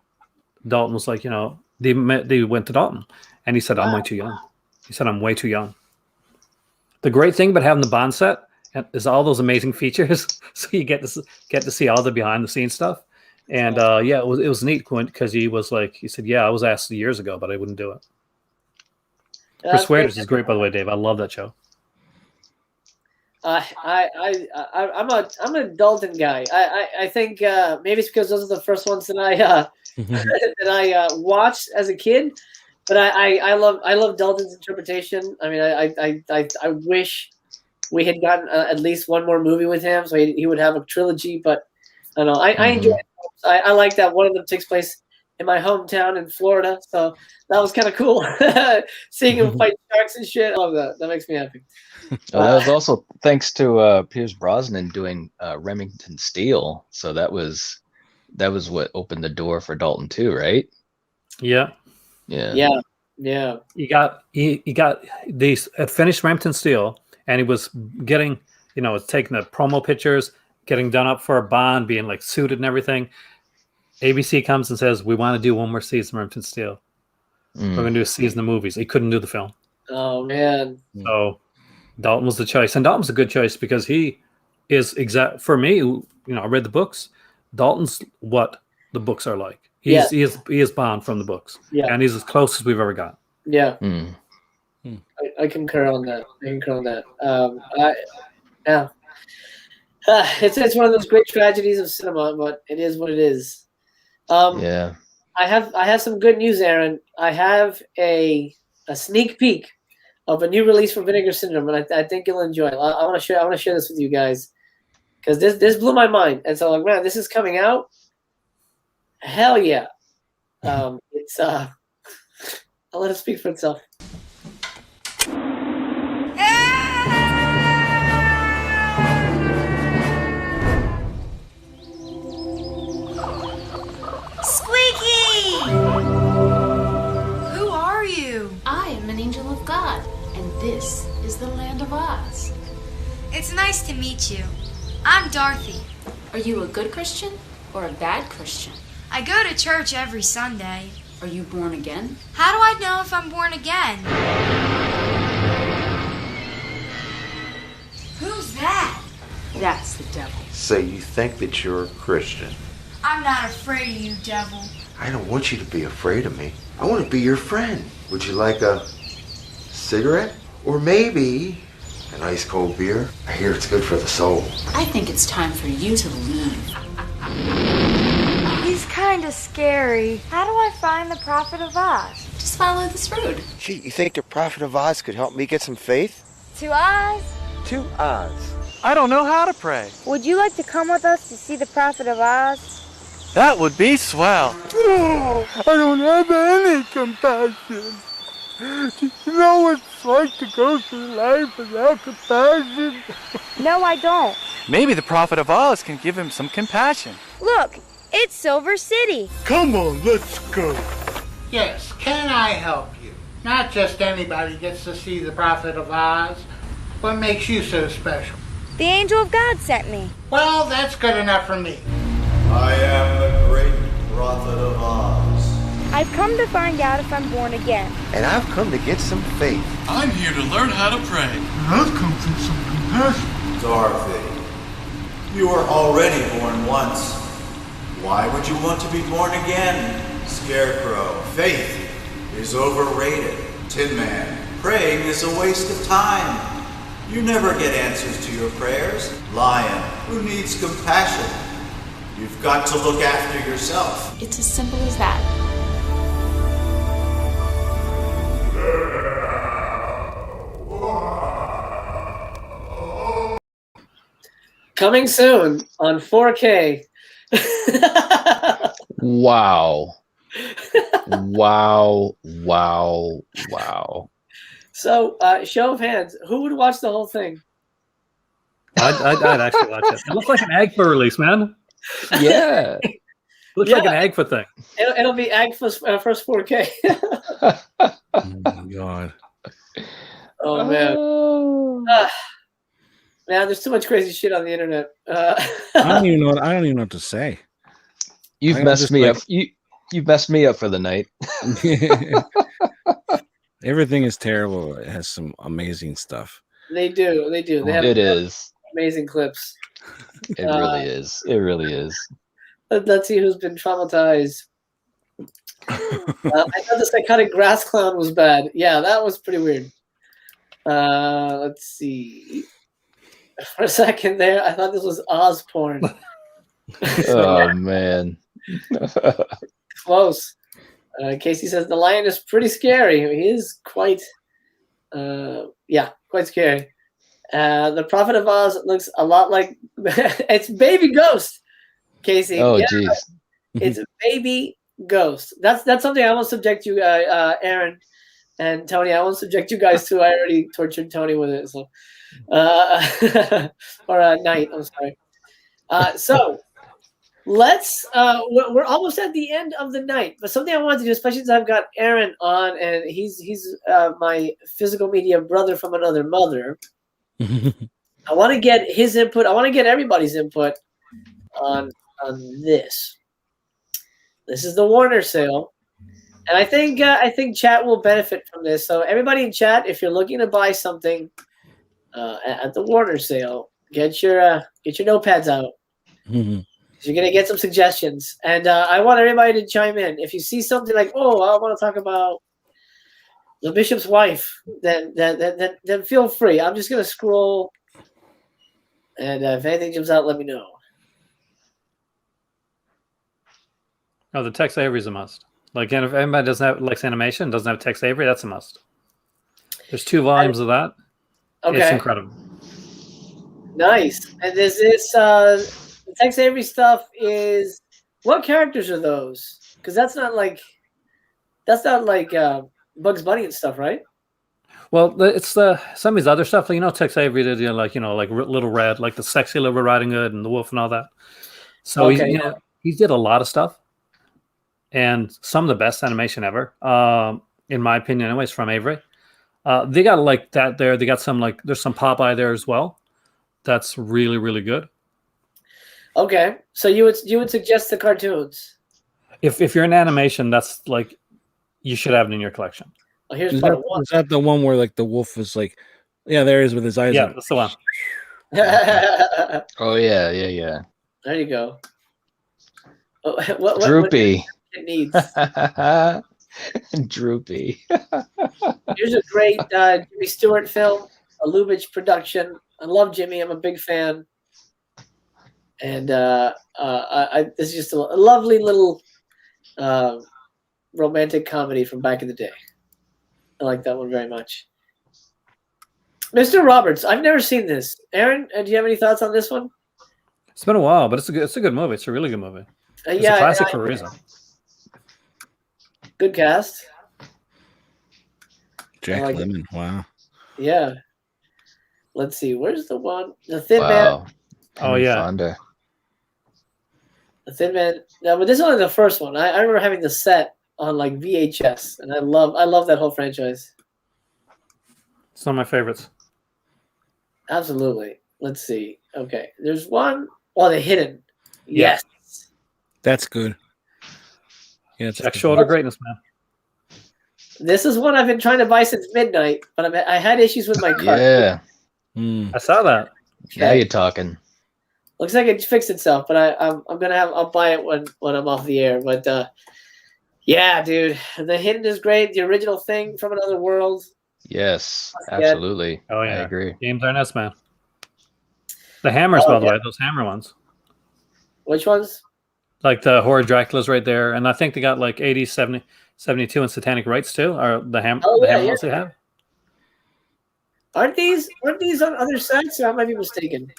Dalton was like, they went to Dalton. And he said, I'm way too young. He said, I'm way too young. The great thing about having the Bond set is all those amazing features. So you get to see all the behind the scenes stuff. And it was neat because he said, I was asked years ago, but I wouldn't do it. Persuaders is great, by the way, Dave. I love that show. I'm a Dalton guy. I think maybe it's because those are the first ones that I watched as a kid. But I love Dalton's interpretation. I mean, I wish we had gotten at least one more movie with him, so he would have a trilogy. But I don't know. I enjoy it. I like that one of them takes place in my hometown in Florida, so that was kind of cool. Seeing him fight sharks and shit. I love that. That makes me happy. That was also thanks to Pierce Brosnan doing Remington Steele. So that was what opened the door for Dalton too, right? Yeah. Yeah. He got these had finished Remington Steele, and he was getting, taking the promo pictures, getting done up for a Bond, being like suited and everything. ABC comes and says, we want to do one more season of Remington Steele. We're going to do a season of movies. He couldn't do the film. Oh, man. So Dalton was the choice. And Dalton's a good choice because he is for me, I read the books. Dalton's what the books are like. He is Bond from the books. Yeah. And he's as close as we've ever got. Yeah. I concur on that. It's one of those great tragedies of cinema, but it is what it is. I have some good news, Aaron. I have a sneak peek of a new release from Vinegar Syndrome, and I think you'll enjoy it. I want to share this with you guys because this blew my mind. And so, man, this is coming out. Hell yeah! It's I'll let it speak for itself. Squeaky! Who are you? I am an angel of God, and this is the land of Oz. It's nice to meet you. I'm Dorothy. Are you a good Christian or a bad Christian? I go to church every Sunday. Are you born again? How do I know if I'm born again? Who's that? That's the devil. So you think that you're a Christian? I'm not afraid of you, devil. I don't want you to be afraid of me. I want to be your friend. Would you like a cigarette? Or maybe an ice cold beer? I hear it's good for the soul. I think it's time for you to leave. He's kind of scary. How do I find the Prophet of Oz? Just follow this road. Gee, you think the Prophet of Oz could help me get some faith? To Oz? To Oz. I don't know how to pray. Would you like to come with us to see the Prophet of Oz? That would be swell. Oh, I don't have any compassion. Do you know what it's like to go through life without compassion? No, I don't. Maybe the Prophet of Oz can give him some compassion. Look, it's Silver City. Come on, let's go. Yes, can I help you? Not just anybody gets to see the Prophet of Oz. What makes you so special? The angel of God sent me. Well, that's good enough for me. I am the great Prophet of Oz. I've come to find out if I'm born again. And I've come to get some faith. I'm here to learn how to pray. And I've come for some compassion. Dorothy, you were already born once. Why would you want to be born again? Scarecrow, faith is overrated. Tin Man, praying is a waste of time. You never get answers to your prayers. Lion, who needs compassion? You've got to look after yourself. It's as simple as that. Coming soon on 4K. Wow. Wow. So, show of hands, who would watch the whole thing? I'd actually watch it. It looks like an AGFA release, man. Yeah. Looks like an AGFA thing. It'll be AGFA's first 4K. Oh my god. Oh man. Man, there's too much crazy shit on the internet. I don't even know what to say. You've messed me up. You've messed me up for the night. Everything is terrible. It has some amazing stuff. They do. They have It is. amazing clips. It really is. It really is. Let's see who's been traumatized. I thought the psychotic grass clown was bad. Yeah, that was pretty weird. Let's see. For a second there, I thought this was Osborne. Oh man. Close. Casey says the lion is pretty scary. He is quite quite scary. The Prophet of Oz looks a lot like it's Baby Ghost, Casey. Oh jeez. It's Baby Ghost. That's something I won't subject you, Aaron and Tony. I won't subject you guys to. I already tortured Tony with it. So, or Night. I'm sorry. So let's. We're almost at the end of the night, but something I wanted to do, especially since I've got Aaron on, and he's my physical media brother from another mother. I want to get his input. I want to get everybody's input on this. This is the Warner sale, and I think chat will benefit from this. So everybody in chat, if you're looking to buy something at the Warner sale, get your notepads out. You're gonna get some suggestions, and I want everybody to chime in. If you see something like, "Oh, I want to talk about the bishop's wife," then feel free. I'm just gonna scroll, and if anything jumps out, let me know. Oh, the Tex Avery is a must. Like, and if anybody doesn't have likes animation, doesn't have Tex Avery, that's a must. There's 2 volumes of that. Okay. It's incredible. Nice. And is this the Tex Avery stuff? Is what characters are those? Because that's not like Bugs Bunny and stuff, right? Well, it's some of his other stuff. Like, Tex Avery did, like Little Red, like the Sexy Little Riding Hood and the Wolf and all that. So he did a lot of stuff, and some of the best animation ever, in my opinion, anyways, from Avery. They got like that there. They got some there's some Popeye there as well. That's really, really good. Okay, so you would suggest the cartoons? If you're in animation, that's like you should have it in your collection. Well, here's Is part one. that the one where the wolf is there he is with his eyes? Yeah, that's the one. Oh yeah. There you go. What Droopy. it needs. Droopy. Here's a great Jimmy Stewart film, a Lubitsch production. I love Jimmy. I'm a big fan. And this is just a lovely little romantic comedy from back in the day. I like that one very much. Mr. Roberts, I've never seen this. Aaron, do you have any thoughts on this one? It's been a while, but it's a good movie. It's a really good movie. It's yeah, a classic for a reason. Good cast. Jack Lemmon. Wow. Yeah. Let's see. Where's the one? The Thin Wow. Man. Oh yeah. Fonda. The Thin Man. No, but this is only the first one. I remember having the set on VHS, and I love that whole franchise. It's one of my favorites. Absolutely. Let's see. Okay. There's one. Oh, The Hidden. Yes. That's good. Yeah, it's Check shoulder greatness, man. This is one I've been trying to buy since midnight, but I had issues with my cart. Yeah. I saw that. Now you're talking. Looks like it fixed itself, but I'll buy it when I'm off the air. But yeah, dude, the hidden is great. The original thing from another world. Yes, absolutely. Oh yeah, I agree. Games are nuts, man. The hammers, by the way, those hammer ones. Which ones? Like the horror Dracula's right there, and I think they got like 80, 70, 72 and Satanic Rites too. Are the hammer ones they have? Aren't these on other sites? Or I might be mistaken.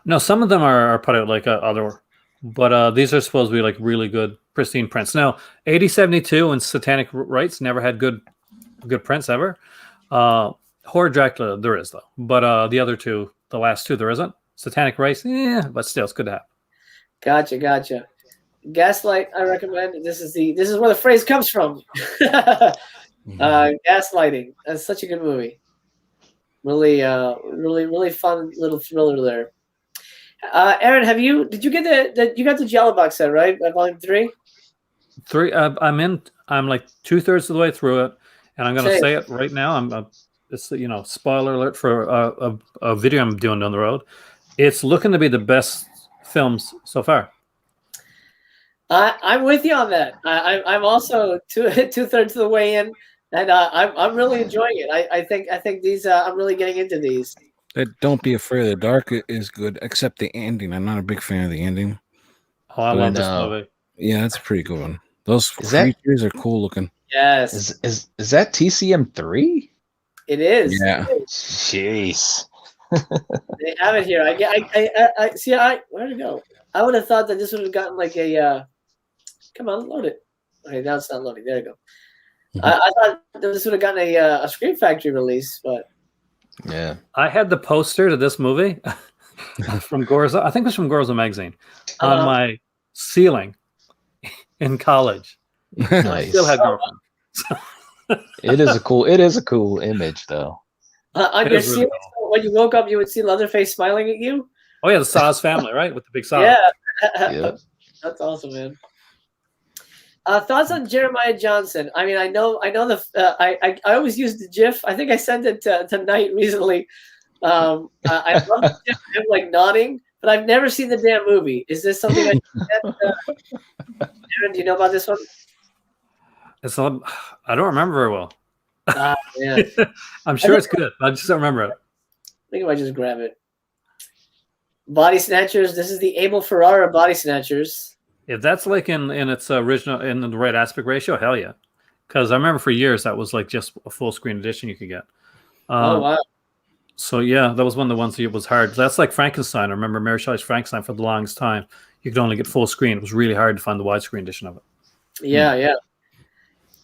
No, some of them are put out like other, but these are supposed to be like really good, pristine prints. Now, 80, 72 and Satanic Rites never had good prints ever. Horror Dracula there is though, but the other two, the last two, there isn't. Satanic Rites, but still, it's good to have. Gotcha. Gaslight, I recommend. This is where the phrase comes from. Gaslighting. That's such a good movie. Really fun little thriller there. Aaron, did you get you got the Jello box set, right? Volume 3? 3. I'm like 2/3 of the way through it, and I'm going to say it right now. It's spoiler alert for a video I'm doing down the road. It's looking to be the best films so far. I'm with you on that. I'm also 2/3 of the way in, and I'm really enjoying it. I think these I'm really getting into these. Don't Be Afraid of the Dark is good, except the ending. I'm not a big fan of the ending. Oh, I love this movie. Yeah, that's a pretty good one. Those creatures are cool looking. Yes. Is that TCM3? It is. Yeah. Jeez. They have it here. I see. Where'd it go? I would have thought that this would have gotten like a. Come on, load it. Okay, now it's not loading. There you go. I thought this would have gotten a Scream Factory release, but. Yeah. I had the poster to this movie from Gorza. I think it was from Gorza magazine on my ceiling in college. Nice. I still had girlfriend. It is a cool image though. On your ceiling, so when you woke up, you would see Leatherface smiling at you. Oh yeah, the Saws family, right, with the big saw. Yeah. Yep. That's awesome, man. Thoughts on Jeremiah Johnson? I mean, I know I always use the GIF. I think I sent it to Knight recently. I love the GIF of him like nodding, but I've never seen the damn movie. Is this something I should get? Aaron, do you know about this one? I don't remember very well. Yeah. I'm sure it's good. I just don't remember it. I think I might just grab it. Body Snatchers. This is the Abel Ferrara Body Snatchers. If that's like in its original in the right aspect ratio, hell yeah. Because I remember for years that was like just a full screen edition you could get. Oh wow! So yeah, that was one of the ones that was hard. That's like Frankenstein. I remember Mary Shelley's Frankenstein for the longest time. You could only get full screen. It was really hard to find the widescreen edition of it. Yeah.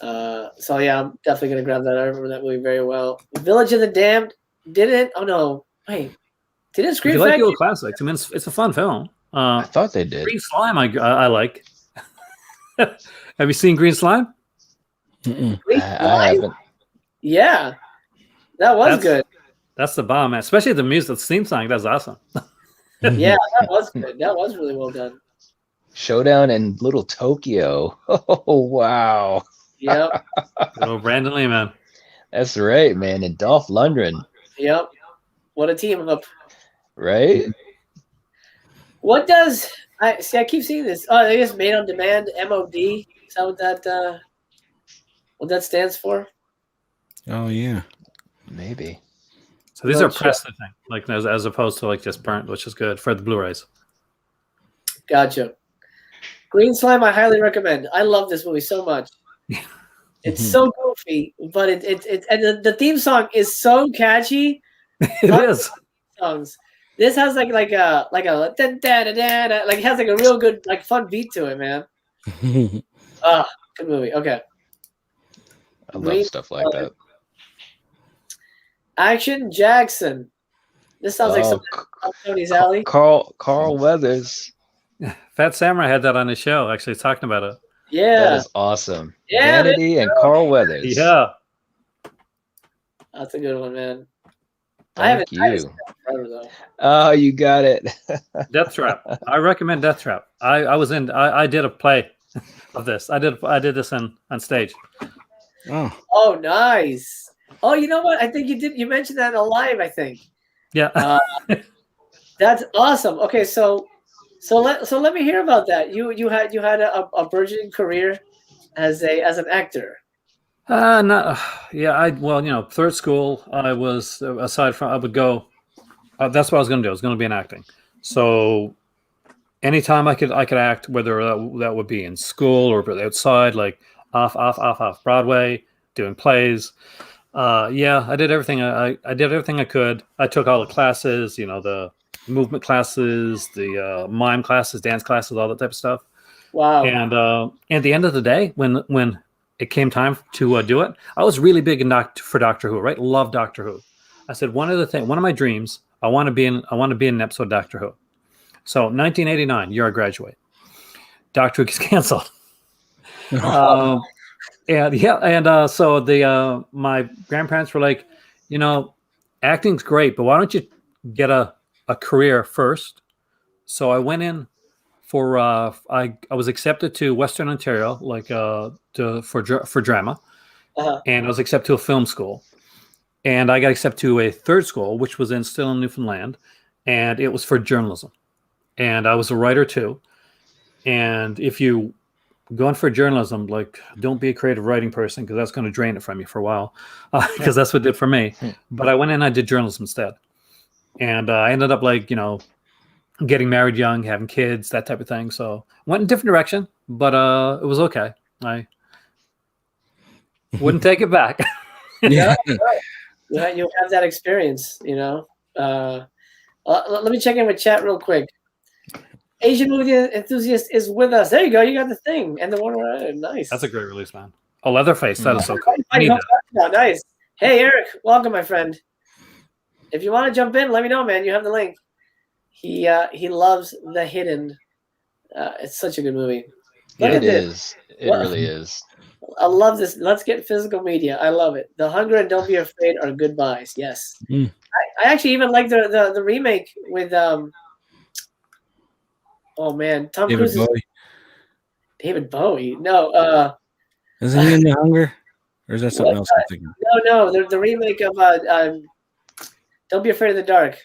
So yeah, I'm definitely gonna grab that. I remember that movie very well. Village of the Damned didn't. Oh no, wait, didn't Scream If you like Factory? the old classics, I mean, it's a fun film. I thought they did. Green Slime, I like. Have you seen Green Slime? Green I haven't. Yeah, that was good. That's the bomb, man. Especially the music, the theme song. That's awesome. Yeah, that was good. That was really well done. Showdown in Little Tokyo. Oh wow. Yep. Oh, Brandon Lee, man. That's right, man. And Dolph Lundgren. Yep. What a team up. Right? What does I keep seeing this. Oh, I guess made on demand, MOD. Is that what that stands for? Oh yeah. Maybe. So these are pressed, I think, like as opposed to like just burnt, which is good for the Blu-rays. Gotcha. Green Slime, I highly recommend. I love this movie so much. It's so goofy, but and the theme song is so catchy. It is. Songs. This has like a dun, da, da, da, da, like it has like a real good like fun beat to it, man. Good movie. Okay. I love stuff like that. Action Jackson. This sounds like something up Tony's alley. Carl Weathers. Fat Samurai had that on his show, actually talking about it. Yeah. That is awesome. Yeah, Vanity and Carl Weathers. Yeah. That's a good one, man. Thank you. I haven't seen that forever, though. Oh, you got it. Death Trap. I recommend Death Trap. I did a play of this. I did this on stage. Oh. Oh, nice. Oh, you know what? I think you did. You mentioned that in a live, I think. Yeah. That's awesome. Okay, so let me hear about that. You had a burgeoning career as an actor. No, yeah. Third school. I was aside from I would go. That's what I was going to do. I was going to be in acting. So anytime I could act, whether that would be in school or outside, like off Broadway, doing plays. Yeah, I did everything. I did everything I could. I took all the classes. The movement classes, the mime classes, dance classes, all that type of stuff. Wow. And at the end of the day, when it came time to do it, I was really big for Doctor Who. Right, love Doctor Who. I said one of my dreams, I want to be in an episode of Doctor Who. So 1989, year I graduate. Doctor Who gets canceled. So my grandparents were like, acting's great, but why don't you get a career first? So I went in for I was accepted to Western Ontario, for drama, and I was accepted to a film school, and I got accepted to a third school, which was still in Newfoundland, and it was for journalism, and I was a writer too. And if you go in for journalism, don't be a creative writing person, because that's going to drain it from you for a while, because that's what it did for me. But I went in and I did journalism instead, and I ended up getting married young, having kids, that type of thing. So went in a different direction, but it was okay. I wouldn't take it back. Yeah, you have that experience. Let me check in with chat real quick. Asian movie enthusiast is with us. There you go. You got the thing and the one. Nice. That's a great release, man. Oh, Leatherface. That is so cool. I need that. Nice. Hey, Eric. Welcome, my friend. If you want to jump in, let me know, man. You have the link. He loves The Hidden. It's such a good movie. It is. It really is. I love this. Let's get physical media. I love it. The Hunger and Don't Be Afraid are goodbyes. Yes. I actually even like the remake with oh man, Tom Cruise. David Bowie. No. Isn't he in The Hunger? Or is that something else I'm thinking? No. The remake of Don't Be Afraid of the Dark.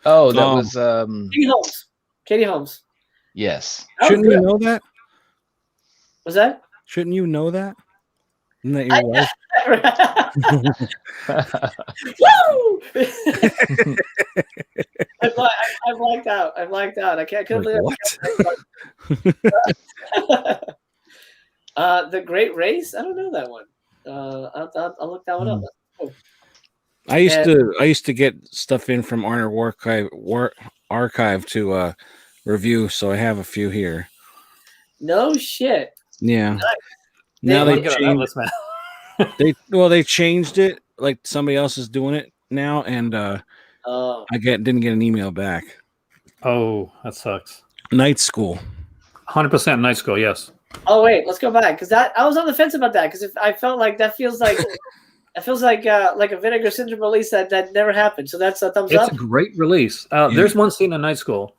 Oh, that was Katie Holmes. Yes. Shouldn't you know that? Was that? Shouldn't you know that? Isn't that your wife? Woo! I've blacked out. I couldn't believe what? The Great Race? I don't know that one. I'll look that one up. Oh. I used to get stuff in from Arner Archive to review, so I have a few here. No shit. Yeah. Nice. Now they changed. They changed it. Like somebody else is doing it now, and I didn't get an email back. Oh, that sucks. Night School. 100% Night School. Yes. Oh wait, let's go back, because I was on the fence about that, because if I felt like that feels like a Vinegar Syndrome release that never happened. So that's a thumbs up. It's a great release. There's one scene in Night School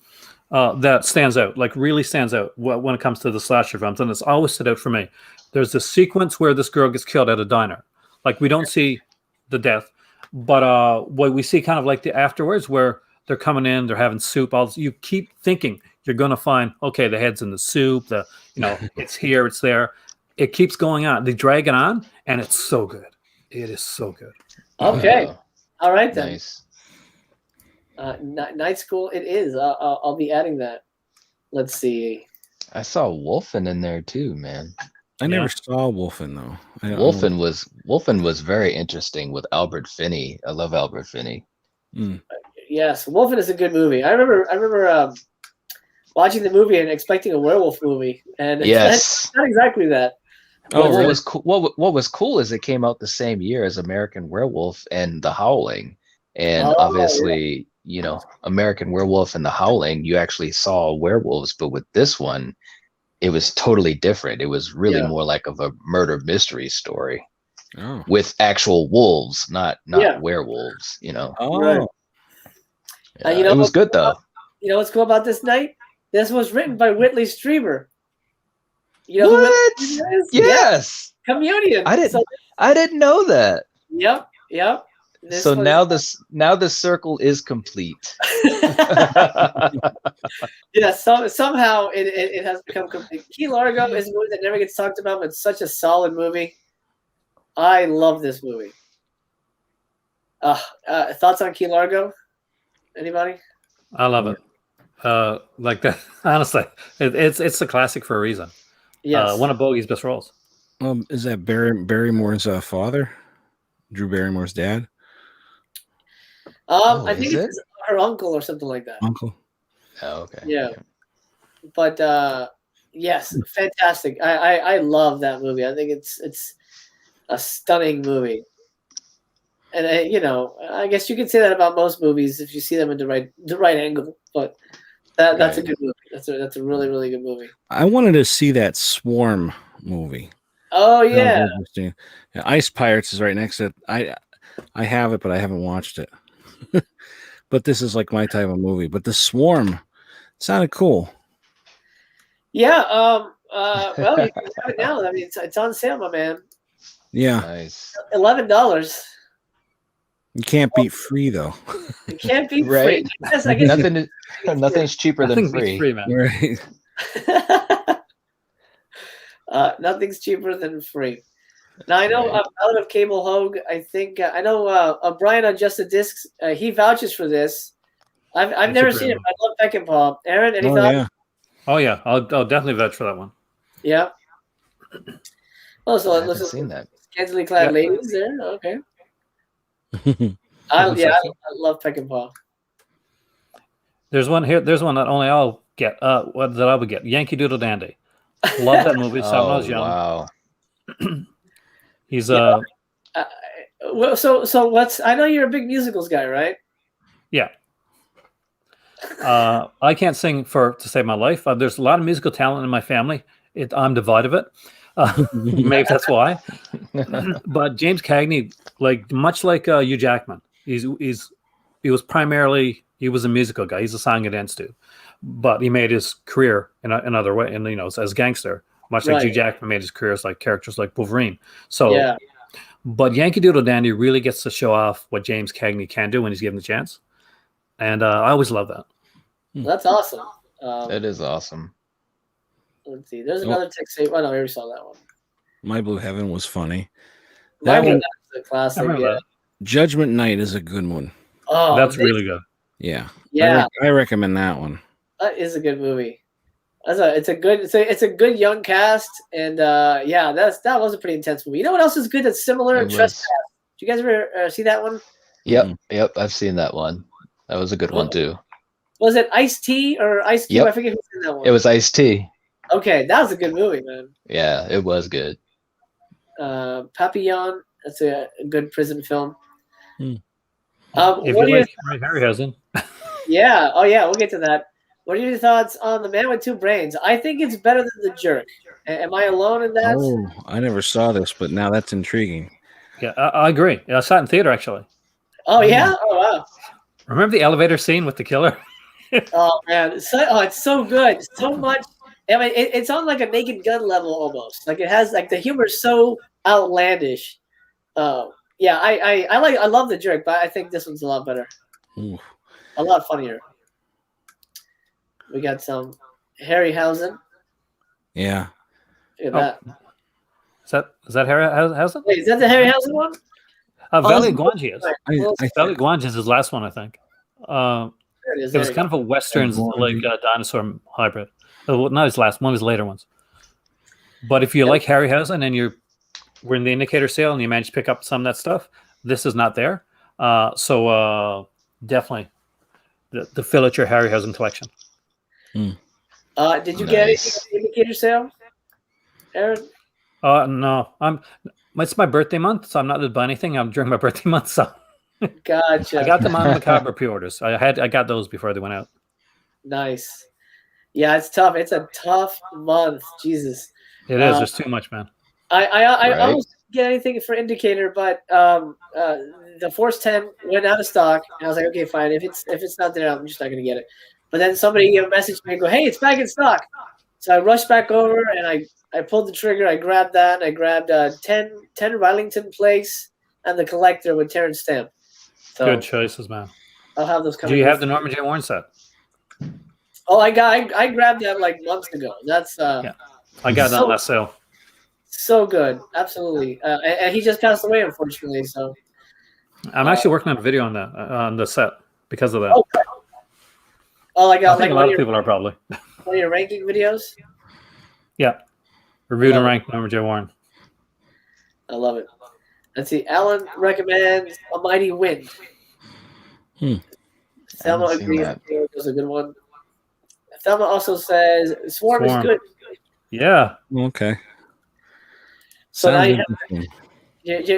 that stands out, really stands out when it comes to the slasher films, and it's always stood out for me. There's this sequence where this girl gets killed at a diner. We don't see the death, but what we see kind of the afterwards, where they're coming in, they're having soup. You keep thinking you're going to find, okay, the head's in the soup. It's here, it's there. It keeps going on. They drag it on, and it's so good. It is so good. Okay. All right then. Nice. Night School. It is. I'll be adding that. Let's see. I saw Wolfen in there too, man. I never saw Wolfen though. Wolfen was very interesting with Albert Finney. I love Albert Finney. Yes, Wolfen is a good movie. I remember watching the movie and expecting a werewolf movie, and yes, not exactly that. What was cool? What was cool is it came out the same year as American Werewolf and The Howling, and obviously, American Werewolf and The Howling, you actually saw werewolves, but with this one, it was totally different. It was really more like of a murder mystery story with actual wolves, not werewolves. Oh, right. It was good though. You know what's cool about this night? This was written by Whitley Strieber. You know What? who is? Yes. Yeah. Communion. I didn't know that. Yep. So now the circle is complete. Yeah, somehow it has become complete. Key Largo is a movie that never gets talked about, but it's such a solid movie. I love this movie. Thoughts on Key Largo? Anybody? I love it. Like that. Honestly, it's a classic for a reason. Yes. One of Bogey's best roles. Is that Barrymore's father? Drew Barrymore's dad? I think it's her uncle or something like that. Uncle. Oh, okay. Yeah. But yes, fantastic. I love that movie. I think it's a stunning movie. And I guess you could say that about most movies if you see them in the right angle. But that's a good movie. That's a really, really good movie. I wanted to see that Swarm movie. Oh yeah. Yeah, Ice Pirates is right next to it. I have it, but I haven't watched it. But this is like my type of movie. But the Swarm sounded cool. Yeah. Well, you can have it now. I mean, it's on sale, my man. Yeah. Nice. $11. You can't beat free though. You can't beat Right. free. Yes, I guess Nothing's cheaper than free. man. Right. Nothing's cheaper than free. Now I know out of Cable Hogue, I think I know Brian on Just the Discs. He vouches for this. I've never seen it. But I love Peckinpah. Aaron, any thoughts? Yeah. Oh yeah, I'll definitely vouch for that one. Yeah. Oh, so I haven't listen, seen that. scantily clad ladies there. Okay. I love Peckinpah. There's one here. There's one that only I'll get. What that I would get? Yankee Doodle Dandy. Love that movie. Saw when I was young. Wow. He's Well, so what's? I know you're a big musicals guy, right? yeah. I can't sing to save my life. There's a lot of musical talent in my family. I'm devoid of it. Maybe that's why. But James Cagney, much like Hugh Jackman, he was a musical guy. He's a song and dance dude, but he made his career in another way, and as gangster, much like Hugh Jackman made his career as characters like Wolverine. So, yeah. But Yankee Doodle Dandy really gets to show off what James Cagney can do when he's given the chance, and I always love that. That's awesome. It is awesome. Let's see. There's another text. Oh no, we already saw that one. My Blue Heaven was funny. That That one, is a classic. I remember that. Judgment Night is a good one. Oh, That's really good. Yeah. Yeah. I recommend that one. That is a good movie. It's a good young cast, and that was a pretty intense movie. You know what else is good that's similar? It was. Trespass. Did you guys ever see that one? Yep, I've seen that one. That was a good one too. Was it Ice-T or Ice Cube? Yep. I forget who's in that one. It was Ice-T. Okay, that was a good movie, man. Yeah, it was good. Papillon. That's a good prison film. If What you are your like Harryhausen, Yeah. Oh, yeah. We'll get to that. What are your thoughts on The Man with Two Brains? I think it's better than The Jerk. Am I alone in that? Oh, I never saw this, but now that's intriguing. yeah, I agree. I saw it in theater actually. Oh, yeah. Oh, wow. Remember the elevator scene with the killer? Oh man, it's so good. So much. I mean, it's on like a Naked Gun level almost. Like it has the humor is so outlandish. Yeah, I love The Jerk, but I think this one's a lot better. Ooh. A lot funnier. We got some Harryhausen. Yeah. Look at that. Is that Harryhausen? Wait, is that the Harryhausen one? Valley Guanji is. I Valley Guanji is his last one, I think. There it is. It was There you kind of a Western dinosaur hybrid. Not his last one, of his later ones. But if you like Harryhausen and we're in the indicator sale and you manage to pick up some of that stuff, this is not there. So definitely the fill out your Harryhausen collection. Did you get anything at the indicator sale, Aaron? No, it's my birthday month, so I'm not going to buy anything. During my birthday month, so Gotcha. I got them on Macabre pre-orders. I got those before they went out. Nice. Yeah, it's tough. It's a tough month. Jesus. It is. There's too much, man. I almost didn't get anything for indicator, but the Force 10 went out of stock, and I was like, okay, fine. If it's not there, I'm just not going to get it. But then somebody messaged me and go, hey, it's back in stock. So I rushed back over and I pulled the trigger. I grabbed that. I grabbed 10 Rylington Place and the Collector with Terrence Stamp. So Good choices, man. I'll have those coming. Do you have the Norman J. Warren set? Oh, I grabbed that like months ago. That's yeah. I got that last sale. So good, absolutely. And he just passed away, unfortunately. So I'm actually working on a video on that on the set because of that. Okay. Oh, I think a lot of people are probably. One of your ranking videos. Yeah, reviewed and ranked Norman J. Warren. I love it. Let's see. Alan recommends A Mighty Wind. Thelma agrees. It was a good one. Thelma also says Swarm is good. Yeah. Okay. So now you're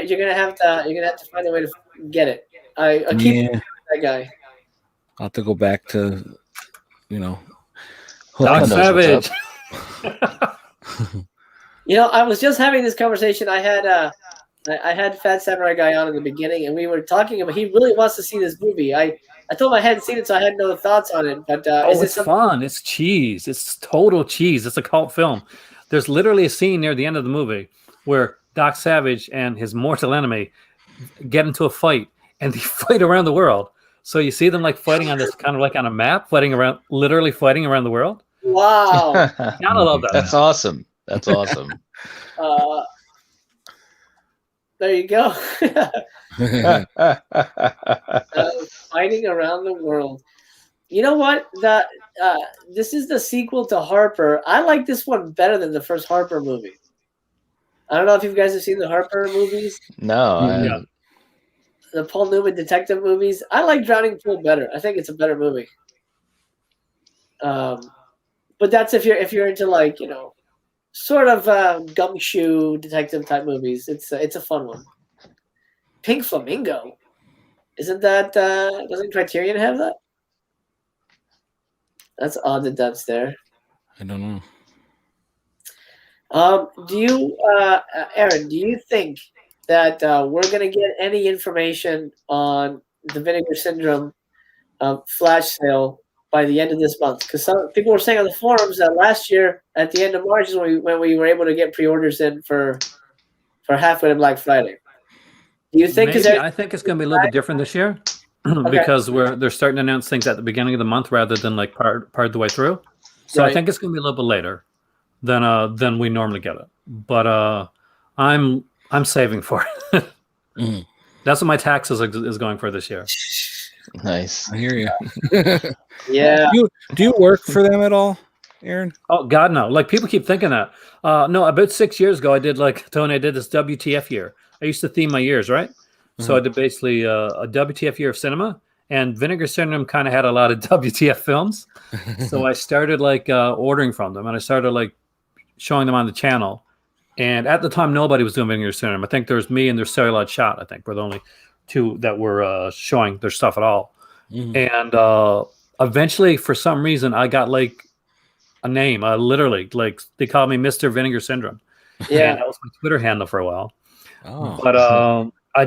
gonna have to find a way to get it. I keep that guy. I'll have to go back to, Doc Savage. I was just having this conversation. I had Fat Samurai Guy on in the beginning, and we were talking about he really wants to see this movie. I told him I hadn't seen it, so I had no thoughts on it. But it's fun. It's cheese. It's total cheese. It's a cult film. There's literally a scene near the end of the movie where Doc Savage and his mortal enemy get into a fight, and they fight around the world. So you see them like fighting on this kind of like on a map, literally fighting around the world. Wow. Gotta love that. That's awesome. That's awesome. There you go. Fighting around the world. You know what? This is the sequel to Harper. I like this one better than the first Harper movie. I don't know if you guys have seen the Harper movies. No. The Paul Newman detective movies. I like Drowning Pool better. I think it's a better movie. But that's if you're into like sort of gumshoe detective type movies. It's a fun one. Pink Flamingo. Isn't that doesn't Criterion have that? That's odd that's there. I don't know. Do you, Aaron? Do you think that we're gonna get any information on the Vinegar Syndrome flash sale by the end of this month? Because some people were saying on the forums that last year at the end of March is when we were able to get pre-orders in for halfway to Black Friday. Do you think? I think it's going to be a little bit different this year because they're starting to announce things at the beginning of the month rather than like part of the way through. So I think it's going to be a little bit later than we normally get it. But I'm saving for it. That's what my taxes is going for this year. Nice. I hear you. Yeah. Do you work for them at all, Aaron? Oh God, no! Like people keep thinking that. No, about 6 years ago, I did this WTF year. I used to theme my years, right? So I did basically a WTF year of cinema, and Vinegar Syndrome kind of had a lot of WTF films. So I started ordering from them, and I started showing them on the channel. And at the time, nobody was doing Vinegar Syndrome. I think there was me and there's Celluloid Shot. I think were the only two that were showing their stuff at all. And eventually, for some reason, I got a name. Literally, they called me Mr. Vinegar Syndrome. Yeah, and that was my Twitter handle for a while. Oh. But I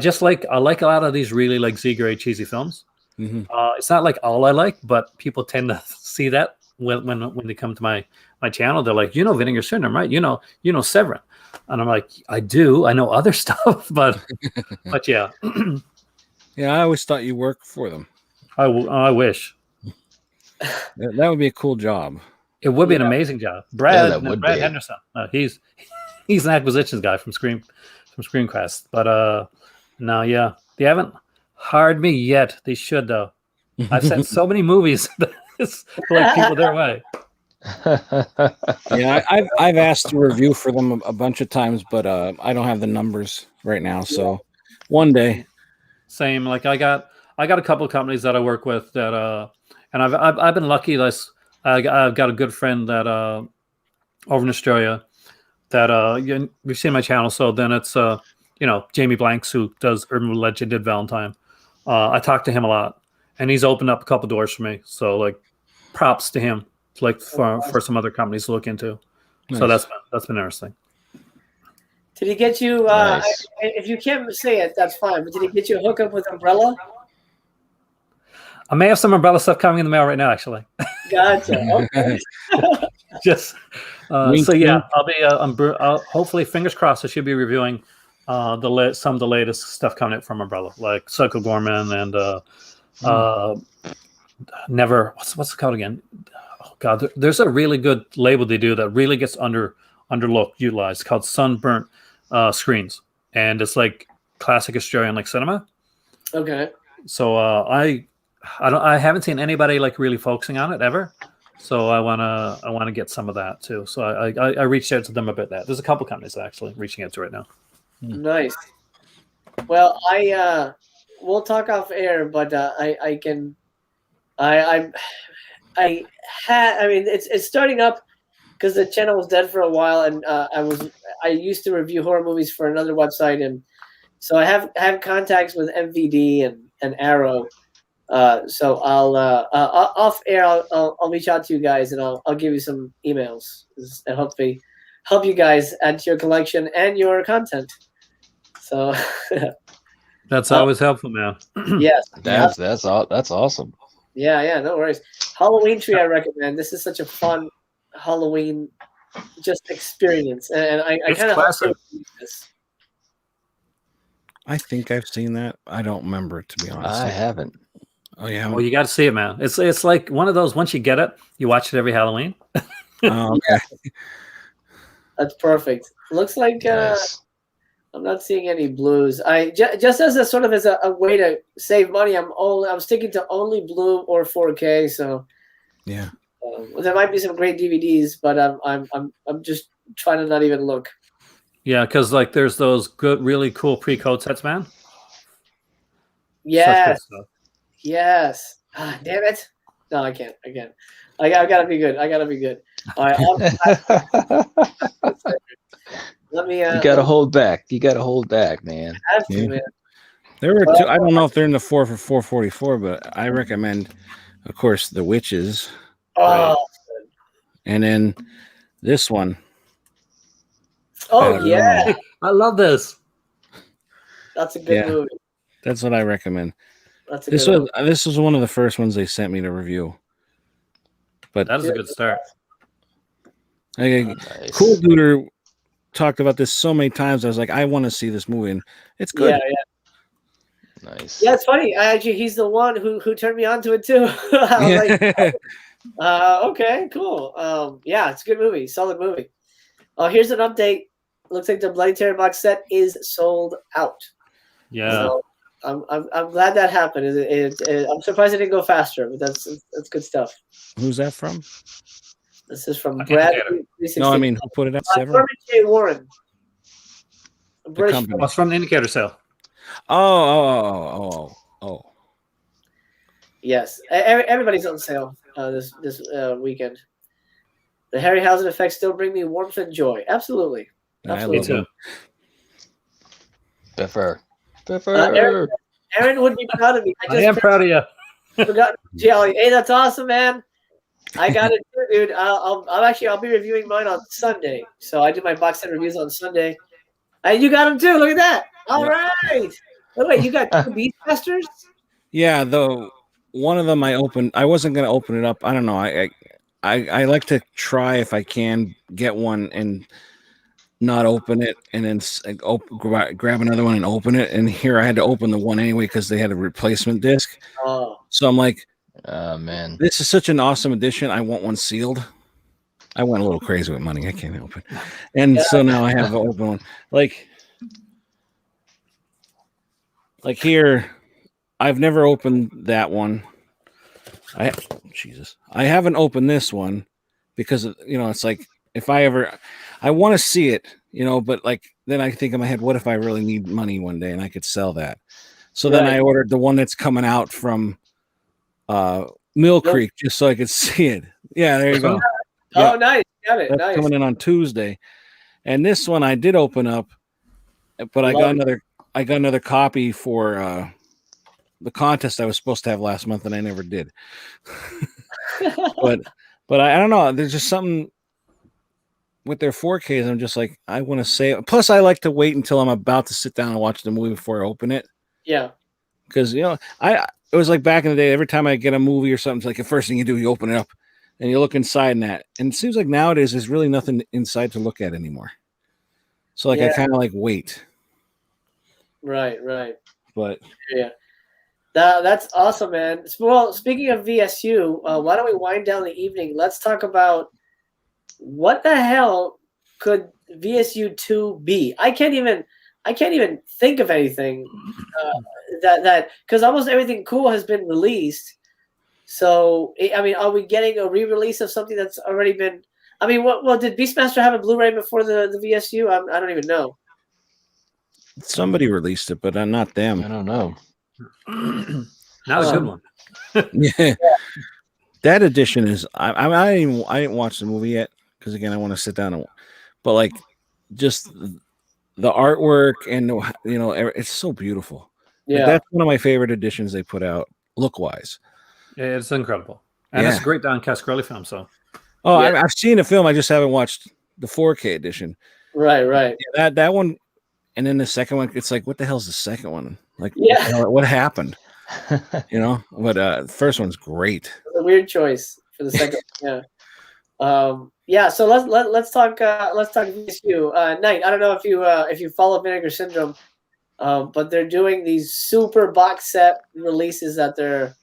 like a lot of these really Z-grade cheesy films. It's not all I like, but people tend to see that when they come to my channel. They're like, Vinegar Syndrome, right? You know Severin. And I'm like, I do. I know other stuff, but yeah. Yeah, I always thought you worked for them. I wish. That would be a cool job. It would be an amazing job. Brad Henderson. He's an acquisitions guy from Screencast. But no, yeah, they haven't hired me yet. They should though. I've sent so many movies that it's people their way. Yeah, I've asked to review for them a bunch of times, but I don't have the numbers right now. So one day. Same. I got a couple of companies that I work with that and I've been lucky. I've got a good friend that over in Australia that we've seen my channel. So then it's Jamie Blanks, who does Urban Legend, did Valentine. I talked to him a lot, and he's opened up a couple doors for me. So props to him. For some other companies to look into. Nice. So that's been interesting. Did he get you? Nice. If you can't say it, that's fine. But did he get you a hookup with Umbrella? I may have some Umbrella stuff coming in the mail right now, actually. Gotcha. Okay. Just Wink, so yeah, wink. I'll be. I'll, hopefully, fingers crossed. I should be reviewing some of the latest stuff coming out from Umbrella, like Psycho Gorman and Never. What's it called again? Oh God, there's a really good label they do that really gets underlooked, utilized, called Sunburnt Screens, and it's like classic Australian like cinema. Okay. So I haven't seen anybody like really focusing on it ever. So I wanna get some of that too. So I reached out to them about that. There's a couple companies actually reaching out to right now. Nice. Well, we'll talk off air, but I mean it's starting up because the channel was dead for a while, and I used to review horror movies for another website, and so I have contacts with MVD and Arrow. So I'll off air. I'll reach out to you guys, and I'll give you some emails and hopefully help you guys add to your collection and your content. So that's always helpful, man. Yes, That's awesome. Yeah, no worries. Halloween Tree, I recommend. This is such a fun Halloween just experience, and I kind of classic. this. I think I've seen that. I don't remember it, to be honest. I haven't. Oh yeah. Well, you got to see it, man. It's like one of those. Once you get it, you watch it every Halloween. Oh, okay. That's perfect. Looks like I'm not seeing any blues. I just as a sort of as a way to save money. I'm sticking to only blue or 4K. So yeah, there might be some great DVDs, but I'm just trying to not even look. Yeah, because like there's those good, really cool pre-code sets, man. Yes. Yes. Ah, damn it. No, I can't. I gotta be good. All right. Let me. You gotta hold back. You gotta hold back, man. I have to, man. There were two. I don't know if they're in the 4 for 444, but I recommend, of course, The Witches. Oh. Right. And then this one. Oh yeah, I love this. That's a good movie. That's what I recommend. That's a good one. This was one of the first ones they sent me to review. But that is a good start. Nice. Cool Duder talked about this so many times. I was like, I want to see this movie, and it's good. Yeah. Nice. Yeah, it's funny. He's the one who turned me on to it too. I was like, okay, cool. Yeah, it's a good movie, solid movie. Here's an update. Looks like the Bloody Terror box set is sold out. Yeah. So I'm glad that happened. I'm surprised it didn't go faster, but that's good stuff. Who's that from? This is from Brad. No, I mean, who put it out? Norman J. Warren. What's from the Indicator sale? Oh. Yes, everybody's on sale this weekend. The Harryhausen effects still bring me warmth and joy. Absolutely. Me too. Defer. Aaron would be proud of me. I am proud of you. Forgot Jelly. Hey, that's awesome, man. I got it too, dude. I'll be reviewing mine on Sunday. So I do my box set reviews on Sunday. And you got them too. Look at that. All right. Oh, wait, you got two Beastmasters? Yeah, though one of them I opened. I wasn't gonna open it up. I don't know. I like to try if I can get one and not open it, and then grab another one and open it. And here I had to open the one anyway because they had a replacement disc. Oh. So I'm like, oh man, this is such an awesome edition. I want one sealed. I went a little crazy with money. I can't help it. And so now I have an open one. Like here, I've never opened that one. I haven't opened this one because it's like if I want to see it, but like then I think in my head, what if I really need money one day and I could sell that? So then I ordered the one that's coming out from Mill Creek just so I could see it. Yeah, there you go. Oh, nice. Got it. That's nice. coming in on Tuesday. And this one I did open up, but I got another copy for the contest I was supposed to have last month, and I never did. but I don't know. There's just something with their 4Ks. I'm just like, I want to say. Plus, I like to wait until I'm about to sit down and watch the movie before I open it. Yeah. Because it was like back in the day. Every time I get a movie or something, it's like the first thing you do, you open it up, and you look inside in that, and it seems like nowadays there's really nothing inside to look at anymore. So like I Yeah. kind of like wait, Right. but Yeah. That's awesome, man. Well, speaking of VSU, why don't we wind down the evening? Let's talk about what the hell could VSU 2 be? I can't even think of anything that because almost everything cool has been released. So I mean, are we getting a re-release of something that's already been? I mean, what did Beastmaster have a Blu-ray before the VSU? I don't even know. somebody released it, but not them. I don't know. Not a good one. Yeah. That edition is. I didn't watch the movie yet because again I want to sit down and. But like, just the artwork and it's so beautiful. Yeah, like, that's one of my favorite editions they put out look wise. Yeah, it's incredible, and it's a great Don Cascarelli film. So, I've seen the film. I just haven't watched the 4K edition. Right. Yeah, that one, and then the second one. It's like, what the hell's the second one? Like, Yeah. what happened? But the first one's great. A weird choice for the second. Yeah. So let's talk VSU. Knight, I don't know if you follow Vinegar Syndrome, but they're doing these super box set releases that they're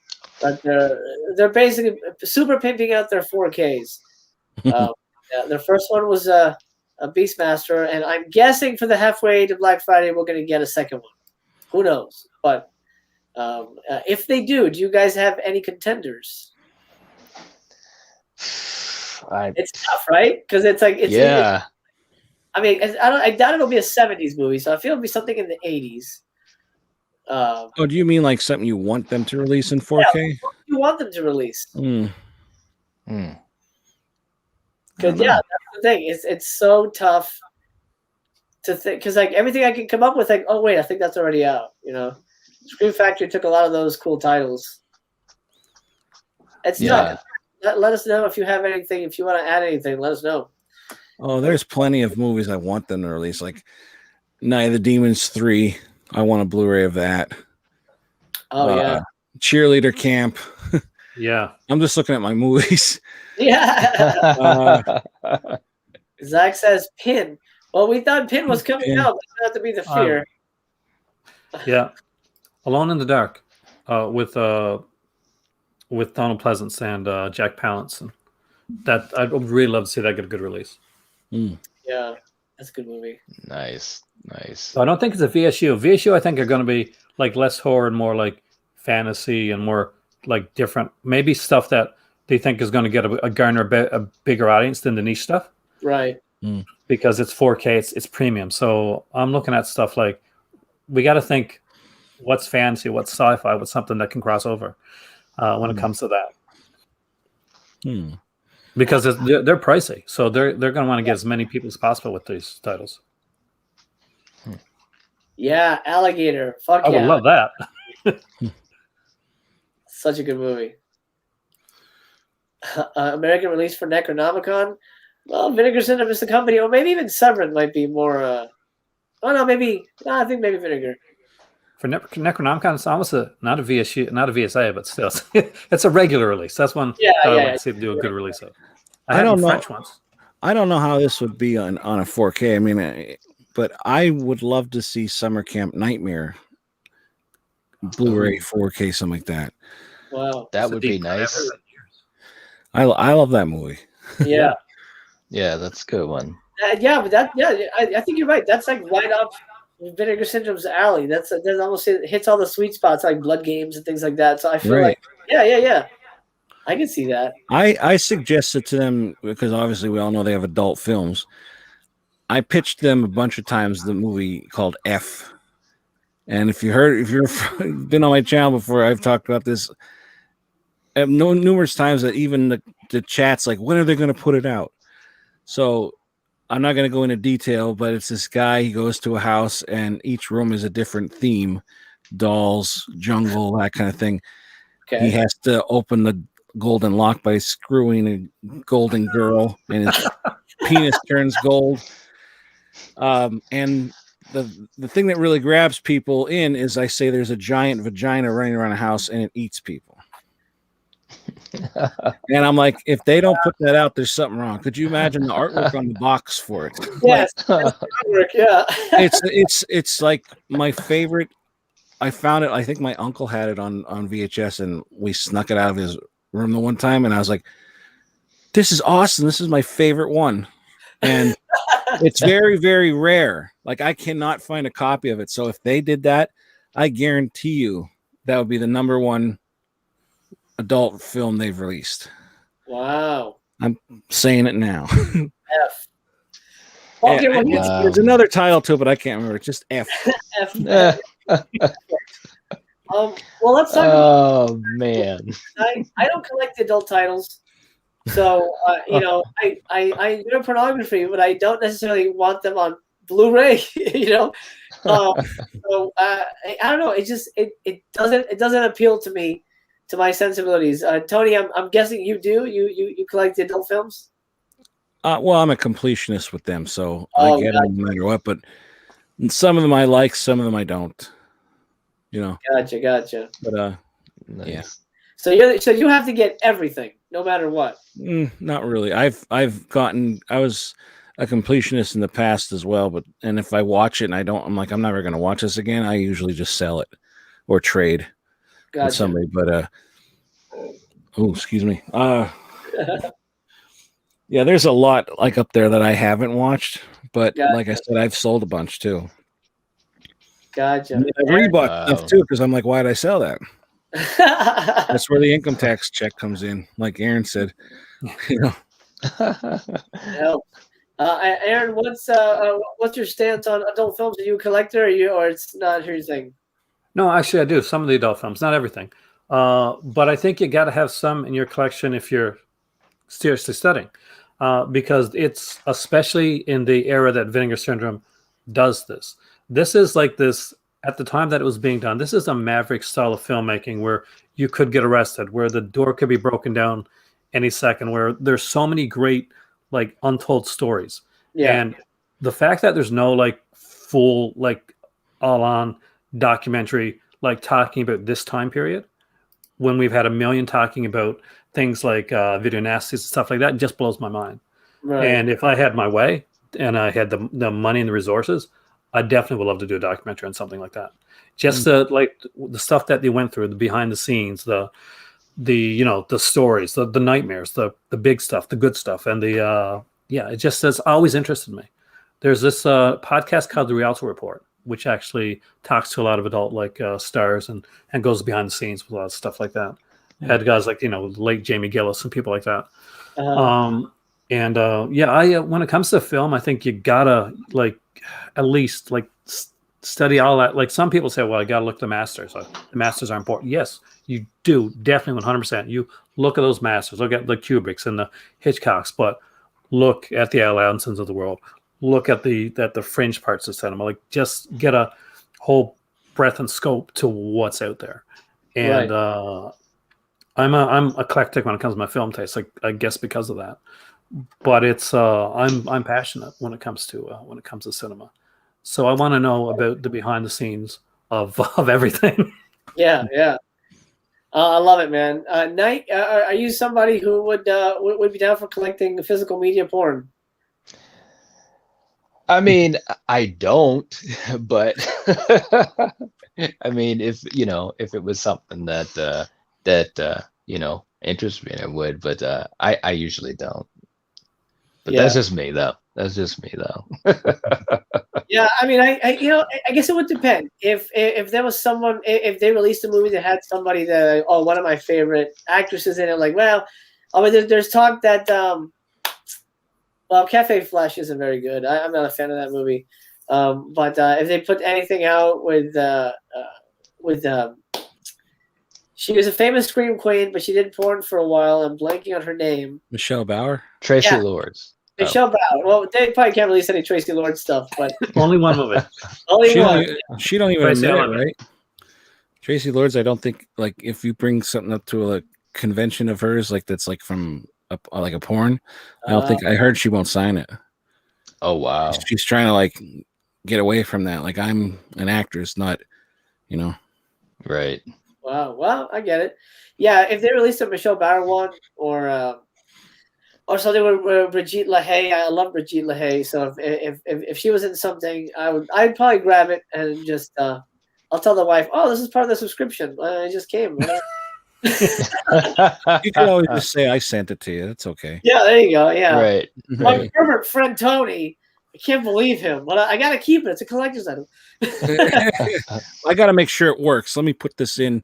basically super pimping out their 4Ks. Their first one was a Beastmaster, and I'm guessing for the halfway to Black Friday we're going to get a second one. Who knows? But if they do you guys have any contenders? It's tough, right? Because it's like I mean, I doubt it'll be a 70s movie, so I feel it'll be something in the 80s. Do you mean like something you want them to release in 4K? Yeah, you want them to release? Because that's the thing. It's so tough to think. Because like everything I can come up with, like, oh wait, I think that's already out. Scream Factory took a lot of those cool titles. It's tough. Let us know if you have anything. If you want to add anything, let us know. Oh, there's plenty of movies I want them to release, like Night of the Demons 3. I want a Blu-ray of that. Oh yeah. Cheerleader Camp. Yeah. I'm just looking at my movies. Yeah. Zach says Pin. Well, we thought Pin was coming out. But not to be the fear. Yeah. Alone in the Dark, with Donald Pleasance and Jack Palance, and that I'd really love to see that get a good release. Yeah, that's a good movie. Nice. So I don't think it's a VSU. VSU, I think, are going to be like less horror and more like fantasy and more like different, maybe stuff that they think is going to get garner a bigger audience than the niche stuff. Right. Because it's 4K, it's premium. So I'm looking at stuff like we got to think what's fantasy, what's sci-fi, what's something that can cross over when it comes to that. Because they're pricey, so they're going to want to get as many people as possible with these titles. Yeah, Alligator. Fuck I yeah. would love that. Such a good movie. American release for Necronomicon. Well, Vinegar Syndrome is the company, or maybe even Severin might be more. I think maybe Vinegar. For Necronomicon, it's almost not a VSU, not a VSA, but still, it's a regular release. That's one I want to see them do a good release of. I don't know French ones. I don't know how this would be on a 4K. I mean, but I would love to see Summer Camp Nightmare Blu-ray 4K, something like that. Wow, that would be nice. I love that movie. Yeah. Yeah, that's a good one. I think you're right. That's like right up Vinegar Syndrome's alley. That almost hits all the sweet spots like Blood Games and things like that. So I feel like, yeah. I can see that. I suggested to them, because obviously we all know they have adult films. I pitched them a bunch of times the movie called F. And if you've been on my channel before, I've talked about this numerous times, that even the chat's like, when are they going to put it out? So I'm not going to go into detail, but it's this guy. He goes to a house and each room is a different theme: dolls, jungle, that kind of thing. Okay. He has to open the golden lock by screwing a golden girl, and his penis turns gold. And the thing that really grabs people in is I say there's a giant vagina running around a house and it eats people. And I'm like, if they don't put that out, there's something wrong. Could you imagine the artwork on the box for it? Yes, that's the artwork, yeah. It's like my favorite. I found it. I think my uncle had it on VHS, and we snuck it out of his room the one time, and I was like, "This is awesome! This is my favorite one." And it's very, very rare. Like I cannot find a copy of it. So if they did that, I guarantee you that would be the #1 adult film they've released. Wow. I'm saying it now. F. Okay, well, there's another title to it, but I can't remember. It's just F. F. Well, let's talk about. Oh man. I don't collect adult titles, so you know, I do pornography, but I don't necessarily want them on Blu-ray. You know, so I don't know. It just it doesn't appeal to me, to my sensibilities. Tony, I'm guessing you do. You collect the adult films. Well, I'm a completionist with them, so I get them no matter what. But some of them I like, some of them I don't. You know. Gotcha. But nice. Yeah. So you have to get everything, no matter what. Not really. I was a completionist in the past as well, and if I watch it and I'm like, I'm never gonna watch this again, I usually just sell it or trade with somebody. But excuse me. Yeah, there's a lot like up there that I haven't watched, but like I said, I've sold a bunch too. Gotcha. I rebought stuff too because I'm like, why did I sell that? That's where the income tax check comes in, like Aaron said. You know. Aaron, what's your stance on adult films? Are you a collector, or it's not your thing? No, actually, I do some of the adult films, not everything. But I think you got to have some in your collection if you're seriously studying, because it's, especially in the era that Vinegar Syndrome does this. This is like this, at the time that it was being done, this is a maverick style of filmmaking where you could get arrested, where the door could be broken down any second, where there's so many great, like, untold stories. Yeah. And the fact that there's no, like, full, like, all-on documentary, like, talking about this time period, when we've had a million talking about things like video nasties and stuff like that, just blows my mind. Right. And if I had my way and I had the money and the resources, I definitely would love to do a documentary on something like that. Just like the stuff that they went through, the behind the scenes, the you know, the stories, the nightmares, the big stuff, the good stuff, and it just has always interested me. There's this podcast called The Rialto Report, which actually talks to a lot of adult stars and goes behind the scenes with a lot of stuff like that. Had guys like, you know, late Jamie Gillis and people like that. When it comes to film, I think you gotta at least study all that. Like some people say, well, I gotta look at the masters. The masters are important. Yes, you do, definitely 100%. You look at those masters, look at the Kubricks and the Hitchcocks, but look at the Al Adamsons of the world. Look at the fringe parts of cinema. Like just get a whole breadth and scope to what's out there. And I'm eclectic when it comes to my film taste. Like I guess because of that. But it's I'm passionate when it comes to cinema. So I want to know about the behind the scenes of everything. Yeah. I love it, man. Knight, are you somebody who would be down for collecting physical media porn? I mean, I don't, but I mean, if it was something that interests me, I would. But I usually don't. But that's just me, though. Yeah, I mean, I guess it would depend. If there was someone, if they released a movie that had somebody that, one of my favorite actresses in it, like, well, I mean, there's talk that, Cafe Flesh isn't very good. I'm not a fan of that movie. But if they put anything out with she was a famous scream queen, but she did porn for a while. I'm blanking on her name. Michelle Bauer? Tracy Lords. Michelle Bauer. Well, they probably can't release any Tracy Lord stuff, but only one movie. She one. Don't even admit it, right? Tracy Lords, I don't think, like, if you bring something up to a convention of hers, like that's like from like a porn, I don't think, I heard she won't sign it. Oh wow. She's trying to like get away from that. Like, I'm an actress, not, Right. Wow. Well, I get it. Yeah, if they released a Michelle Bauer one or something with Brigitte LaHaye, I love Brigitte LaHaye. So if she was in something, I'd probably grab it and just I'll tell the wife, oh, this is part of the subscription. I just came. You can always just say I sent it to you. That's okay. Yeah, there you go. Yeah. Right. My pervert friend Tony, I can't believe him, but I got to keep it. It's a collector's item. I got to make sure it works. Let me put this in.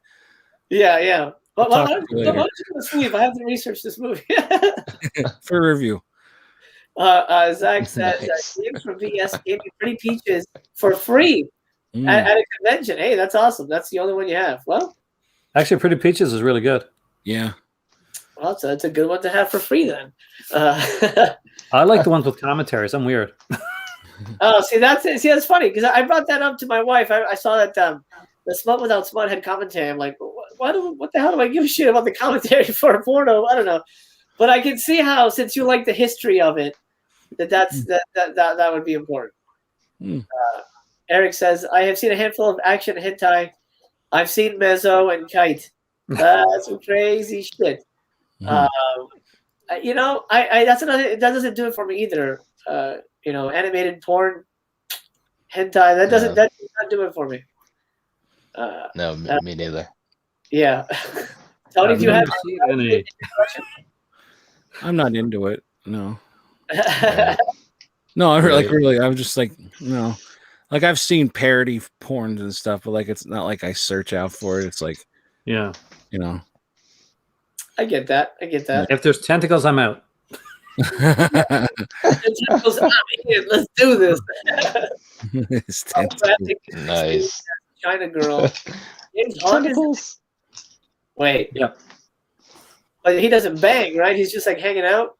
Yeah. But I'll why talk to you don't later. you go to sleep? I have to research this movie. For review. Zach says James from VS gave me Pretty Peaches for free at a convention. Hey, that's awesome. That's the only one you have. Well, Actually, Pretty Peaches is really good. Yeah. well, that's a good one to have for free then. I like the ones with commentaries. I'm weird. Oh, see, that's funny because I brought that up to my wife. I saw that the Smut Without Smut had commentary. I'm like, what the hell do I give a shit about the commentary for a porno? I don't know, but I can see how, since you like the history of it, that would be important. Eric says, I have seen a handful of action hentai. I've seen Mezzo and Kite. That's some crazy shit. You know, I that's another. That doesn't do it for me either. You know, animated porn, hentai. That does not do it for me. No, me neither. Yeah. Tony, do you have any? I'm not into it. No. No, really, I'm just like, no. Like I've seen parody porns and stuff, but like it's not like I search out for it. It's like, yeah, you know. I get that. If there's tentacles, I'm out. Tentacles, I'm in. Let's do this. Nice. China girl. James Hogg is. Wait. Yep. But he doesn't bang, right? He's just like hanging out.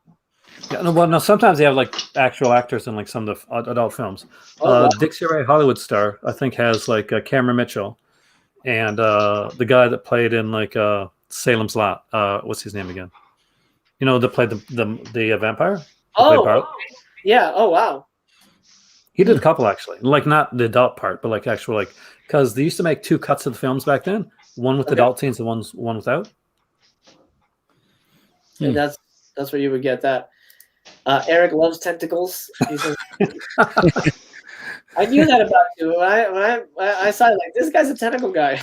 Yeah, no, sometimes they have like actual actors in like some of the adult films. Oh, wow. Dixie Ray Hollywood Star, I think, has like Cameron Mitchell, and the guy that played in like Salem's Lot. What's his name again? You know, that played the vampire. Oh, yeah. Oh, wow. He did a couple actually, like not the adult part, but like actual like because they used to make 2 cuts of the films back then, one with adult scenes and one without. And that's where you would get that. Eric loves tentacles. He says, I knew that about you. When I saw it, like, this guy's a tentacle guy.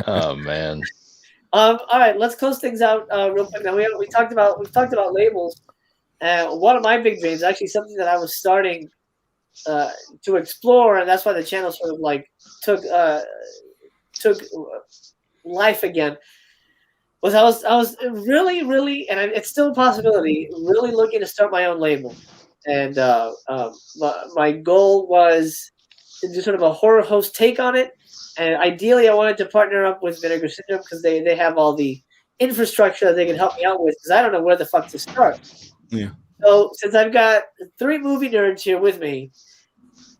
Oh man. All right, let's close things out real quick. Now we've talked about labels. One of my big dreams, actually something that I was starting to explore, and that's why the channel sort of like took life again. Was I was really, and it's still a possibility, really looking to start my own label. And my goal was to do sort of a horror host take on it. And ideally, I wanted to partner up with Vinegar Syndrome because they have all the infrastructure that they can help me out with, because I don't know where the fuck to start. Yeah. So since I've got 3 movie nerds here with me,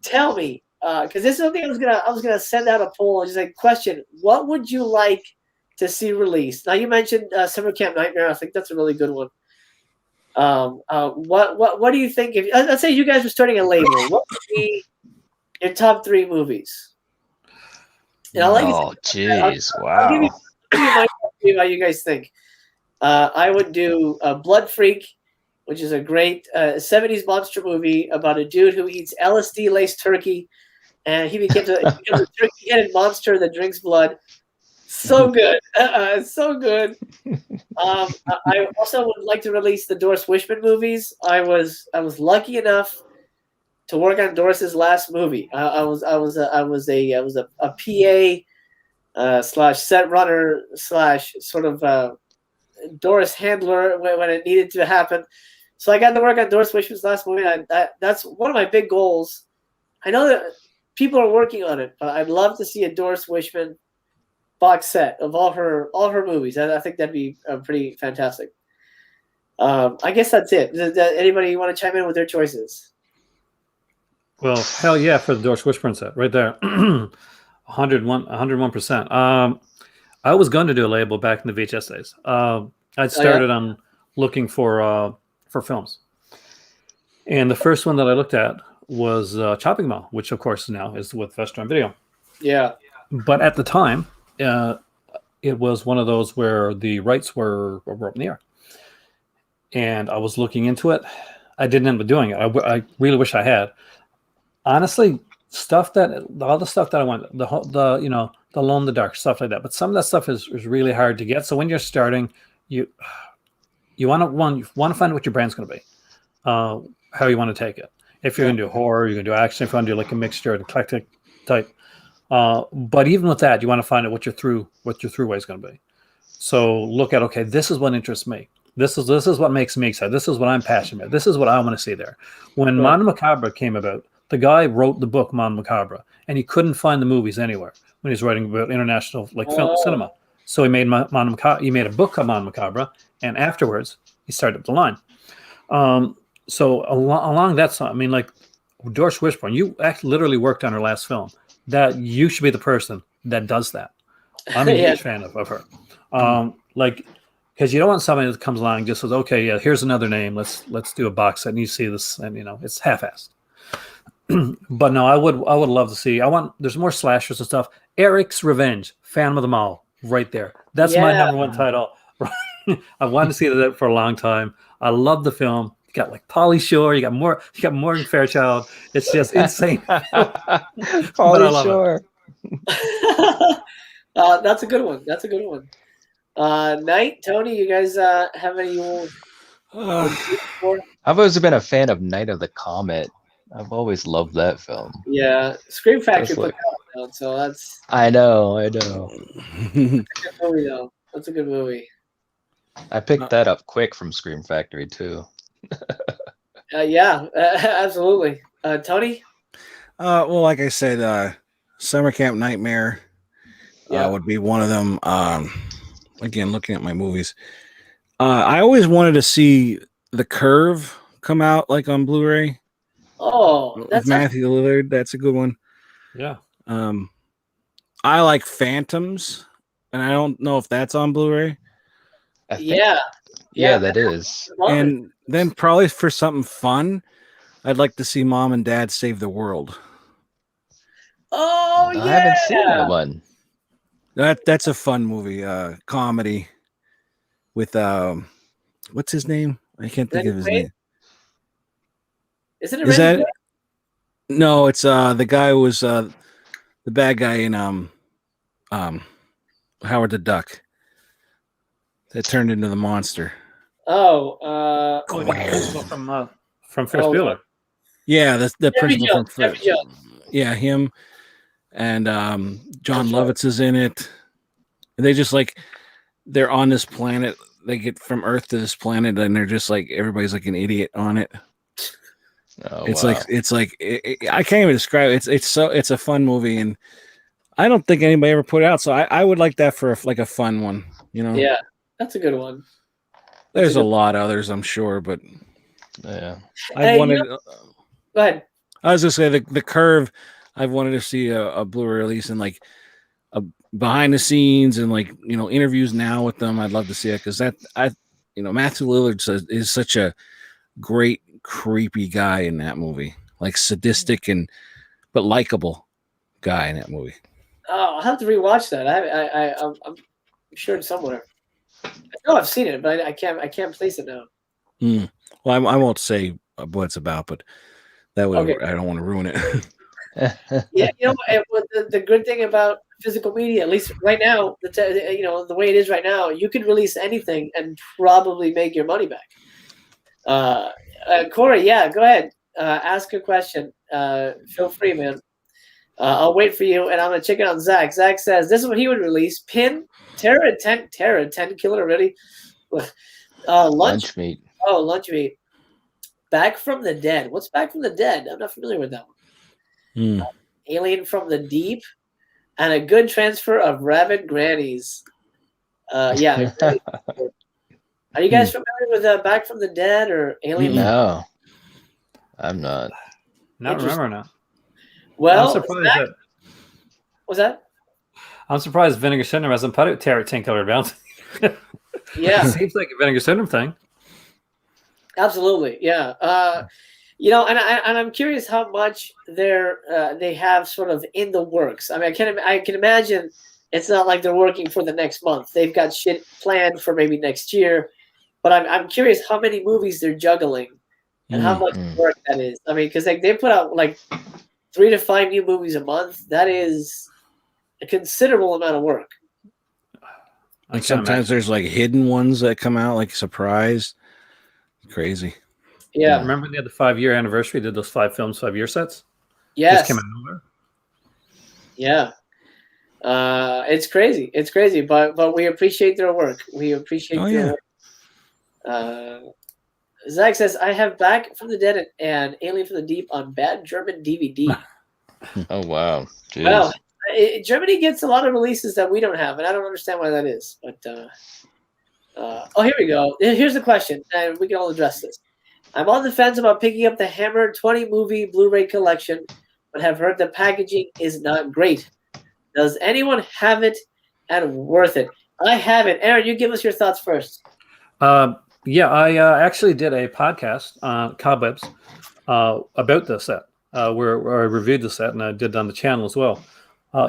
tell me, because this is something I was gonna send out a poll and just like question, what would you like to see released? Now you mentioned Summer Camp Nightmare. I think that's a really good one. What do you think? If let's say you guys were starting a label, what would be your top 3 movies? And jeez, wow. I'll give you my top 3 how you guys think. I would do Blood Freak, which is a great 70s monster movie about a dude who eats LSD-laced turkey, and he becomes a turkey-headed monster that drinks blood. So good. So good. I also would like to release the Doris Wishman movies. I was lucky enough to work on Doris's last movie. I was a PA slash set runner slash sort of Doris handler when it needed to happen. So I got to work on Doris Wishman's last movie. That's one of my big goals. I know that people are working on it, but I'd love to see a Doris Wishman box set of all her movies. I think that'd be pretty fantastic. I guess that's it. Anybody want to chime in with their choices? Well, hell yeah, for the Doris Wishburne set right there. 101%. I was going to do a label back in the VHS days. I'd started on looking for films. And the first one that I looked at was Chopping Mall, which of course now is with Vestron Video. Yeah. But at the time, it was one of those where the rights were up in the air, and I was looking into it. I didn't end up doing it. I really wish I had. Honestly, all the stuff that I want, the Alone in the Dark, stuff like that. But some of that stuff is really hard to get. So when you're starting, you want to find out what your brand's going to be, how you want to take it. If you're going to do horror, you're going to do action. If you want to do like a mixture, an eclectic type. But even with that, you want to find out what your throughway is going to be. So look at, okay, this is what interests me. This is what makes me excited. This is what I'm passionate about. This is what I want to see there. When Mondo Macabre came about, the guy wrote the book Mondo Macabre, and he couldn't find the movies anywhere when he was writing about international film cinema. So he made Mondo Macabre. He made a book called Mondo Macabre, and afterwards he started up the line. So along that side, I mean, like Doris Wishburne, you literally worked on her last film. That you should be the person that does that. I'm a huge fan of her. Because you don't want somebody that comes along and just says, okay, yeah, here's another name. Let's do a box set and you see this, and it's half-assed. But no, I would love to see. There's more slashers and stuff. Eric's Revenge, Phantom of the Mall, right there. That's my number one title. I wanted to see that for a long time. I love the film. You got like Pauly Shore, you got Morgan Fairchild. It's just insane. Pauly Shore. That's a good one. Knight, Tony, you guys have any? I've always been a fan of Night of the Comet. I've always loved that film. Yeah, Scream Factory put that one out, so that's. I know. That's a good movie, though. That's a good movie. I picked that up quick from Scream Factory too. Yeah, absolutely. Tony? Well, like I said, Summer Camp Nightmare would be one of them. Again, looking at my movies, I always wanted to see The Curve come out like on Blu-ray. Oh, that's Matthew Lillard. That's a good one. Yeah. I like Phantoms, and I don't know if that's on Blu-ray. Yeah, that is. And then probably for something fun, I'd like to see Mom and Dad Save the World. Oh, yeah. I haven't seen that one. That's a fun movie, comedy with what's his name? I can't think of his name. Is it No, it's the guy who was the bad guy in Howard the Duck that turned into the monster. Oh, from Ferris Bueller. Yeah, the principal Jones, from Ferris. Yeah, him. And John Lovitz is in it. And they just they're on this planet. They get from Earth to this planet, and they're just everybody's like an idiot on it. Oh, it's wow. I can't even describe it. It's a fun movie, and I don't think anybody ever put it out. So I would like that for a fun one. Yeah, that's a good one. There's a lot of others, I'm sure, but yeah, Go ahead. I was gonna say the Curve. I've wanted to see a Blu-ray release and a behind the scenes and interviews now with them. I'd love to see it because Matthew Lillard is such a great creepy guy in that movie, sadistic but likable guy in that movie. Oh, I'll have to rewatch that. I'm sure it's somewhere. I know I've seen it, but I can't place it now. Well, I won't say what it's about, but that would I don't want to ruin it. Yeah, the good thing about physical media, at least right now, the way it is right now, you can release anything and probably make your money back. Corey, yeah, go ahead. Ask a question. Feel free, man. I'll wait for you, and I'm gonna check it out. Zach. Zach says this is what he would release: Pin, Terror Intent, Killer already. Lunch Meat. Oh, Lunch Meat. Back from the Dead. What's Back from the Dead? I'm not familiar with that one. Alien from the Deep, and a good transfer of rabid grannies. Yeah. Are you guys familiar with Back from the Dead or Alien? No, I'm not. Not remember now. Well, I'm surprised what's that? I'm surprised Vinegar Syndrome hasn't put out Terror Tank Colored Bounty. Yeah, seems like a Vinegar Syndrome thing. Absolutely, yeah. And I'm curious how much they have sort of in the works. I mean, I can imagine It's not like they're working for the next month. They've got shit planned for maybe next year. But I'm curious how many movies they're juggling and how much work that is. I mean, because like they put out like 3 to 5 new movies a month. That is a considerable amount of work. Like sometimes there's like hidden ones that come out like surprise. Crazy. Yeah. Remember they had the 5-year anniversary, did those 5 films, 5-year sets? Yes. Just came out of nowhere. Yeah. It's crazy. It's crazy. But we appreciate their work. We appreciate their work. Zach says, I have Back from the Dead and Alien from the Deep on bad German DVD. Oh, wow. Jeez. Well, Germany gets a lot of releases that we don't have, and I don't understand why that is. But here we go. Here's the question, and we can all address this. I'm on the fence about picking up the Hammer 20 movie Blu-ray collection, but have heard the packaging is not great. Does anyone have it and worth it? I have it. Aaron, you give us your thoughts first. Yeah, I actually did a podcast, Cobwebs, about the set, where I reviewed the set, and I did it on the channel as well.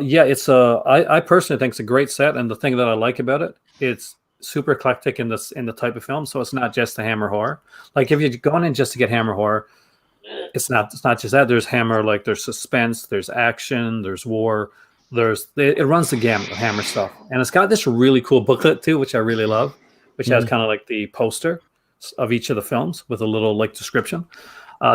Yeah, I personally think it's a great set, and the thing that I like about it, it's super eclectic in the type of film. So it's not just the Hammer horror. Like if you're going in just to get Hammer horror, it's not just that. There's Hammer, like there's suspense, there's action, there's war, it runs the gamut of Hammer stuff, and it's got this really cool booklet too, which I really love, which has kind of like the poster of each of the films with a little like description.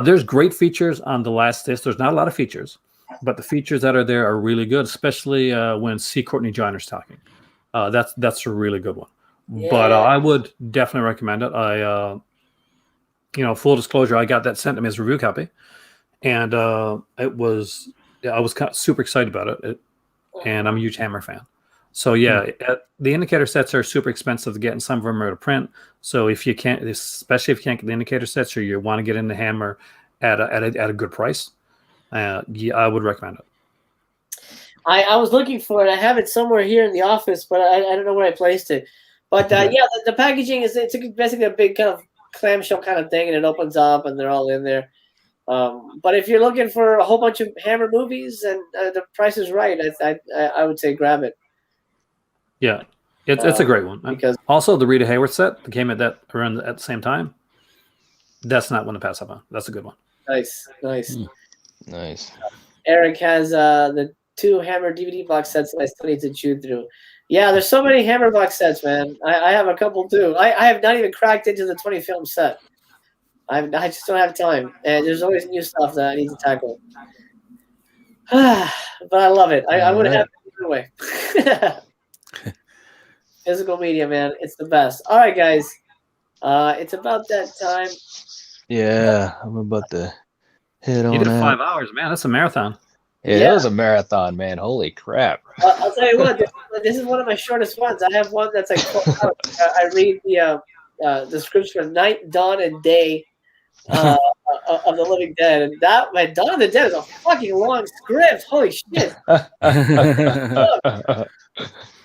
There's great features on the last disc. There's not a lot of features, but the features that are there are really good, especially when C. Courtney Joyner's talking. That's a really good one. Yeah. But I would definitely recommend it. Full disclosure, I got that sent to me as a review copy, and I was super excited about it. And I'm a huge Hammer fan. So yeah, the indicator sets are super expensive to get, and some of them are to print. So if you can't, especially if you can't get the indicator sets, or you want to get into Hammer at a good price, I would recommend it. I was looking for it. I have it somewhere here in the office, but I don't know where I placed it. But the packaging it's basically a big kind of clamshell kind of thing, and it opens up, and they're all in there. But if you're looking for a whole bunch of Hammer movies and the price is right, I would say grab it. Yeah, it's a great one. Because also the Rita Hayworth set that came at the same time. That's not one to pass up on. That's a good one. Nice. Nice. Eric has the 2 Hammer DVD box sets that I still need to chew through. Yeah, there's so many Hammer box sets, man. I have a couple too. I have not even cracked into the 20 film set. I just don't have time, and there's always new stuff that I need to tackle. But I love it. I would have it either way. Physical media, man, it's the best. All right, guys, it's about that time. Yeah, I'm about to hit on You did that. 5 hours, man. That's a marathon. Yeah, that was a marathon, man. Holy crap! I'll tell you what. This is one of my shortest ones. I have one that's like 12 hours. I read the scripts for Night, Dawn, and Day of the Living Dead, and Dawn of the Dead is a fucking long script. Holy shit!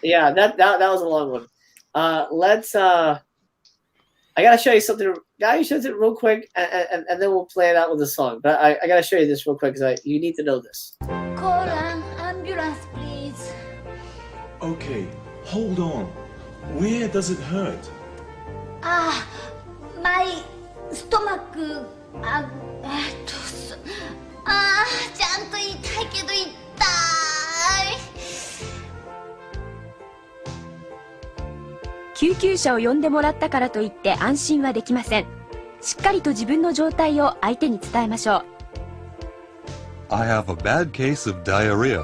Yeah, that was a long one. I gotta show you something. Guys, show it real quick, and then we'll play it out with a song. But I gotta show you this real quick because you need to know this. Call an ambulance, please. Okay, hold on. Where does it hurt? My stomach. ちゃんと痛いけど痛い。救急車を呼んでもらったからといって安心はできません。しっかりと自分の状態を相手に伝えましょう。I have a bad case of diarrhea.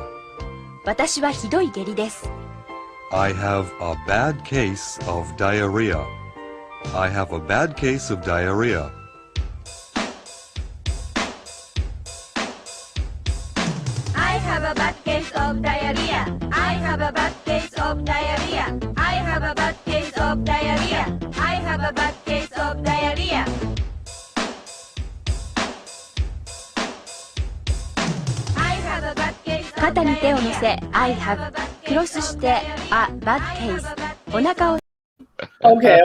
私はひどい下痢です。I have a bad case of diarrhea. I have a bad case of diarrhea. I have a bad case of diarrhea. I have a bad case of diarrhea. I have a bad case of diarrhea. I have a bad case of diarrhea. 肩に手を乗せ I have クロスして a bad case お腹を Okay.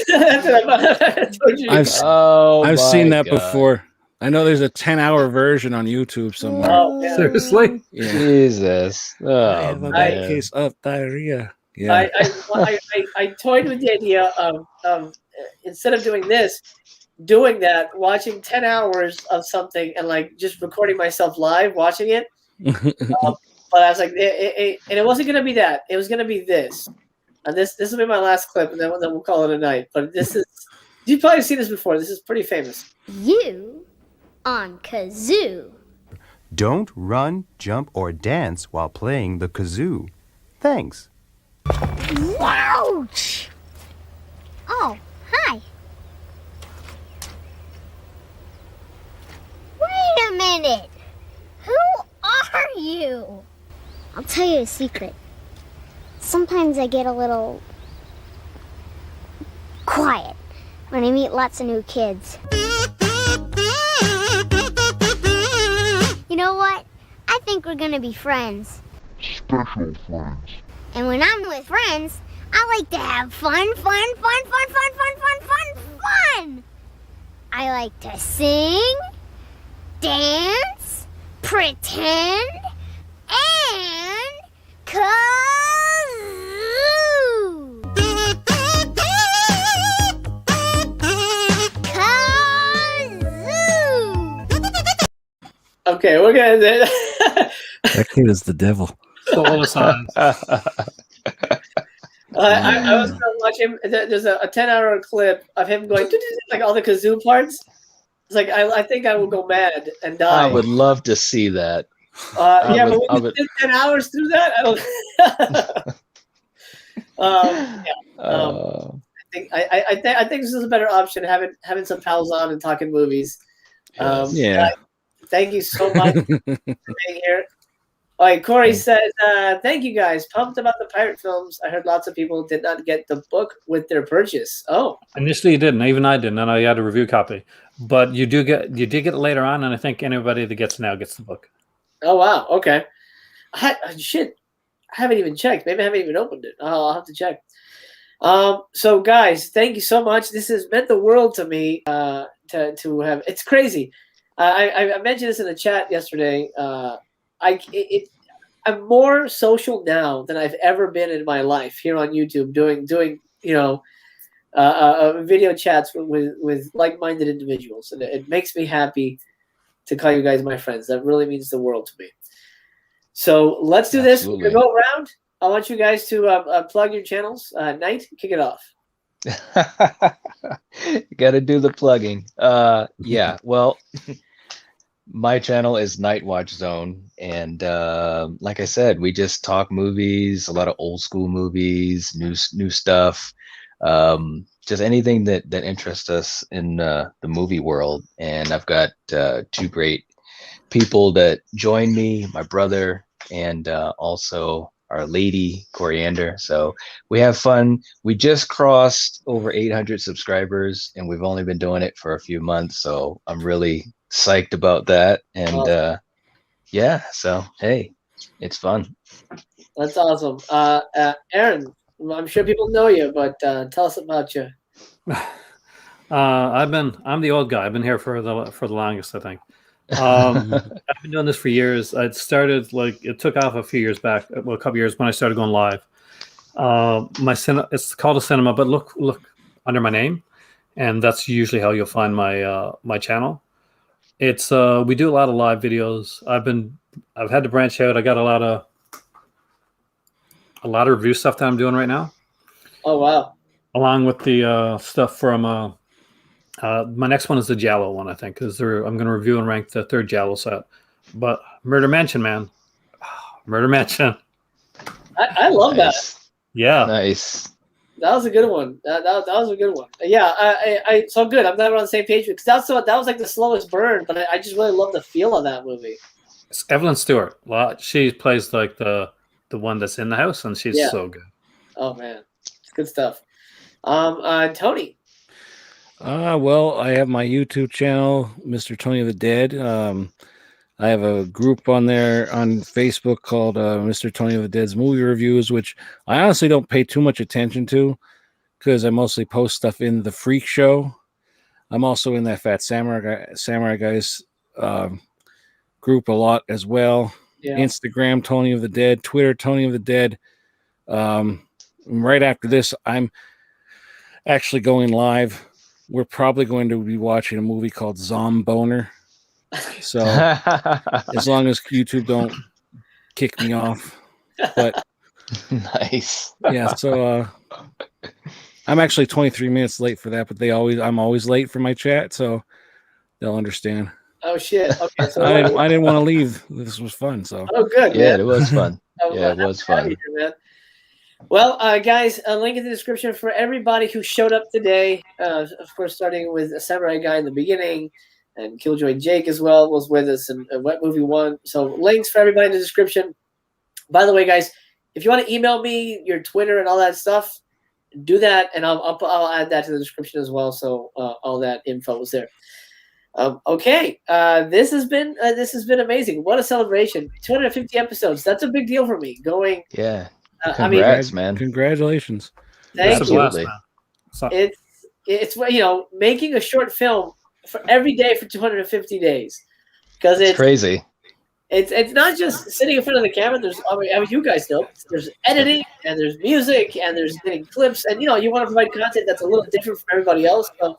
That's what I told you. I've seen that before. I know there's a 10-hour version on YouTube somewhere. Oh, man. Seriously? Yeah. Jesus. I Oh, have a bad man. case of diarrhea. Yeah. I toyed with the idea of instead of doing this, doing that, watching 10 hours of something and like just recording myself live watching it. But I was like, and it wasn't going to be that. It was going to be this. And this will be my last clip, and then we'll call it a night. But this is, you've probably seen this before. This is pretty famous. You on kazoo. Don't run, jump, or dance while playing the kazoo. Thanks. Ouch! Oh, hi. Wait a minute. Who are you? I'll tell you a secret. Sometimes I get a little quiet when I meet lots of new kids. You know what? I think we're gonna be friends. Special friends. And when I'm with friends, I like to have fun. I like to sing, dance, pretend, and kazoo. Okay, we're gonna. That kid is the devil. All the signs. I was gonna watch him. There's a 10-hour clip of him going like all the kazoo parts. It's like I think I will go mad and die. I would love to see that. Yeah, but when you did 10 hours through that, I don't. I think this is a better option, having some pals on and talking movies. Yeah. Thank you so much for being here. All right, Corey says, thank you guys. Pumped about the pirate films. I heard lots of people did not get the book with their purchase. Oh. Initially you didn't. Even I didn't. I know you had a review copy. But you did get it later on, and I think anybody that gets it now gets the book. Oh, wow. Okay. Shit. I haven't even checked. Maybe I haven't even opened it. I'll have to check. So, guys, thank you so much. This has meant the world to me to have. It's crazy. I mentioned this in the chat yesterday. I'm more social now than I've ever been in my life here on YouTube, doing video chats with like-minded individuals, and it makes me happy to call you guys my friends. That really means the world to me. So let's do this. We're gonna go around. I want you guys to plug your channels. Knight, kick it off. You got to do the plugging. Yeah, well, my channel is Nightwatch Zone, and like I said, we just talk movies, a lot of old school movies, new stuff, just anything that interests us in the movie world. And I've got two great people that join me, my brother, and also our lady Coriander. So we have fun. We just crossed over 800 subscribers, and we've only been doing it for a few months, so I'm really psyched about that. And yeah, so hey, it's fun. That's awesome. Aaron, I'm sure people know you, but tell us about you. I'm the old guy. I've been here for the longest, I think. I've been doing this for years. I started it took off a few years back, a couple years when I started going live. It's called a cinema, but look under my name, and that's usually how you'll find my channel. It's we do a lot of live videos. I've had to branch out. I got a lot of review stuff that I'm doing right now. Oh wow! Along with the stuff from my next one is the Giallo one, I think, because I'm going to review and rank the third Giallo set. But Murder Mansion, man, Murder Mansion. I love that. Yeah, nice. That was a good one. That was a good one. Yeah, I so good. I'm glad we're on the same page because that was like the slowest burn, but I just really love the feel of that movie. It's Evelyn Stewart. She plays like the one that's in the house, and she's so good. Oh man, it's good stuff. Tony. Well, I have my YouTube channel, Mr. Tony of the Dead. I have a group on there on Facebook called Mr. Tony of the Dead's Movie Reviews, which I honestly don't pay too much attention to because I mostly post stuff in the Freak Show. I'm also in that Fat Samurai Guys group a lot as well. Yeah. Instagram Tony of the Dead, Twitter Tony of the Dead. Right after this, I'm actually going live. We're probably going to be watching a movie called Zomboner. So as long as YouTube don't kick me off. But nice. Yeah, so I'm actually 23 minutes late for that, but I'm always late for my chat, so they'll understand. Oh shit. Okay, so I didn't want to leave. This was fun, so. Oh, good. Yeah, man. it was fun. Oh, Yeah, it was fun. Here, man. Well, guys, a link in the description for everybody who showed up today. Of course, starting with a Samurai Guy in the beginning, and Killjoy Jake as well was with us in Wet Movie 1. So links for everybody in the description. By the way, guys, if you want to email me your Twitter and all that stuff, do that, and I'll add that to the description as well. So all that info is there. Okay, this has been amazing. What a celebration! 250 episodes. That's a big deal for me. Going. Yeah. Congrats, man. Congratulations. Thank you. Blast, It's making a short film for every day for 250 days, because it's crazy. It's not just sitting in front of the camera. You guys know, there's editing and there's music and there's getting clips, and you want to provide content that's a little different from everybody else. So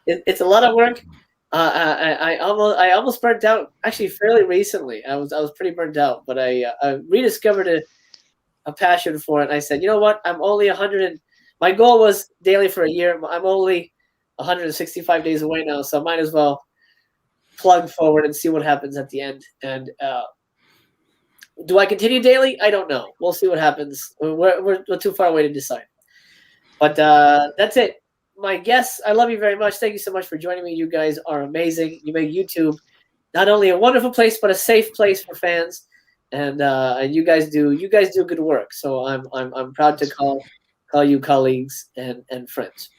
it's a lot of work. I almost burnt out actually fairly recently. I was pretty burnt out, but I rediscovered a passion for it. And I said, you know what? I'm only 100. My goal was daily for a year. I'm only 165 days away now, so I might as well plug forward and see what happens at the end. And do I continue daily? I don't know. We'll see what happens. We're too far away to decide. But that's it. My guests, I love you very much. Thank you so much for joining me. You guys are amazing. You make YouTube not only a wonderful place, but a safe place for fans. And you guys do good work. So I'm proud to call you colleagues and friends.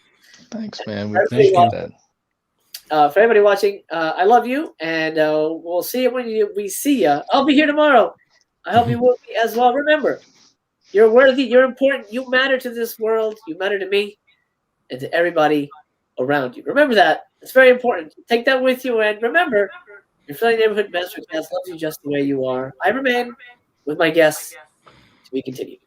Thanks, man. We appreciate that. For everybody watching, I love you, and we'll see you when we see you. I'll be here tomorrow. I hope you will be as well. Remember, you're worthy, you're important, you matter to this world, you matter to me, and to everybody around you. Remember that. It's very important. Take that with you, and remember, your friendly neighborhood masterclass loves you just the way you are. I remain with my guests to be continued.